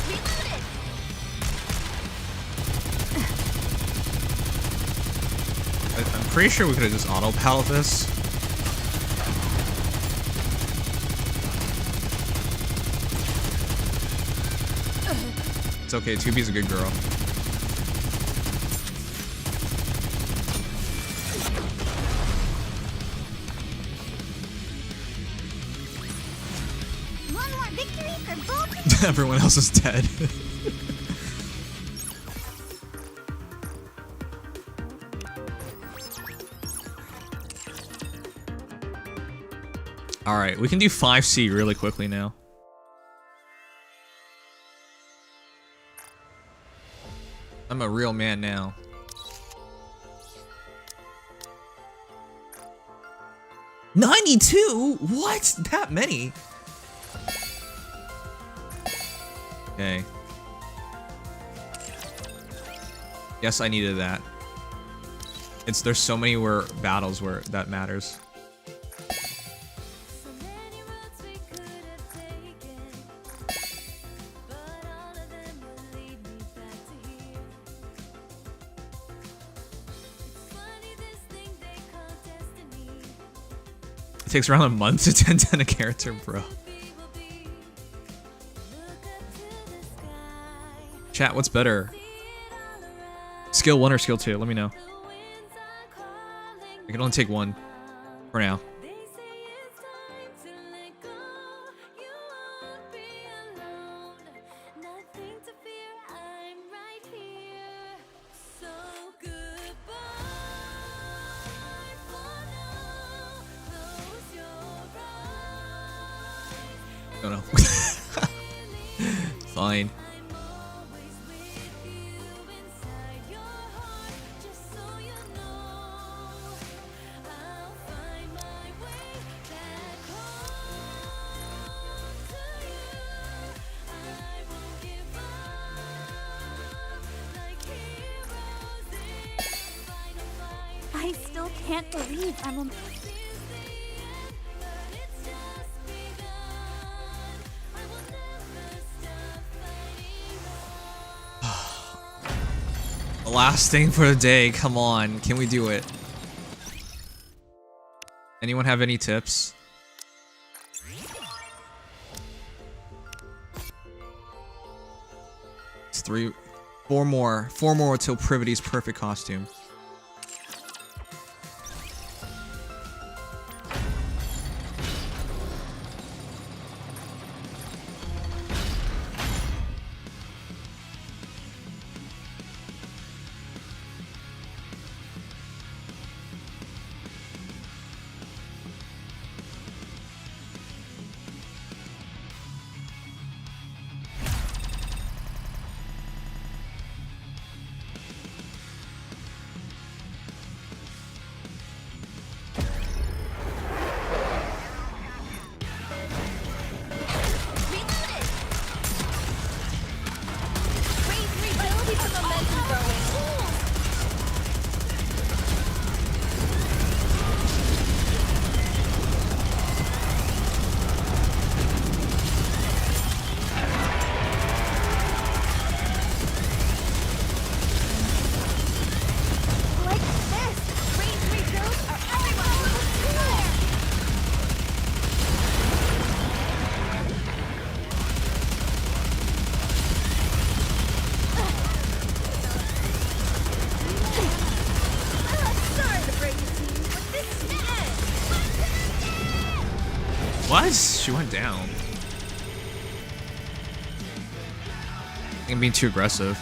Reloaded. I'm pretty sure we could have just auto-pallet this. It's okay, 2B's a good girl. One more victory for both. Everyone else is dead. Alright, we can do 5C really quickly now. I'm a real man now. $92? What? That many? Okay. Yes, I needed that. There's so many battles where that matters. It takes around a month to 10-10 a character, bro. Chat, what's better? Skill 1 or skill 2? Let me know. I can only take one for now. Oh no. Fine. I still can't believe I'm a... The last thing for the day, come on, can we do it? Anyone have any tips? It's 4 more until Privity's perfect costume. What? She went down. I think I'm being too aggressive.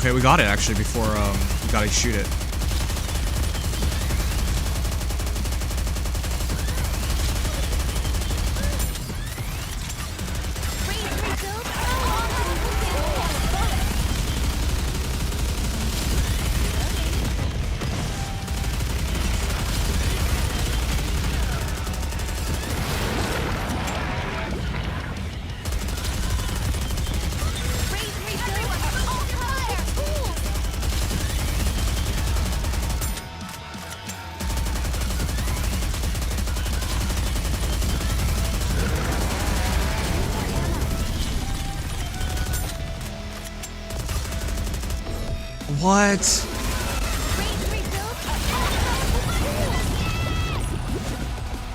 Okay, we got it actually before we gotta shoot it. What?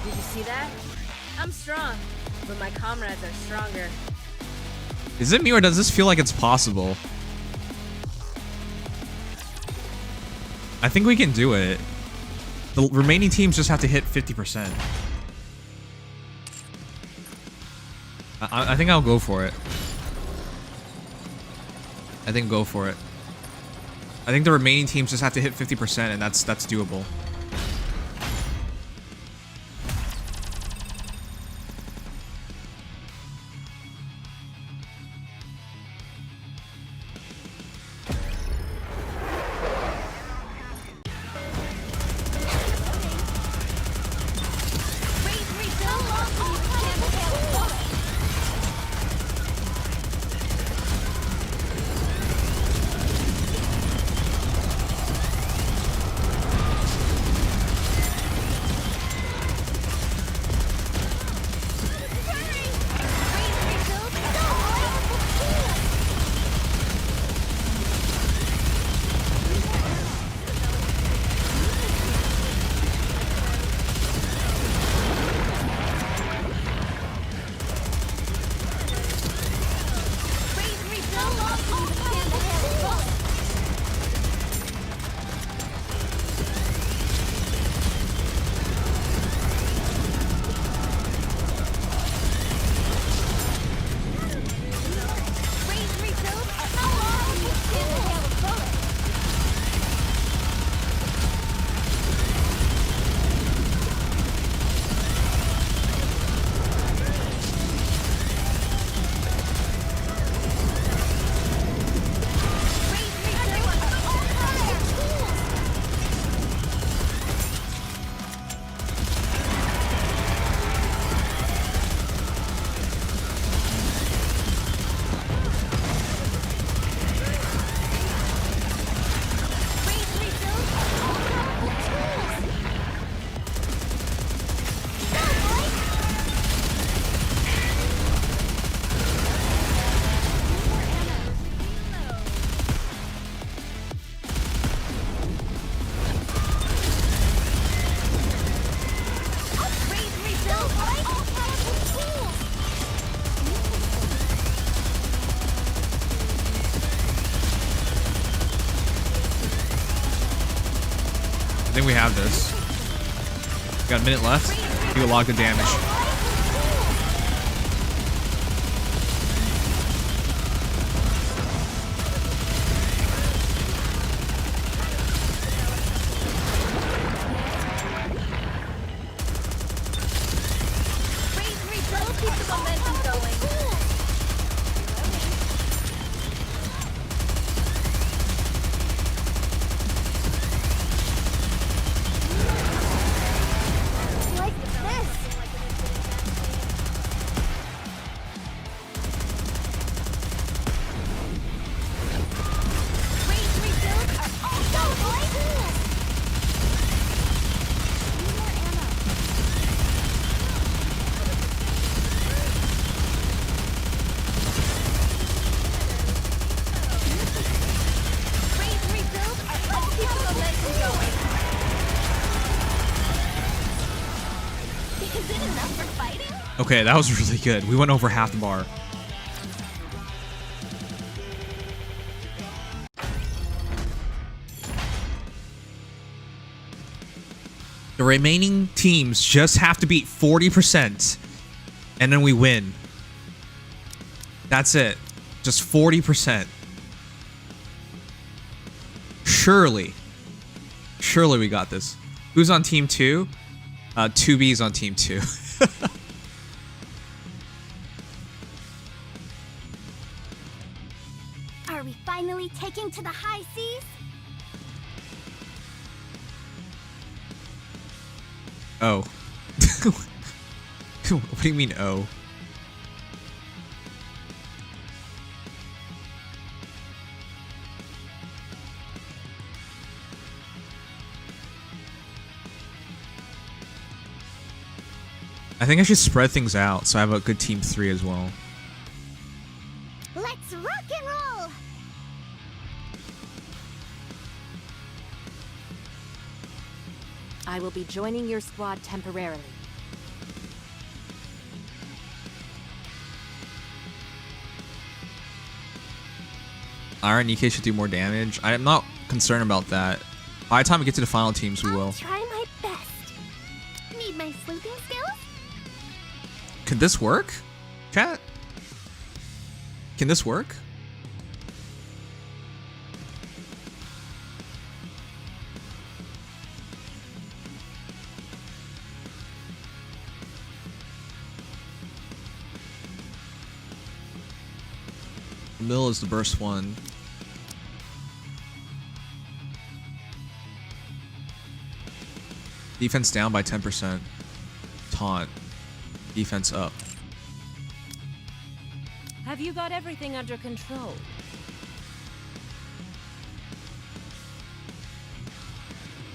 Did you see that? I'm strong, but my comrades are stronger. Is it me or does this feel like it's possible? I think we can do it. The remaining teams just have to hit 50%. I think I'll go for it. I think go for it. I think the remaining teams just have to hit 50% and that's doable. I think we have this. Got a minute left. Do a lot of damage. Okay, that was really good. We went over half the bar. The remaining teams just have to beat 40%, and then we win. That's it. Just 40%. Surely we got this. Who's on team 2? 2B's on team 2. Are we finally taking to the high seas? Oh. What do you mean, oh? I think I should spread things out so I have a good team 3 as well. Let's rock and roll! I will be joining your squad temporarily. Iron Nikke should do more damage. I'm not concerned about that. By the time we get to the final teams, we will. Try my best. Need my sleuthing skills? Can this work? Chat? Can this work? Mill is the burst one. Defense down by 10%. Taunt. Defense up. Have you got everything under control?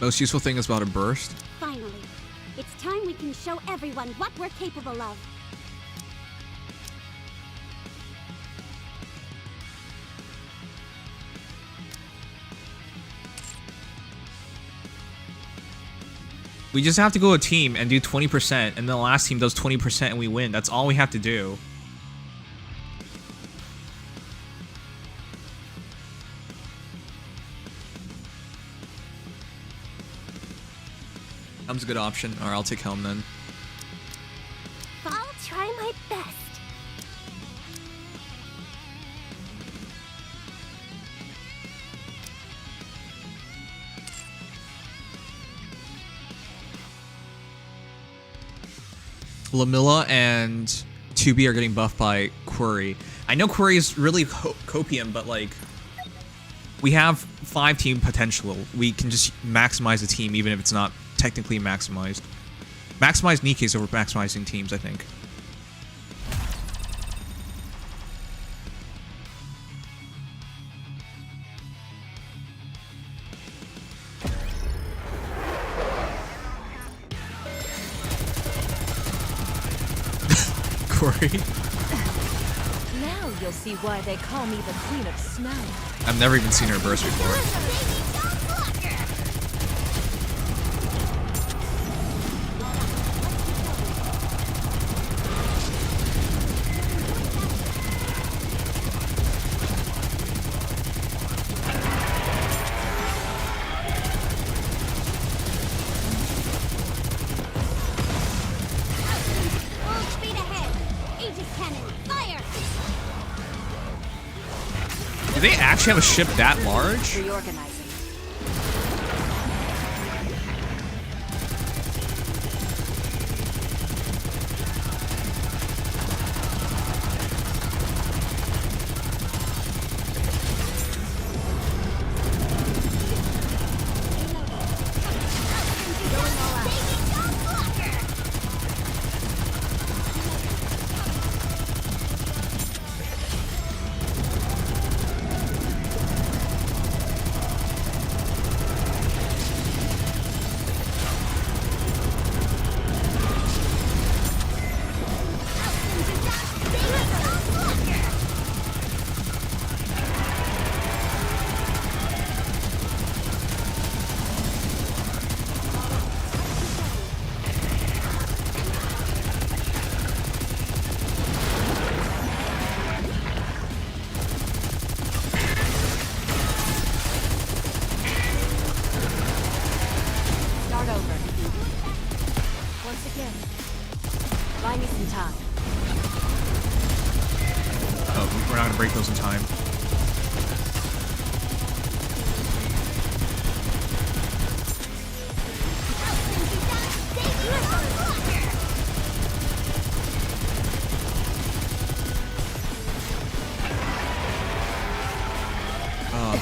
Most useful thing is about a burst. Finally. It's time we can show everyone what we're capable of. We just have to go a team and do 20%, and then the last team does 20% and we win. That's all we have to do. Helm's a good option. Alright, I'll take Helm then. I'll try my best. Lamilla and 2B are getting buffed by Query. I know Query is really copium, but like, we have 5 team potential. We can just maximize the team even if it's not technically maximized. Maximize Nikke's over maximizing teams, I think. Now you'll see why they call me the Queen of Snow. I've never even seen her burst before. Do they actually have a ship that large? Reorganizing.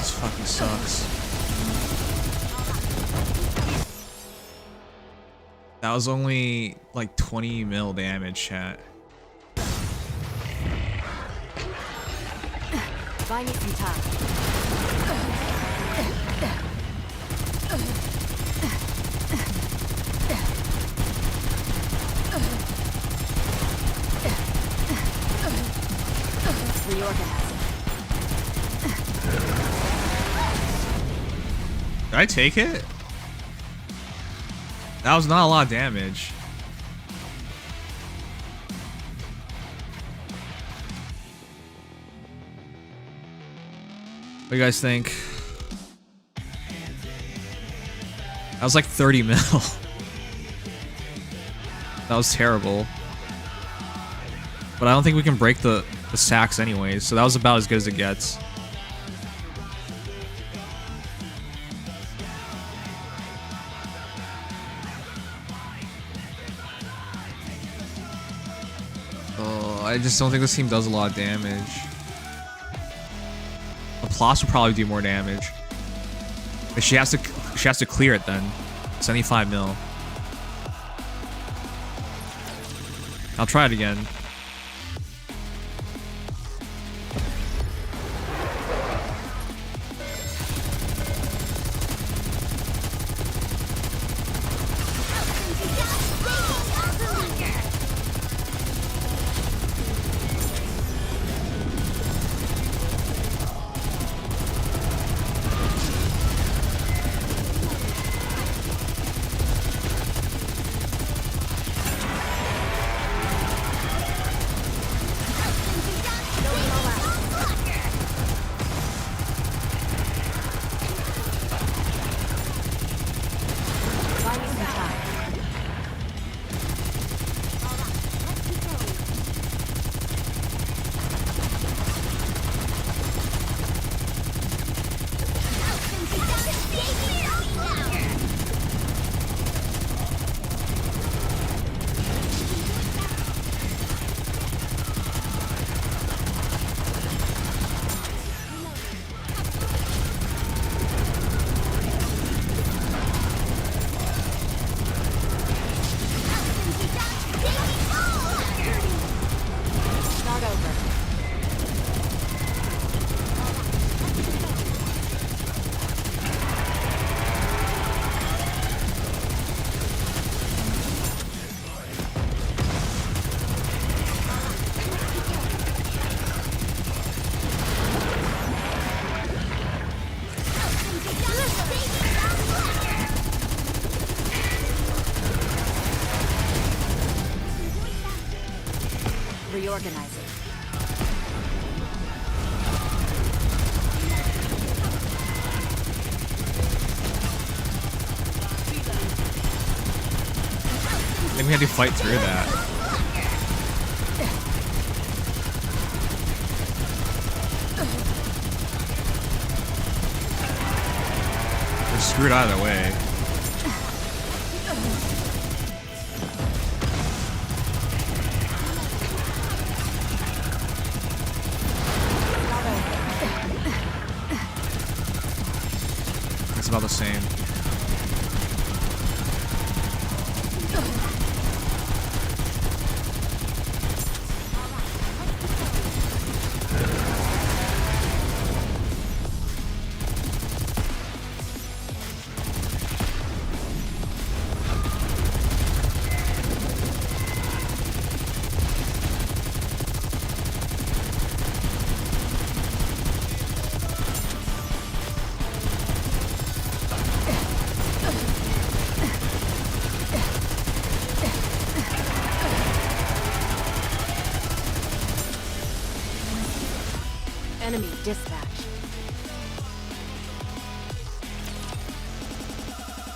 This fucking sucks. That was only like 20 mil damage, chat. Buy me some time. Reorganize. Did I take it? That was not a lot of damage. What do you guys think? That was like 30 mil. That was terrible. But I don't think we can break the sacks anyways, so that was about as good as it gets. Oh, I just don't think this team does a lot of damage. Plus will probably do more damage. But she has to clear it then. 75 mil. I'll try it again. Reorganize it. I think we had to fight through that. We're screwed out of the way. It's about the same. Enemy dispatch.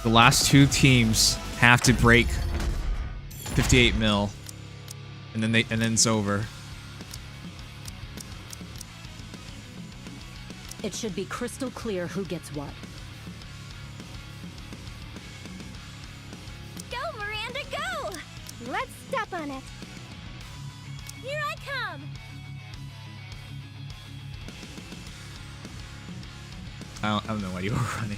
The last two teams have to break 58 mil, and then it's over. It should be crystal clear who gets what. Go, Miranda, go! Let's step on it. Here I come. I don't know why you were running.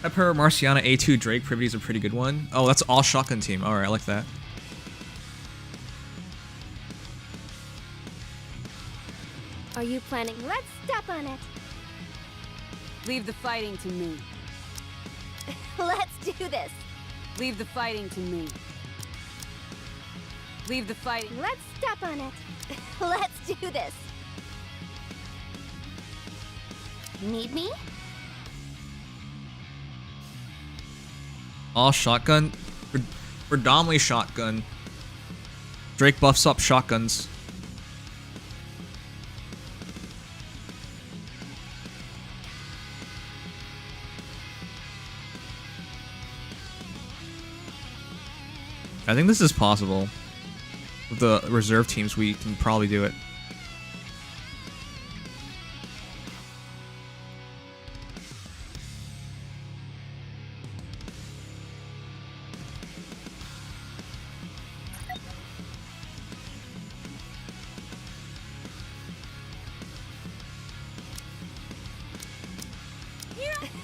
Pepper, Marciana, A2, Drake, Privity is a pretty good one. Oh, that's all shotgun team. Alright, I like that. Are you planning? Let's step on it. Leave the fighting to me. Let's do this. Leave the fighting to me. Leave the fighting. Let's step on it. Let's do this. Need me? All shotgun? Predominantly shotgun. Drake buffs up shotguns. I think this is possible. With the reserve teams, we can probably do it.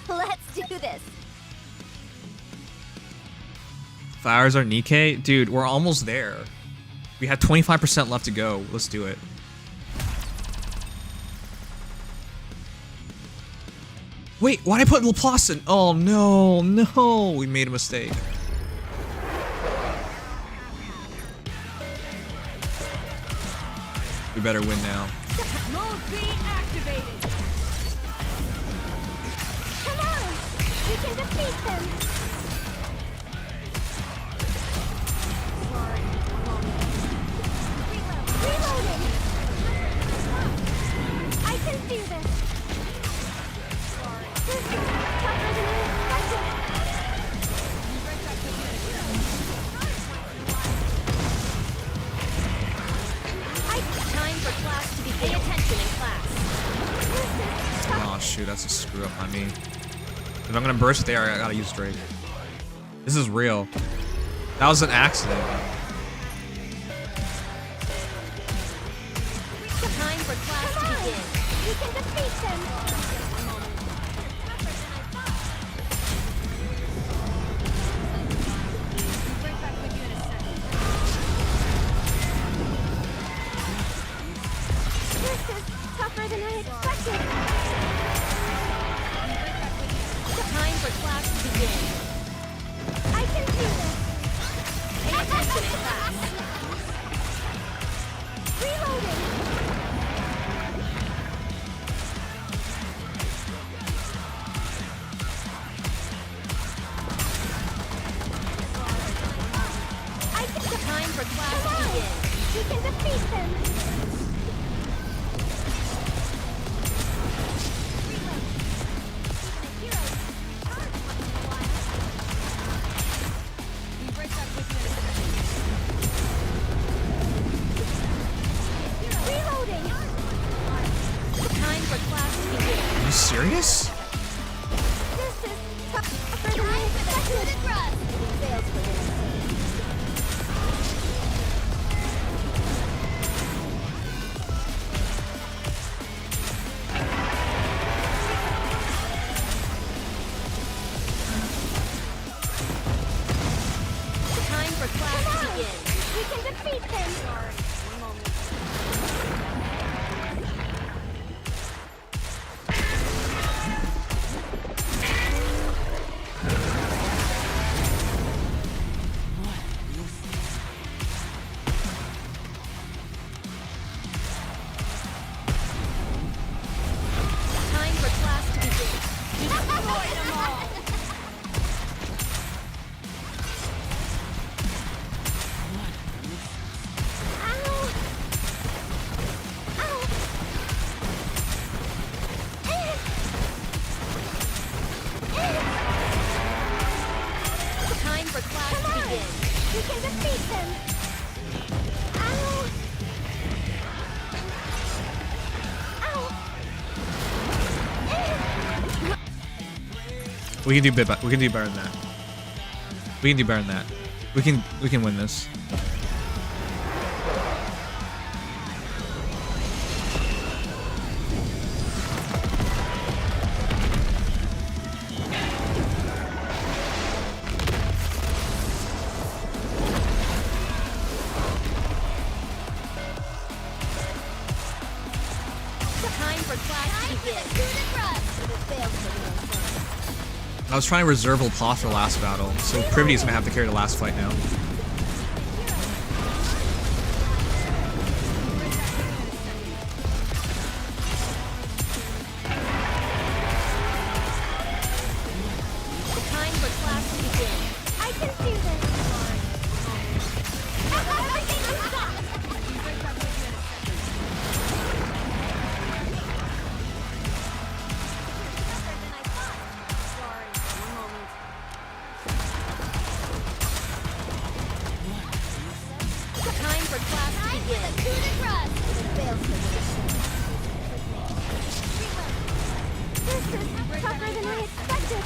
Let's do this. Flowers are Nikke? Dude, we're almost there. We have 25% left to go. Let's do it. Wait, why'd I put Laplace in? Oh no, no, we made a mistake. We better win now. Mode B activated. Come on! We can defeat them! Reloading! I can do this! This is tougher than I expected! Time for class to begin. Pay attention in class. Oh shoot, that's a screw up on me. If I'm gonna burst there, I gotta use Drake. This is real. That was an accident. Time for class to begin. We can defeat them! This is tougher than I expected! Time for class to begin. I can do this! Pay attention in class. Reloading! Time for class to begin. We can defeat them! Reloading! Time for class to begin. Are you serious? This is tougher than I expected! Fails for this. Time for class to begin. We can defeat them! Time for class to begin. Destroy them all. Time for class to begin. We can defeat them! Ow! We can do better. We can do better than that. We can do better than that. We can win this. I was trying to reserve a plot for the last battle, so Privity's gonna have to carry the last fight now. Time for class to begin. I can do this. Time for class to begin. This is tougher than I expected.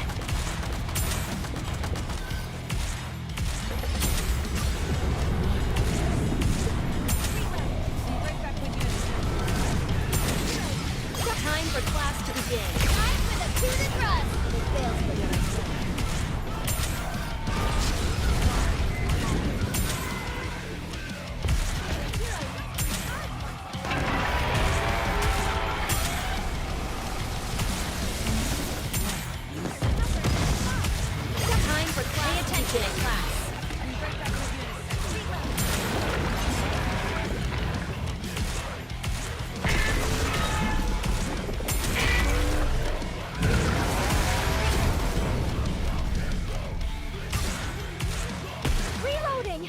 Time for class to begin. Time for the coup de grace. It fails for your Time for class. Pay attention in class. Reloading.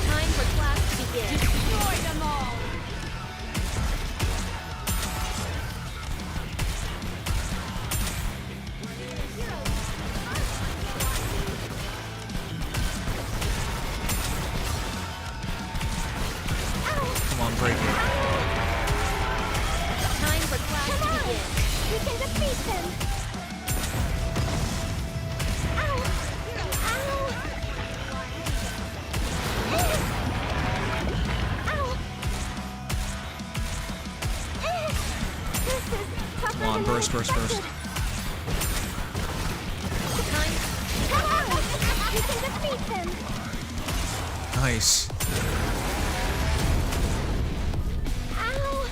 Time for class to begin. Destroy them all. Come on, break it. Time for class to begin. We can defeat them. Ow! Ow! Ow! This is tougher Come on, than I burst, burst, burst. expected. Come on! We can defeat them. Nice. Ow!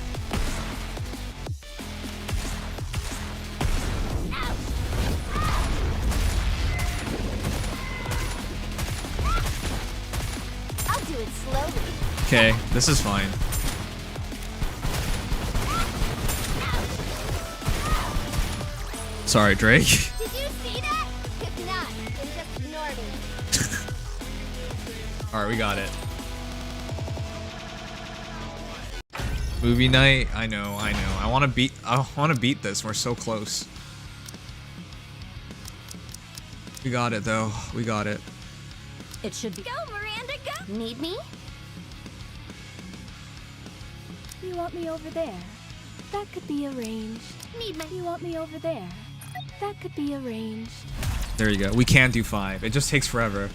I'll do it slowly. Okay, this is fine. Sorry, Drake. Did you see that? If not, then just ignore me. Alright, we got it. Movie night? I know. I wanna beat this. We're so close. We got it though. We got it. It should be. Go, Miranda, go! Need me? You want me over there? That could be arranged. Need my... You want me over there? That could be arranged. There you go. We can do 5. It just takes forever.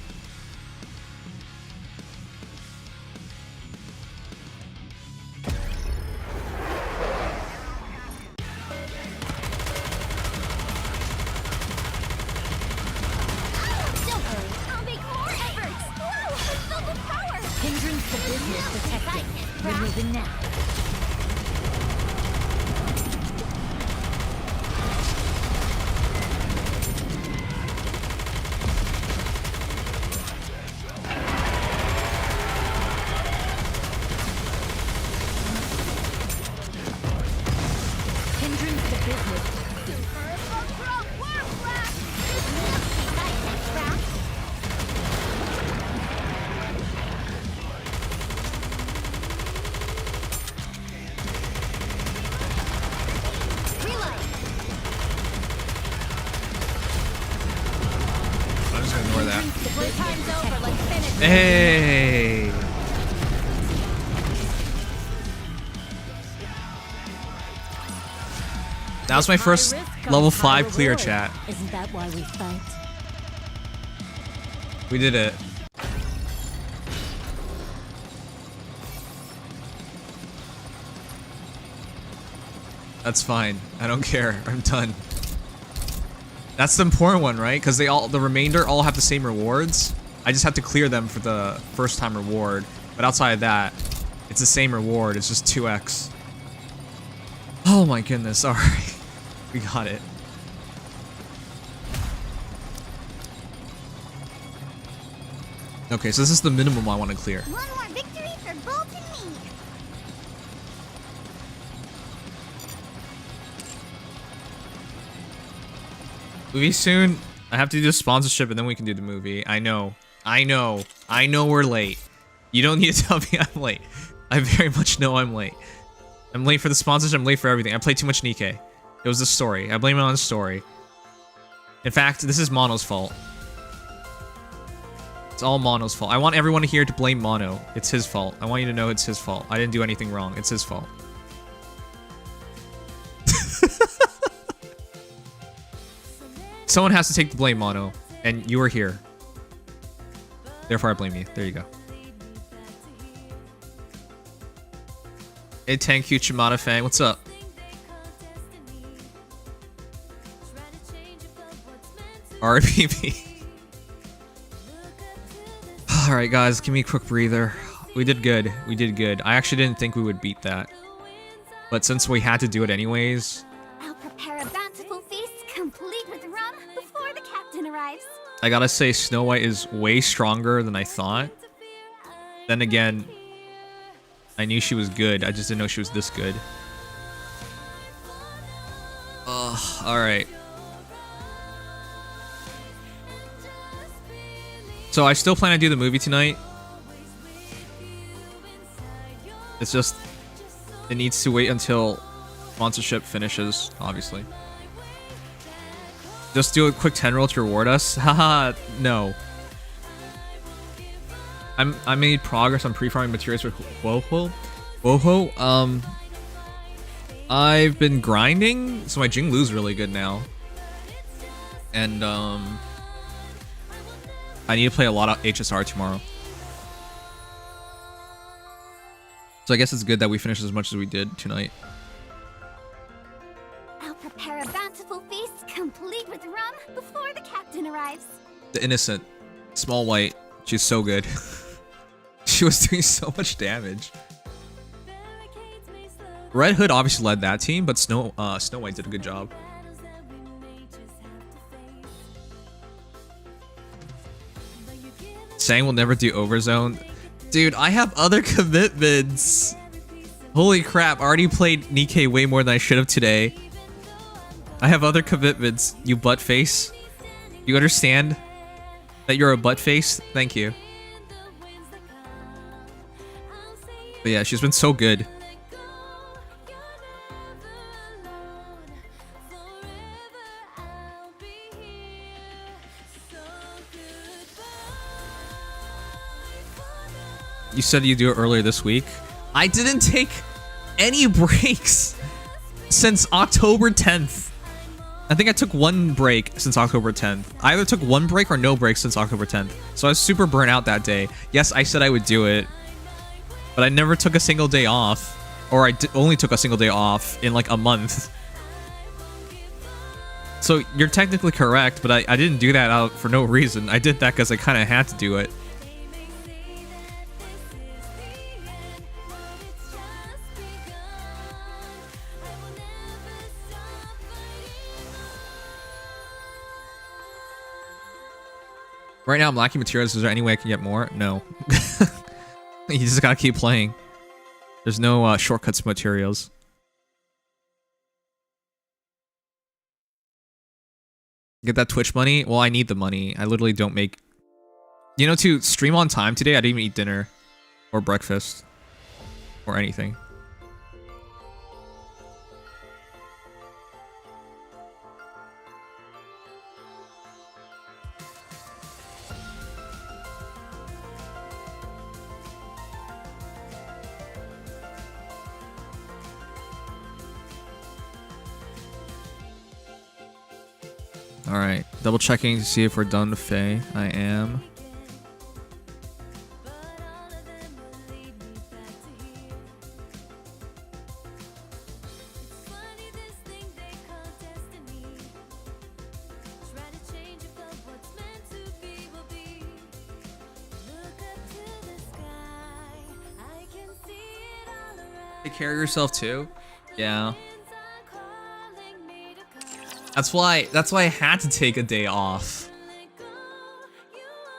Don't worry, I'll make more efforts! Whoa, I'm filled with power! Hindrance to business detected. Removing now. Hindrance to business. I'm just gonna ignore that. Time's over, let's finish. Hey! That was my first level 5 clear, chat. Isn't that why we fight? We did it. That's fine. I don't care. I'm done. That's the important one, right? Because the remainder all have the same rewards. I just have to clear them for the first time reward. But outside of that, it's the same reward. It's just 2x. Oh my goodness. All right. We got it. Okay, so this is the minimum I want to clear. One more victory for Bolt and me. Movie soon. I have to do the sponsorship and then we can do the movie. I know we're late. You don't need to tell me I'm late. I very much know I'm late. I'm late for the sponsorship, I'm late for everything. I played too much Nikke. It was the story. I blame it on the story. In fact, this is Mono's fault. It's all Mono's fault. I want everyone here to blame Mono. It's his fault. I want you to know it's his fault. I didn't do anything wrong. It's his fault. Someone has to take the blame, Mono. And you are here. Therefore, I blame you. There you go. Hey, thank you, Chimata Fang. What's up? RPP. Alright, guys. Give me a quick breather. We did good. We did good. I actually didn't think we would beat that. But since we had to do it anyways... I'll prepare a bountiful feast complete with rum before the captain arrives. I gotta say, Snow White is way stronger than I thought. Then again, I knew she was good. I just didn't know she was this good. Ugh, alright. So I still plan to do the movie tonight. It's just, it needs to wait until sponsorship finishes, obviously. Just do a quick 10 roll to reward us? Haha, no. I made progress on pre-farming materials for Woho. I've been grinding, so my Jinglu's really good now. And I need to play a lot of HSR tomorrow. So I guess it's good that we finished as much as we did tonight. I'll prepare a bountiful feast complete with rum before the captain arrives. The innocent, Small White, she's so good. She was doing so much damage. Red Hood obviously led that team, but Snow White did a good job. Saying we'll never do Overzone. Dude, I have other commitments. Holy crap, I already played Nikke way more than I should have today. I have other commitments, you butt face. You understand that you're a butt face? Thank you. But yeah, she's been so good. You said you do it earlier this week. I didn't take any breaks since October 10th. I think I took one break since October 10th. I either took one break or no break since October 10th. So I was super burnt out that day. Yes, I said I would do it, but I never took a single day off. Or I only took a single day off in like a month. So you're technically correct, but I didn't do that out for no reason. I did that because I kind of had to do it. Right now I'm lacking materials. Is there any way I can get more? No. You just gotta keep playing. There's no shortcuts to materials. Get that Twitch money? Well, I need the money. I literally don't make... You know, to stream on time today, I didn't even eat dinner. Or breakfast. Or anything. Alright, double checking to see if we're done with Faye. I am. Take care of yourself too? Yeah. That's why I had to take a day off.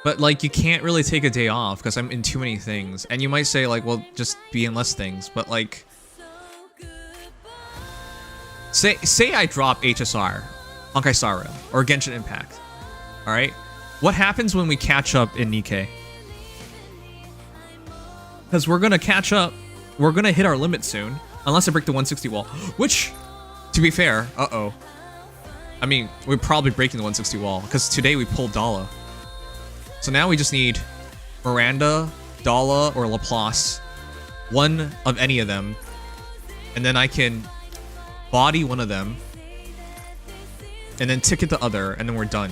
But like, you can't really take a day off because I'm in too many things. And you might say like, well, just be in less things. But like, say I drop HSR, Honkai Star Rail, or Genshin Impact. All right, what happens when we catch up in Nikke? Because we're gonna catch up. We're gonna hit our limit soon, unless I break the 160 wall. Which, to be fair, I mean, we're probably breaking the 160 wall because today we pulled Dala. So now we just need Miranda, Dala, or Laplace, one of any of them, and then I can body one of them, and then ticket the other, and then we're done.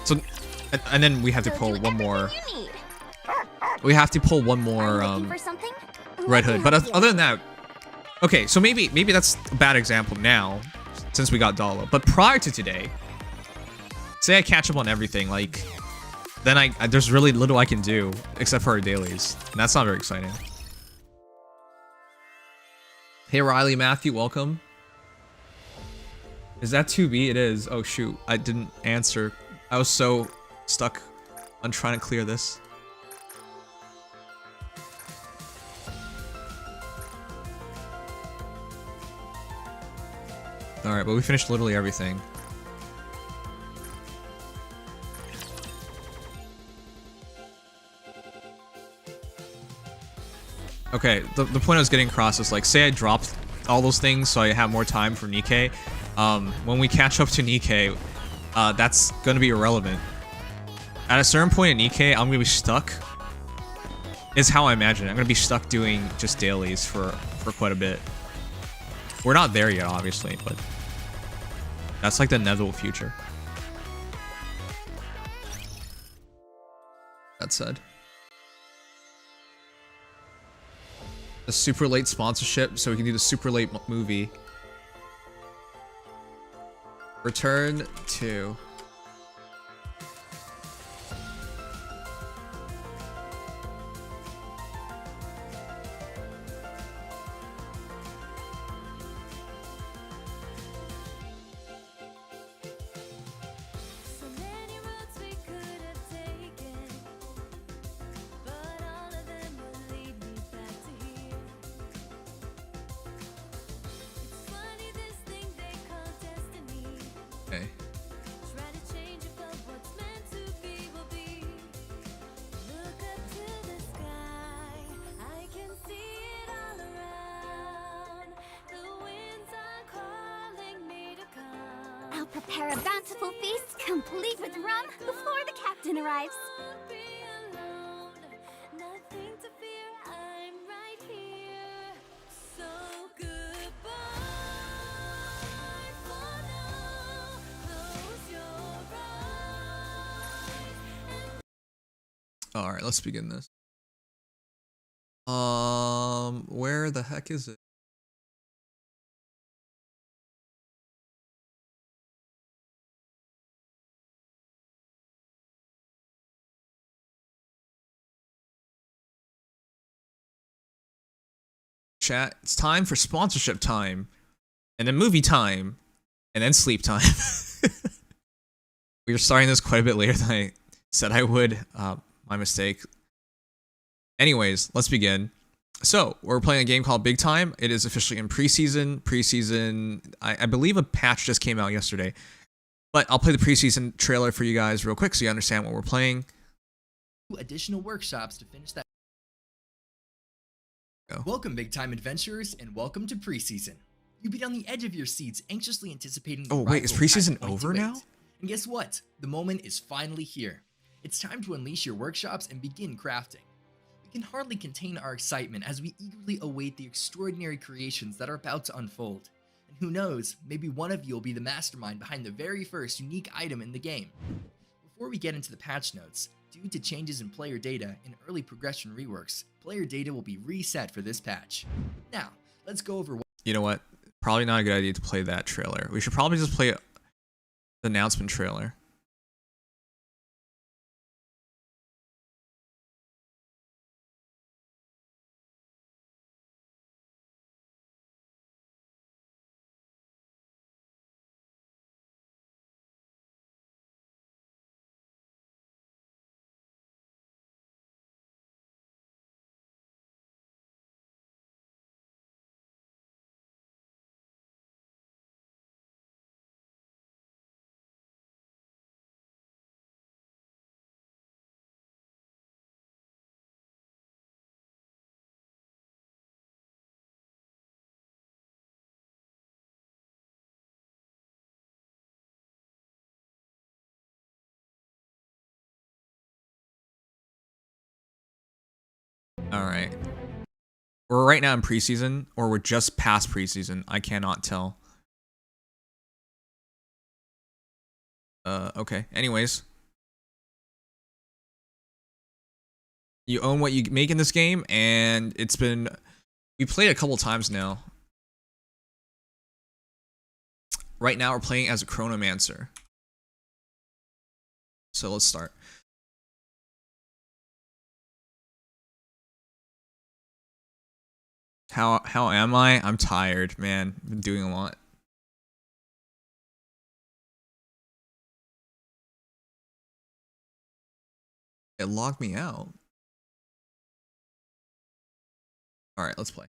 So, and then we have to pull one more. We have to pull one more Red Hood. But other than that, okay. So maybe that's a bad example now, since we got Dala. But prior to today, say I catch up on everything, like. Then there's really little I can do except for our dailies. And that's not very exciting. Hey Riley, Matthew, welcome. Is that 2B? It is. Oh shoot, I didn't answer. I was so stuck on trying to clear this. Alright, but we finished literally everything. Okay, the point I was getting across is like, say I dropped all those things so I have more time for Nikke. When we catch up to Nikke, that's gonna be irrelevant. At a certain point in Nikke, I'm gonna be stuck. Is how I imagine it. I'm gonna be stuck doing just dailies for quite a bit. We're not there yet, obviously, but that's like the inevitable future. That said. A super late sponsorship so we can do the super late movie. Return to. Prepare a bountiful feast, complete with rum, before the captain arrives. All right, let's begin this. Where the heck is it? Chat, it's time for sponsorship time, and then movie time, and then sleep time. We are starting this quite a bit later than I said I would. My mistake. Anyways, let's begin. So, we're playing a game called Big Time. It is officially in preseason. I believe a patch just came out yesterday. But I'll play the preseason trailer for you guys real quick so you understand what we're playing. Additional workshops to finish that. Welcome, Big Time adventurers, and welcome to preseason. You'll be on the edge of your seats, anxiously anticipating the wait, is preseason over now? And guess what? The moment is finally here. It's time to unleash your workshops and begin crafting. We can hardly contain our excitement as we eagerly await the extraordinary creations that are about to unfold. And who knows, maybe one of you will be the mastermind behind the very first unique item in the game. Before we get into the patch notes, due to changes in player data and early progression reworks, player data will be reset for this patch. Now, let's go over what— You know what? Probably not a good idea to play that trailer. We should probably just play the announcement trailer. All right. We're right now in preseason, or we're just past preseason. I cannot tell. Okay. Anyways. You own what you make in this game, and it's been... We played a couple times now. Right now, we're playing as a Chronomancer. So let's start. How am I? I'm tired, man. I've been doing a lot. It logged me out. All right, let's play.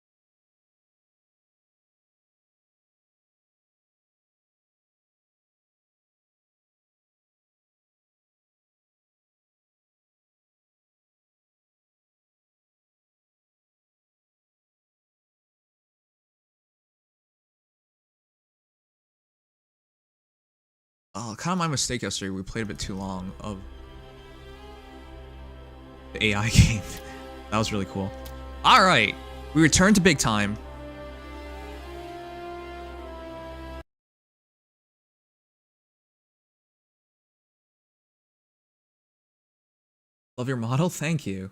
Oh, kind of my mistake yesterday. We played a bit too long of the AI game. That was really cool. All right, we return to big time. Love your model. Thank you.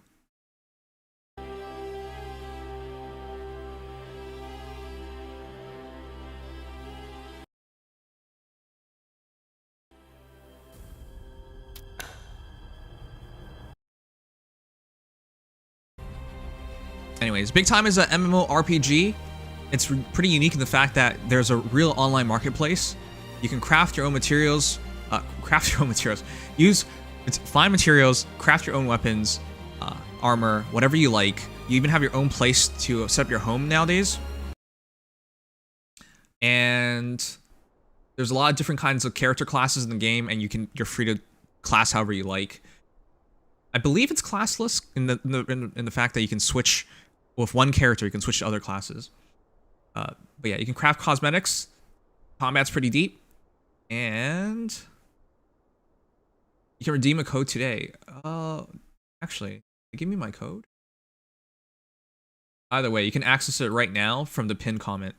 Anyways, Big Time is an MMORPG. It's pretty unique in the fact that there's a real online marketplace. You can craft your own materials. Find materials, craft your own weapons, armor, whatever you like. You even have your own place to set up your home nowadays. And there's a lot of different kinds of character classes in the game, and you're free to class however you like. I believe it's classless in the fact that you can switch with one character. You can switch to other classes. But yeah, you can craft cosmetics. Combat's pretty deep, and you can redeem a code today. Actually, give me my code. Either way, you can access it right now from the pinned comment.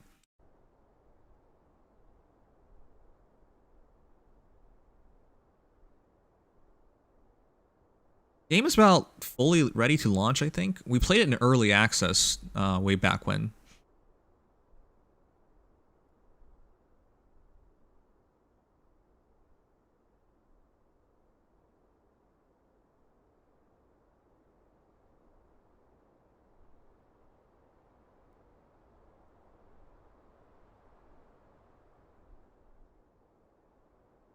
Game is about fully ready to launch, I think. We played it in early access way back when.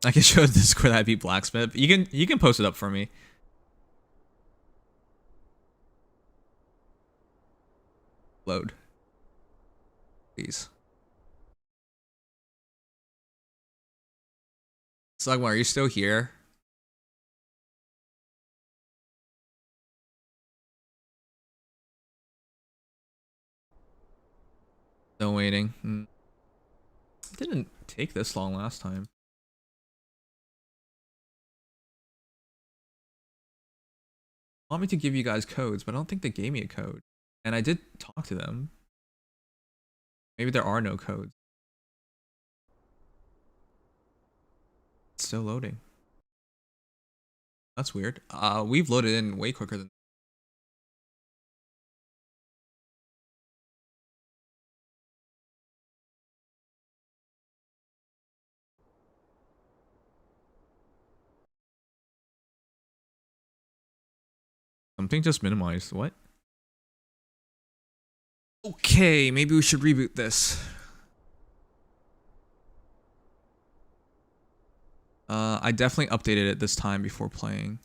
I can show the Discord that I beat Blacksmith. You can post it up for me. Load. Please. Slugma, are you still here? Still waiting. It didn't take this long last time. I want me to give you guys codes, but I don't think they gave me a code. And I did talk to them. Maybe there are no codes. It's still loading. That's weird. We've loaded in way quicker than... Something just minimized. What? Okay, maybe we should reboot this. I definitely updated it this time before playing.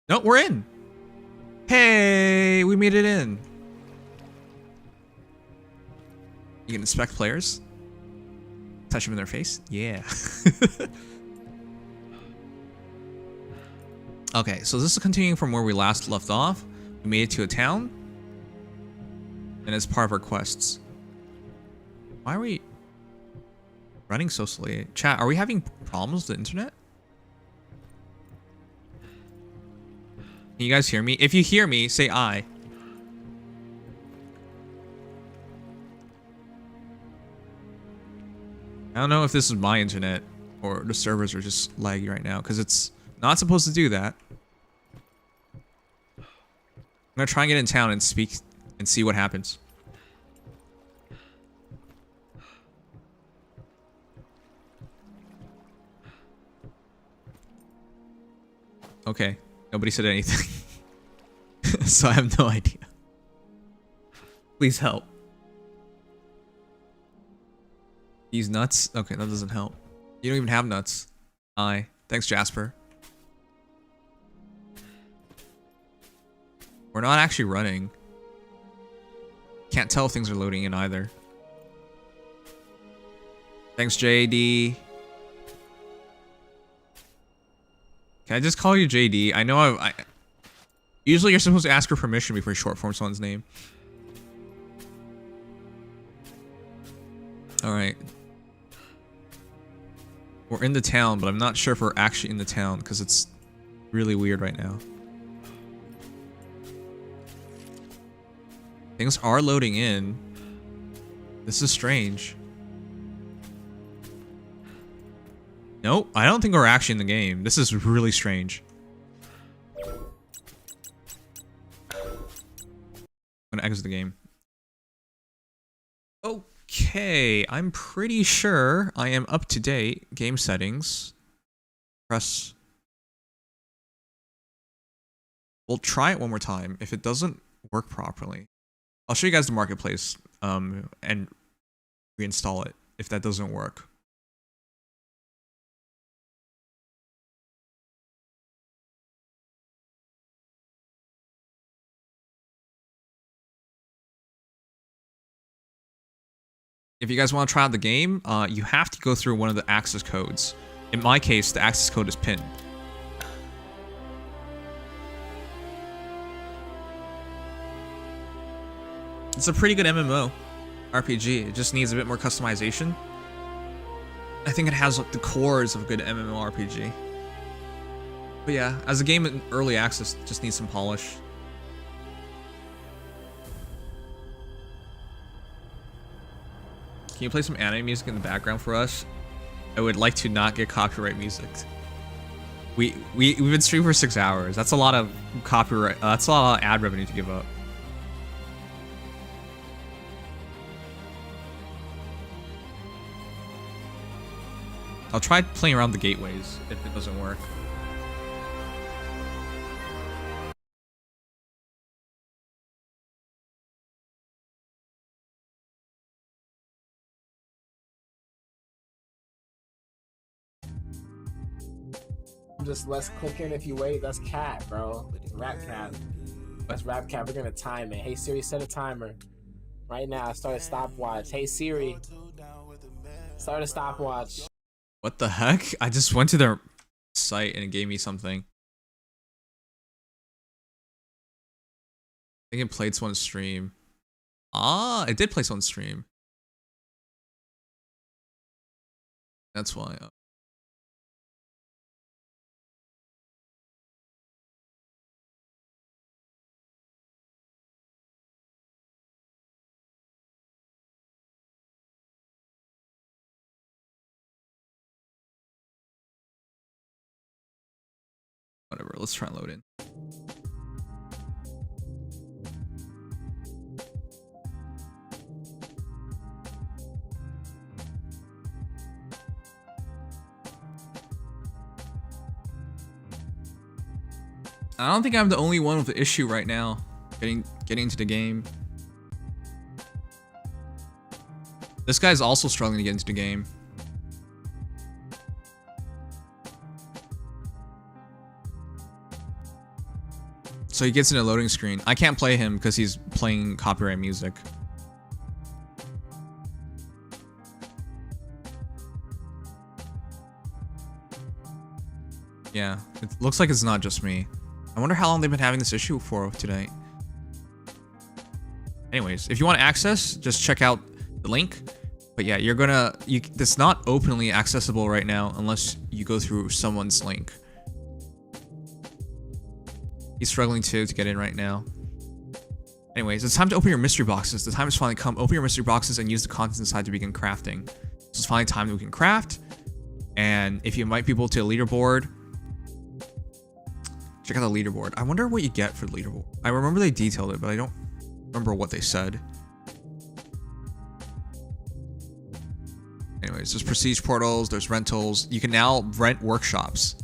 Nope, we're in. Hey, we made it in. You can inspect players. Touch them in their face. Yeah. Okay, so this is continuing from where we last left off. We made it to a town. And it's part of our quests. Why are we running so slowly? Chat, are we having problems with the internet? Can you guys hear me? If you hear me, say I. I don't know if this is my internet or the servers are just laggy right now because it's not supposed to do that. I'm gonna try and get in town and speak and see what happens. Okay, nobody said anything. So I have no idea. Please help. These nuts? Okay, that doesn't help. You don't even have nuts. Aye. Thanks, Jasper. We're not actually running. Can't tell if things are loading in either. Thanks, JD. Can I just call you JD? I know I usually you're supposed to ask for permission before you short form someone's name. Alright. We're in the town, but I'm not sure if we're actually in the town because it's really weird right now. Things are loading in. This is strange. Nope, I don't think we're actually in the game. This is really strange. I'm gonna exit the game. Okay, I'm pretty sure I am up to date. Game settings. Press. We'll try it one more time. If it doesn't work properly, I'll show you guys the marketplace and reinstall it if that doesn't work. If you guys want to try out the game, you have to go through one of the access codes. In my case, the access code is pinned. It's a pretty good MMO RPG. It just needs a bit more customization. I think it has like, the cores of a good MMO RPG. But yeah, as a game in early access, it just needs some polish. Can you play some anime music in the background for us? I would like to not get copyright music. We've been streaming for 6 hours. That's a lot of copyright. That's a lot of ad revenue to give up. I'll try playing around the gateways if it doesn't work. Just less clicking if you wait. That's cat, bro. Rap cat. That's rap cat. We're gonna time it. Hey Siri, set a timer. Right now, start a stopwatch. Hey Siri, start a stopwatch. What the heck? I just went to their site and it gave me something. I think it played someone's stream. Ah, it did play someone's stream. That's why. Whatever, let's try and load in. I don't think I'm the only one with the issue right now. Getting into the game. This guy's also struggling to get into the game. So he gets in a loading screen. I can't play him because he's playing copyright music. Yeah, it looks like it's not just me. I wonder how long they've been having this issue for today. Anyways, if you want access, just check out the link. But yeah, it's not openly accessible right now unless you go through someone's link. He's struggling to get in right now. Anyways, it's time to open your mystery boxes. The time has finally come. Open your mystery boxes and use the contents inside to begin crafting. So it's finally time that we can craft. And if you invite people to a leaderboard, check out the leaderboard. I wonder what you get for the leaderboard. I remember they detailed it, but I don't remember what they said. Anyways, there's prestige portals, there's rentals. You can now rent workshops.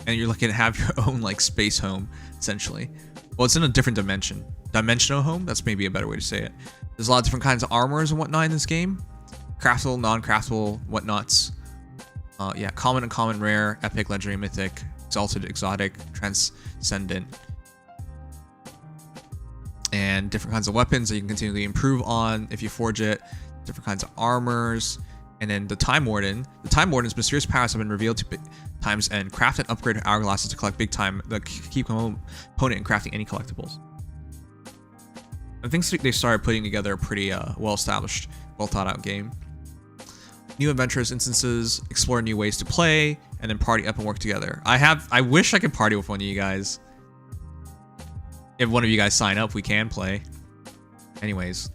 And you're looking to have your own like space home, essentially. Well, it's in a different dimension. Dimensional home, that's maybe a better way to say it. There's a lot of different kinds of armors and whatnot in this game. Craftable, non-craftable, whatnots. Yeah, common, uncommon, rare, epic, legendary, mythic, exalted, exotic, transcendent. And different kinds of weapons that you can continually improve on if you forge it. Different kinds of armors. And then the Time Warden. The Time Warden's mysterious powers have been revealed to times and craft and upgrade hourglasses to collect big time the key component in crafting any collectibles. I think they started putting together a pretty well-established, well-thought-out game. New adventures, instances, explore new ways to play, and then party up and work together. I wish I could party with one of you guys. If one of you guys sign up, we can play. Anyways.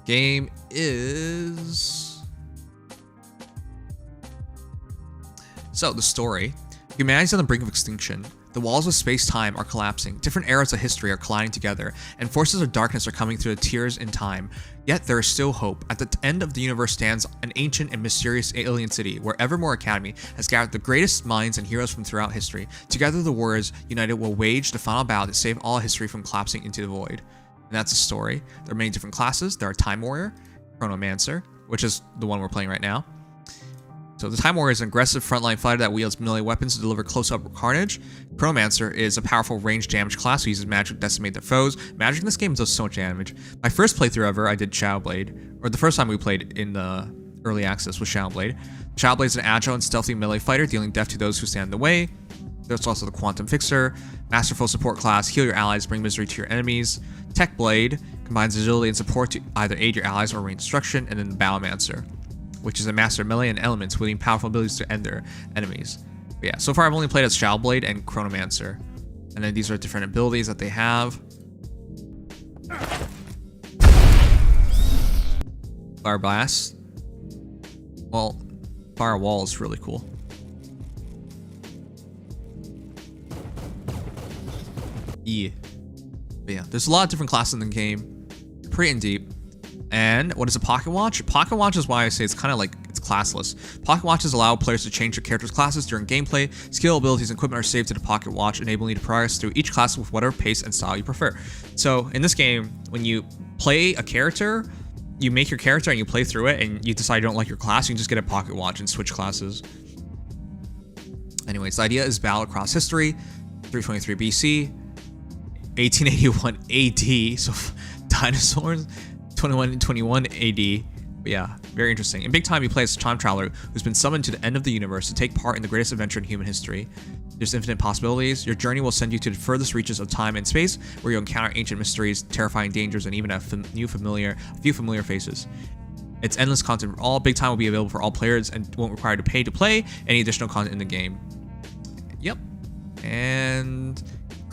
Game is... So, the story. Humanity is on the brink of extinction. The walls of space-time are collapsing. Different eras of history are colliding together, and forces of darkness are coming through the tears in time. Yet there is still hope. At the end of the universe stands an ancient and mysterious alien city, where Evermore Academy has gathered the greatest minds and heroes from throughout history. Together, the warriors united will wage the final battle to save all history from collapsing into the void. And that's the story. There are many different classes. There are Time Warrior, Chronomancer, which is the one we're playing right now. So the Time Warrior is an aggressive frontline fighter that wields melee weapons to deliver close-up carnage. Chronomancer is a powerful ranged damage class who uses magic to decimate their foes. Magic in this game does so much damage. My first playthrough ever, I did Shadowblade, or the first time we played in the early access was Shadowblade. Shadowblade is an agile and stealthy melee fighter, dealing death to those who stand in the way. There's also the Quantum Fixer, masterful support class, heal your allies, bring misery to your enemies. Tech Blade combines agility and support to either aid your allies or range destruction, and then the Battlemancer, which is a master of melee and elements, wielding powerful abilities to end their enemies. But yeah, so far I've only played as Shadowblade and Chronomancer. And then these are different abilities that they have. Fire Blast. Well, Fire Wall is really cool. Yeah. But yeah, there's a lot of different classes in the game. Pretty in deep. And what is a pocket watch? Pocket watch is why I say it's kind of like it's classless. Pocket watches allow players to change their character's classes during gameplay. Skill, abilities, and equipment are saved to the pocket watch, enabling you to progress through each class with whatever pace and style you prefer. So in this game, when you play a character, you make your character and you play through it, and you decide you don't like your class, you can just get a pocket watch and switch classes. Anyways, the idea is battle across history, 323 BC, 1881 AD, so dinosaurs. 2121 AD. But yeah, very interesting. In Big Time, you play as a time traveler who's been summoned to the end of the universe to take part in the greatest adventure in human history. There's infinite possibilities. Your journey will send you to the furthest reaches of time and space, where you'll encounter ancient mysteries, terrifying dangers, and even a few familiar faces. It's endless content for all. Big Time will be available for all players and won't require to pay to play any additional content in the game. Yep. And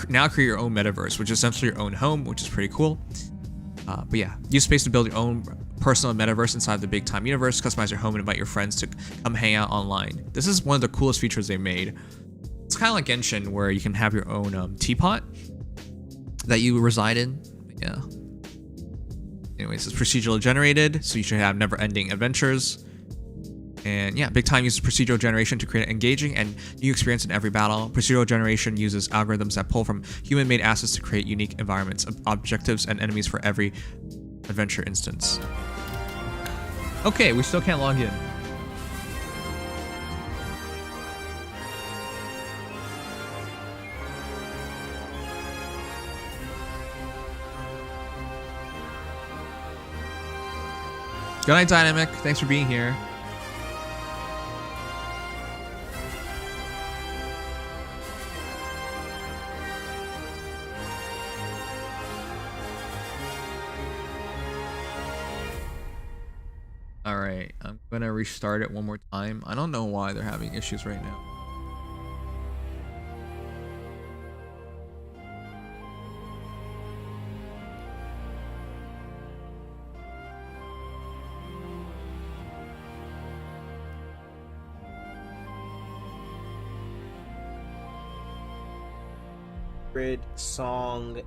now create your own metaverse, which is essentially your own home, which is pretty cool. But yeah, use space to build your own personal metaverse inside the Big Time universe, customize your home, and invite your friends to come hang out online. This is one of the coolest features they made. It's kind of like Genshin, where you can have your own teapot that you reside in. Yeah. Anyways, it's procedural generated, so you should have never-ending adventures. And yeah, Big Time uses procedural generation to create an engaging and new experience in every battle. Procedural generation uses algorithms that pull from human-made assets to create unique environments, objectives, and enemies for every adventure instance. Okay, we still can't log in. Good night, Dynamic. Thanks for being here. Alright, I'm gonna restart it one more time. I don't know why they're having issues right now. favorite song.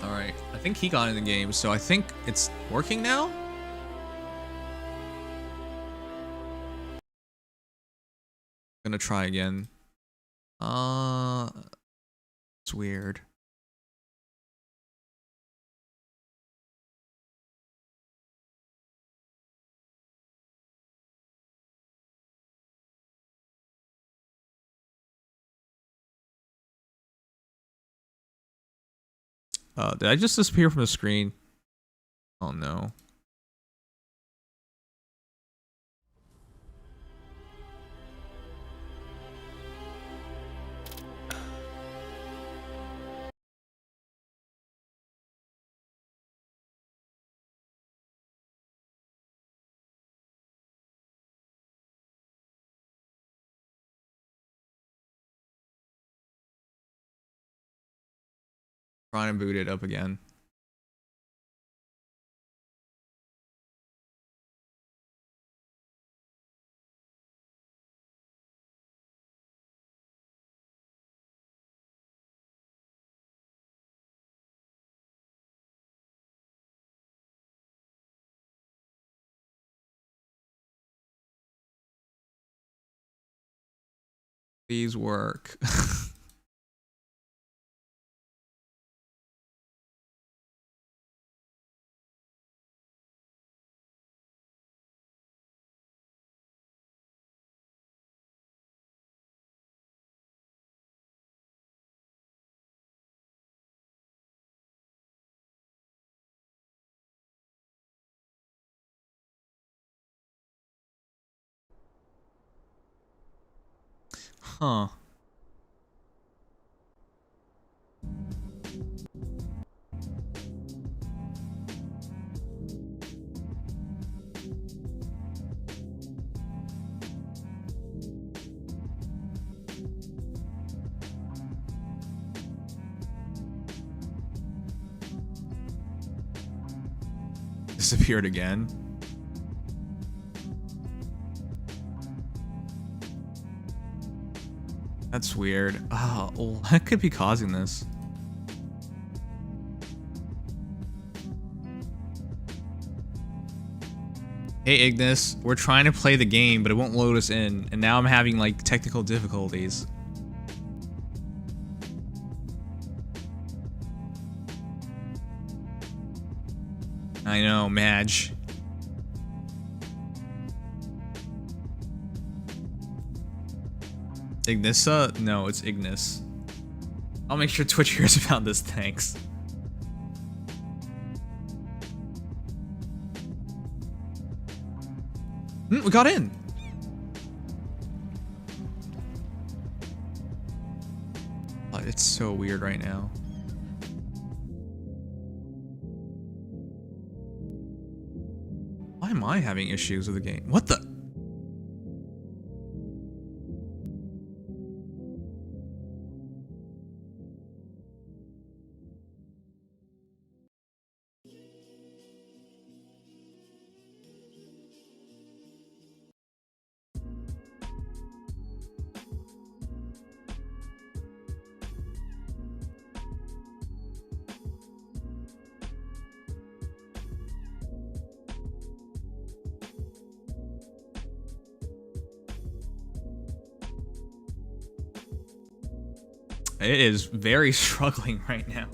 All right, I think he got in the game, so I think it's working now. Gonna try again. It's weird. Did I just disappear from the screen? Oh no. Trying to boot it up again. Please work. Huh. Disappeared again. That's weird. Oh, what could be causing this? Hey Ignis, we're trying to play the game, but it won't load us in, and now I'm having like technical difficulties. I know, Madge. Ignissa? No, it's Ignis. I'll make sure Twitch hears about this, thanks. We got in! Oh, it's so weird right now. Why am I having issues with the game? What the? It is very struggling right now.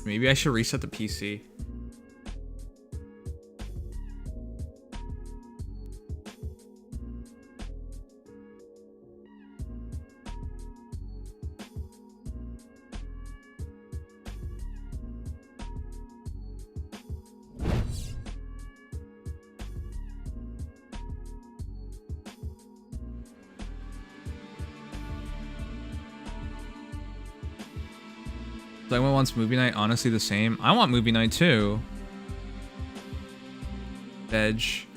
Maybe I should reset the PC. So everyone wants movie night. Honestly, the same. I want movie night too. Edge.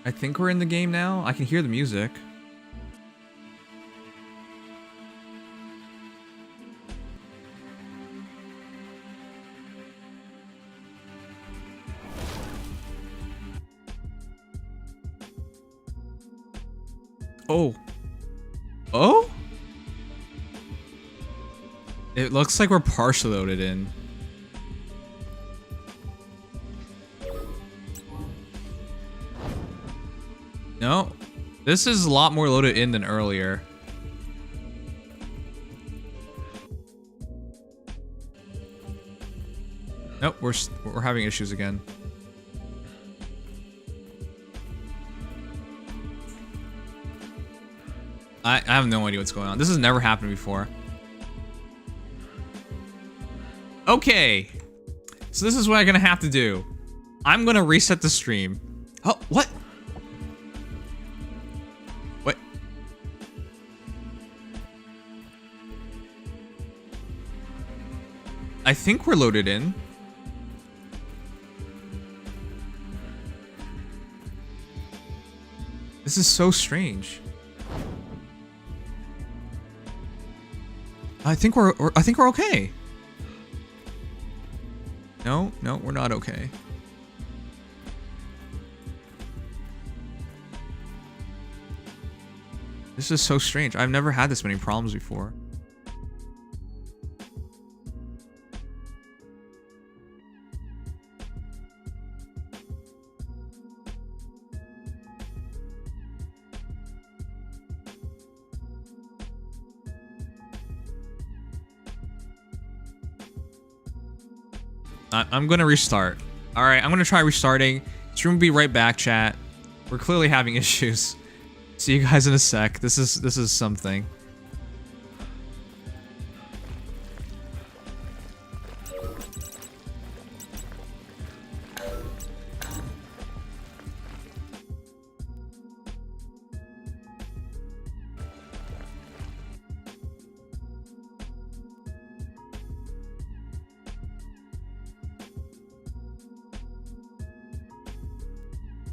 I think we're in the game now. I can hear the music. Oh. Oh? It looks like we're partially loaded in. No. This is a lot more loaded in than earlier. Nope, we're having issues again. I have no idea what's going on. This has never happened before. Okay. So this is what I'm gonna have to do. I'm gonna reset the stream. Oh, what? What? I think we're loaded in. This is so strange. I think we're okay. No, we're not okay. This is so strange. I've never had this many problems before. I'm gonna restart. All right, I'm gonna try restarting. Stream will be right back, chat. We're clearly having issues. See you guys in a sec. This is something.